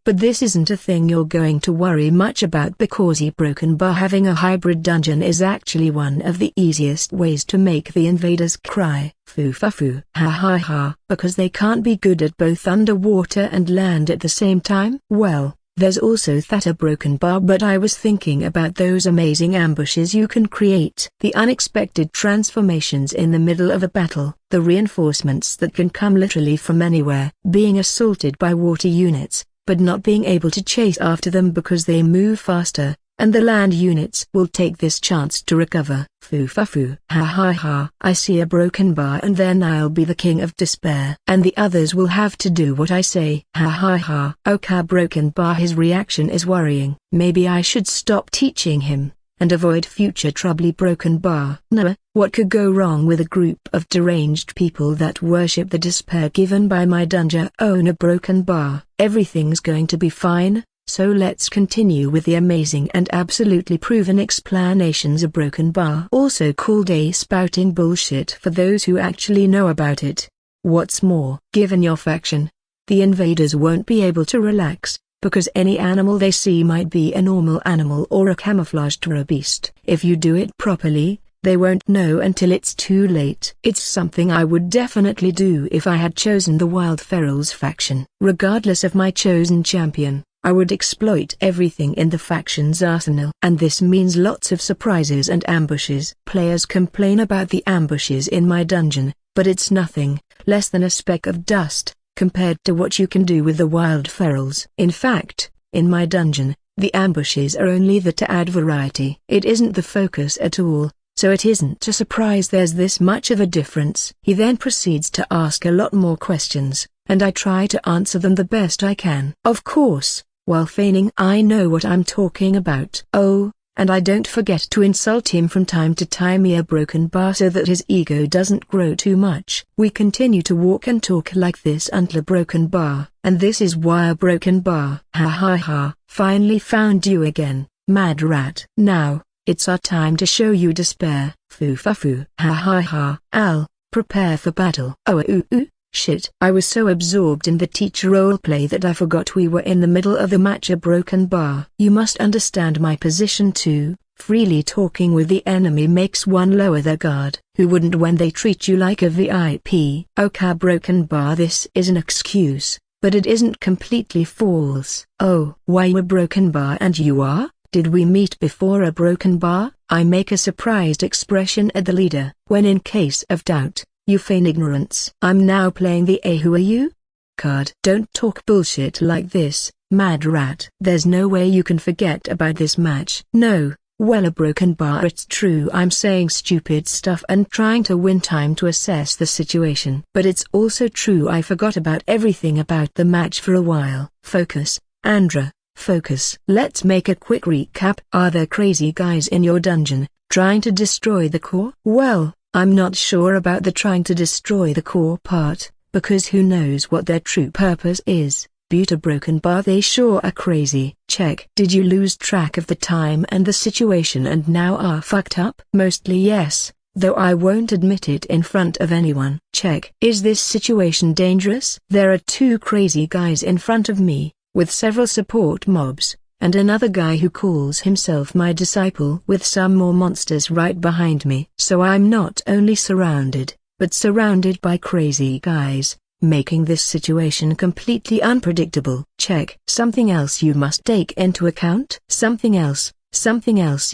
this isn't a thing you're going to worry much about, because he broken bar having a hybrid dungeon is actually one of the easiest ways to make the invaders cry. Foo fa foo. Ha ha ha. Because they can't be good at both underwater and land at the same time? Well, there's also that a broken bar, but I was thinking about those amazing ambushes you can create. The unexpected transformations in the middle of a battle, the reinforcements that can come literally from anywhere, being assaulted by water units, but not being able to chase after them because they move faster, and the land units will take this chance to recover. Foo fa foo. Ha ha ha. I see a broken bar and then I'll be the king of despair. And the others will have to do what I say. Ha ha ha. Okay, broken bar. His reaction is worrying. Maybe I should stop teaching him, and avoid future trouble. Broken bar. No, what could go wrong with a group of deranged people that worship the despair given by my dungeon owner? Broken bar. Everything's going to be fine. So let's continue with the amazing and absolutely proven explanations of broken bar, also called a spouting bullshit for those who actually know about it. What's more, given your faction, the invaders won't be able to relax, because any animal they see might be a normal animal or a camouflaged beast. If you do it properly, they won't know until it's too late. It's something I would definitely do if I had chosen the Wild Ferals faction. Regardless of my chosen champion, I would exploit everything in the faction's arsenal. And this means lots of surprises and ambushes. Players complain about the ambushes in my dungeon, but it's nothing less than a speck of dust compared to what you can do with the Wild Ferals. In fact, in my dungeon, the ambushes are only there to add variety. It isn't the focus at all, so it isn't a surprise there's this much of a difference. He then proceeds to ask a lot more questions, and I try to answer them the best I can. Of course, while feigning I know what I'm talking about. Oh, and I don't forget to insult him from time to time. A broken bar, so that his ego doesn't grow too much. We continue to walk and talk like this until broken bar, and this is why a broken bar. Ha ha ha. Finally found you again, mad rat. Now, it's our time to show you despair. Foo fa foo. Ha ha ha. Al, prepare for battle. Oh ooh ooh. Shit. I was so absorbed in the teacher roleplay that I forgot we were in the middle of the match. A broken bar. You must understand my position too. Freely talking with the enemy makes one lower their guard. Who wouldn't when they treat you like a VIP? Okay, broken bar. This is an excuse, but it isn't completely false. Oh, why we're broken bar and you are? Did we meet before? A broken bar. I make a surprised expression at the leader. When in case of doubt, you feign ignorance. I'm now playing the who are you card. Don't talk bullshit like this, mad rat. There's no way you can forget about this match. No, well, a broken bar. It's true I'm saying stupid stuff and trying to win time to assess the situation. But it's also true I forgot about everything about the match for a while. Focus, Andreu, focus. Let's make a quick recap. Are there crazy guys in your dungeon, trying to destroy the core? Well, I'm not sure about the trying to destroy the core part, because who knows what their true purpose is. But a broken bar, they sure are crazy. Check. Did you lose track of the time and the situation and now are fucked up? Mostly yes, though I won't admit it in front of anyone. Check. Is this situation dangerous? There are two crazy guys in front of me, with several support mobs, and another guy who calls himself my disciple with some more monsters right behind me. So I'm not only surrounded, but surrounded by crazy guys, making this situation completely unpredictable. Check. Something else you must take into account? Something else.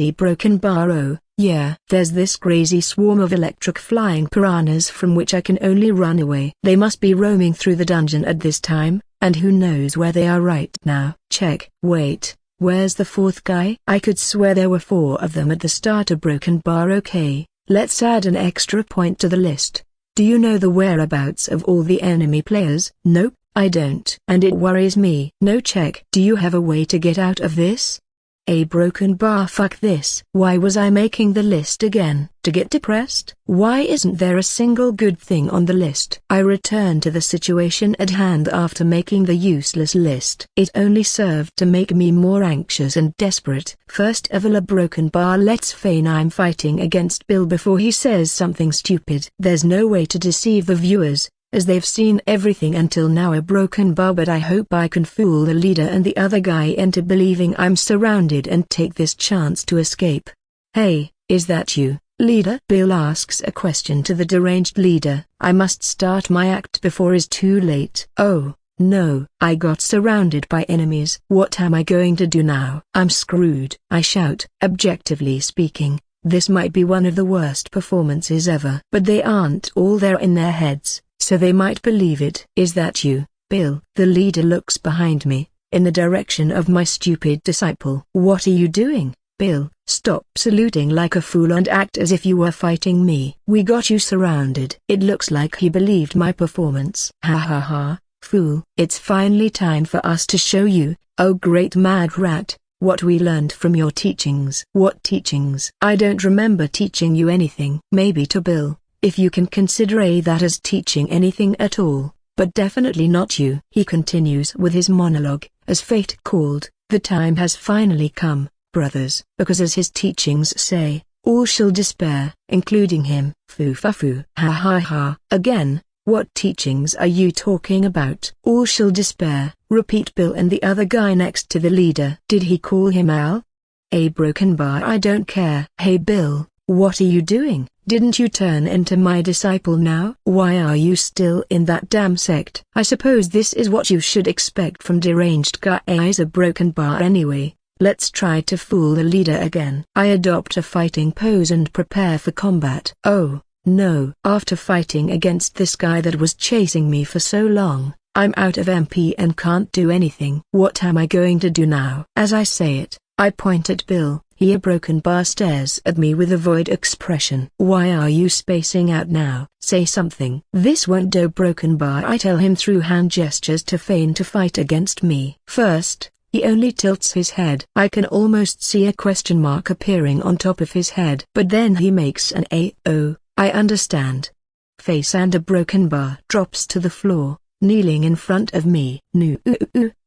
A broken bar. Oh, Yeah, there's this crazy swarm of electric flying piranhas from which I can only run away. They must be roaming through the dungeon at this time, and who knows where they are right now. Check. Wait, where's the fourth guy? I could swear there were 4 of them at the start of Broken Bar. Okay, let's add an extra point to the list. Do you know the whereabouts of all the enemy players? Nope, I don't. And it worries me. No. Check. Do you have a way to get out of this? A Broken Bar. Fuck this. Why was I making the list again? To get depressed? Why isn't there a single good thing on the list? I returned to the situation at hand after making the useless list. It only served to make me more anxious and desperate. First of all, a Broken Bar. Let's feign I'm fighting against Bill before he says something stupid. There's no way to deceive the viewers, as they've seen everything until now a Broken Bar, but I hope I can fool the leader and the other guy into believing I'm surrounded and take this chance to escape. Hey, is that you, leader? Bill asks a question to the deranged leader. I must start my act before it's too late. Oh, no, I got surrounded by enemies. What am I going to do now? I'm screwed, I shout. Objectively speaking, this might be one of the worst performances ever. But they aren't all there in their heads, so they might believe it. Is that you, Bill? The leader looks behind me, in the direction of my stupid disciple. What are you doing, Bill? Stop saluting like a fool and act as if you were fighting me. We got you surrounded. It looks like he believed my performance. Ha ha ha, fool. It's finally time for us to show you, oh great mad rat, what we learned from your teachings. What teachings? I don't remember teaching you anything. Maybe to Bill, if you can consider that as teaching anything at all, but definitely not you. He continues with his monologue, as fate called, the time has finally come, brothers, because as his teachings say, all shall despair, including him. Foo-fa-foo. Ha ha ha. Again, what teachings are you talking about? All shall despair, repeat Bill and the other guy next to the leader. Did he call him Al? A Broken Bar. I don't care. Hey Bill, what are you doing? Didn't you turn into my disciple now? Why are you still in that damn sect? I suppose this is what you should expect from deranged guys. A Broken Bar. Anyway, let's try to fool the leader again. I adopt a fighting pose and prepare for combat. Oh, no. After fighting against this guy that was chasing me for so long, I'm out of MP and can't do anything. What am I going to do now? As I say it, I point at Bill. A Broken Bar stares at me with a void expression. Why are you spacing out now? Say something. This won't do. Broken Bar. I tell him through hand gestures to feign to fight against me. First, he only tilts his head. I can almost see a question mark appearing on top of his head. But then he makes an "Oh, I understand" face and a Broken Bar drops to the floor, kneeling in front of me. No.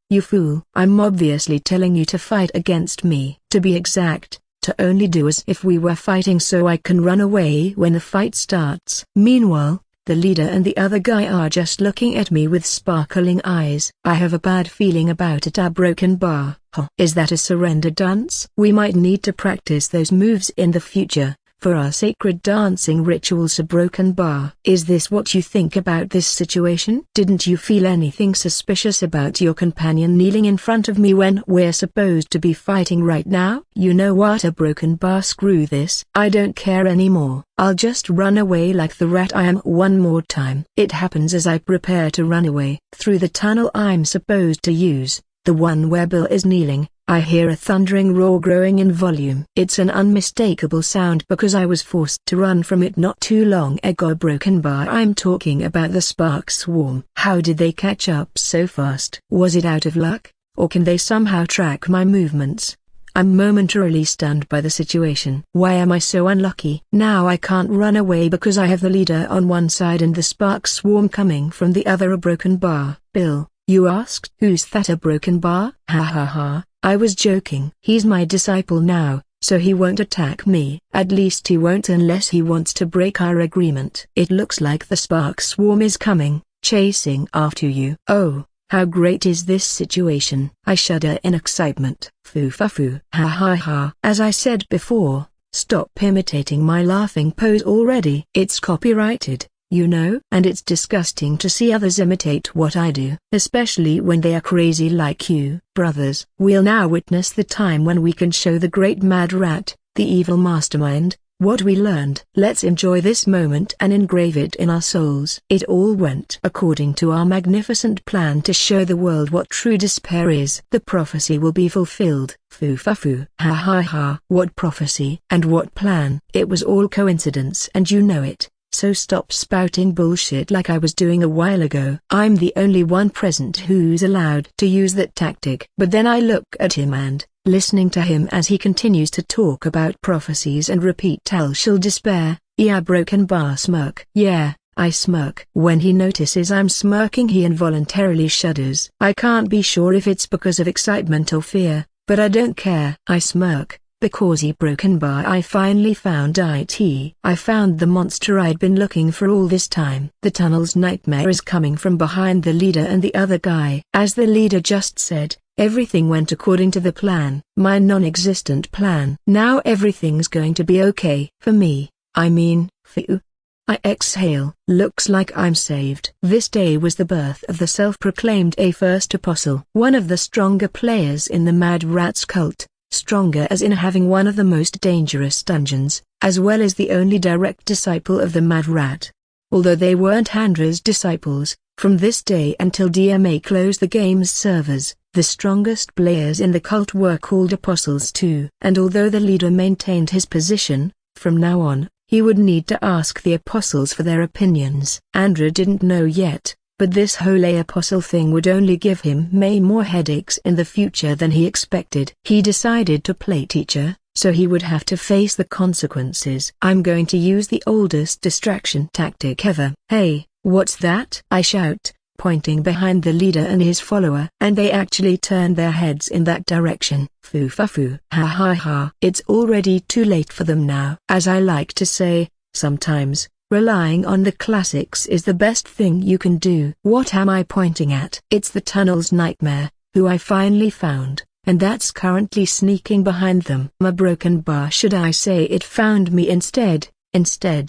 You fool. I'm obviously telling you to fight against me. To be exact, to only do as if we were fighting so I can run away when the fight starts. Meanwhile, the leader and the other guy are just looking at me with sparkling eyes. I have a bad feeling about it. A Broken Bar. Huh. Is that a surrender dance? We might need to practice those moves in the future, for our sacred dancing rituals. A Broken Bar. Is this what you think about this situation? Didn't you feel anything suspicious about your companion kneeling in front of me when we're supposed to be fighting right now? You know what? A Broken Bar. Screw this. I don't care anymore. I'll just run away like the rat I am. One more time. It happens as I prepare to run away. Through the tunnel I'm supposed to use, the one where Bill is kneeling, I hear a thundering roar growing in volume. It's an unmistakable sound because I was forced to run from it not too long ago. Broken Bar. I'm talking about the spark swarm. How did they catch up so fast? Was it out of luck, or can they somehow track my movements? I'm momentarily stunned by the situation. Why am I so unlucky? Now I can't run away because I have the leader on one side and the spark swarm coming from the other. A Broken Bar. Bill, you asked? Who's that? A Broken Bar? Ha ha ha. I was joking. He's my disciple now, so he won't attack me. At least he won't unless he wants to break our agreement. It looks like the spark swarm is coming, chasing after you. Oh, how great is this situation? I shudder in excitement. Foo-fa-foo. Ha ha ha. As I said before, stop imitating my laughing pose already. It's copyrighted, you know. And it's disgusting to see others imitate what I do, especially when they are crazy like you. Brothers, we'll now witness the time when we can show the great mad rat the evil mastermind, what we learned. Let's enjoy this moment and engrave it in our souls. It all went according to our magnificent plan to show the world what true despair is. The prophecy will be fulfilled. Foo-fa-foo. Ha ha ha. What prophecy? And what plan? It was all coincidence and you know it. So stop spouting bullshit like I was doing a while ago. I'm the only one present who's allowed to use that tactic. But then I look at him and, listening to him as he continues to talk about prophecies and repeat tell shall despair, yeah broken bar smirk. Yeah, I smirk. When he notices I'm smirking he involuntarily shudders. I can't be sure if it's because of excitement or fear, but I don't care. I smirk. Because he broken bar I finally found it. I found the monster I'd been looking for all this time. The tunnel's nightmare is coming from behind the leader and the other guy. As the leader just said, everything went according to the plan. My non-existent plan. Now everything's going to be okay. For me, I mean, phew. I exhale. Looks like I'm saved. This day was the birth of the self-proclaimed first apostle. One of the stronger players in the Mad Rat's cult. Stronger as in having one of the most dangerous dungeons, as well as the only direct disciple of the Mad Rat. Although they weren't Andrew's disciples, from this day until DMA closed the game's servers, the strongest players in the cult were called apostles too. And although the leader maintained his position, from now on, he would need to ask the apostles for their opinions. Andrew didn't know yet, but this whole apostle thing would only give him more headaches in the future than he expected. He decided to play teacher, so he would have to face the consequences. I'm going to use the oldest distraction tactic ever. Hey, what's that? I shout, pointing behind the leader and his follower. And they actually turned their heads in that direction. Foo-fa-foo. Ha ha ha. It's already too late for them now. As I like to say, sometimes, relying on the classics is the best thing you can do. What am I pointing at? It's the tunnel's nightmare, who I finally found, and that's currently sneaking behind them. My broken bar, should I say it found me instead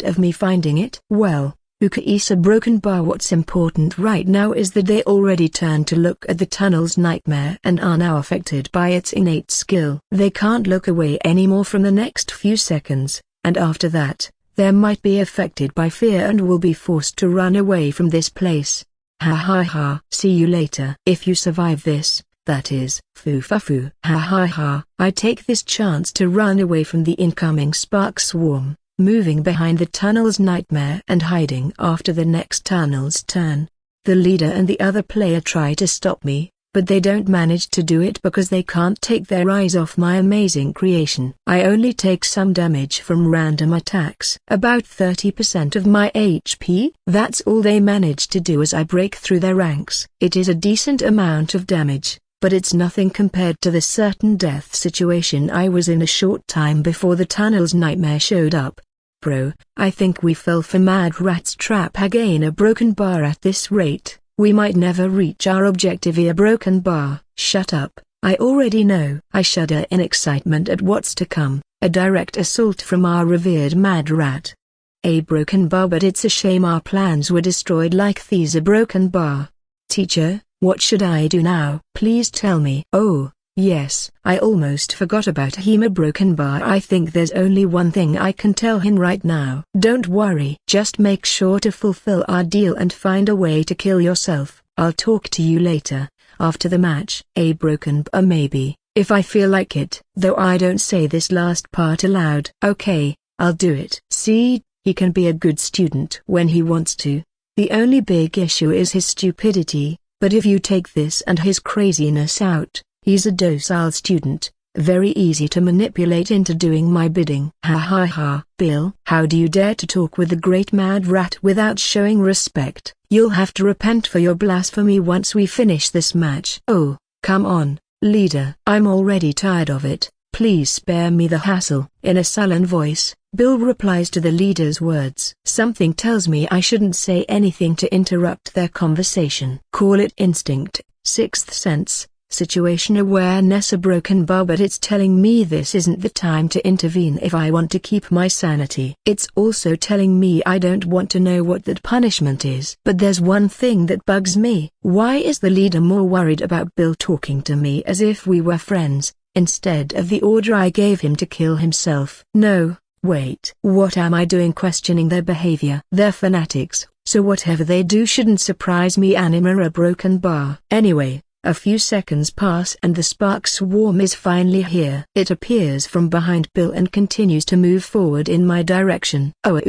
of me finding it? Well, who cares a broken bar? What's important right now is that they already turned to look at the tunnel's nightmare and are now affected by its innate skill. They can't look away anymore from the next few seconds, and after that, they might be affected by fear and will be forced to run away from this place. Ha ha ha. See you later. If you survive this, that is. Foo-fa-foo. Ha ha ha. I take this chance to run away from the incoming spark swarm, moving behind the tunnel's nightmare and hiding after the next tunnel's turn. The leader and the other player try to stop me, but they don't manage to do it because they can't take their eyes off my amazing creation. I only take some damage from random attacks. About 30% of my HP. That's all they manage to do as I break through their ranks. It is a decent amount of damage, but it's nothing compared to the certain death situation I was in a short time before the tunnel's nightmare showed up. Bro, I think we fell for Mad Rat's trap again. A broken bar. At this rate, we might never reach our objective. A broken bar. Shut up, I already know. I shudder in excitement at what's to come, a direct assault from our revered Mad Rat. A broken bar, but it's a shame our plans were destroyed like these. A broken bar. Teacher, what should I do now? Please tell me. Oh, yes, I almost forgot about him. A broken bar. I think there's only one thing I can tell him right now. Don't worry. Just make sure to fulfill our deal and find a way to kill yourself. I'll talk to you later, after the match. A broken bar. Maybe, if I feel like it. Though I don't say this last part aloud. Okay, I'll do it. See, he can be a good student when he wants to. The only big issue is his stupidity, but if you take this and his craziness out, he's a docile student, very easy to manipulate into doing my bidding. Ha ha ha. Bill, how do you dare to talk with the great Mad Rat without showing respect? You'll have to repent for your blasphemy once we finish this match. Oh, come on, leader. I'm already tired of it. Please spare me the hassle. In a sullen voice, Bill replies to the leader's words. Something tells me I shouldn't say anything to interrupt their conversation. Call it instinct, sixth sense, situation awareness. A broken bar, but it's telling me this isn't the time to intervene if I want to keep my sanity. It's also telling me I don't want to know what that punishment is. But there's one thing that bugs me. Why is the leader more worried about Bill talking to me as if we were friends, instead of the order I gave him to kill himself. No, wait. What am I doing questioning their behavior? They're fanatics, so whatever they do shouldn't surprise me. Anima a broken bar. Anyway, a few seconds pass and the spark swarm is finally here. It appears from behind Bill and continues to move forward in my direction. Oh,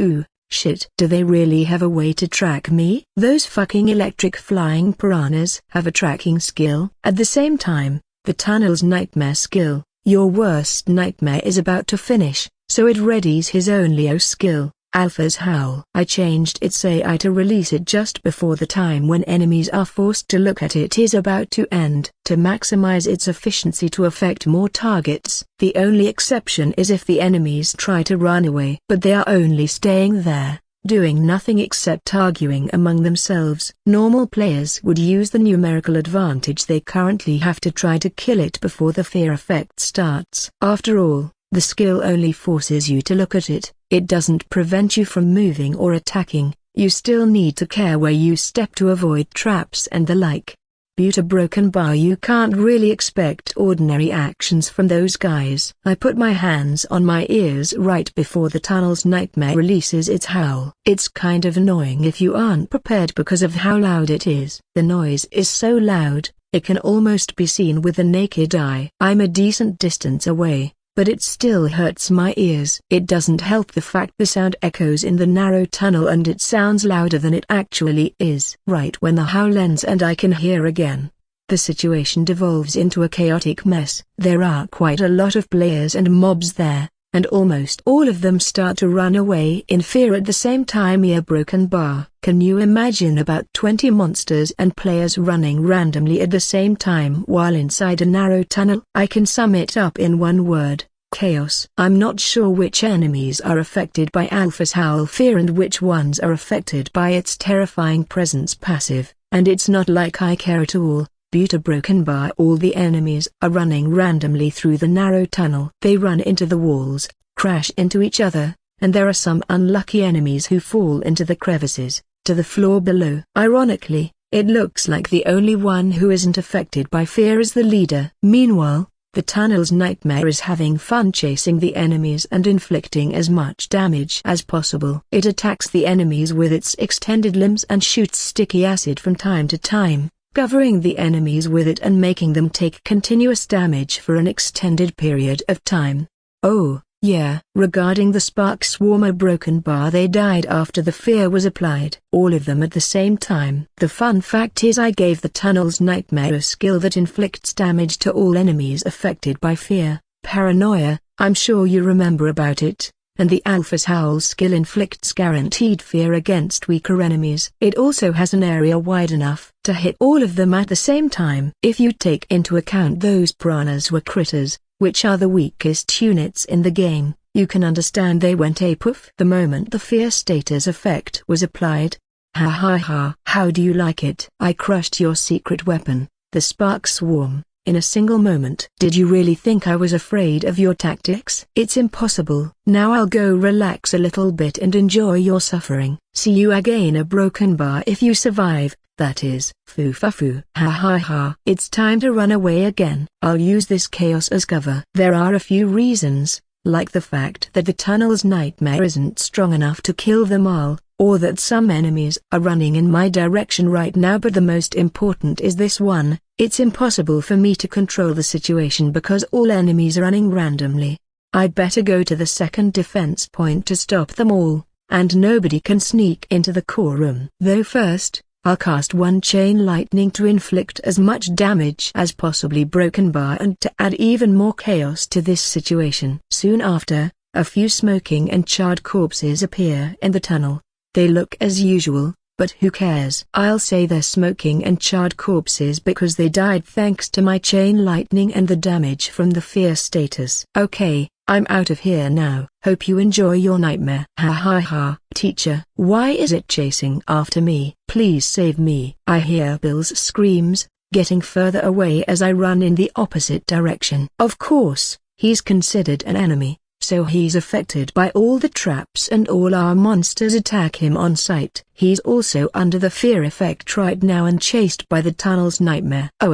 shit. Do they really have a way to track me? Those fucking electric flying piranhas have a tracking skill. At the same time, the tunnel's nightmare skill, your worst nightmare, is about to finish, so it readies his own Leo skill, Alpha's Howl. I changed its AI to release it just before the time when enemies are forced to look at it is about to end, to maximize its efficiency to affect more targets. The only exception is if the enemies try to run away. But they are only staying there, doing nothing except arguing among themselves. Normal players would use the numerical advantage they currently have to try to kill it before the fear effect starts. After all, the skill only forces you to look at it. It doesn't prevent you from moving or attacking. You still need to care where you step to avoid traps and the like. Buta broken bar. You can't really expect ordinary actions from those guys. I put my hands on my ears right before the tunnel's nightmare releases its howl. It's kind of annoying if you aren't prepared because of how loud it is. The noise is so loud, it can almost be seen with the naked eye. I'm a decent distance away, but it still hurts my ears. It doesn't help the fact the sound echoes in the narrow tunnel and it sounds louder than it actually is. Right when the howl ends and I can hear again, the situation devolves into a chaotic mess. There are quite a lot of players and mobs there, and almost all of them start to run away in fear at the same time. A broken bar. Can you imagine about 20 monsters and players running randomly at the same time while inside a narrow tunnel? I can sum it up in one word: chaos. I'm not sure which enemies are affected by Alpha's Howl fear and which ones are affected by its terrifying presence passive, and it's not like I care at all. Buta broken bar. All the enemies are running randomly through the narrow tunnel. They run into the walls, crash into each other, and there are some unlucky enemies who fall into the crevices, to the floor below. Ironically, it looks like the only one who isn't affected by fear is the leader. Meanwhile, the tunnel's nightmare is having fun chasing the enemies and inflicting as much damage as possible. It attacks the enemies with its extended limbs and shoots sticky acid from time to time, covering the enemies with it and making them take continuous damage for an extended period of time. Oh, yeah. Regarding the spark swarmer broken bar, they died after the fear was applied. All of them at the same time. The fun fact is I gave the tunnel's nightmare a skill that inflicts damage to all enemies affected by fear, paranoia, I'm sure you remember about it, and the Alpha's Howl skill inflicts guaranteed fear against weaker enemies. It also has an area wide enough to hit all of them at the same time. If you take into account those piranhas were critters, which are the weakest units in the game, you can understand they went apoof the moment the fear status effect was applied. Ha ha ha. How do you like it? I crushed your secret weapon, the spark swarm, in a single moment. Did you really think I was afraid of your tactics? It's impossible. Now I'll go relax a little bit and enjoy your suffering. See you again a broken bar if you survive. That is, foo-fa-foo. Ha ha ha. It's time to run away again. I'll use this chaos as cover. There are a few reasons, like the fact that the tunnel's nightmare isn't strong enough to kill them all, or that some enemies are running in my direction right now, but the most important is this one: it's impossible for me to control the situation because all enemies are running randomly. I'd better go to the second defense point to stop them all, and nobody can sneak into the core room. Though first, I'll cast one chain lightning to inflict as much damage as possibly broken bar and to add even more chaos to this situation. Soon after, a few smoking and charred corpses appear in the tunnel. They look as usual, but who cares? I'll say they're smoking and charred corpses because they died thanks to my chain lightning and the damage from the fear status. Okay, I'm out of here now. Hope you enjoy your nightmare. Ha ha ha. Teacher, why is it chasing after me? Please save me. I hear Bill's screams, getting further away as I run in the opposite direction. Of course, he's considered an enemy, so he's affected by all the traps and all our monsters attack him on sight. He's also under the fear effect right now and chased by the tunnel's nightmare. Oh,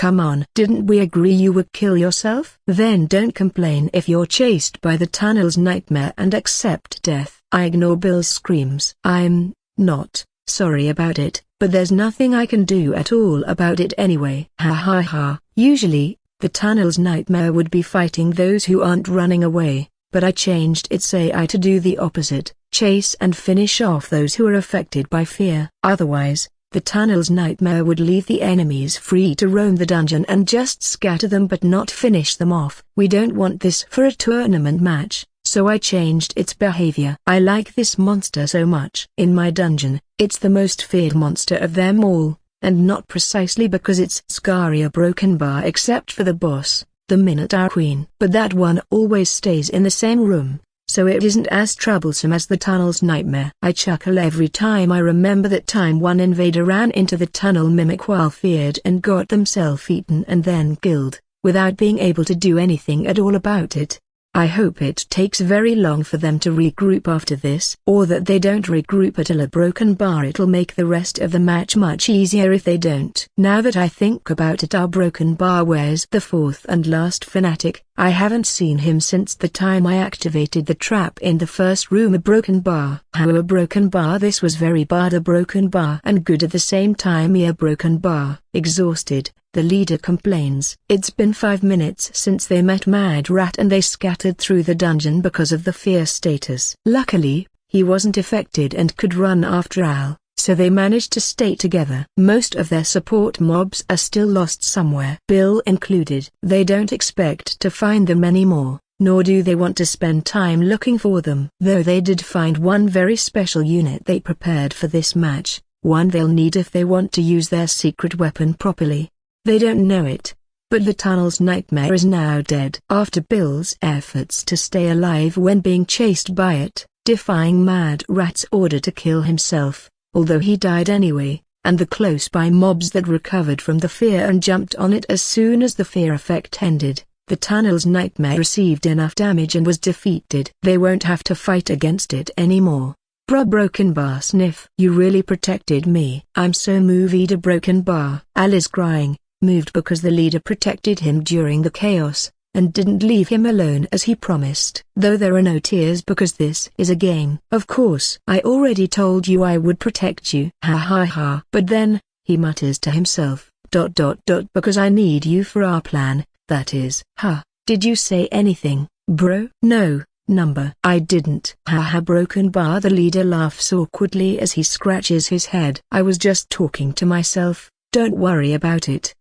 come on. Didn't we agree you would kill yourself? Then don't complain if you're chased by the tunnel's nightmare and accept death. I ignore Bill's screams. I'm not sorry about it, but there's nothing I can do at all about it anyway. Ha ha ha. Usually, the tunnel's nightmare would be fighting those who aren't running away, but I changed its AI to do the opposite, chase and finish off those who are affected by fear. Otherwise, the tunnel's nightmare would leave the enemies free to roam the dungeon and just scatter them but not finish them off. We don't want this for a tournament match, so I changed its behavior. I like this monster so much. In my dungeon, it's the most feared monster of them all, and not precisely because it's scarier broken bar except for the boss, the Minotaur Queen. But that one always stays in the same room, so it isn't as troublesome as the tunnel's nightmare. I chuckle every time I remember that time one invader ran into the tunnel mimic while feared and got themselves eaten and then killed, without being able to do anything at all about it. I hope it takes very long for them to regroup after this, or that they don't regroup at all. A broken bar. It'll make the rest of the match much easier if they don't. Now that I think about it, our broken bar, where's the fourth and last fanatic? I haven't seen him since the time I activated the trap in the first room. A broken bar. How a broken bar? This was very bad. A broken bar and good at the same time. A broken bar. Exhausted, the leader complains. It's been 5 minutes since they met Mad Rat and they scattered through the dungeon because of the fear status. Luckily, he wasn't affected and could run after Al, so they managed to stay together. Most of their support mobs are still lost somewhere, Bill included. They don't expect to find them anymore, nor do they want to spend time looking for them. Though they did find one very special unit they prepared for this match, one they'll need if they want to use their secret weapon properly. They don't know it, but the tunnel's nightmare is now dead. After Bill's efforts to stay alive when being chased by it, defying Mad Rat's order to kill himself, although he died anyway, and the close-by mobs that recovered from the fear and jumped on it as soon as the fear effect ended, the tunnel's nightmare received enough damage and was defeated. They won't have to fight against it anymore. Broken bar sniff. You really protected me. I'm so moved. A broken bar. Al is crying, moved because the leader protected him during the chaos, and didn't leave him alone as he promised. Though there are no tears because this is a game. Of course. I already told you I would protect you. Ha ha ha. But then, he mutters to himself, ... because I need you for our plan, that is. Ha, did you say anything, bro? No. Number. I didn't. Haha. Broken bar. The leader laughs awkwardly as he scratches his head. I was just talking to myself, don't worry about it.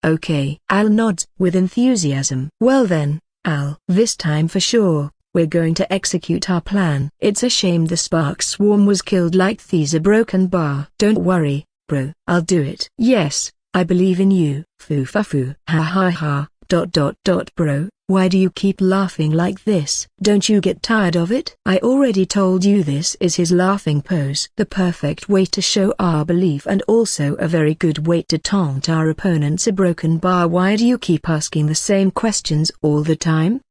Okay. Al nods with enthusiasm. Well then, Al, this time for sure, we're going to execute our plan. It's a shame the Spark Swarm was killed like these. A broken bar. Don't worry, bro. I'll do it. Yes, I believe in you. Foo fa foo. Ha ha ha. Bro, why do you keep laughing like this? Don't you get tired of it? I already told you this is his laughing pose. The perfect way to show our belief and also a very good way to taunt our opponents. A broken bar. Why do you keep asking the same questions all the time?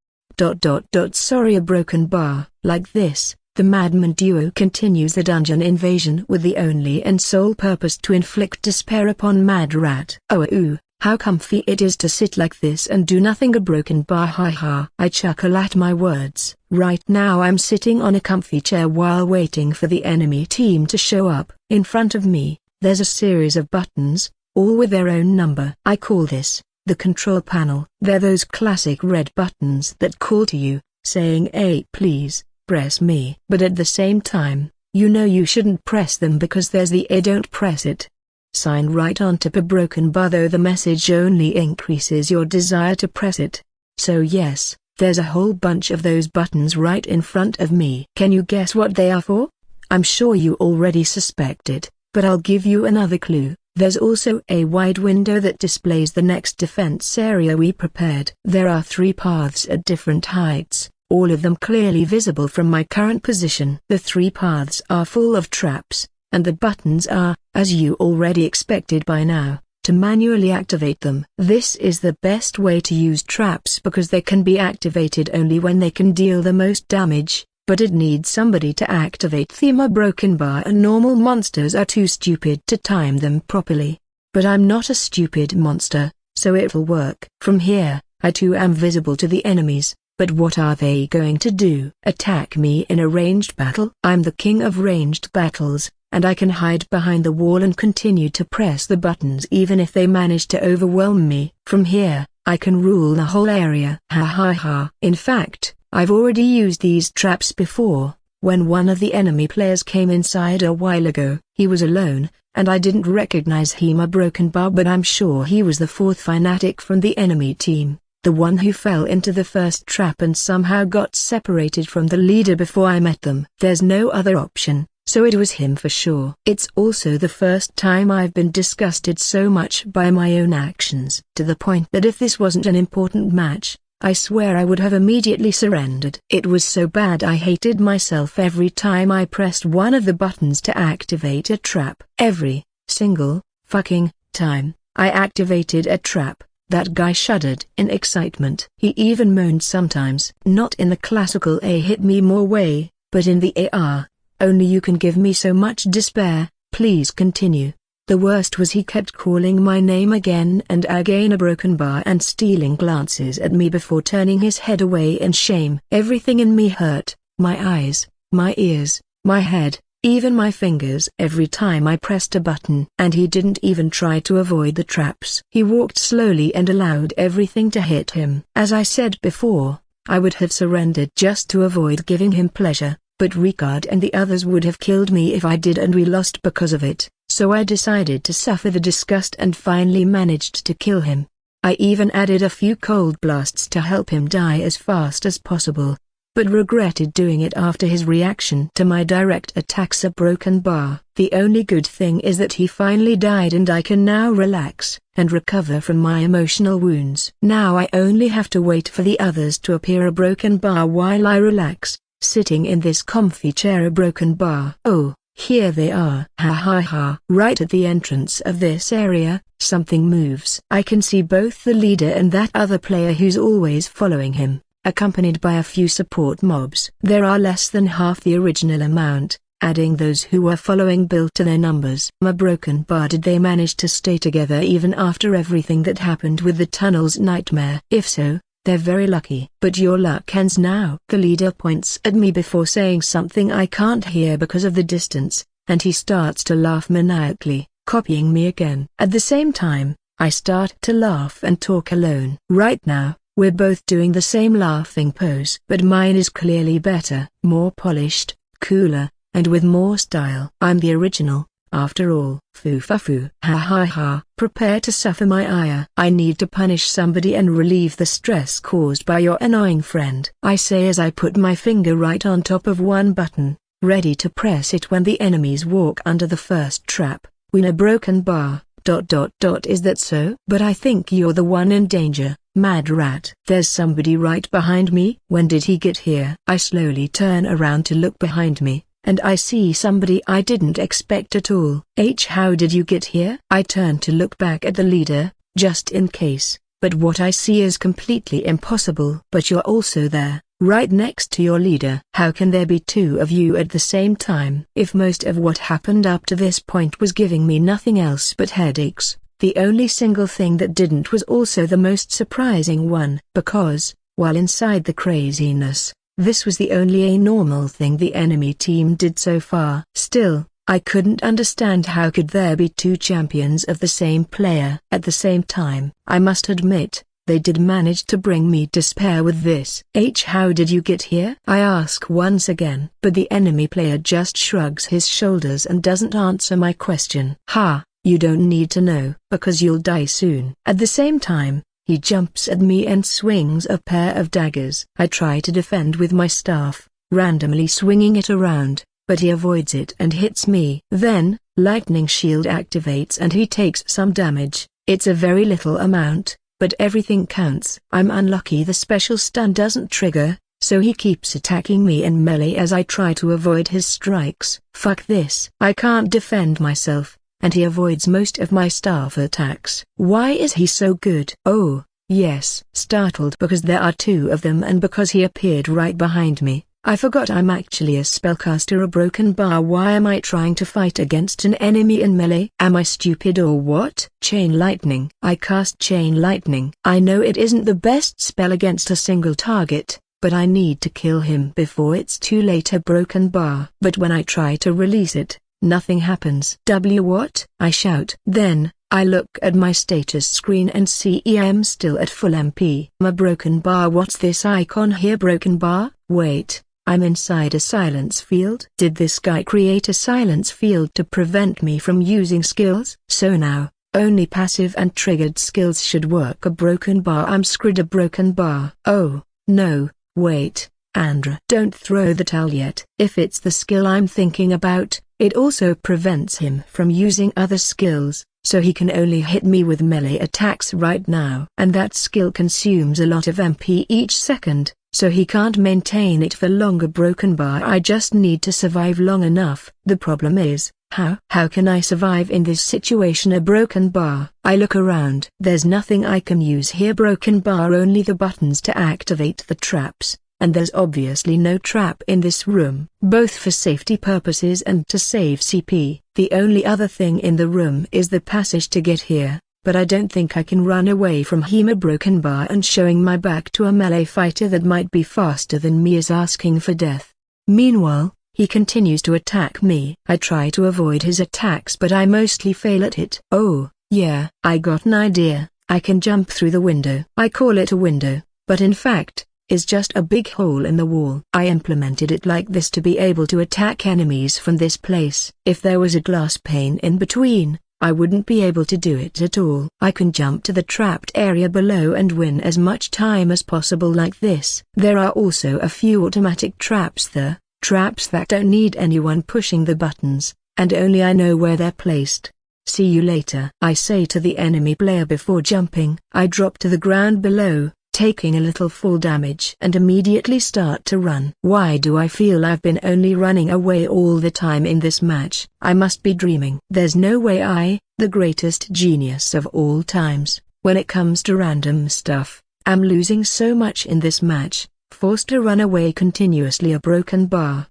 Sorry. A broken bar. Like this, the Madman duo continues the dungeon invasion with the only and sole purpose to inflict despair upon Mad Rat. Oh ooh. How comfy it is to sit like this and do nothing. A broken bar. Ha ha. I chuckle at my words. Right now I'm sitting on a comfy chair while waiting for the enemy team to show up. In front of me, there's a series of buttons, all with their own number. I call this the control panel. They're those classic red buttons that call to you, saying hey please, press me. But at the same time, you know you shouldn't press them because there's the don't press it sign right on top. A broken bar. Though the message only increases your desire to press it. So yes, there's a whole bunch of those buttons right in front of me. Can you guess what they are for? I'm sure you already suspect it, but I'll give you another clue. There's also a wide window that displays the next defense area we prepared. There are 3 paths at different heights, all of them clearly visible from my current position. The 3 paths are full of traps, and the buttons are, as you already expected by now, to manually activate them. This is the best way to use traps because they can be activated only when they can deal the most damage, but it needs somebody to activate them. A broken bar and normal monsters are too stupid to time them properly. But I'm not a stupid monster, so it'll work. From here, I too am visible to the enemies, but what are they going to do? Attack me in a ranged battle? I'm the king of ranged battles, and I can hide behind the wall and continue to press the buttons even if they manage to overwhelm me. From here, I can rule the whole area. Ha ha ha. In fact, I've already used these traps before, when one of the enemy players came inside a while ago. He was alone, and I didn't recognize him. A broken bar, but I'm sure he was the fourth fanatic from the enemy team, the one who fell into the first trap and somehow got separated from the leader before I met them. There's no other option, so it was him for sure. It's also the first time I've been disgusted so much by my own actions, to the point that if this wasn't an important match, I swear I would have immediately surrendered. It was so bad I hated myself every time I pressed one of the buttons to activate a trap. Every single fucking time I activated a trap, that guy shuddered in excitement. He even moaned sometimes. Not in the classical "A hit me more" way, but in the "AR, only you can give me so much despair, please continue." The worst was he kept calling my name again and again, a broken bar, and stealing glances at me before turning his head away in shame. Everything in me hurt, my eyes, my ears, my head, even my fingers, every time I pressed a button. And he didn't even try to avoid the traps. He walked slowly and allowed everything to hit him. As I said before, I would have surrendered just to avoid giving him pleasure, but Ricard and the others would have killed me if I did, and we lost because of it. So I decided to suffer the disgust and finally managed to kill him. I even added a few cold blasts to help him die as fast as possible, but regretted doing it after his reaction to my direct attacks. A broken bar. The only good thing is that he finally died and I can now relax and recover from my emotional wounds. Now I only have to wait for the others to appear. A broken bar while I relax, sitting in this comfy chair. A broken bar. Oh, here they are. Ha ha ha. Right at the entrance of this area, something moves. I can see both the leader and that other player who's always following him, accompanied by a few support mobs. There are less than half the original amount, adding those who were following Bill to their numbers. A broken bar. Did they manage to stay together even after everything that happened with the tunnel's nightmare? If so, they're very lucky. But your luck ends now. The leader points at me before saying something I can't hear because of the distance, and he starts to laugh maniacally, copying me again. At the same time, I start to laugh and talk alone. Right now, we're both doing the same laughing pose, but mine is clearly better, more polished, cooler, and with more style. I'm the original, after all. Foo fa foo. Ha ha ha. Prepare to suffer my ire. I need to punish somebody and relieve the stress caused by your annoying friend, I say as I put my finger right on top of one button, ready to press it when the enemies walk under the first trap. Win a broken bar. ... Is that so? But I think you're the one in danger, mad rat. There's somebody right behind me. When did he get here? I slowly turn around to look behind me, and I see somebody I didn't expect at all. How did you get here? I turn to look back at the leader, just in case, but what I see is completely impossible. But you're also there, right next to your leader. How can there be two of you at the same time? If most of what happened up to this point was giving me nothing else but headaches, the only single thing that didn't was also the most surprising one. Because, while inside the craziness, this was the only normal thing the enemy team did so far. Still, I couldn't understand how could there be two champions of the same player. At the same time, I must admit, they did manage to bring me despair with this. How did you get here? I ask once again. But the enemy player just shrugs his shoulders and doesn't answer my question. Ha, you don't need to know, because you'll die soon. At the same time, he jumps at me and swings a pair of daggers. I try to defend with my staff, randomly swinging it around, but he avoids it and hits me. Then, lightning shield activates and he takes some damage. It's a very little amount, but everything counts. I'm unlucky the special stun doesn't trigger, so he keeps attacking me in melee as I try to avoid his strikes. Fuck this. I can't defend myself, and he avoids most of my staff attacks. Why is he so good? Oh, yes. Startled because there are two of them and because he appeared right behind me, I forgot I'm actually a spellcaster. A broken bar. Why am I trying to fight against an enemy in melee? Am I stupid or what? Chain lightning. I cast chain lightning. I know it isn't the best spell against a single target, but I need to kill him before it's too late. A broken bar. But when I try to release it, nothing happens. What? I shout. Then, I look at my status screen and see I'm still at full MP. A broken bar. What's this icon here? Broken bar? Wait, I'm inside a silence field. Did this guy create a silence field to prevent me from using skills? So now, only passive and triggered skills should work. A broken bar. I'm screwed. A broken bar. Oh, no, wait, Andreu. Don't throw the towel yet. If it's the skill I'm thinking about, it also prevents him from using other skills, so he can only hit me with melee attacks right now. And that skill consumes a lot of MP each second, so he can't maintain it for longer. Broken bar. I just need to survive long enough. The problem is, how can I survive in this situation? A broken bar. I look around. There's nothing I can use here. Broken bar. Only the buttons to activate the traps. And there's obviously no trap in this room, both for safety purposes and to save CP. The only other thing in the room is the passage to get here, but I don't think I can run away from him. A broken bar. And showing my back to a melee fighter that might be faster than me is asking for death. Meanwhile, he continues to attack me. I try to avoid his attacks, but I mostly fail at it. Oh, yeah, I got an idea. I can jump through the window. I call it a window, but in fact, is just a big hole in the wall. I implemented it like this to be able to attack enemies from this place. If there was a glass pane in between, I wouldn't be able to do it at all. I can jump to the trapped area below and win as much time as possible like this. There are also a few automatic traps there, traps that don't need anyone pushing the buttons, and only I know where they're placed. See you later, I say to the enemy player before jumping. I drop to the ground below, taking a little fall damage, and immediately start to run. Why do I feel I've been only running away all the time in this match? I must be dreaming. There's no way I, the greatest genius of all times, when it comes to random stuff, am losing so much in this match, forced to run away continuously. A broken bar.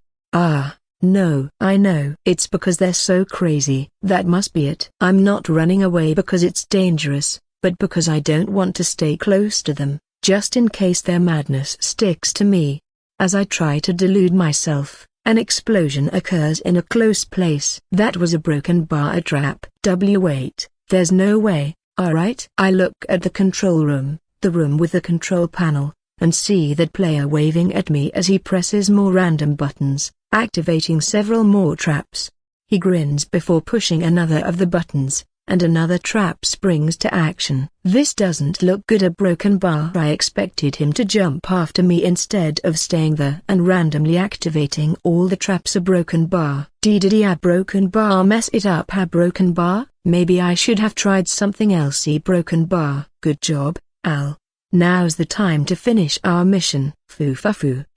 No, I know. It's because they're so crazy. That must be it. I'm not running away because it's dangerous, but because I don't want to stay close to them, just in case their madness sticks to me. As I try to delude myself, an explosion occurs in a close place. That was a broken bar. A trap. Wait, there's no way. Alright. I look at the control room, the room with the control panel, and see that player waving at me as he presses more random buttons, activating several more traps. He grins before pushing another of the buttons, and another trap springs to action. This doesn't look good. A broken bar. I expected him to jump after me instead of staying there and randomly activating all the traps. A broken bar. Did a broken bar mess it up? A broken bar? Maybe I should have tried something else. A broken bar. Good job, Al. Now's the time to finish our mission. Foo.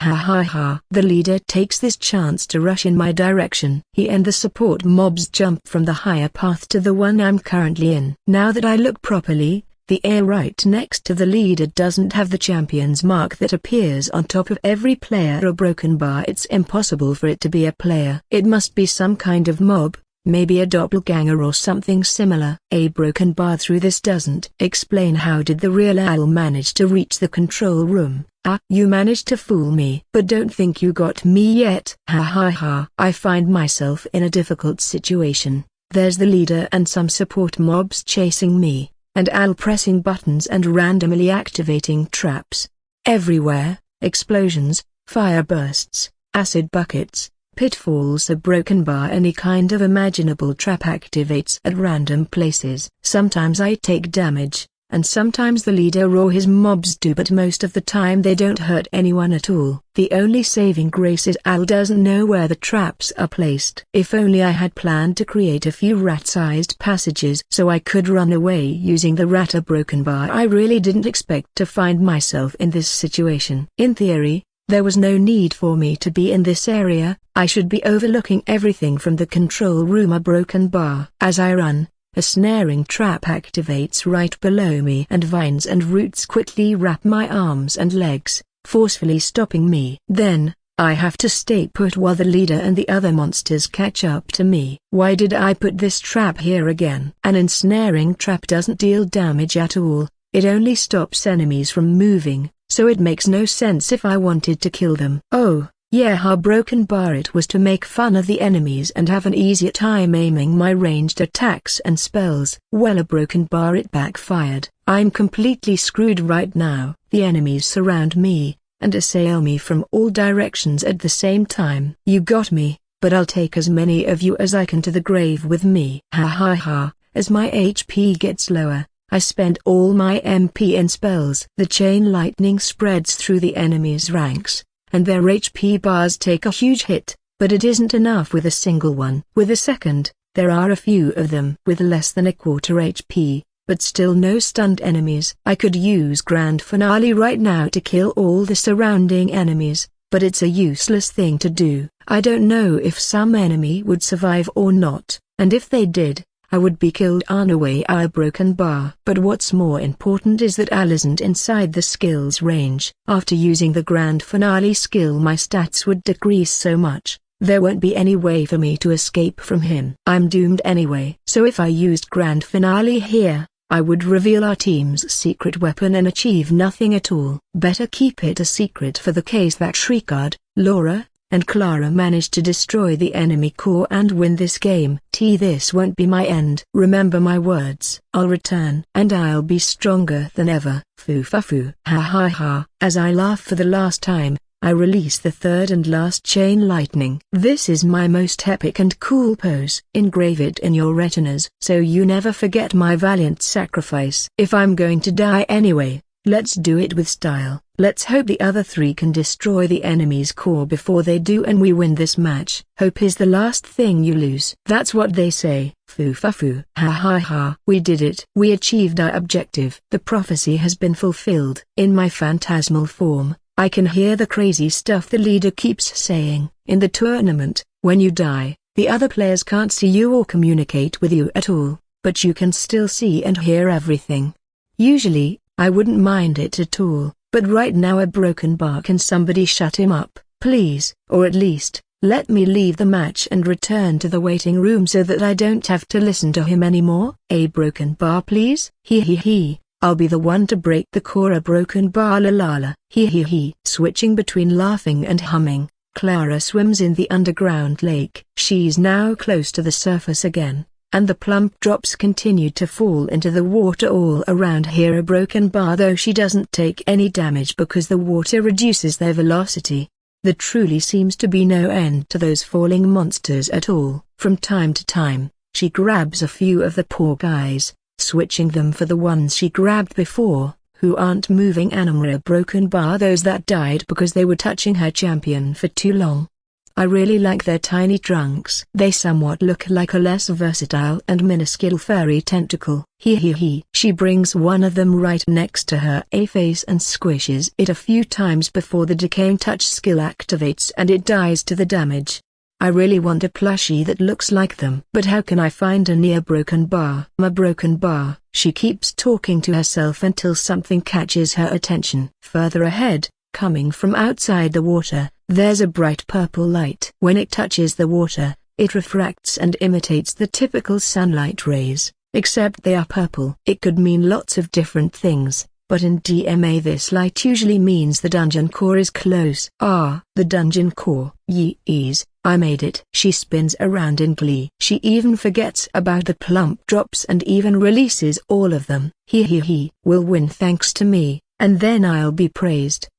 Ha. The leader takes this chance to rush in my direction. He and the support mobs jump from the higher path to the one I'm currently in. Now that I look properly, the area right next to the leader doesn't have the champion's mark that appears on top of every player. A broken bar. It's impossible for it to be a player. It must be some kind of mob, maybe a doppelganger or something similar. A broken bar. Through this doesn't explain how did the real Al manage to reach the control room. You managed to fool me. But don't think you got me yet. Ha. I find myself in a difficult situation. There's the leader and some support mobs chasing me, and Al pressing buttons and randomly activating traps. Everywhere, explosions, fire bursts, acid buckets, pitfalls. A broken bar. Any kind of imaginable trap activates at random places. Sometimes I take damage, and sometimes the leader or his mobs do, but most of the time they don't hurt anyone at all. The only saving grace is Al doesn't know where the traps are placed. If only I had planned to create a few rat-sized passages so I could run away using the rat. A broken bar. I really didn't expect to find myself in this situation. In theory, there was no need for me to be in this area. I should be overlooking everything from the control room. A broken bar. As I run, a snaring trap activates right below me, and vines and roots quickly wrap my arms and legs, forcefully stopping me. Then, I have to stay put while the leader and the other monsters catch up to me. Why did I put this trap here again? An ensnaring trap doesn't deal damage at all, it only stops enemies from moving, so it makes no sense if I wanted to kill them. Oh, yeah, how broken bar it was to make fun of the enemies and have an easier time aiming my ranged attacks and spells. Well, a broken bar, it backfired. I'm completely screwed right now. The enemies surround me and assail me from all directions at the same time. You got me, but I'll take as many of you as I can to the grave with me. Ha ha ha. As my HP gets lower, I spend all my MP in spells. The chain lightning spreads through the enemy's ranks, and their HP bars take a huge hit, but it isn't enough with a single one. With a second, there are a few of them with less than a quarter HP, but still no stunned enemies. I could use Grand Finale right now to kill all the surrounding enemies, but it's a useless thing to do. I don't know if some enemy would survive or not, and if they did, I would be killed on away our broken bar. But what's more important is that Al isn't inside the skill's range. After using the Grand Finale skill, my stats would decrease so much, there won't be any way for me to escape from him. I'm doomed anyway. So if I used Grand Finale here, I would reveal our team's secret weapon and achieve nothing at all. Better keep it a secret for the case that Shrikard, Laura, and Clara manage to destroy the enemy core and win this game. This won't be my end. Remember my words. I'll return. And I'll be stronger than ever. Foo-fa-foo. Ha ha ha. As I laugh for the last time, I release the third and last chain lightning. This is my most epic and cool pose. Engrave it in your retinas so you never forget my valiant sacrifice. If I'm going to die anyway, let's do it with style. Let's hope the other three can destroy the enemy's core before they do and we win this match. Hope is the last thing you lose. That's what they say. Foo-fa-foo. Ha ha ha. We did it. We achieved our objective. The prophecy has been fulfilled. In my phantasmal form, I can hear the crazy stuff the leader keeps saying. In the tournament, when you die, the other players can't see you or communicate with you at all, but you can still see and hear everything. Usually, I wouldn't mind it at all, but right now a broken bar. Can somebody shut him up, please? Or at least, let me leave the match and return to the waiting room so that I don't have to listen to him anymore. A broken bar, please? He. I'll be the one to break the core. A broken bar, la la la. He. Switching between laughing and humming, Clara swims in the underground lake. She's now close to the surface again, and the plump drops continued to fall into the water all around here. A broken bar, though she doesn't take any damage because the water reduces their velocity. There truly seems to be no end to those falling monsters at all. From time to time, she grabs a few of the poor guys, switching them for the ones she grabbed before, who aren't moving anymore. A broken bar, those that died because they were touching her champion for too long. I really like their tiny trunks. They somewhat look like a less versatile and minuscule furry tentacle. She brings one of them right next to her face and squishes it a few times before the decaying touch skill activates and it dies to the damage. I really want a plushie that looks like them. But how can I find a near broken bar? A broken bar. She keeps talking to herself until something catches her attention. Further ahead, coming from outside the water, there's a bright purple light. When it touches the water, it refracts and imitates the typical sunlight rays, except they are purple. It could mean lots of different things, but in DMA this light usually means the dungeon core is close. Ah, the dungeon core. Yeez, I made it. She spins around in glee. She even forgets about the plump drops and even releases all of them. We'll win thanks to me, and then I'll be praised.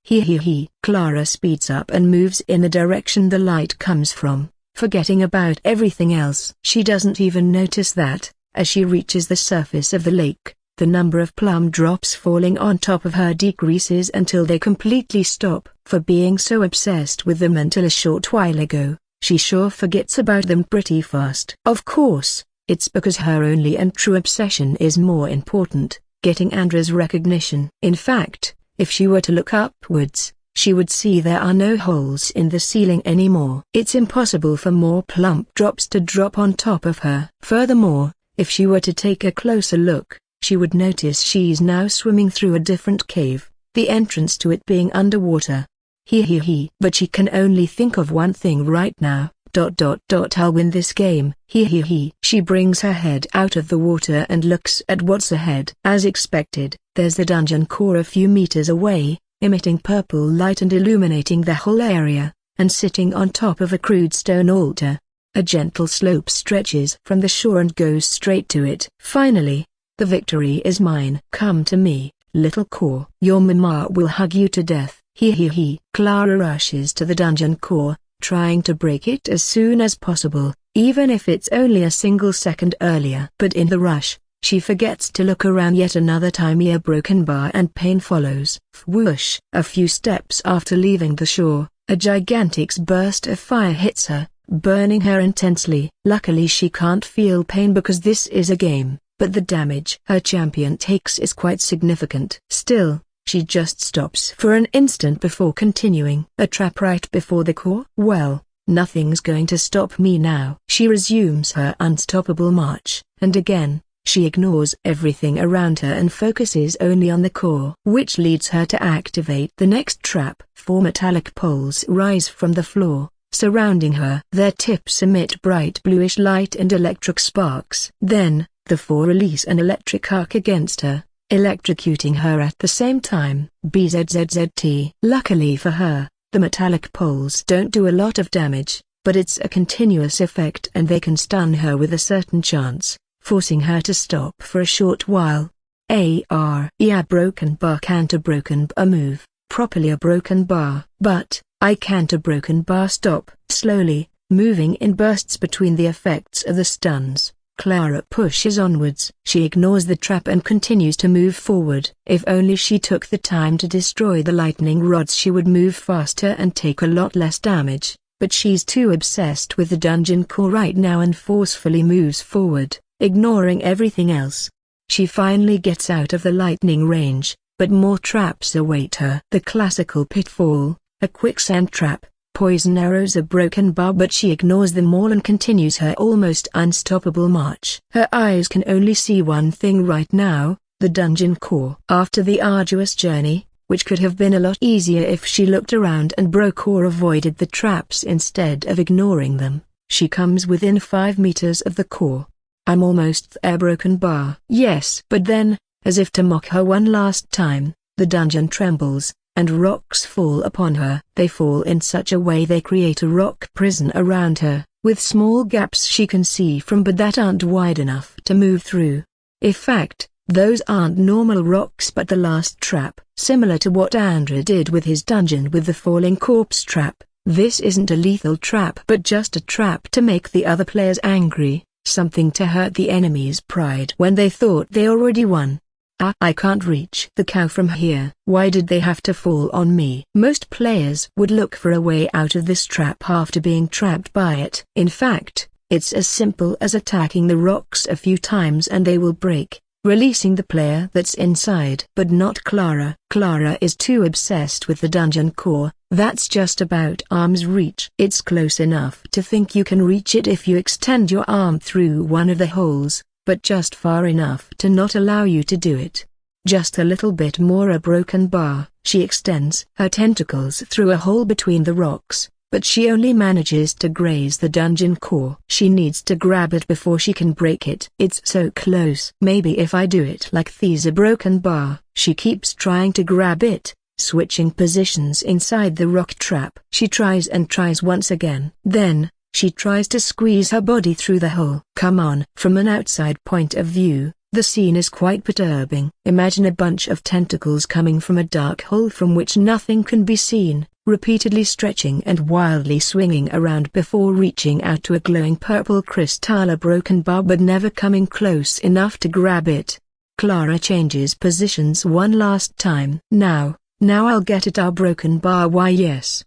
Clara speeds up and moves in the direction the light comes from, forgetting about everything else. She doesn't even notice that, as she reaches the surface of the lake, the number of plum drops falling on top of her decreases until they completely stop. For being so obsessed with them until a short while ago, she sure forgets about them pretty fast. Of course, it's because her only and true obsession is more important, getting Andrew's recognition. In fact, if she were to look upwards, she would see there are no holes in the ceiling anymore. It's impossible for more plump drops to drop on top of her. Furthermore, if she were to take a closer look, she would notice she's now swimming through a different cave, the entrance to it being underwater. He. But she can only think of one thing right now. I'll win this game. He. She brings her head out of the water and looks at what's ahead. As expected, there's the dungeon core a few meters away, emitting purple light and illuminating the whole area, and sitting on top of a crude stone altar. A gentle slope stretches from the shore and goes straight to it. Finally, the victory is mine. Come to me, little core. Your mama will hug you to death. He. Clara rushes to the dungeon core, trying to break it as soon as possible, even if it's only a single second earlier. But in the rush, she forgets to look around. Yet another tiny broken bar and pain follows. Whoosh! A few steps after leaving the shore, a gigantic burst of fire hits her, burning her intensely. Luckily she can't feel pain because this is a game, but the damage her champion takes is quite significant. Still, she just stops for an instant before continuing. A trap right before the core? Well, nothing's going to stop me now. She resumes her unstoppable march, and again, she ignores everything around her and focuses only on the core, which leads her to activate the next trap. 4 metallic poles rise from the floor, surrounding her. Their tips emit bright bluish light and electric sparks. Then, the 4 release an electric arc against her, electrocuting her at the same time. BZZZT. Luckily for her, the metallic poles don't do a lot of damage, but it's a continuous effect and they can stun her with a certain chance, forcing her to stop for a short while. Yeah, broken bar can't a broken bar move, properly a broken bar. But, I can't a broken bar stop. Slowly, moving in bursts between the effects of the stuns, Clara pushes onwards. She ignores the trap and continues to move forward. If only she took the time to destroy the lightning rods she would move faster and take a lot less damage, but she's too obsessed with the dungeon core right now and forcefully moves forward, ignoring everything else. She finally gets out of the lightning range, but more traps await her. The classical pitfall, a quicksand trap, poison arrows, a broken bar, but she ignores them all and continues her almost unstoppable march. Her eyes can only see one thing right now, the dungeon core. After the arduous journey, which could have been a lot easier if she looked around and broke or avoided the traps instead of ignoring them, she comes within 5 meters of the core. I'm almost there, broken bar. Yes. But then, as if to mock her one last time, the dungeon trembles, and rocks fall upon her. They fall in such a way they create a rock prison around her, with small gaps she can see from but that aren't wide enough to move through. In fact, those aren't normal rocks but the last trap. Similar to what Andreu did with his dungeon with the falling corpse trap, this isn't a lethal trap but just a trap to make the other players angry, something to hurt the enemy's pride when they thought they already won. I can't reach the cow from here. Why did they have to fall on me? Most players would look for a way out of this trap after being trapped by it. In fact, it's as simple as attacking the rocks a few times and they will break, releasing the player that's inside. But not Clara. Clara is too obsessed with the dungeon core. That's just about arm's reach. It's close enough to think you can reach it if you extend your arm through one of the holes, but just far enough to not allow you to do it. Just a little bit more, a broken bar. She extends her tentacles through a hole between the rocks, but she only manages to graze the dungeon core. She needs to grab it before she can break it. It's so close. Maybe if I do it like this, a broken bar. She keeps trying to grab it, switching positions inside the rock trap. She tries and tries once again. Then, she tries to squeeze her body through the hole. Come on. From an outside point of view, the scene is quite perturbing. Imagine a bunch of tentacles coming from a dark hole from which nothing can be seen, repeatedly stretching and wildly swinging around before reaching out to a glowing purple crystal, a broken bar, but never coming close enough to grab it. Clara changes positions one last time. Now I'll get it, our broken bar. Why yes,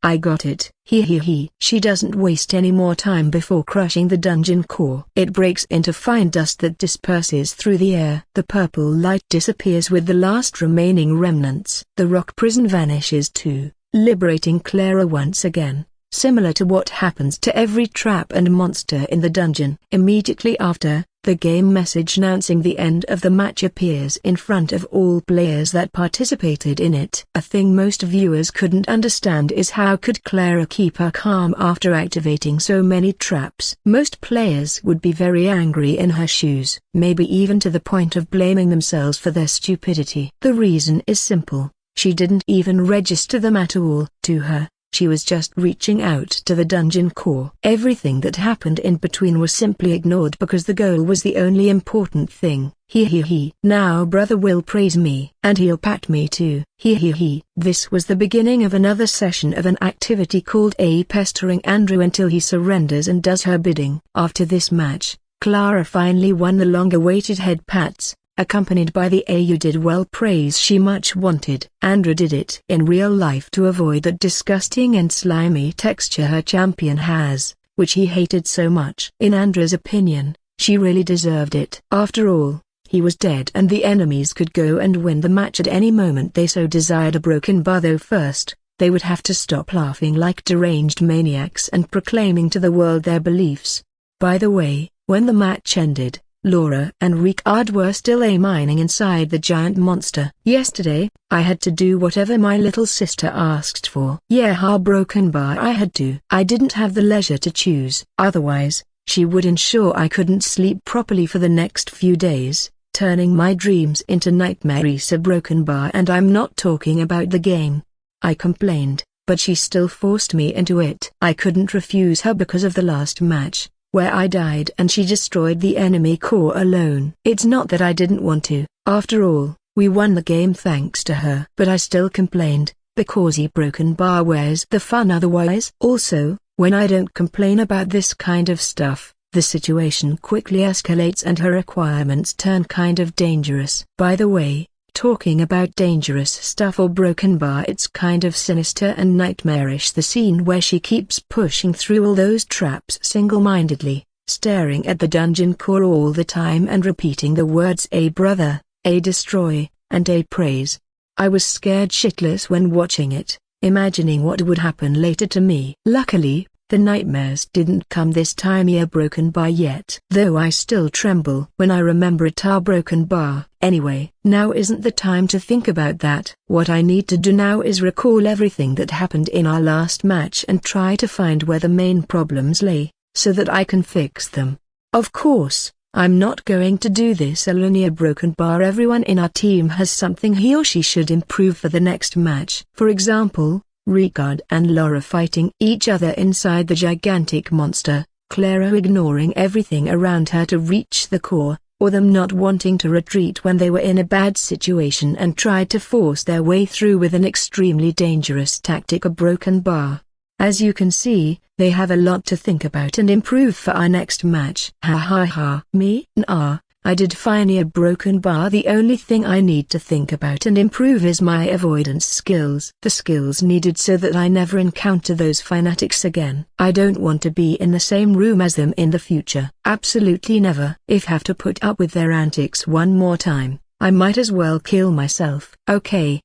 I got it. He. She doesn't waste any more time before crushing the dungeon core. It breaks into fine dust that disperses through the air. The purple light disappears with the last remaining remnants. The rock prison vanishes too, liberating Clara once again. Similar to what happens to every trap and monster in the dungeon. Immediately after, The game message announcing the end of the match appears in front of all players that participated in it. A thing most viewers couldn't understand is how could Clara keep her calm after activating so many traps. Most players would be very angry in her shoes, maybe even to the point of blaming themselves for their stupidity. The reason is simple: she didn't even register them at all. To her, she was just reaching out to the dungeon core. Everything that happened in between was simply ignored because the goal was the only important thing. He. Now brother will praise me. And he'll pat me too. He. This was the beginning of another session of an activity called A, pestering Andrew until he surrenders and does her bidding. After this match, Clara finally won the long-awaited head pats, accompanied by the "A you did well" praise she much wanted. Andrew did it in real life to avoid that disgusting and slimy texture her champion has, which he hated so much. In Andrew's opinion, she really deserved it. After all, he was dead and the enemies could go and win the match at any moment they so desired. A broken bar, though first, they would have to stop laughing like deranged maniacs and proclaiming to the world their beliefs. By the way, when the match ended, Laura and Ricard were still mining inside the giant monster. Yesterday, I had to do whatever my little sister asked for. Yeah, broken bar, I had to. I didn't have the leisure to choose. Otherwise, she would ensure I couldn't sleep properly for the next few days, turning my dreams into nightmares. A broken bar, and I'm not talking about the game. I complained, but she still forced me into it. I couldn't refuse her because of the last match, where I died and she destroyed the enemy core alone. It's not that I didn't want to. After all, we won the game thanks to her. But I still complained, because broken bar, where's the fun otherwise? Also, when I don't complain about this kind of stuff, the situation quickly escalates and her requirements turn kind of dangerous. By the way, talking about dangerous stuff or broken bar, it's kind of sinister and nightmarish, the scene where she keeps pushing through all those traps single-mindedly, staring at the dungeon core all the time and repeating the words "A brother, A destroy, and A praise." I was scared shitless when watching it, imagining what would happen later to me. Luckily, the nightmares didn't come this time. Broken bar yet. Though I still tremble when I remember it. Broken bar. Anyway, now isn't the time to think about that. What I need to do now is recall everything that happened in our last match and try to find where the main problems lay, so that I can fix them. Of course, I'm not going to do this alone. Broken bar, everyone in our team has something he or she should improve for the next match. For example, Ricard and Laura fighting each other inside the gigantic monster, Clara ignoring everything around her to reach the core, or them not wanting to retreat when they were in a bad situation and tried to force their way through with an extremely dangerous tactic. A broken bar. As you can see, they have a lot to think about and improve for our next match. Me? Nah. I did fine. A broken bar. The only thing I need to think about and improve is my avoidance skills. The skills needed so that I never encounter those fanatics again. I don't want to be in the same room as them in the future. Absolutely never. If have to put up with their antics one more time, I might as well kill myself. Okay,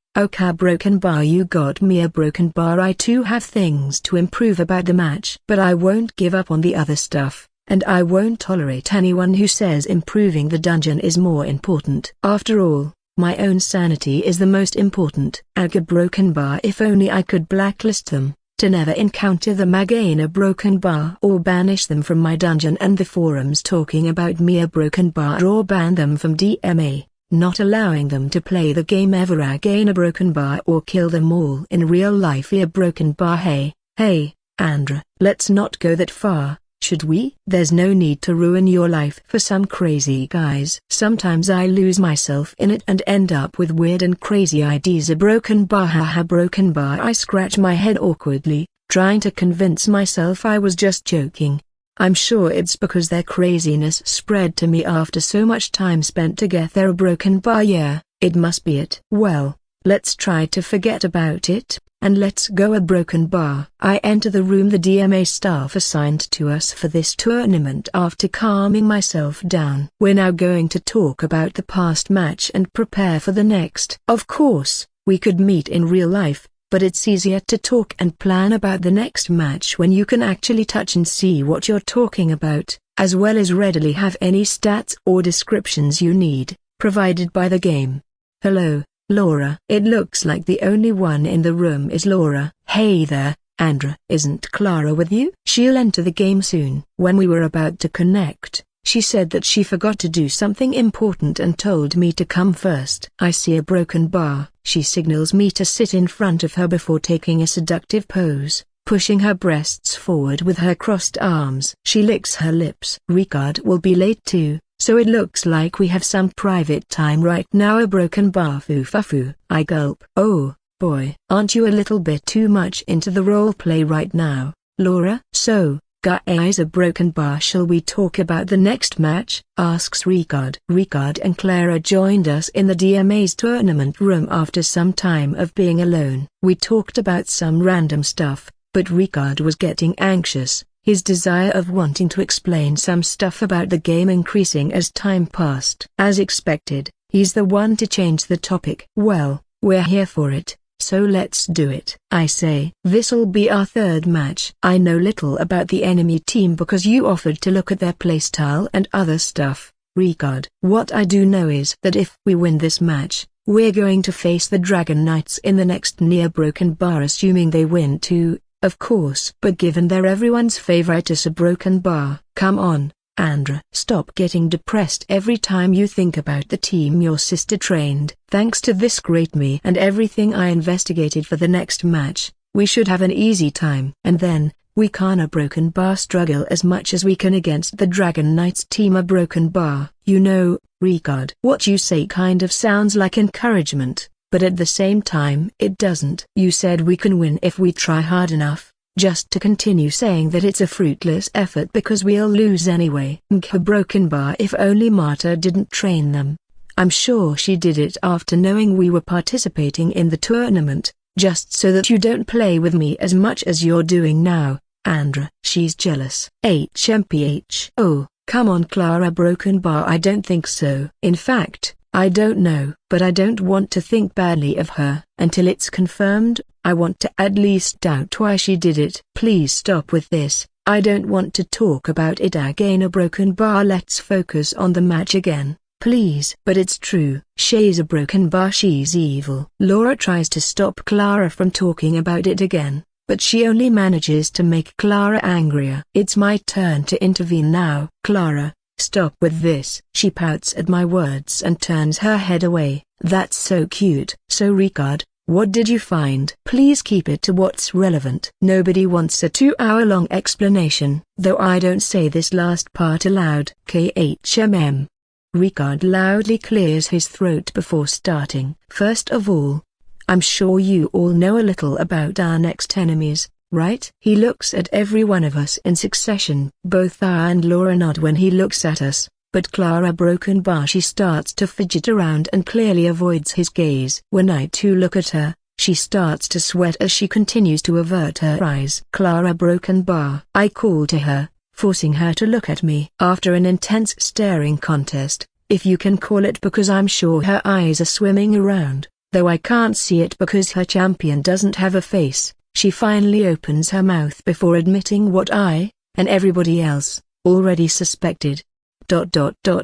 broken bar, you got me. A broken bar. I too have things to improve about the match. But I won't give up on the other stuff. And I won't tolerate anyone who says improving the dungeon is more important. After all, my own sanity is the most important. A broken bar. If only I could blacklist them, to never encounter them again. A broken bar. Or banish them from my dungeon and the forums talking about me. A broken bar. Or ban them from DMA, not allowing them to play the game ever again. A broken bar. Or kill them all in real life. A broken bar. Hey, Andrew, let's not go that far. Should we? There's no need to ruin your life for some crazy guys. Sometimes I lose myself in it and end up with weird and crazy ideas. A broken bar. Broken bar. I scratch my head awkwardly, trying to convince myself I was just joking. I'm sure it's because their craziness spread to me after so much time spent together. A broken bar. Yeah, it must be it. Well, let's try to forget about it, and let's go. A broken bar. I enter the room the DMA staff assigned to us for this tournament after calming myself down. We're now going to talk about the past match and prepare for the next. Of course, we could meet in real life, but it's easier to talk and plan about the next match when you can actually touch and see what you're talking about. as well as readily have any stats or descriptions you need, provided by the game. Hello, Laura. It looks like the only one in the room is Laura. Hey there, Andreu. Isn't Clara with you? She'll enter the game soon. When we were about to connect, she said that she forgot to do something important and told me to come first. I see a broken bar. She signals me to sit in front of her before taking a seductive pose, pushing her breasts forward with her crossed arms. She licks her lips. Ricard will be late too, so it looks like we have some private time right now. A broken bar. Foo. I gulp. Oh, boy. Aren't you a little bit too much into the roleplay right now, Laura? So, guys, a broken bar. Shall we talk about the next match? Asks Ricard. Ricard and Clara joined us in the DMA's tournament room after some time of being alone. We talked about some random stuff, but Ricard was getting anxious, his desire of wanting to explain some stuff about the game increasing as time passed. As expected, he's the one to change the topic. Well, we're here for it, so let's do it. I say, this'll be our third match. I know little about the enemy team because you offered to look at their playstyle and other stuff, Ricard. What I do know is that if we win this match, we're going to face the Dragon Knights in the next near broken bar, assuming they win too, of course. But given they're everyone's favorite as a broken bar. Come on, Andreu. Stop getting depressed every time you think about the team your sister trained. Thanks to this great me and everything I investigated for the next match, we should have an easy time. And then, we can a broken bar struggle as much as we can against the Dragon Knights team. A broken bar. You know, Ricard, what you say kind of sounds like encouragement, but at the same time it doesn't. You said we can win if we try hard enough, just to continue saying that it's a fruitless effort because we'll lose anyway. A broken bar. If only Marta didn't train them. I'm sure she did it after knowing we were participating in the tournament, just so that you don't play with me as much as you're doing now, Andreu. She's jealous. HMPH. Oh, come on Clara. Broken bar. I don't think so. In fact, I don't know. But I don't want to think badly of her. Until it's confirmed, I want to at least doubt why she did it. Please stop with this. I don't want to talk about it again. A broken bar. Let's focus on the match again, please. But it's true. She's a broken bar. She's evil. Laura tries to stop Clara from talking about it again, but she only manages to make Clara angrier. It's my turn to intervene now. Clara, stop with this. She pouts at my words and turns her head away. That's so cute. So Ricard, what did you find? Please keep it to what's relevant. Nobody wants a 2-hour-long explanation, though I don't say this last part aloud. KHMM. Ricard loudly clears his throat before starting. First of all, I'm sure you all know a little about our next enemies, right? He looks at every one of us in succession. Both I and Laura nod when he looks at us, but Clara broken bar. She starts to fidget around and clearly avoids his gaze. When I too look at her, she starts to sweat as she continues to avert her eyes. Clara broken bar. I call to her, forcing her to look at me. After an intense staring contest, if you can call it, because I'm sure her eyes are swimming around, though I can't see it because her champion doesn't have a face, she finally opens her mouth before admitting what I, and everybody else, already suspected.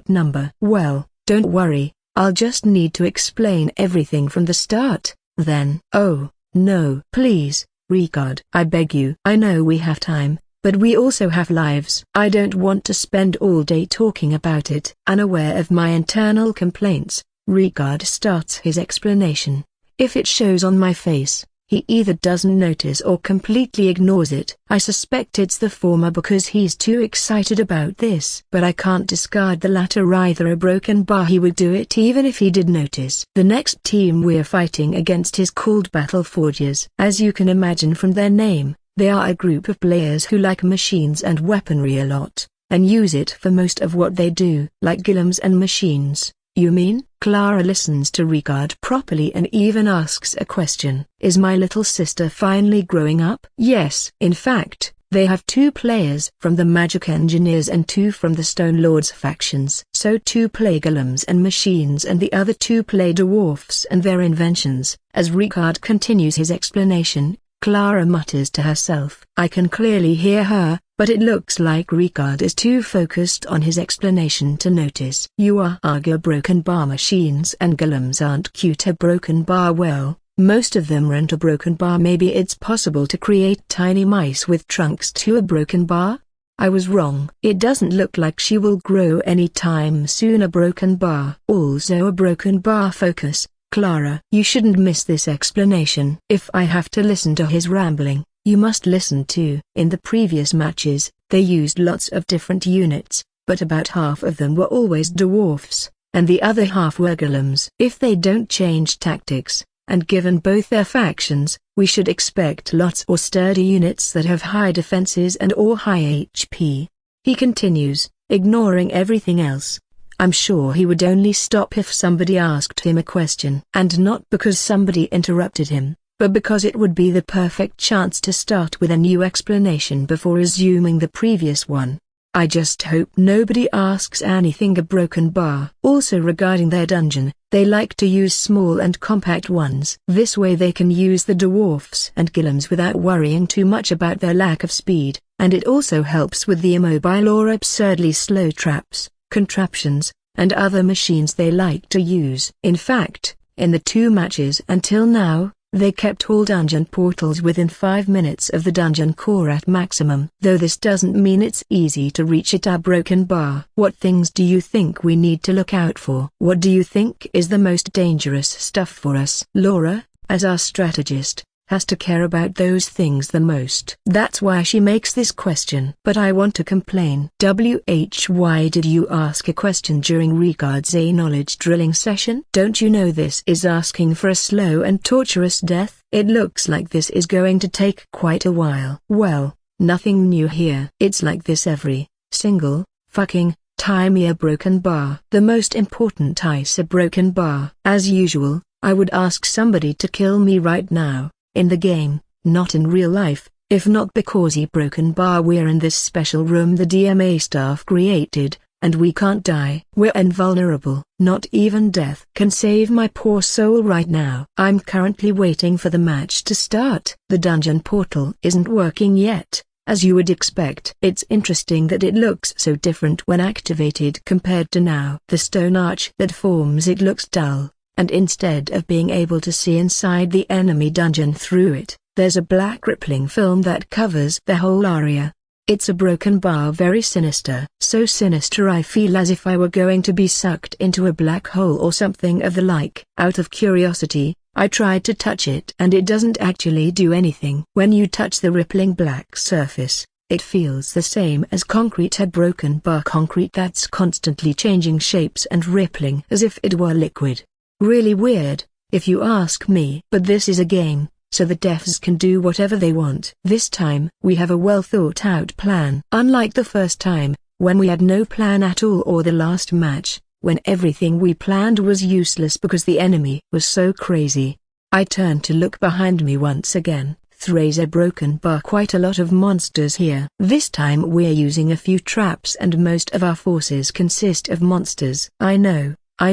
Number. Well, don't worry, I'll just need to explain everything from the start, then. Oh, no. Please, Ricard. I beg you. I know we have time, but we also have lives. I don't want to spend all day talking about it. Unaware of my internal complaints, Ricard starts his explanation. If it shows on my face, he either doesn't notice or completely ignores it. I suspect it's the former because he's too excited about this. But I can't discard the latter either. A broken bar. He would do it even if he did notice. The next team we're fighting against is called Battle Forgers. As you can imagine from their name, they are a group of players who like machines and weaponry a lot, and use it for most of what they do. Like golems and machines, you mean? Clara listens to Ricard properly and even asks a question. Is my little sister finally growing up? Yes. In fact, they have 2 players from the Magic Engineers and 2 from the Stone Lords factions. So 2 play golems and machines and the other 2 play dwarfs and their inventions. As Ricard continues his explanation, Clara mutters to herself. I can clearly hear her, but it looks like Ricard is too focused on his explanation to notice. You argue broken bar machines and golems aren't cute. A broken bar, well, most of them rent a broken bar. Maybe it's possible to create tiny mice with trunks to a broken bar? I was wrong. It doesn't look like she will grow anytime soon. A broken bar. Also a broken bar. Focus, Clara. You shouldn't miss this explanation. If I have to listen to his rambling, you must listen too. In the previous matches, they used lots of different units, but about half of them were always dwarfs, and the other half were golems. If they don't change tactics, and given both their factions, we should expect lots or sturdy units that have high defenses and or high HP. He continues, ignoring everything else. I'm sure he would only stop if somebody asked him a question. And not because somebody interrupted him, but because it would be the perfect chance to start with a new explanation before resuming the previous one. I just hope nobody asks anything. A broken bar. Also regarding their dungeon, they like to use small and compact ones. This way they can use the dwarfs and golems without worrying too much about their lack of speed, and it also helps with the immobile or absurdly slow traps, contraptions, and other machines they like to use. In fact, in the 2 matches until now, they kept all dungeon portals within 5 minutes of the dungeon core at maximum. Though this doesn't mean it's easy to reach it. A broken bar. What things do you think we need to look out for? What do you think is the most dangerous stuff for us? Laura, as our strategist, has to care about those things the most. That's why she makes this question. But I want to complain. Why did you ask a question during Ricard's knowledge drilling session? Don't you know this is asking for a slow and torturous death? It looks like this is going to take quite a while. Well, nothing new here. It's like this every single fucking time. A broken bar. The most important is a broken bar. As usual, I would ask somebody to kill me right now. In the game, not in real life, if not because he broken bar. We're in this special room the DMA staff created, and we can't die. We're invulnerable. Not even death can save my poor soul right now. I'm currently waiting for the match to start. The dungeon portal isn't working yet, as you would expect. It's interesting that it looks so different when activated compared to now. The stone arch that forms it looks dull, and instead of being able to see inside the enemy dungeon through it, there's a black rippling film that covers the whole area. It's a broken bar. Very sinister. So sinister I feel as if I were going to be sucked into a black hole or something of the like. Out of curiosity, I tried to touch it and it doesn't actually do anything. When you touch the rippling black surface, it feels the same as concrete. A broken bar. Concrete that's constantly changing shapes and rippling as if it were liquid. Really weird, if you ask me. But this is a game, so the devs can do whatever they want. This time, we have a well thought out plan. Unlike the first time, when we had no plan at all, or the last match, when everything we planned was useless because the enemy was so crazy. I turned to look behind me once again. There's a broken bar. Quite a lot of monsters here. This time we're using a few traps and most of our forces consist of monsters. I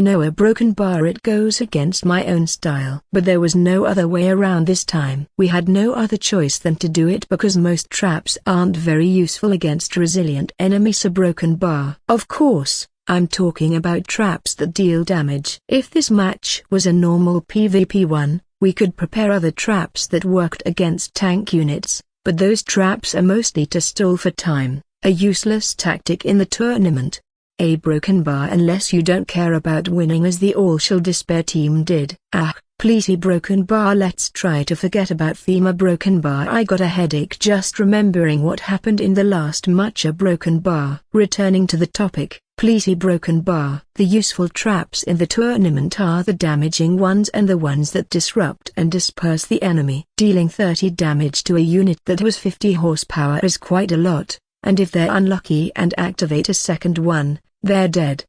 know a broken bar. It goes against my own style. But there was no other way around this time. We had no other choice than to do it because most traps aren't very useful against resilient enemies. A broken bar. Of course, I'm talking about traps that deal damage. If this match was a normal PvP one, we could prepare other traps that worked against tank units, but those traps are mostly to stall for time, a useless tactic in the tournament. A broken bar unless you don't care about winning as the All Shall Despair team did. Please a broken bar. Let's try to forget about theme. A broken bar. I got a headache just remembering what happened in the last match. A broken bar. Returning to the topic, please a broken bar. The useful traps in the tournament are the damaging ones and the ones that disrupt and disperse the enemy. Dealing 30 damage to a unit that was 50 horsepower is quite a lot. And if they're unlucky and activate a second one, they're dead.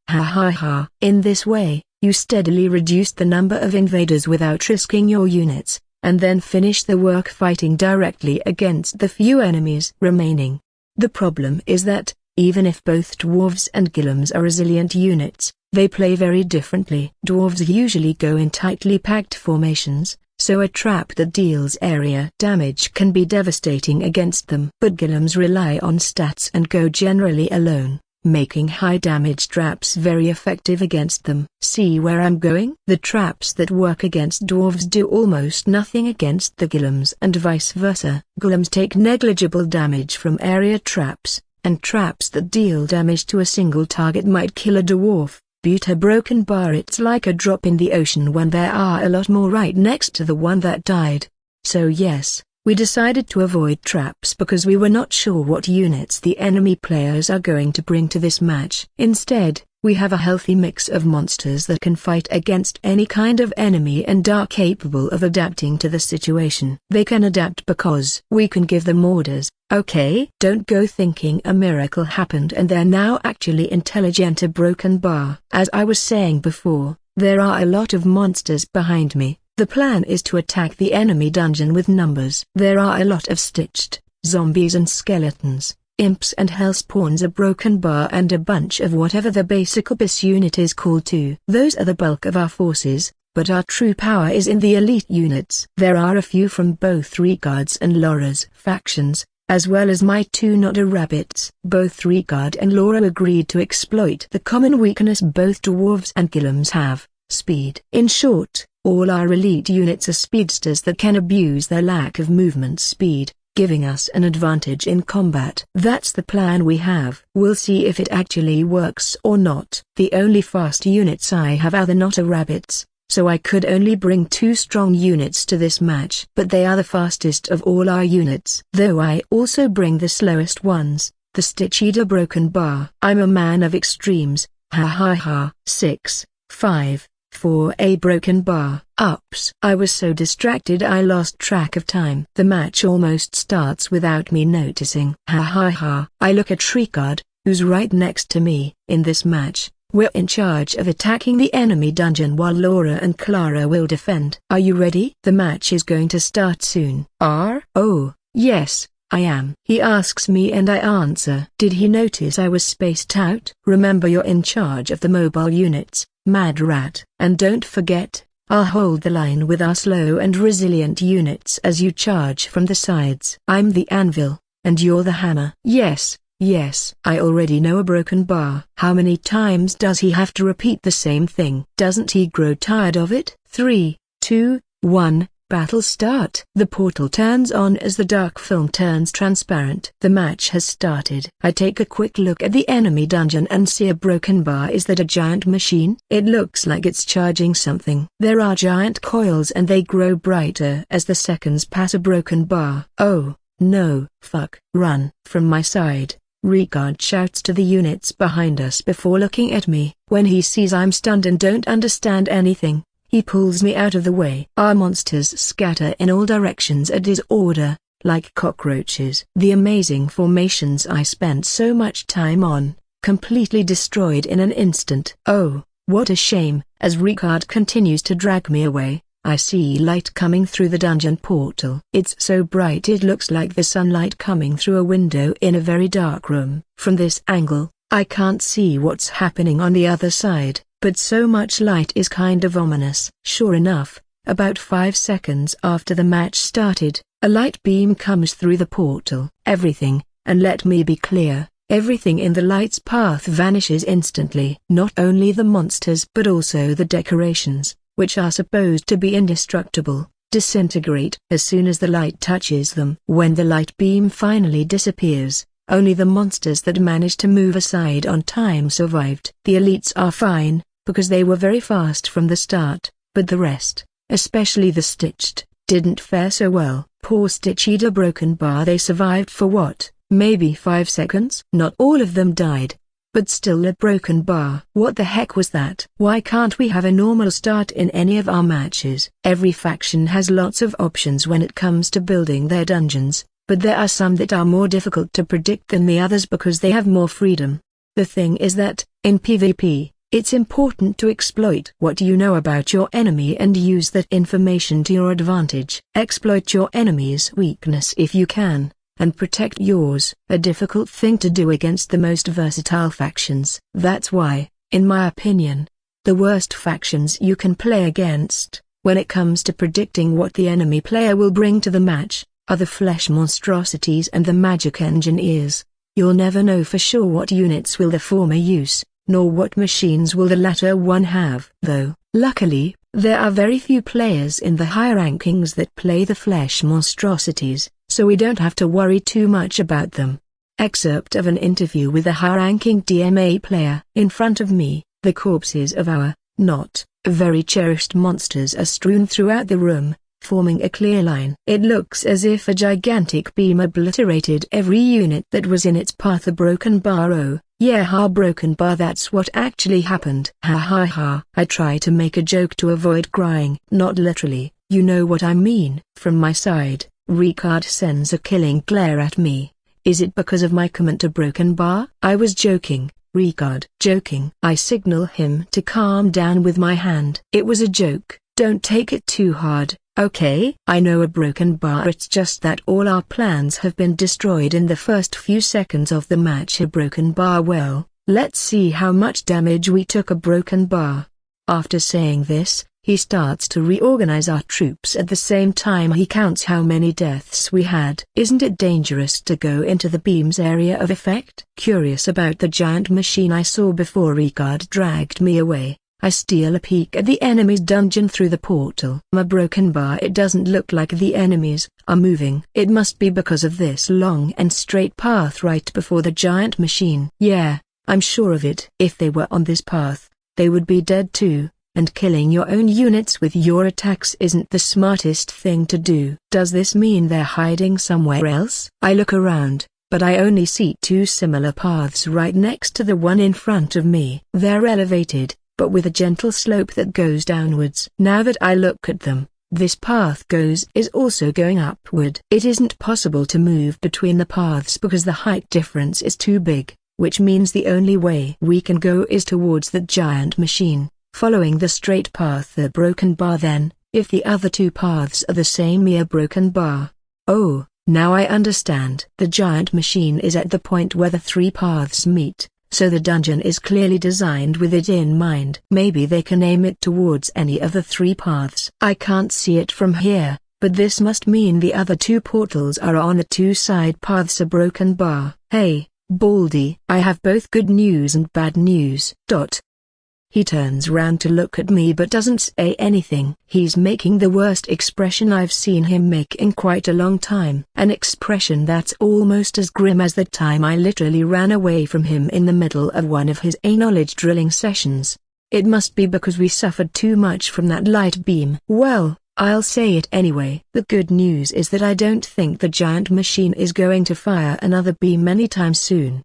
In this way, you steadily reduce the number of invaders without risking your units, and then finish the work fighting directly against the few enemies remaining. The problem is that, even if both dwarves and golems are resilient units, they play very differently. Dwarves usually go in tightly packed formations, so a trap that deals area damage can be devastating against them. But golems rely on stats and go generally alone, making high damage traps very effective against them. See where I'm going? The traps that work against dwarves do almost nothing against the golems and vice versa. Golems take negligible damage from area traps, and traps that deal damage to a single target might kill a dwarf. But a broken bar, it's like a drop in the ocean when there are a lot more right next to the one that died. So yes, we decided to avoid traps because we were not sure what units the enemy players are going to bring to this match. Instead, we have a healthy mix of monsters that can fight against any kind of enemy and are capable of adapting to the situation. They can adapt because we can give them orders. Okay? Don't go thinking a miracle happened and they're now actually intelligent. A broken bar. As I was saying before, there are a lot of monsters behind me. The plan is to attack the enemy dungeon with numbers. There are a lot of stitched, zombies and skeletons, imps and hellspawns, a broken bar and a bunch of whatever the basic abyss unit is called too. Those are the bulk of our forces, but our true power is in the elite units. There are a few from both Regard's and Laura's factions, as well as my two Nodder rabbits. Both Regard and Laura agreed to exploit the common weakness both dwarves and golems have, speed. In short, all our elite units are speedsters that can abuse their lack of movement speed, giving us an advantage in combat. That's the plan we have. We'll see if it actually works or not. The only fast units I have are the Nodder rabbits, so I could only bring 2 strong units to this match. But they are the fastest of all our units. Though I also bring the slowest ones, the Stitch Eater broken bar. I'm a man of extremes, ha ha ha. 6, 5, 4 a broken bar. Ups. I was so distracted I lost track of time. The match almost starts without me noticing. Ha ha ha. I look at Regard, who's right next to me. In this match, we're in charge of attacking the enemy dungeon while Laura and Clara will defend. Are you ready? The match is going to start soon. Oh, yes, I am. He asks me and I answer. Did he notice I was spaced out? Remember, you're in charge of the mobile units, Mad Rat. And don't forget, I'll hold the line with our slow and resilient units as you charge from the sides. I'm the anvil, and you're the hammer. Yes, I already know a broken bar. How many times does he have to repeat the same thing? Doesn't he grow tired of it? 3, 2, 1, battle start. The portal turns on as the dark film turns transparent. The match has started. I take a quick look at the enemy dungeon and see a broken bar. Is that a giant machine? It looks like it's charging something. There are giant coils and they grow brighter as the seconds pass. A broken bar. Oh, no, fuck. Run. From my side, Regard shouts to the units behind us before looking at me. When he sees I'm stunned and don't understand anything, he pulls me out of the way. Our monsters scatter in all directions at his order, like cockroaches. The amazing formations I spent so much time on, completely destroyed in an instant. Oh, what a shame. As Regard continues to drag me away, I see light coming through the dungeon portal. It's so bright it looks like the sunlight coming through a window in a very dark room. From this angle, I can't see what's happening on the other side, but so much light is kind of ominous. Sure enough, about 5 seconds after the match started, a light beam comes through the portal. Everything, and let me be clear, everything in the light's path vanishes instantly. Not only the monsters but also the decorations, which are supposed to be indestructible, disintegrate as soon as the light touches them. When the light beam finally disappears, only the monsters that managed to move aside on time survived. The elites are fine, because they were very fast from the start, but the rest, especially the stitched, didn't fare so well. Poor Stitch Eater broken bar. They survived for what, maybe 5 seconds? Not all of them died, but still a broken bar. What the heck was that? Why can't we have a normal start in any of our matches? Every faction has lots of options when it comes to building their dungeons, but there are some that are more difficult to predict than the others because they have more freedom. The thing is that, in PvP, it's important to exploit what you know about your enemy and use that information to your advantage. Exploit your enemy's weakness if you can, and protect yours. A difficult thing to do against the most versatile factions. That's why, in my opinion, the worst factions you can play against, when it comes to predicting what the enemy player will bring to the match, are the flesh monstrosities and the magic engineers. You'll never know for sure what units will the former use, nor what machines will the latter one have. Though, luckily, there are very few players in the higher rankings that play the flesh monstrosities, so we don't have to worry too much about them. Excerpt of an interview with a high-ranking DMA player. In front of me, the corpses of our, not, very cherished monsters are strewn throughout the room, forming a clear line. It looks as if a gigantic beam obliterated every unit that was in its path. A broken bar. Oh, yeah, broken bar. That's what actually happened. Ha ha ha. I try to make a joke to avoid crying. Not literally, you know what I mean. From my side, Ricard sends a killing glare at me. Is it because of my comment to broken bar? I was joking, Ricard. Joking. I signal him to calm down with my hand. It was a joke, don't take it too hard, okay? I know a broken bar. It's just that all our plans have been destroyed in the first few seconds of the match. A broken bar. Well, let's see how much damage we took. A broken bar. After saying this, he starts to reorganize our troops. At the same time he counts how many deaths we had. Isn't it dangerous to go into the beam's area of effect? Curious about the giant machine I saw before Ricard dragged me away, I steal a peek at the enemy's dungeon through the portal. A broken bar. It doesn't look like the enemies are moving. It must be because of this long and straight path right before the giant machine. Yeah, I'm sure of it. If they were on this path, they would be dead too. And killing your own units with your attacks isn't the smartest thing to do. Does this mean they're hiding somewhere else? I look around, but I only see two similar paths right next to the one in front of me. They're elevated, but with a gentle slope that goes downwards. Now that I look at them, this path is also going upward. It isn't possible to move between the paths because the height difference is too big, which means the only way we can go is towards the giant machine, following the straight path. The broken bar. Then, if the other two paths are the same, a broken bar. Oh, now I understand. The giant machine is at the point where the three paths meet, so the dungeon is clearly designed with it in mind. Maybe they can aim it towards any of the three paths. I can't see it from here, but this must mean the other two portals are on the two side paths. A broken bar. Hey, Baldy, I have both good news and bad news. He turns round to look at me but doesn't say anything. He's making the worst expression I've seen him make in quite a long time. An expression that's almost as grim as the time I literally ran away from him in the middle of one of his knowledge drilling sessions. It must be because we suffered too much from that light beam. Well, I'll say it anyway. The good news is that I don't think the giant machine is going to fire another beam anytime soon.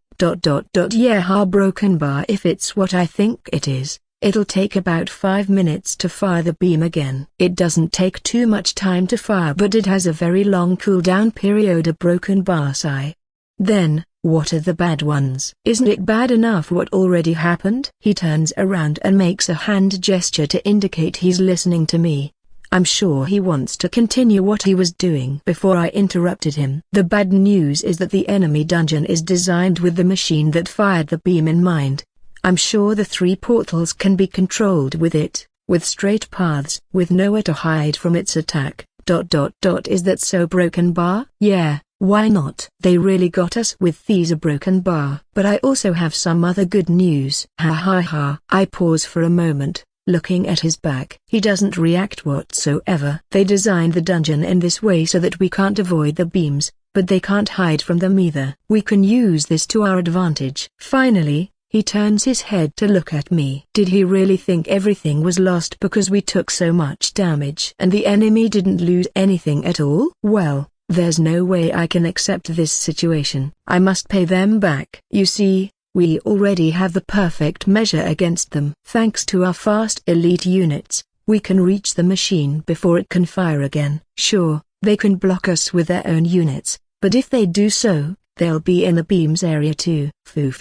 Yeah, broken bar. If it's what I think it is, it'll take about 5 minutes to fire the beam again. It doesn't take too much time to fire, but it has a very long cooldown period. A broken bar. Sigh. Then, what are the bad ones? Isn't it bad enough what already happened? He turns around and makes a hand gesture to indicate he's listening to me. I'm sure he wants to continue what he was doing before I interrupted him. The bad news is that the enemy dungeon is designed with the machine that fired the beam in mind. I'm sure the three portals can be controlled with it, with straight paths, with nowhere to hide from its attack. Is that so, broken bar? Yeah, why not? They really got us with these. A broken bar. But I also have some other good news. Ha ha ha. I pause for a moment, looking at his back. He doesn't react whatsoever. They designed the dungeon in this way so that we can't avoid the beams, but they can't hide from them either. We can use this to our advantage. Finally, he turns his head to look at me. Did he really think everything was lost because we took so much damage and the enemy didn't lose anything at all? Well, there's no way I can accept this situation. I must pay them back. You see, we already have the perfect measure against them. Thanks to our fast elite units, we can reach the machine before it can fire again. Sure, they can block us with their own units, but if they do so, they'll be in the beam's area too. Foo.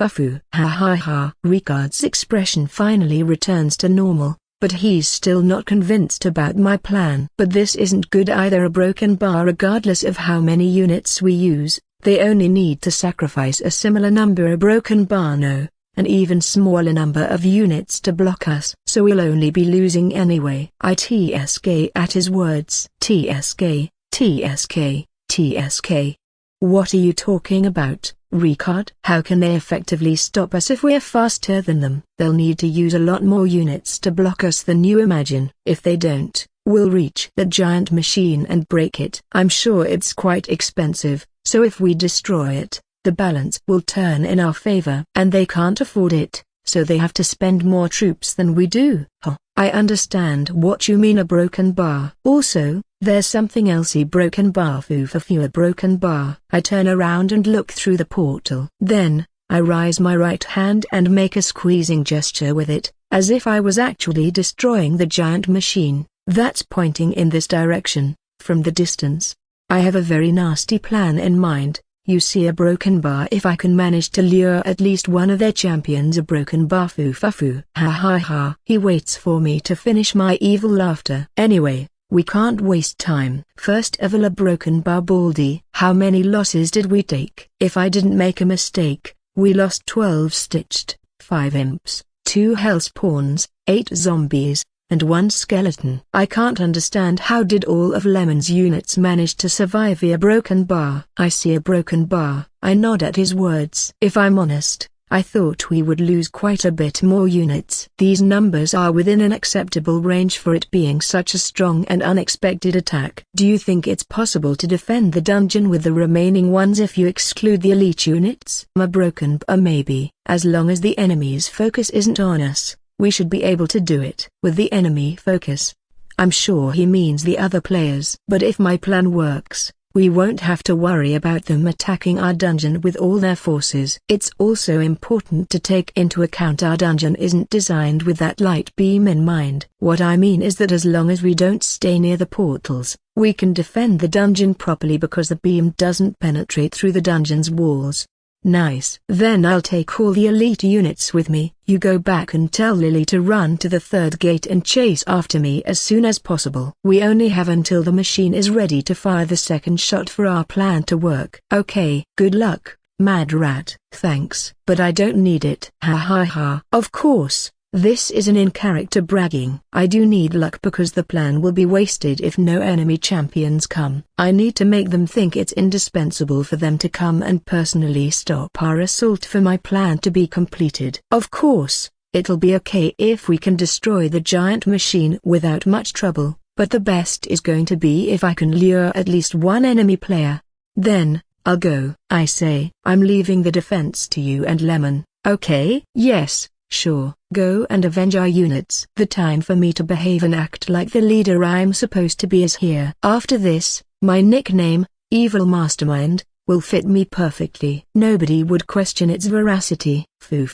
Ha ha ha. Ricard's expression finally returns to normal, but he's still not convinced about my plan. But this isn't good either. A broken bar. Regardless of how many units we use, they only need to sacrifice a similar number. A broken bar. No, an even smaller number of units to block us. So we'll only be losing anyway. I TSK at his words. TSK, TSK, TSK. What are you talking about, Ricard? How can they effectively stop us if we're faster than them? They'll need to use a lot more units to block us than you imagine. If they don't, we'll reach the giant machine and break it. I'm sure it's quite expensive, so if we destroy it, the balance will turn in our favor. And they can't afford it, so they have to spend more troops than we do. Huh. I understand what you mean, a broken bar. Also, there's something else, a broken bar. A broken bar. I turn around and look through the portal. Then, I raise my right hand and make a squeezing gesture with it, as if I was actually destroying the giant machine that's pointing in this direction, from the distance. I have a very nasty plan in mind. You see, a broken bar. If I can manage to lure at least one of their champions, a broken bar. Ha ha ha. He waits for me to finish my evil laughter. Anyway, we can't waste time. First of all, a broken bar. Baldy. How many losses did we take? If I didn't make a mistake, we lost 12 stitched, 5 imps, 2 hellspawns, 8 zombies, and 1 skeleton. I can't understand how did all of Lemon's units manage to survive a broken bar. I see a broken bar. I nod at his words. If I'm honest, I thought we would lose quite a bit more units. These numbers are within an acceptable range for it being such a strong and unexpected attack. Do you think it's possible to defend the dungeon with the remaining ones if you exclude the elite units? A broken bar maybe. As long as the enemy's focus isn't on us, we should be able to do it. With the enemy focus, I'm sure he means the other players. But if my plan works, we won't have to worry about them attacking our dungeon with all their forces. It's also important to take into account our dungeon isn't designed with that light beam in mind. What I mean is that as long as we don't stay near the portals, we can defend the dungeon properly because the beam doesn't penetrate through the dungeon's walls. Nice. Then I'll take all the elite units with me. You go back and tell Lily to run to the 3rd gate and chase after me as soon as possible. We only have until the machine is ready to fire the 2nd shot for our plan to work. Okay. Good luck, Mad Rat. Thanks. But I don't need it. Ha ha ha. Of course. This is an in-character bragging. I do need luck because the plan will be wasted if no enemy champions come. I need to make them think it's indispensable for them to come and personally stop our assault for my plan to be completed. Of course, it'll be okay if we can destroy the giant machine without much trouble, but the best is going to be if I can lure at least one enemy player. Then, I'll go. I say, I'm leaving the defense to you and Lemon, okay? Yes. Sure. Go and avenge our units. The time for me to behave and act like the leader I'm supposed to be is here. After this, my nickname, Evil Mastermind, will fit me perfectly. Nobody would question its veracity. Ha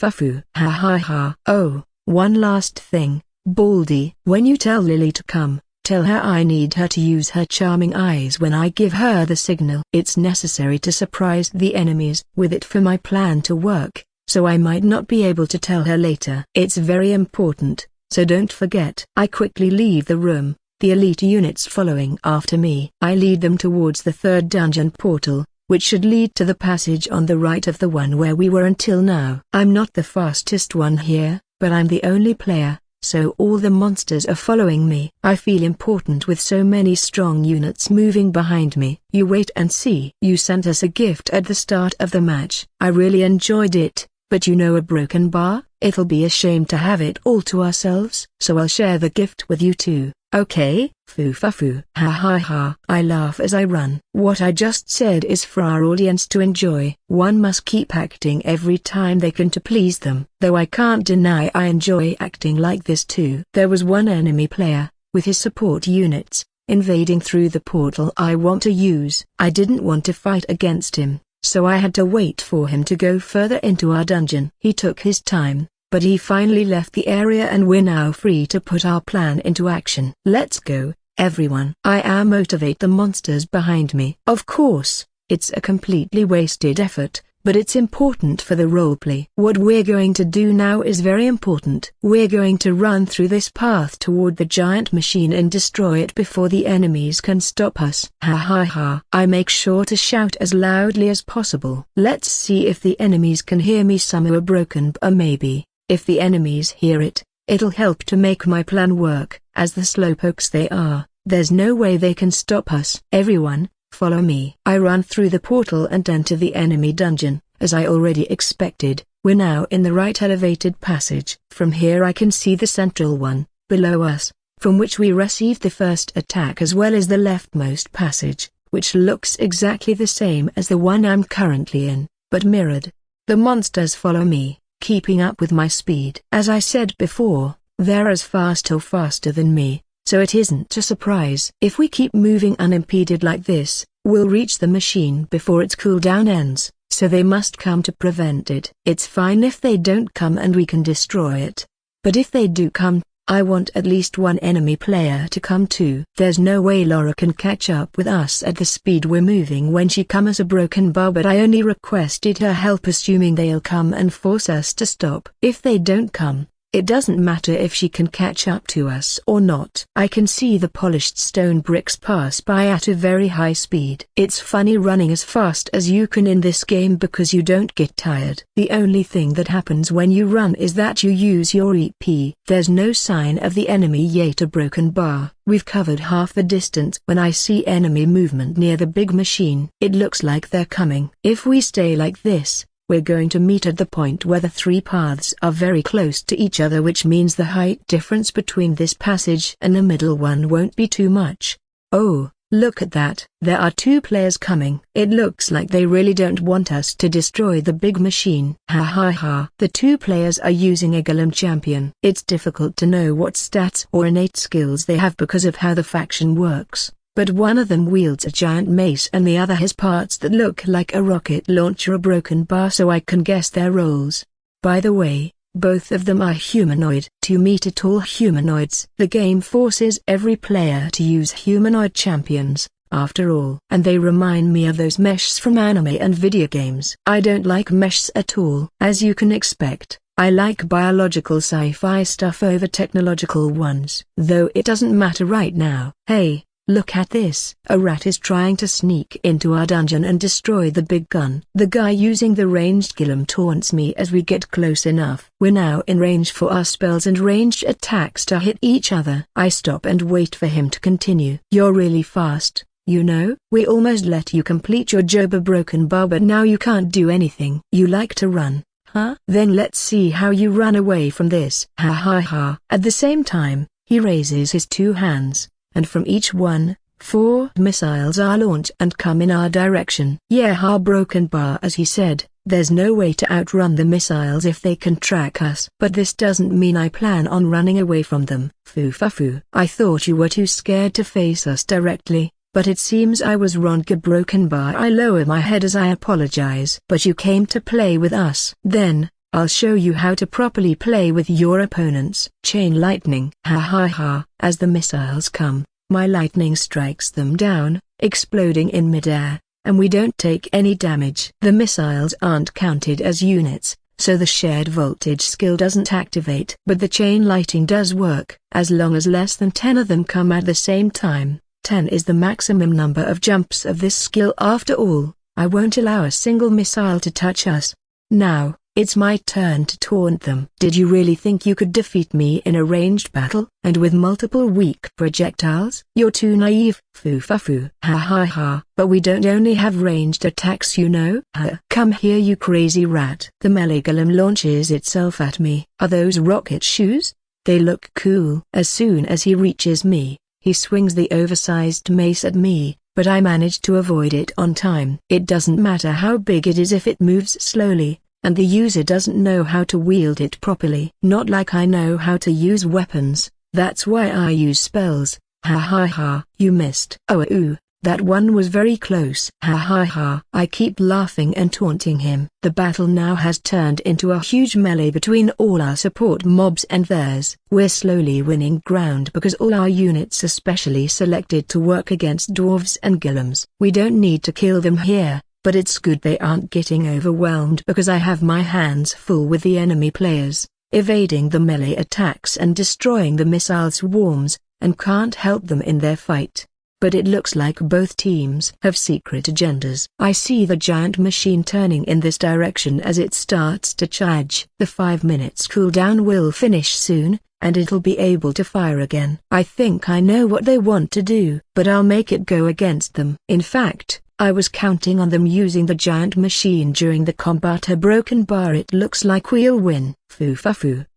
ha ha. Oh, one last thing, Baldy. When you tell Lily to come, tell her I need her to use her charming eyes when I give her the signal. It's necessary to surprise the enemies with it for my plan to work, so I might not be able to tell her later. It's very important, so don't forget. I quickly leave the room, the elite units following after me. I lead them towards the 3rd dungeon portal, which should lead to the passage on the right of the one where we were until now. I'm not the fastest one here, but I'm the only player, so all the monsters are following me. I feel important with so many strong units moving behind me. You wait and see. You sent us a gift at the start of the match. I really enjoyed it. But you know, a broken bar, it'll be a shame to have it all to ourselves. So I'll share the gift with you too, okay? Ha ha ha. I laugh as I run. What I just said is for our audience to enjoy. One must keep acting every time they can to please them. Though I can't deny I enjoy acting like this too. There was one enemy player, with his support units, invading through the portal I want to use. I didn't want to fight against him, so I had to wait for him to go further into our dungeon. He took his time, but he finally left the area and we're now free to put our plan into action. Let's go, everyone. I motivate the monsters behind me. Of course, it's a completely wasted effort, but it's important for the roleplay. What we're going to do now is very important. We're going to run through this path toward the giant machine and destroy it before the enemies can stop us. Ha ha ha. I make sure to shout as loudly as possible. Let's see if the enemies can hear me somehow. Broken bar maybe. If the enemies hear it, it'll help to make my plan work. As the slowpokes they are, there's no way they can stop us. Everyone, follow me. I run through the portal and enter the enemy dungeon. As I already expected, we're now in the right elevated passage. From here I can see the central one, below us, from which we received the first attack, as well as the leftmost passage, which looks exactly the same as the one I'm currently in, but mirrored. The monsters follow me, keeping up with my speed. As I said before, they're as fast or faster than me, so it isn't a surprise. If we keep moving unimpeded like this, we'll reach the machine before its cooldown ends, so they must come to prevent it. It's fine if they don't come and we can destroy it. But if they do come, I want at least one enemy player to come too. There's no way Laura can catch up with us at the speed we're moving when she comes a broken bar, but I only requested her help assuming they'll come and force us to stop. If they don't come, it doesn't matter if she can catch up to us or not. I can see the polished stone bricks pass by at a very high speed. It's funny running as fast as you can in this game because you don't get tired. The only thing that happens when you run is that you use your EP. There's no sign of the enemy yet. A broken bar. We've covered half the distance when I see enemy movement near the big machine. It looks like they're coming. If we stay like this, we're going to meet at the point where the three paths are very close to each other, which means the height difference between this passage and the middle one won't be too much. Oh, look at that. There are two players coming. It looks like they really don't want us to destroy the big machine. Ha ha ha. The two players are using a golem champion. It's difficult to know what stats or innate skills they have because of how the faction works. But one of them wields a giant mace and the other has parts that look like a rocket launcher. A broken bar, so I can guess their roles. By the way, both of them are humanoid. 2 meter tall humanoids. The game forces every player to use humanoid champions, after all. And they remind me of those meshs from anime and video games. I don't like meshs at all. As you can expect, I like biological sci-fi stuff over technological ones. Though it doesn't matter right now. Hey, look at this. A rat is trying to sneak into our dungeon and destroy the big gun. The guy using the ranged golem taunts me as we get close enough. We're now in range for our spells and ranged attacks to hit each other. I stop and wait for him to continue. You're really fast, you know. We almost let you complete your job, a broken bar, but now you can't do anything. You like to run, huh? Then let's see how you run away from this. Ha ha ha. At the same time, he raises his 2 hands, and from each one, 4 missiles are launched and come in our direction. Yeah, ha, broken bar. As he said, there's no way to outrun the missiles if they can track us. But this doesn't mean I plan on running away from them. Foo fa foo. I thought you were too scared to face us directly, but it seems I was wrong. A broken bar. I lower my head as I apologize. But you came to play with us. Then, I'll show you how to properly play with your opponents. Chain lightning. Ha ha ha. As the missiles come, my lightning strikes them down, exploding in midair, and we don't take any damage. The missiles aren't counted as units, so the shared voltage skill doesn't activate. But the chain lighting does work, as long as less than 10 of them come at the same time. 10 is the maximum number of jumps of this skill. After all, I won't allow a single missile to touch us. Now, it's my turn to taunt them. Did you really think you could defeat me in a ranged battle, and with multiple weak projectiles? You're too naive. Foo fa foo. Ha ha ha. But we don't only have ranged attacks, you know. Ha. Come here, you crazy rat. The melee golem launches itself at me. Are those rocket shoes? They look cool. As soon as he reaches me, he swings the oversized mace at me, but I manage to avoid it on time. It doesn't matter how big it is if it moves slowly, and the user doesn't know how to wield it properly. Not like I know how to use weapons, that's why I use spells. Ha ha ha. You missed. Oh ooh, that one was very close. Ha ha ha. I keep laughing and taunting him. The battle now has turned into a huge melee between all our support mobs and theirs. We're slowly winning ground because all our units are specially selected to work against dwarves and golems. We don't need to kill them here, but it's good they aren't getting overwhelmed because I have my hands full with the enemy players, evading the melee attacks and destroying the missile swarms, and can't help them in their fight. But it looks like both teams have secret agendas. I see the giant machine turning in this direction as it starts to charge. The 5 minutes cooldown will finish soon, and it'll be able to fire again. I think I know what they want to do, but I'll make it go against them. In fact, I was counting on them using the giant machine during the combat. A broken bar. It looks like we'll win. Foo.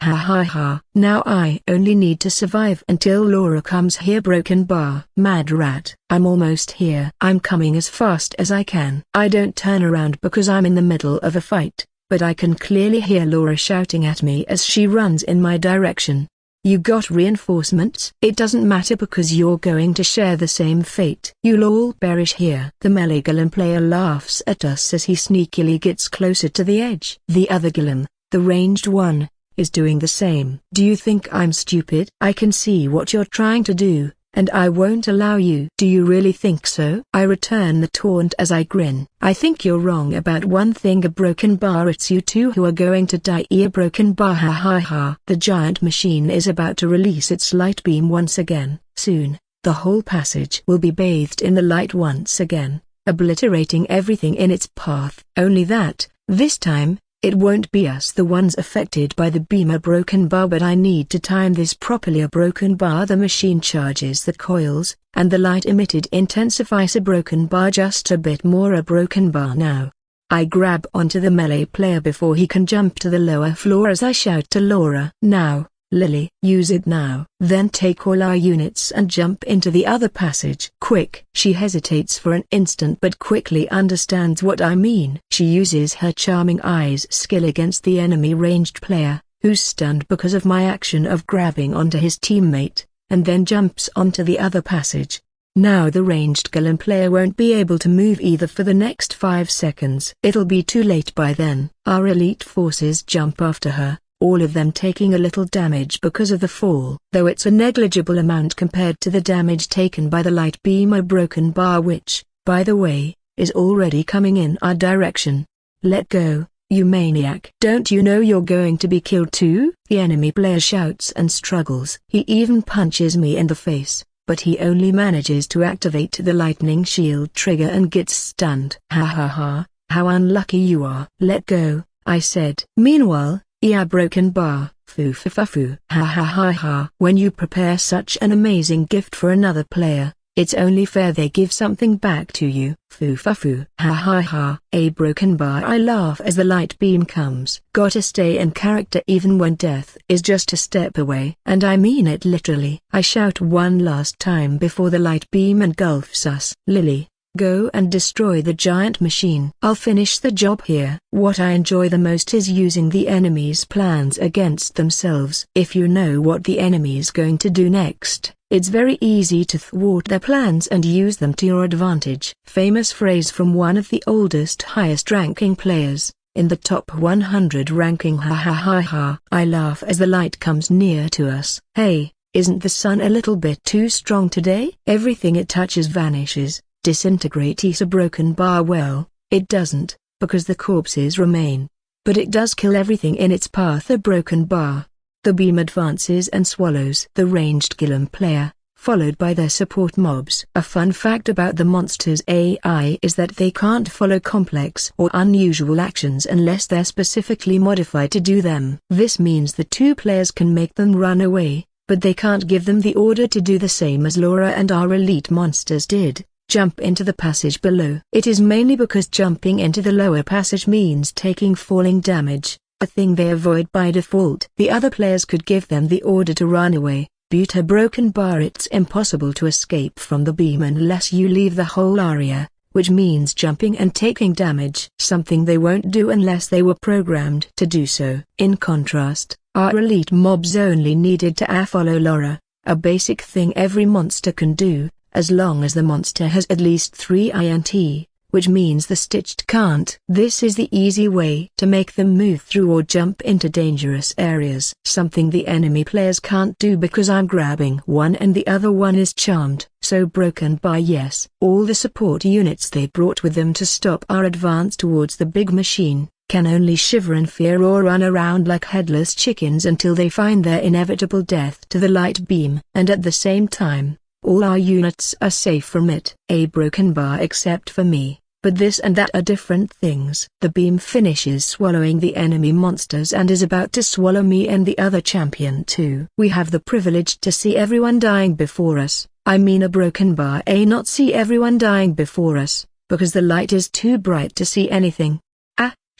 Ha ha ha. Now I only need to survive until Laura comes here. Broken bar. Mad rat. I'm almost here. I'm coming as fast as I can. I don't turn around because I'm in the middle of a fight, but I can clearly hear Laura shouting at me as she runs in my direction. You got reinforcements? It doesn't matter because you're going to share the same fate. You'll all perish here. The melee golem player laughs at us as he sneakily gets closer to the edge. The other golem, the ranged one, is doing the same. Do you think I'm stupid? I can see what you're trying to do, and I won't allow you. Do you really think so? I return the taunt as I grin. I think you're wrong about one thing. A broken bar. It's you two who are going to die. A broken bar. Ha ha ha. The giant machine is about to release its light beam once again. Soon, the whole passage will be bathed in the light once again, obliterating everything in its path. Only that, this time, it won't be us the ones affected by the beam. A broken bar. But I need to time this properly. A broken bar. The machine charges the coils, and the light emitted intensifies. A broken bar. Just a bit more. A broken bar. Now I grab onto the melee player before he can jump to the lower floor as I shout to Laura. Now, Lily, use it now. Then take all our units and jump into the other passage. Quick. She hesitates for an instant but quickly understands what I mean. She uses her charming eyes skill against the enemy ranged player, who's stunned because of my action of grabbing onto his teammate, and then jumps onto the other passage. Now the ranged golem player won't be able to move either for the next 5 seconds. It'll be too late by then. Our elite forces jump after her, all of them taking a little damage because of the fall, though it's a negligible amount compared to the damage taken by the light beam. A broken bar, which, by the way, is already coming in our direction. Let go, you maniac. Don't you know you're going to be killed too? The enemy player shouts and struggles. He even punches me in the face, but he only manages to activate the lightning shield trigger and gets stunned. Ha ha ha, how unlucky you are. Let go, I said. Meanwhile, yeah, broken bar. Foo. Ha ha ha ha. When you prepare such an amazing gift for another player, it's only fair they give something back to you. Foo. Ha ha ha. A broken bar. I laugh as the light beam comes. Gotta stay in character even when death is just a step away. And I mean it literally. I shout one last time before the light beam engulfs us. Lily, go and destroy the giant machine. I'll finish the job here. What I enjoy the most is using the enemy's plans against themselves. If you know what the enemy's going to do next, it's very easy to thwart their plans and use them to your advantage. Famous phrase from one of the oldest highest ranking players, in the top 100 ranking. Ha ha ha ha. I laugh as the light comes near to us. Hey, isn't the sun a little bit too strong today? Everything it touches vanishes, disintegrates. A broken bar. Well, it doesn't, because the corpses remain. But it does kill everything in its path. A broken bar. The beam advances and swallows the ranged golem player, followed by their support mobs. A fun fact about the monster's AI is that they can't follow complex or unusual actions unless they're specifically modified to do them. This means the two players can make them run away, but they can't give them the order to do the same as Laura and our elite monsters did. Jump into the passage below. It is mainly because jumping into the lower passage means taking falling damage, a thing they avoid by default. The other players could give them the order to run away. But a broken bar. It's impossible to escape from the beam unless you leave the whole area, which means jumping and taking damage. Something they won't do unless they were programmed to do so. In contrast, our elite mobs only needed to follow Laura, a basic thing every monster can do, as long as the monster has at least 3 INT, which means the stitched can't. This is the easy way to make them move through or jump into dangerous areas. Something the enemy players can't do because I'm grabbing one and the other one is charmed, So broken bar, yes. All the support units they brought with them to stop our advance towards the big machine can only shiver in fear or run around like headless chickens until they find their inevitable death to the light beam. And at the same time, all our units are safe from it. A broken bar except for me, but this and that are different things. The beam finishes swallowing the enemy monsters and is about to swallow me and the other champion too. We have the privilege to see everyone dying before us. I mean a broken bar not see everyone dying before us, because the light is too bright to see anything.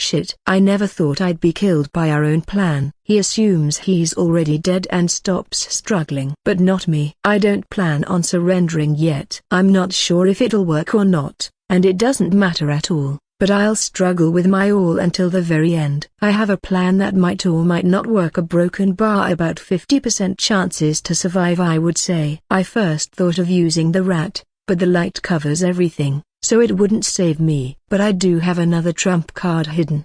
Shit. I never thought I'd be killed by our own plan. He assumes he's already dead and stops struggling. But not me. I don't plan on surrendering yet. I'm not sure if it'll work or not, and it doesn't matter at all, but I'll struggle with my all until the very end. I have a plan that might or might not work. A broken bar, about 50% chances to survive, I would say. I first thought of using the rat, but the light covers everything, so it wouldn't save me. But I do have another trump card hidden.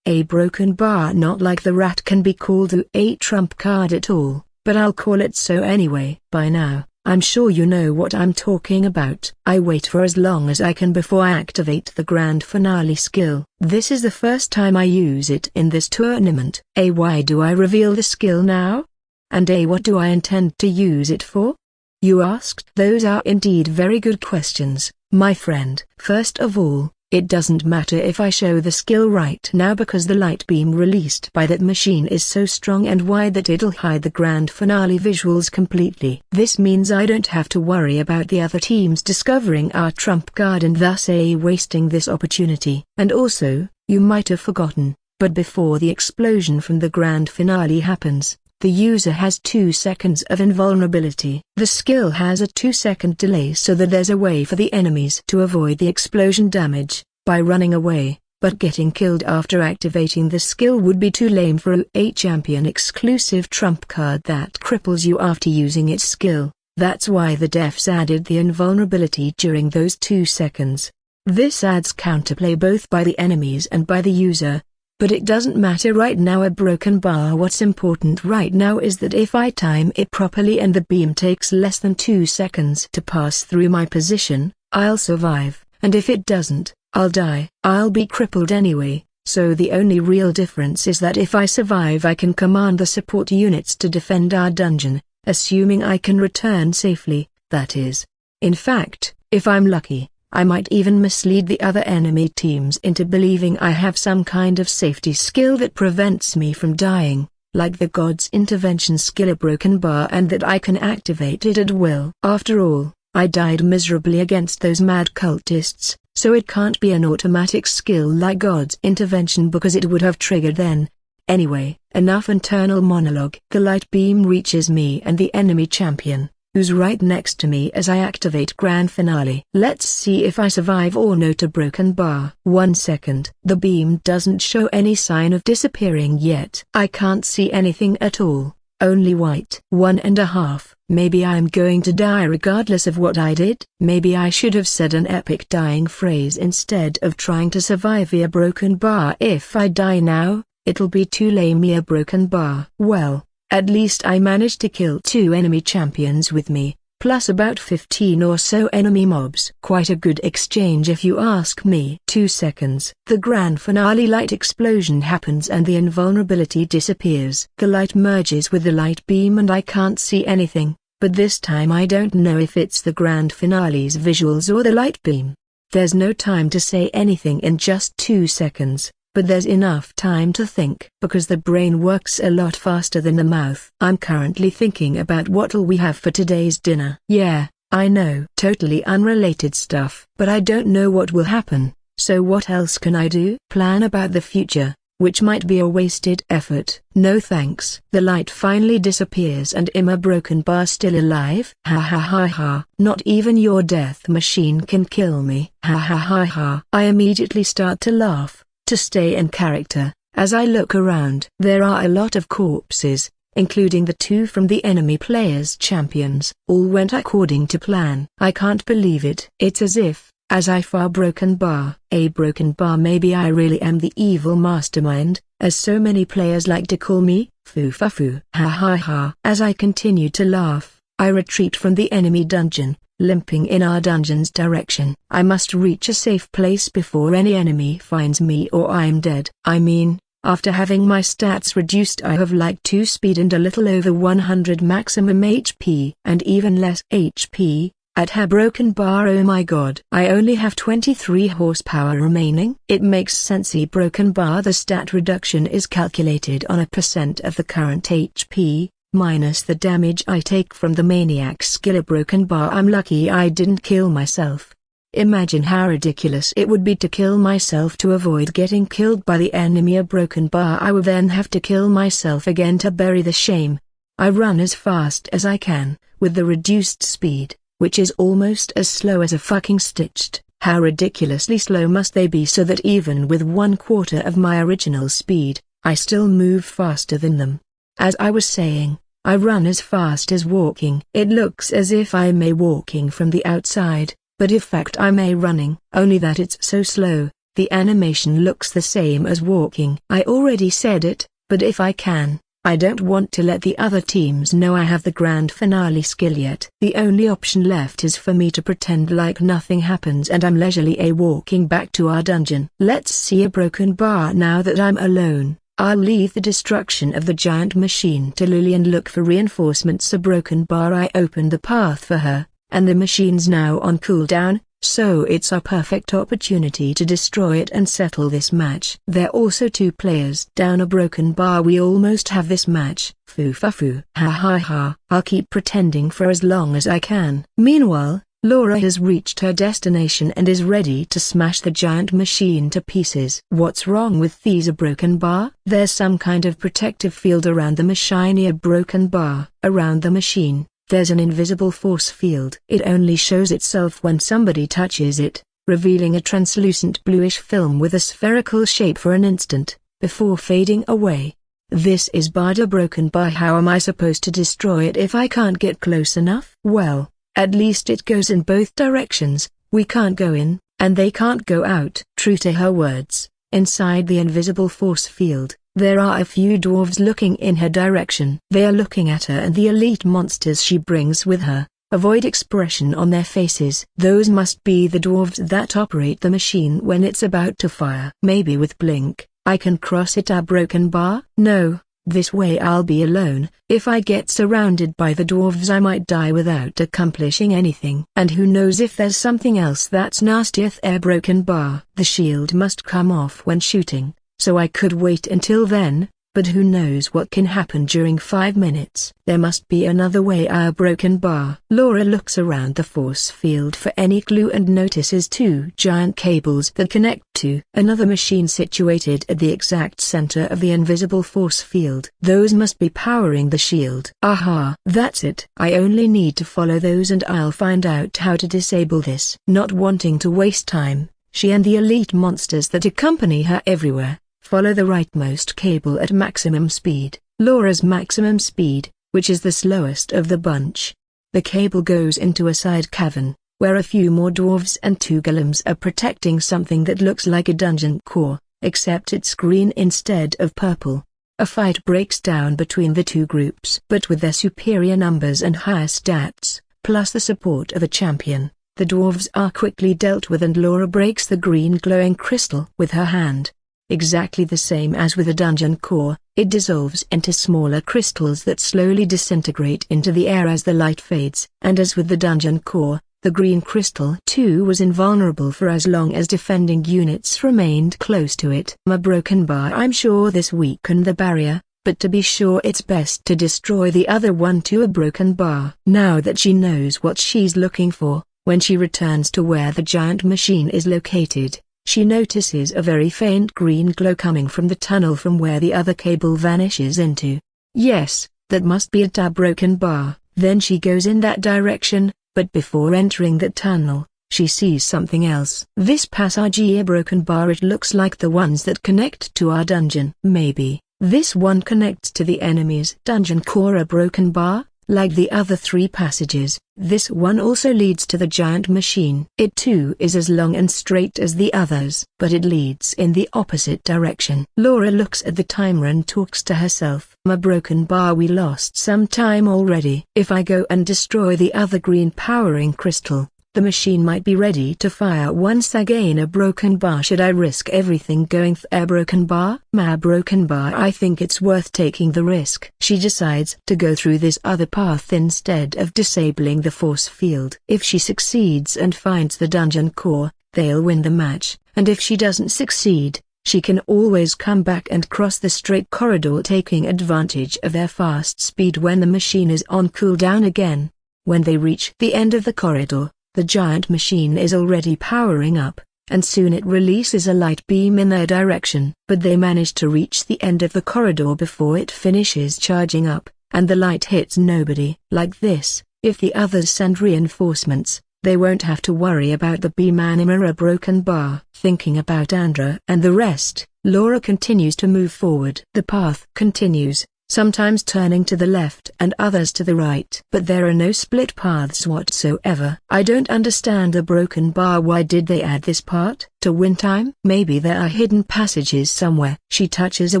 A broken bar, not like the rat can be called a trump card at all, but I'll call it so anyway. By now, I'm sure you know what I'm talking about. I wait for as long as I can before I activate the grand finale skill. This is the first time I use it in this tournament. Why do I reveal the skill now? And what do I intend to use it for? You asked? Those are indeed very good questions, my friend. First of all, it doesn't matter if I show the skill right now because the light beam released by that machine is so strong and wide that it'll hide the grand finale visuals completely. This means I don't have to worry about the other teams discovering our trump card and thus wasting this opportunity. And also, you might have forgotten, but before the explosion from the grand finale happens, the user has 2 seconds of invulnerability. The skill has a 2-second delay so that there's a way for the enemies to avoid the explosion damage by running away, but getting killed after activating the skill would be too lame for a champion exclusive trump card that cripples you after using its skill. That's why the devs added the invulnerability during those 2 seconds. This adds counterplay both by the enemies and by the user. But it doesn't matter right now. A broken bar. What's important right now is that if I time it properly and the beam takes less than 2 seconds to pass through my position, I'll survive, and if it doesn't, I'll die. I'll be crippled anyway, so the only real difference is that if I survive I can command the support units to defend our dungeon, assuming I can return safely, that is. In fact, if I'm lucky, I might even mislead the other enemy teams into believing I have some kind of safety skill that prevents me from dying, like the God's intervention skill, a broken bar, and that I can activate it at will. After all, I died miserably against those mad cultists, so it can't be an automatic skill like God's intervention because it would have triggered then. Anyway, enough internal monologue. The light beam reaches me and the enemy champion, who's right next to me as I activate grand finale. Let's see if I survive or not. A broken bar. 1 second. The beam doesn't show any sign of disappearing yet. I can't see anything at all, only white. 1.5. Maybe I'm going to die regardless of what I did. Maybe I should have said an epic dying phrase instead of trying to survive via broken bar. If I die now, it'll be too lame. A broken bar. Well, at least I managed to kill 2 enemy champions with me, plus about 15 or so enemy mobs. Quite a good exchange if you ask me. 2 seconds. The grand finale light explosion happens and the invulnerability disappears. The light merges with the light beam and I can't see anything, but this time I don't know if it's the grand finale's visuals or the light beam. There's no time to say anything in just 2 seconds. But there's enough time to think because the brain works a lot faster than the mouth. I'm currently thinking about what'll we have for today's dinner. Yeah, I know, totally unrelated stuff. But I don't know what will happen, so what else can I do? Plan about the future, which might be a wasted effort. No thanks. The light finally disappears and a broken bar still alive? Ha ha ha ha. Not even your death machine can kill me. Ha ha ha ha. I immediately start to laugh, to stay in character, as I look around. There are a lot of corpses, including the 2 from the enemy players' champions. All went according to plan. I can't believe it. It's as if, as I far broken bar, maybe I really am the evil mastermind, as so many players like to call me. Foo-fa-foo. Ha ha ha. As I continue to laugh, I retreat from the enemy dungeon, limping in our dungeon's direction. I must reach a safe place before any enemy finds me or I'm dead. I mean, after having my stats reduced I have like 2 speed and a little over 100 maximum HP and even less HP. At her broken bar, oh my god. I only have 23 horsepower remaining. It makes sense. Broken bar, the stat reduction is calculated on a % of the current HP, minus the damage I take from the maniac skill. A broken bar. I'm lucky I didn't kill myself. Imagine how ridiculous it would be to kill myself to avoid getting killed by the enemy. A broken bar. I will then have to kill myself again to bury the shame. I run as fast as I can, with the reduced speed, which is almost as slow as a fucking stitched. How ridiculously slow must they be so that even with 1/4 of my original speed, I still move faster than them. As I was saying, I run as fast as walking. It looks as if I may walking from the outside, but in fact I may running, only that it's so slow. The animation looks the same as walking. I already said it, but if I can, I don't want to let the other teams know I have the grand finale skill yet. The only option left is for me to pretend like nothing happens and I'm leisurely walking back to our dungeon. Let's see. A broken bar. Now that I'm alone, I'll leave the destruction of the giant machine to Lily and look for reinforcements. A broken bar. I opened the path for her, and the machine's now on cooldown, so it's our perfect opportunity to destroy it and settle this match. There are also 2 players down. A broken bar. We almost have this match. Foo fa foo. Ha ha ha. I'll keep pretending for as long as I can. Meanwhile, Laura has reached her destination and is ready to smash the giant machine to pieces. What's wrong with these? A broken bar? There's some kind of protective field around the machine. A broken bar. Around the machine, there's an invisible force field. It only shows itself when somebody touches it, revealing a translucent bluish film with a spherical shape for an instant, before fading away. This is barred. A broken bar. How am I supposed to destroy it if I can't get close enough? Well, at least it goes in both directions. We can't go in, and they can't go out. True to her words, inside the invisible force field, there are a few dwarves looking in her direction. They are looking at her and the elite monsters she brings with her, a void expression on their faces. Those must be the dwarves that operate the machine when it's about to fire. Maybe with blink, I can cross it. A broken bar? No, this way I'll be alone. If I get surrounded by the dwarves I might die without accomplishing anything. And who knows if there's something else that's nastier. A broken bar. The shield must come off when shooting, so I could wait until then, but who knows what can happen during 5 minutes. There must be another way. A broken bar. Laura looks around the force field for any clue and notices 2 giant cables that connect to another machine situated at the exact center of the invisible force field. Those must be powering the shield. Aha! That's it. I only need to follow those and I'll find out how to disable this. Not wanting to waste time, she and the elite monsters that accompany her everywhere follow the rightmost cable at maximum speed. Laura's maximum speed, which is the slowest of the bunch. The cable goes into a side cavern, where a few more dwarves and 2 golems are protecting something that looks like a dungeon core, except it's green instead of purple. A fight breaks down between the 2 groups. But with their superior numbers and higher stats, plus the support of a champion, the dwarves are quickly dealt with and Laura breaks the green glowing crystal with her hand. Exactly the same as with a dungeon core, it dissolves into smaller crystals that slowly disintegrate into the air as the light fades. And as with the dungeon core, the green crystal too was invulnerable for as long as defending units remained close to it. A broken bar. I'm sure this weakened the barrier, but to be sure it's best to destroy the other one too. A broken bar. Now that she knows what she's looking for, when she returns to where the giant machine is located, she notices a very faint green glow coming from the tunnel from where the other cable vanishes into. Yes, that must be a broken bar. Then she goes in that direction, but before entering the tunnel, she sees something else. This passage. A broken bar. It looks like the ones that connect to our dungeon. Maybe this one connects to the enemy's dungeon core. A broken bar. Like the other 3 passages, this one also leads to the giant machine. It too is as long and straight as the others, but it leads in the opposite direction. Laura looks at the timer and talks to herself. My broken bar, we lost some time already. If I go and destroy the other green powering crystal, the machine might be ready to fire once I gain a broken bar. Should I risk everything going for a broken bar? My broken bar, I think it's worth taking the risk. She decides to go through this other path instead of disabling the force field. If she succeeds and finds the dungeon core, they'll win the match, and if she doesn't succeed, she can always come back and cross the straight corridor, taking advantage of their fast speed when the machine is on cooldown again. When they reach the end of the corridor, the giant machine is already powering up, and soon it releases a light beam in their direction. But they manage to reach the end of the corridor before it finishes charging up, and the light hits nobody. Like this, if the others send reinforcements, they won't have to worry about the beam anima or a broken bar. Thinking about Andreu and the rest, Laura continues to move forward. The path continues, sometimes turning to the left and others to the right. But there are no split paths whatsoever. I don't understand the broken bar. Why did they add this part? To win time? Maybe there are hidden passages somewhere. She touches a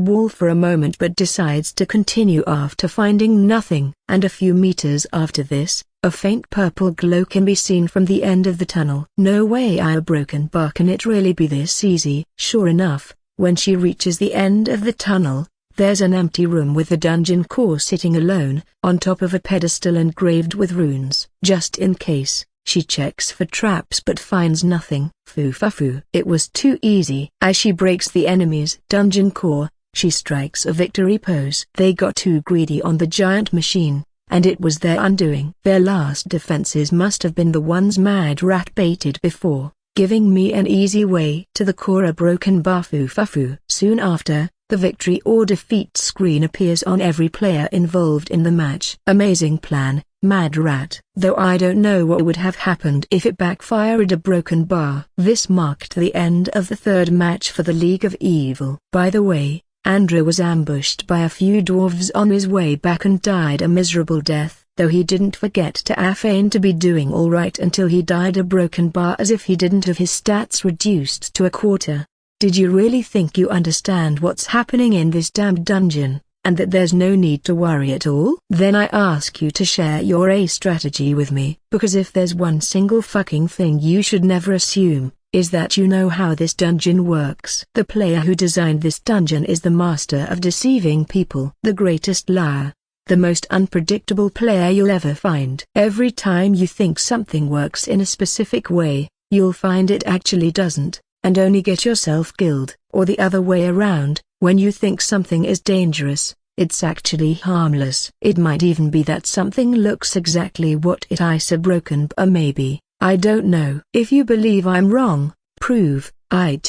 wall for a moment but decides to continue after finding nothing. And a few meters after this, a faint purple glow can be seen from the end of the tunnel. No way, a broken bar, can it really be this easy? Sure enough, when she reaches the end of the tunnel, there's an empty room with the dungeon core sitting alone, on top of a pedestal engraved with runes. Just in case, she checks for traps but finds nothing. Foo-fa-foo. It was too easy. As she breaks the enemy's dungeon core, she strikes a victory pose. They got too greedy on the giant machine, and it was their undoing. Their last defenses must have been the ones Mad Rat baited before, giving me an easy way to the core. A broken bar. Foo-fa-foo. Soon after, the victory or defeat screen appears on every player involved in the match. Amazing plan, Mad Rat. Though I don't know what would have happened if it backfired. A broken bar. This marked the end of the third match for the League of Evil. By the way, Andreu was ambushed by a few dwarves on his way back and died a miserable death, though he didn't forget to feign to be doing alright until he died a broken bar, as if he didn't have his stats reduced to a quarter. Did you really think you understand what's happening in this damned dungeon, and that there's no need to worry at all? Then I ask you to share your strategy with me, because if there's one single fucking thing you should never assume, is that you know how this dungeon works. The player who designed this dungeon is the master of deceiving people, the greatest liar, the most unpredictable player you'll ever find. Every time you think something works in a specific way, you'll find it actually doesn't, and only get yourself killed. Or the other way around, when you think something is dangerous, it's actually harmless. It might even be that something looks exactly what it is. A broken bar maybe. I don't know. If you believe I'm wrong, prove it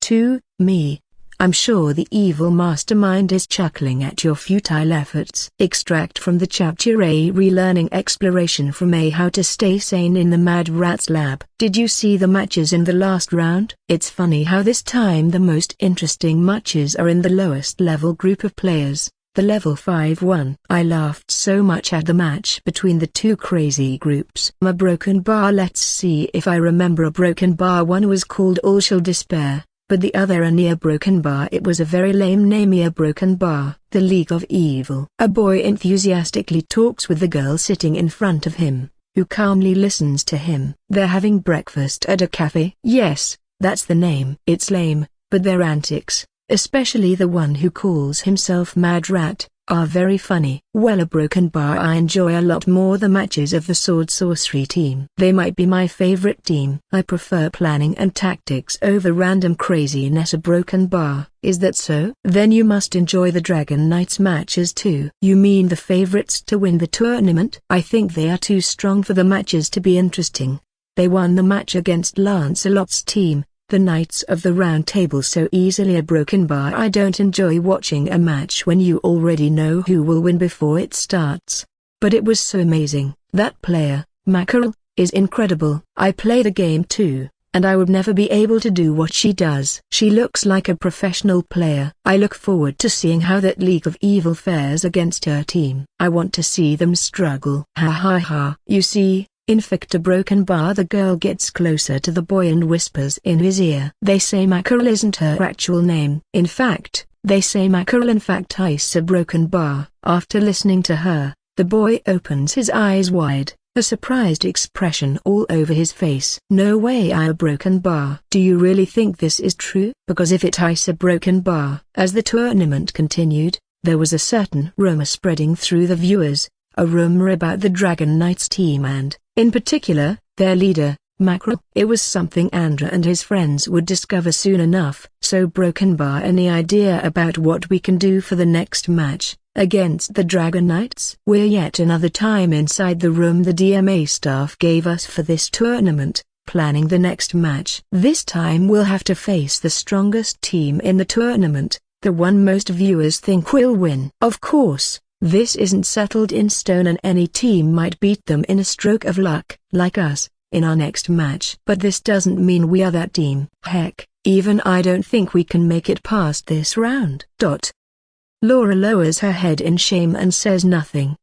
to me. I'm sure the evil mastermind is chuckling at your futile efforts. Extract from the chapter A, Relearning Exploration from A, How to Stay Sane in the Mad Rat's Lab. Did you see the matches in the last round? It's funny how this time the most interesting matches are in the lowest level group of players, the level 5-1. I laughed so much at the match between the two crazy groups. My broken bar. Let's see if I remember. A broken bar. One was called All Shall Despair, but the other a near broken bar. It was a very lame name. A broken bar. The League of Evil. A boy enthusiastically talks with the girl sitting in front of him, who calmly listens to him. They're having breakfast at a cafe. Yes, that's the name. It's lame, but their antics, especially the one who calls himself Mad Rat, are very funny. Well, a broken bar. I enjoy a lot more the matches of the Sword Sorcery team. They might be my favorite team. I prefer planning and tactics over random craziness. A broken bar. Is that so? Then you must enjoy the Dragon Knights matches too. You mean the favorites to win the tournament? I think they are too strong for the matches to be interesting. They won the match against Lancelot's team, the Knights of the Round Table, so easily. A broken bar. I don't enjoy watching a match when you already know who will win before it starts. But it was so amazing. That player, Mackerel, is incredible. I play the game too, and I would never be able to do what she does. She looks like a professional player. I look forward to seeing how that League of Evil fares against her team. I want to see them struggle. Ha ha ha. You see, in fact, a broken bar. The girl gets closer to the boy and whispers in his ear. They say Mackerel isn't her actual name. In fact, They say mackerel in fact ice a broken bar. After listening to her, the boy opens his eyes wide, a surprised expression all over his face. No way I a broken bar. Do you really think this is true? Because if it ice a broken bar. As the tournament continued, there was a certain rumor spreading through the viewers, a rumor about the Dragon Knights team and, in particular, their leader, Mackerel. It was something Andreu and his friends would discover soon enough. So Broken Bar, any idea about what we can do for the next match against the Dragon Knights? We're yet another time inside the room the DMA staff gave us for this tournament, planning the next match. This time we'll have to face the strongest team in the tournament, the one most viewers think will win. Of course, this isn't settled in stone and any team might beat them in a stroke of luck, like us, in our next match. But this doesn't mean we are that team. Heck, even I don't think we can make it past this round. Laura lowers her head in shame and says nothing.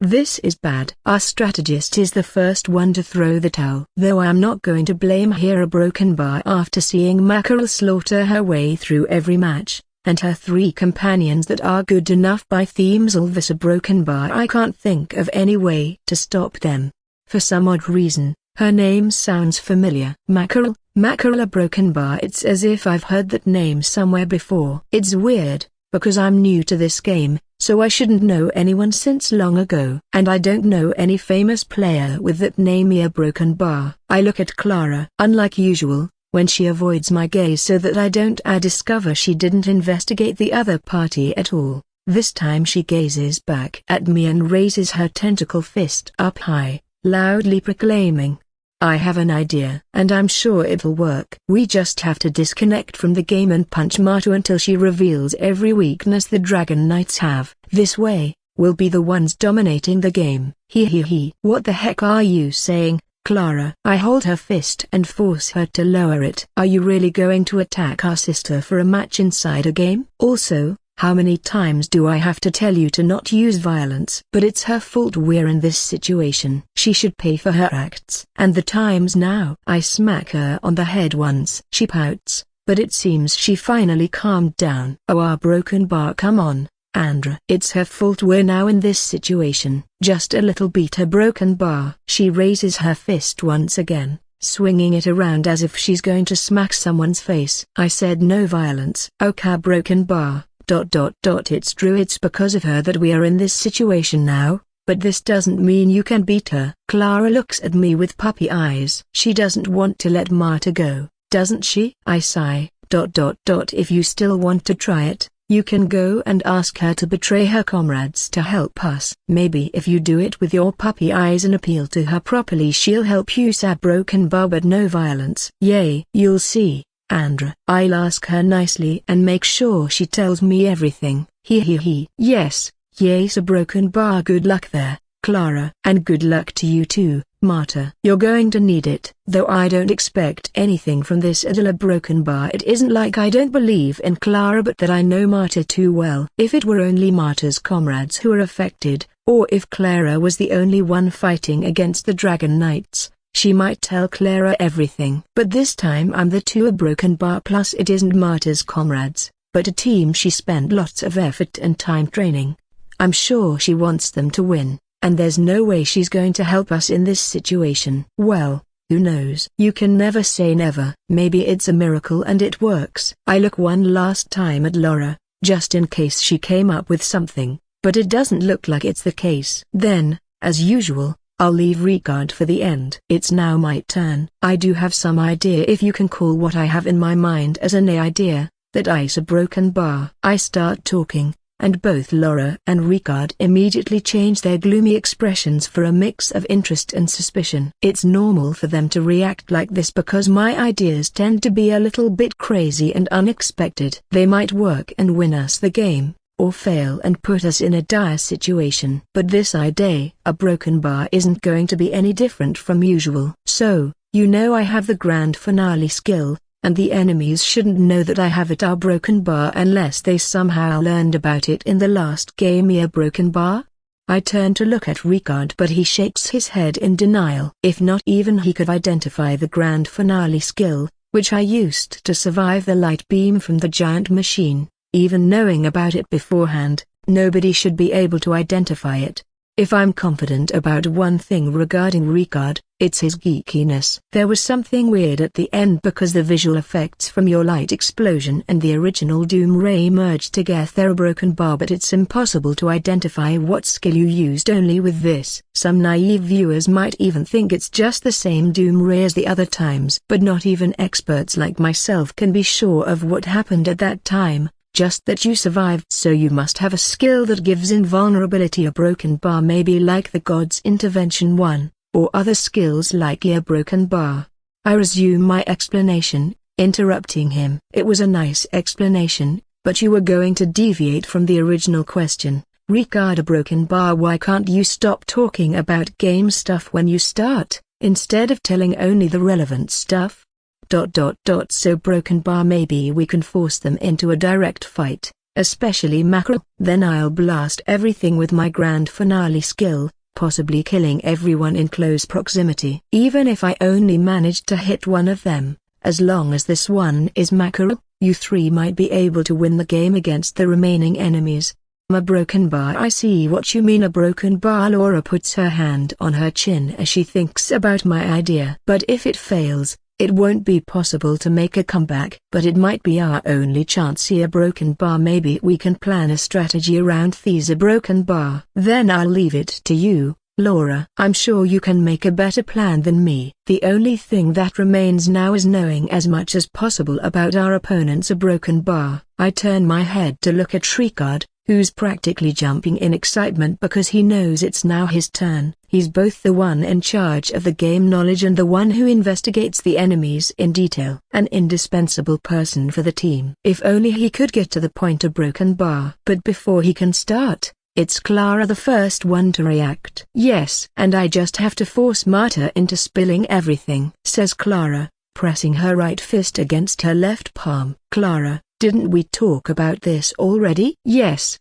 This is bad. Our strategist is the first one to throw the towel. Though I am not going to blame her a broken bar after seeing Mackerel slaughter her way through every match, and her 3 companions that are good enough by themes all this a broken bar. I can't think of any way to stop them. For some odd reason, her name sounds familiar. Mackerel a broken bar. It's as if I've heard that name somewhere before. It's weird, because I'm new to this game, so I shouldn't know anyone since long ago. And I don't know any famous player with that name a broken bar. I look at Clara. Unlike usual, when she avoids my gaze so that I don't discover she didn't investigate the other party at all, this time she gazes back at me and raises her tentacle fist up high, loudly proclaiming, "I have an idea. And I'm sure it'll work. We just have to disconnect from the game and punch Marta until she reveals every weakness the Dragon Knights have. This way, we'll be the ones dominating the game." He. What the heck are you saying, Clara? I hold her fist and force her to lower it. Are you really going to attack our sister for a match inside a game? Also, how many times do I have to tell you to not use violence? But it's her fault we're in this situation. She should pay for her acts. And the time's now. I smack her on the head once. She pouts, but it seems she finally calmed down. Our broken bar, come on, Andreu. It's her fault we're now in this situation. Just a little beat her broken bar. She raises her fist once again, swinging it around as if she's going to smack someone's face. I said no violence. Okay, broken bar. It's true it's because of her that we are in this situation now, but this doesn't mean you can beat her. Clara looks at me with puppy eyes. She doesn't want to let Marta go, doesn't she? I sigh. If you still want to try it, you can go and ask her to betray her comrades to help us. Maybe if you do it with your puppy eyes and appeal to her properly she'll help you. Say broken bar but no violence. Yay. You'll see, Andreu. I'll ask her nicely and make sure she tells me everything. Yes, a broken bar. Good luck there, Clara. And good luck to you too, Marta. You're going to need it. Though I don't expect anything from this a broken bar. It isn't like I don't believe in Clara, but that I know Marta too well. If it were only Marta's comrades who are affected, or if Clara was the only one fighting against the Dragon Knights, she might tell Clara everything. But this time I'm the a broken bar. Plus it isn't Marta's comrades, but a team she spent lots of effort and time training. I'm sure she wants them to win, and there's no way she's going to help us in this situation. Well, who knows? You can never say never. Maybe it's a miracle and it works. I look one last time at Laura, just in case she came up with something, but it doesn't look like it's the case. Then, as usual, I'll leave Ricard for the end. It's now my turn. I do have some idea, if you can call what I have in my mind as an idea, that ice a broken bar. I start talking, and both Laura and Ricard immediately change their gloomy expressions for a mix of interest and suspicion. It's normal for them to react like this because my ideas tend to be a little bit crazy and unexpected. They might work and win us the game, or fail and put us in a dire situation. But this idea, a broken bar, isn't going to be any different from usual. So, I have the grand finale skill, and the enemies shouldn't know that I have it, our broken bar, unless they somehow learned about it in the last game, a broken bar? I turn to look at Ricard, but he shakes his head in denial. If not even he could identify the grand finale skill, which I used to survive the light beam from the giant machine, Even knowing about it beforehand, nobody should be able to identify it. If I'm confident about one thing regarding Ricard, it's his geekiness. There was something weird at the end because the visual effects from your light explosion and the original Doom Ray merged together a broken bar, but it's impossible to identify what skill you used only with this. Some naive viewers might even think it's just the same Doom Ray as the other times, but not even experts like myself can be sure of what happened at that time. Just that you survived, so you must have a skill that gives invulnerability. A broken bar may be like the God's Intervention 1, or other skills like a broken bar. I resume my explanation, interrupting him. It was a nice explanation, but you were going to deviate from the original question. Ricard, a broken bar. Why can't you stop talking about game stuff when you start, instead of telling only the relevant stuff? So broken bar, maybe we can force them into a direct fight, especially Mackerel. Then I'll blast everything with my grand finale skill, possibly killing everyone in close proximity. Even if I only managed to hit one of them, as long as this one is Mackerel, you three might be able to win the game against the remaining enemies. A broken bar. I see what you mean, a broken bar. Laura puts her hand on her chin as she thinks about my idea. But if it fails, it won't be possible to make a comeback. But it might be our only chance here. Broken bar. Maybe we can plan a strategy around these. A broken bar. Then I'll leave it to you, Laura. I'm sure you can make a better plan than me. The only thing that remains now is knowing as much as possible about our opponents. A broken bar. I turn my head to look at Ricard, who's practically jumping in excitement because he knows it's now his turn. He's both the one in charge of the game knowledge and the one who investigates the enemies in detail. An indispensable person for the team. If only he could get to the point. A broken bar. But before he can start, it's Clara the first one to react. Yes, and I just have to force Marta into spilling everything, says Clara, pressing her right fist against her left palm. Clara, didn't we talk about this already? Yes,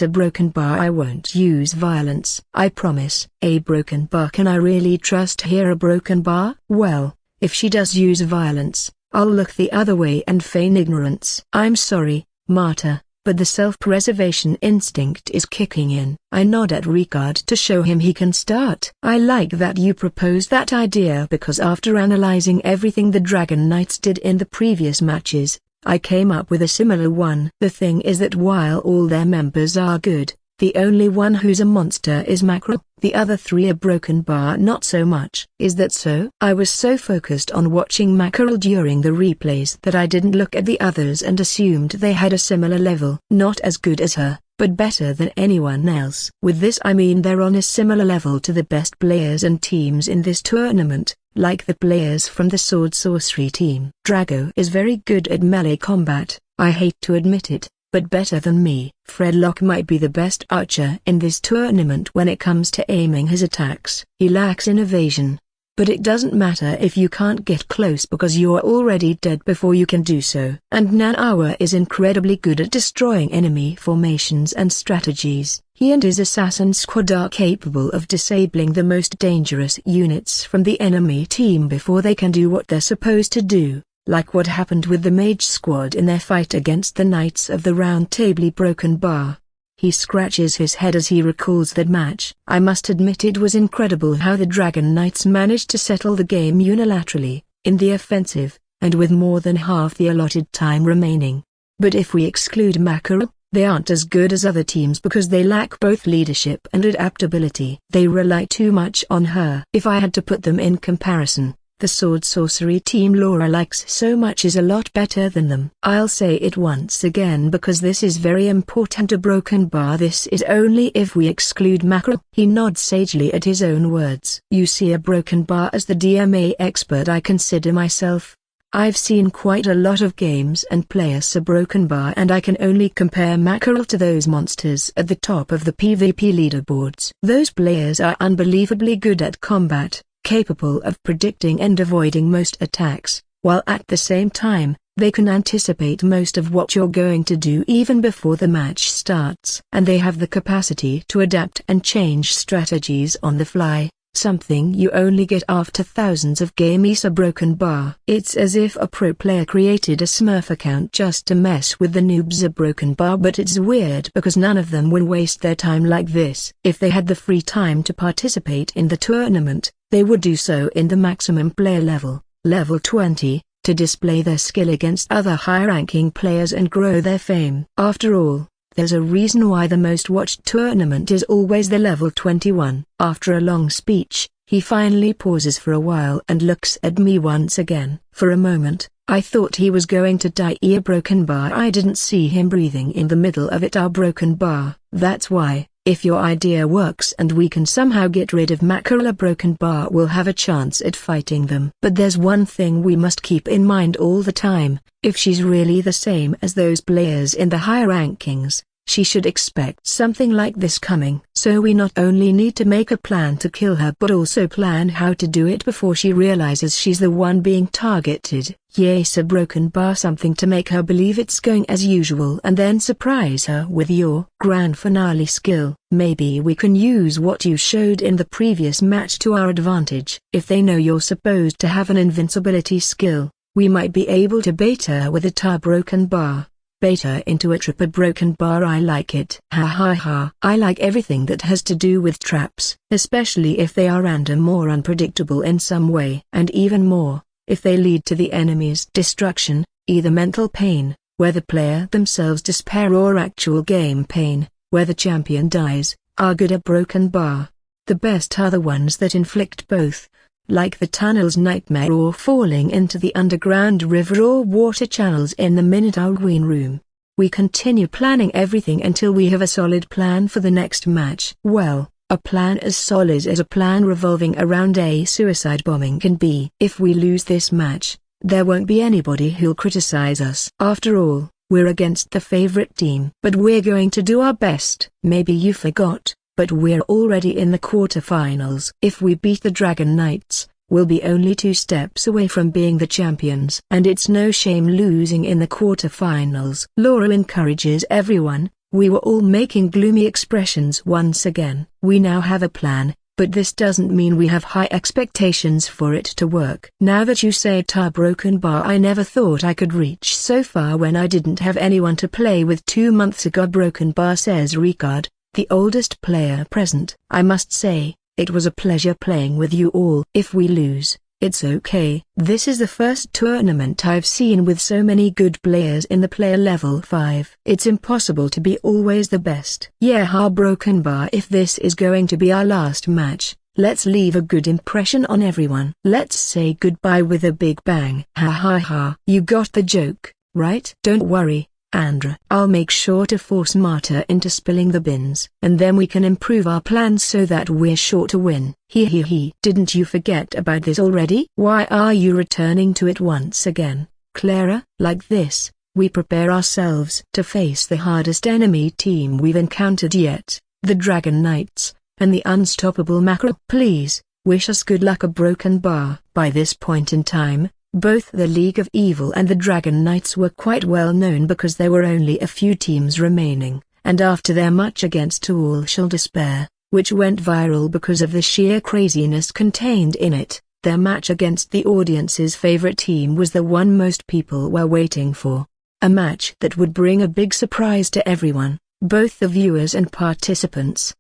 a broken bar. I won't use violence. I promise. A broken bar. Can I really trust her? A broken bar? Well, if she does use violence, I'll look the other way and feign ignorance. I'm sorry, Marta, but the self-preservation instinct is kicking in. I nod at Ricard to show him he can start. I like that you proposed that idea because after analyzing everything the Dragon Knights did in the previous matches, I came up with a similar one. The thing is that while all their members are good, the only one who's a monster is Mackerel. The other three are broken bar. Not so much. Is that so? I was so focused on watching Mackerel during the replays that I didn't look at the others and assumed they had a similar level. Not as good as her, but better than anyone else. With this I mean they're on a similar level to the best players and teams in this tournament, like the players from the Sword Sorcery team. Drago is very good at melee combat, I hate to admit it, but better than me. Fredlock might be the best archer in this tournament when it comes to aiming his attacks. He lacks in evasion. But it doesn't matter if you can't get close because you're already dead before you can do so. And Nanawa is incredibly good at destroying enemy formations and strategies. He and his assassin squad are capable of disabling the most dangerous units from the enemy team before they can do what they're supposed to do, like what happened with the mage squad in their fight against the Knights of the Round Table. Broken bar. He scratches his head as he recalls that match. I must admit it was incredible how the Dragon Knights managed to settle the game unilaterally, in the offensive, and with more than half the allotted time remaining. But if we exclude Mackerel, they aren't as good as other teams because they lack both leadership and adaptability. They rely too much on her. If I had to put them in comparison, the Sword Sorcery team Laura likes so much is a lot better than them. I'll say it once again because this is very important. A broken bar. This is only if we exclude Mackerel. He nods sagely at his own words. You see, a broken bar, as the DMA expert I consider myself, I've seen quite a lot of games and play as a broken bar, and I can only compare Mackerel to those monsters at the top of the PvP leaderboards. Those players are unbelievably good at combat, capable of predicting and avoiding most attacks, while at the same time, they can anticipate most of what you're going to do even before the match starts. And they have the capacity to adapt and change strategies on the fly, something you only get after thousands of games. A broken bar. It's as if a pro player created a Smurf account just to mess with the noobs. A broken bar, but it's weird because none of them will waste their time like this. If they had the free time to participate in the tournament, they would do so in the maximum player level, level 20, to display their skill against other high-ranking players and grow their fame. After all, there's a reason why the most watched tournament is always the level 21. After a long speech, he finally pauses for a while and looks at me once again. For a moment, I thought he was going to die. A broken bar. I didn't see him breathing in the middle of it. Our broken bar. That's why, if your idea works and we can somehow get rid of Mackerel, a broken bar will have a chance at fighting them. But there's one thing we must keep in mind all the time: if she's really the same as those players in the higher rankings, she should expect something like this coming. So we not only need to make a plan to kill her but also plan how to do it before she realizes she's the one being targeted. Yes, a broken bar, something to make her believe it's going as usual and then surprise her with your grand finale skill. Maybe we can use what you showed in the previous match to our advantage. If they know you're supposed to have an invincibility skill, we might be able to bait her with a tar broken bar. Bait her into a trap. A broken bar. I like it. Ha ha ha. I like everything that has to do with traps, especially if they are random or unpredictable in some way. And even more, if they lead to the enemy's destruction, either mental pain, where the player themselves despair, or actual game pain, where the champion dies, are good. A broken bar. The best are the ones that inflict both, like the tunnel's nightmare or falling into the underground river or water channels in the Minotaur Queen room. We continue planning everything until we have a solid plan for the next match. Well, a plan as solid as a plan revolving around a suicide bombing can be. If we lose this match, there won't be anybody who'll criticize us. After all, we're against the favorite team. But we're going to do our best. Maybe you forgot, but we're already in the quarterfinals. If we beat the Dragon Knights, we'll be only 2 steps away from being the champions. And it's no shame losing in the quarterfinals. Laurel encourages everyone. We were all making gloomy expressions once again. We now have a plan, but this doesn't mean we have high expectations for it to work. Now that you say tar broken bar, I never thought I could reach so far when I didn't have anyone to play with 2 months ago. Broken bar, says Ricard, the oldest player present. I must say, it was a pleasure playing with you all. If we lose, it's okay. This is the first tournament I've seen with so many good players in the player level 5. It's impossible to be always the best. Yeah, broken bar. If this is going to be our last match, let's leave a good impression on everyone. Let's say goodbye with a big bang. Ha ha ha. You got the joke, right? Don't worry, Andrew. I'll make sure to force Marta into spilling the bins, and then we can improve our plans so that we're sure to win. He. Didn't you forget about this already? Why are you returning to it once again, Clara? Like this, we prepare ourselves to face the hardest enemy team we've encountered yet, the Dragon Knights, and the unstoppable Mackerel. Please, wish us good luck. A broken bar. By this point in time, both the League of Evil and the Dragon Knights were quite well known because there were only a few teams remaining, and after their match against All Shall Despair, which went viral because of the sheer craziness contained in it, their match against the audience's favorite team was the one most people were waiting for. A match that would bring a big surprise to everyone, both the viewers and participants.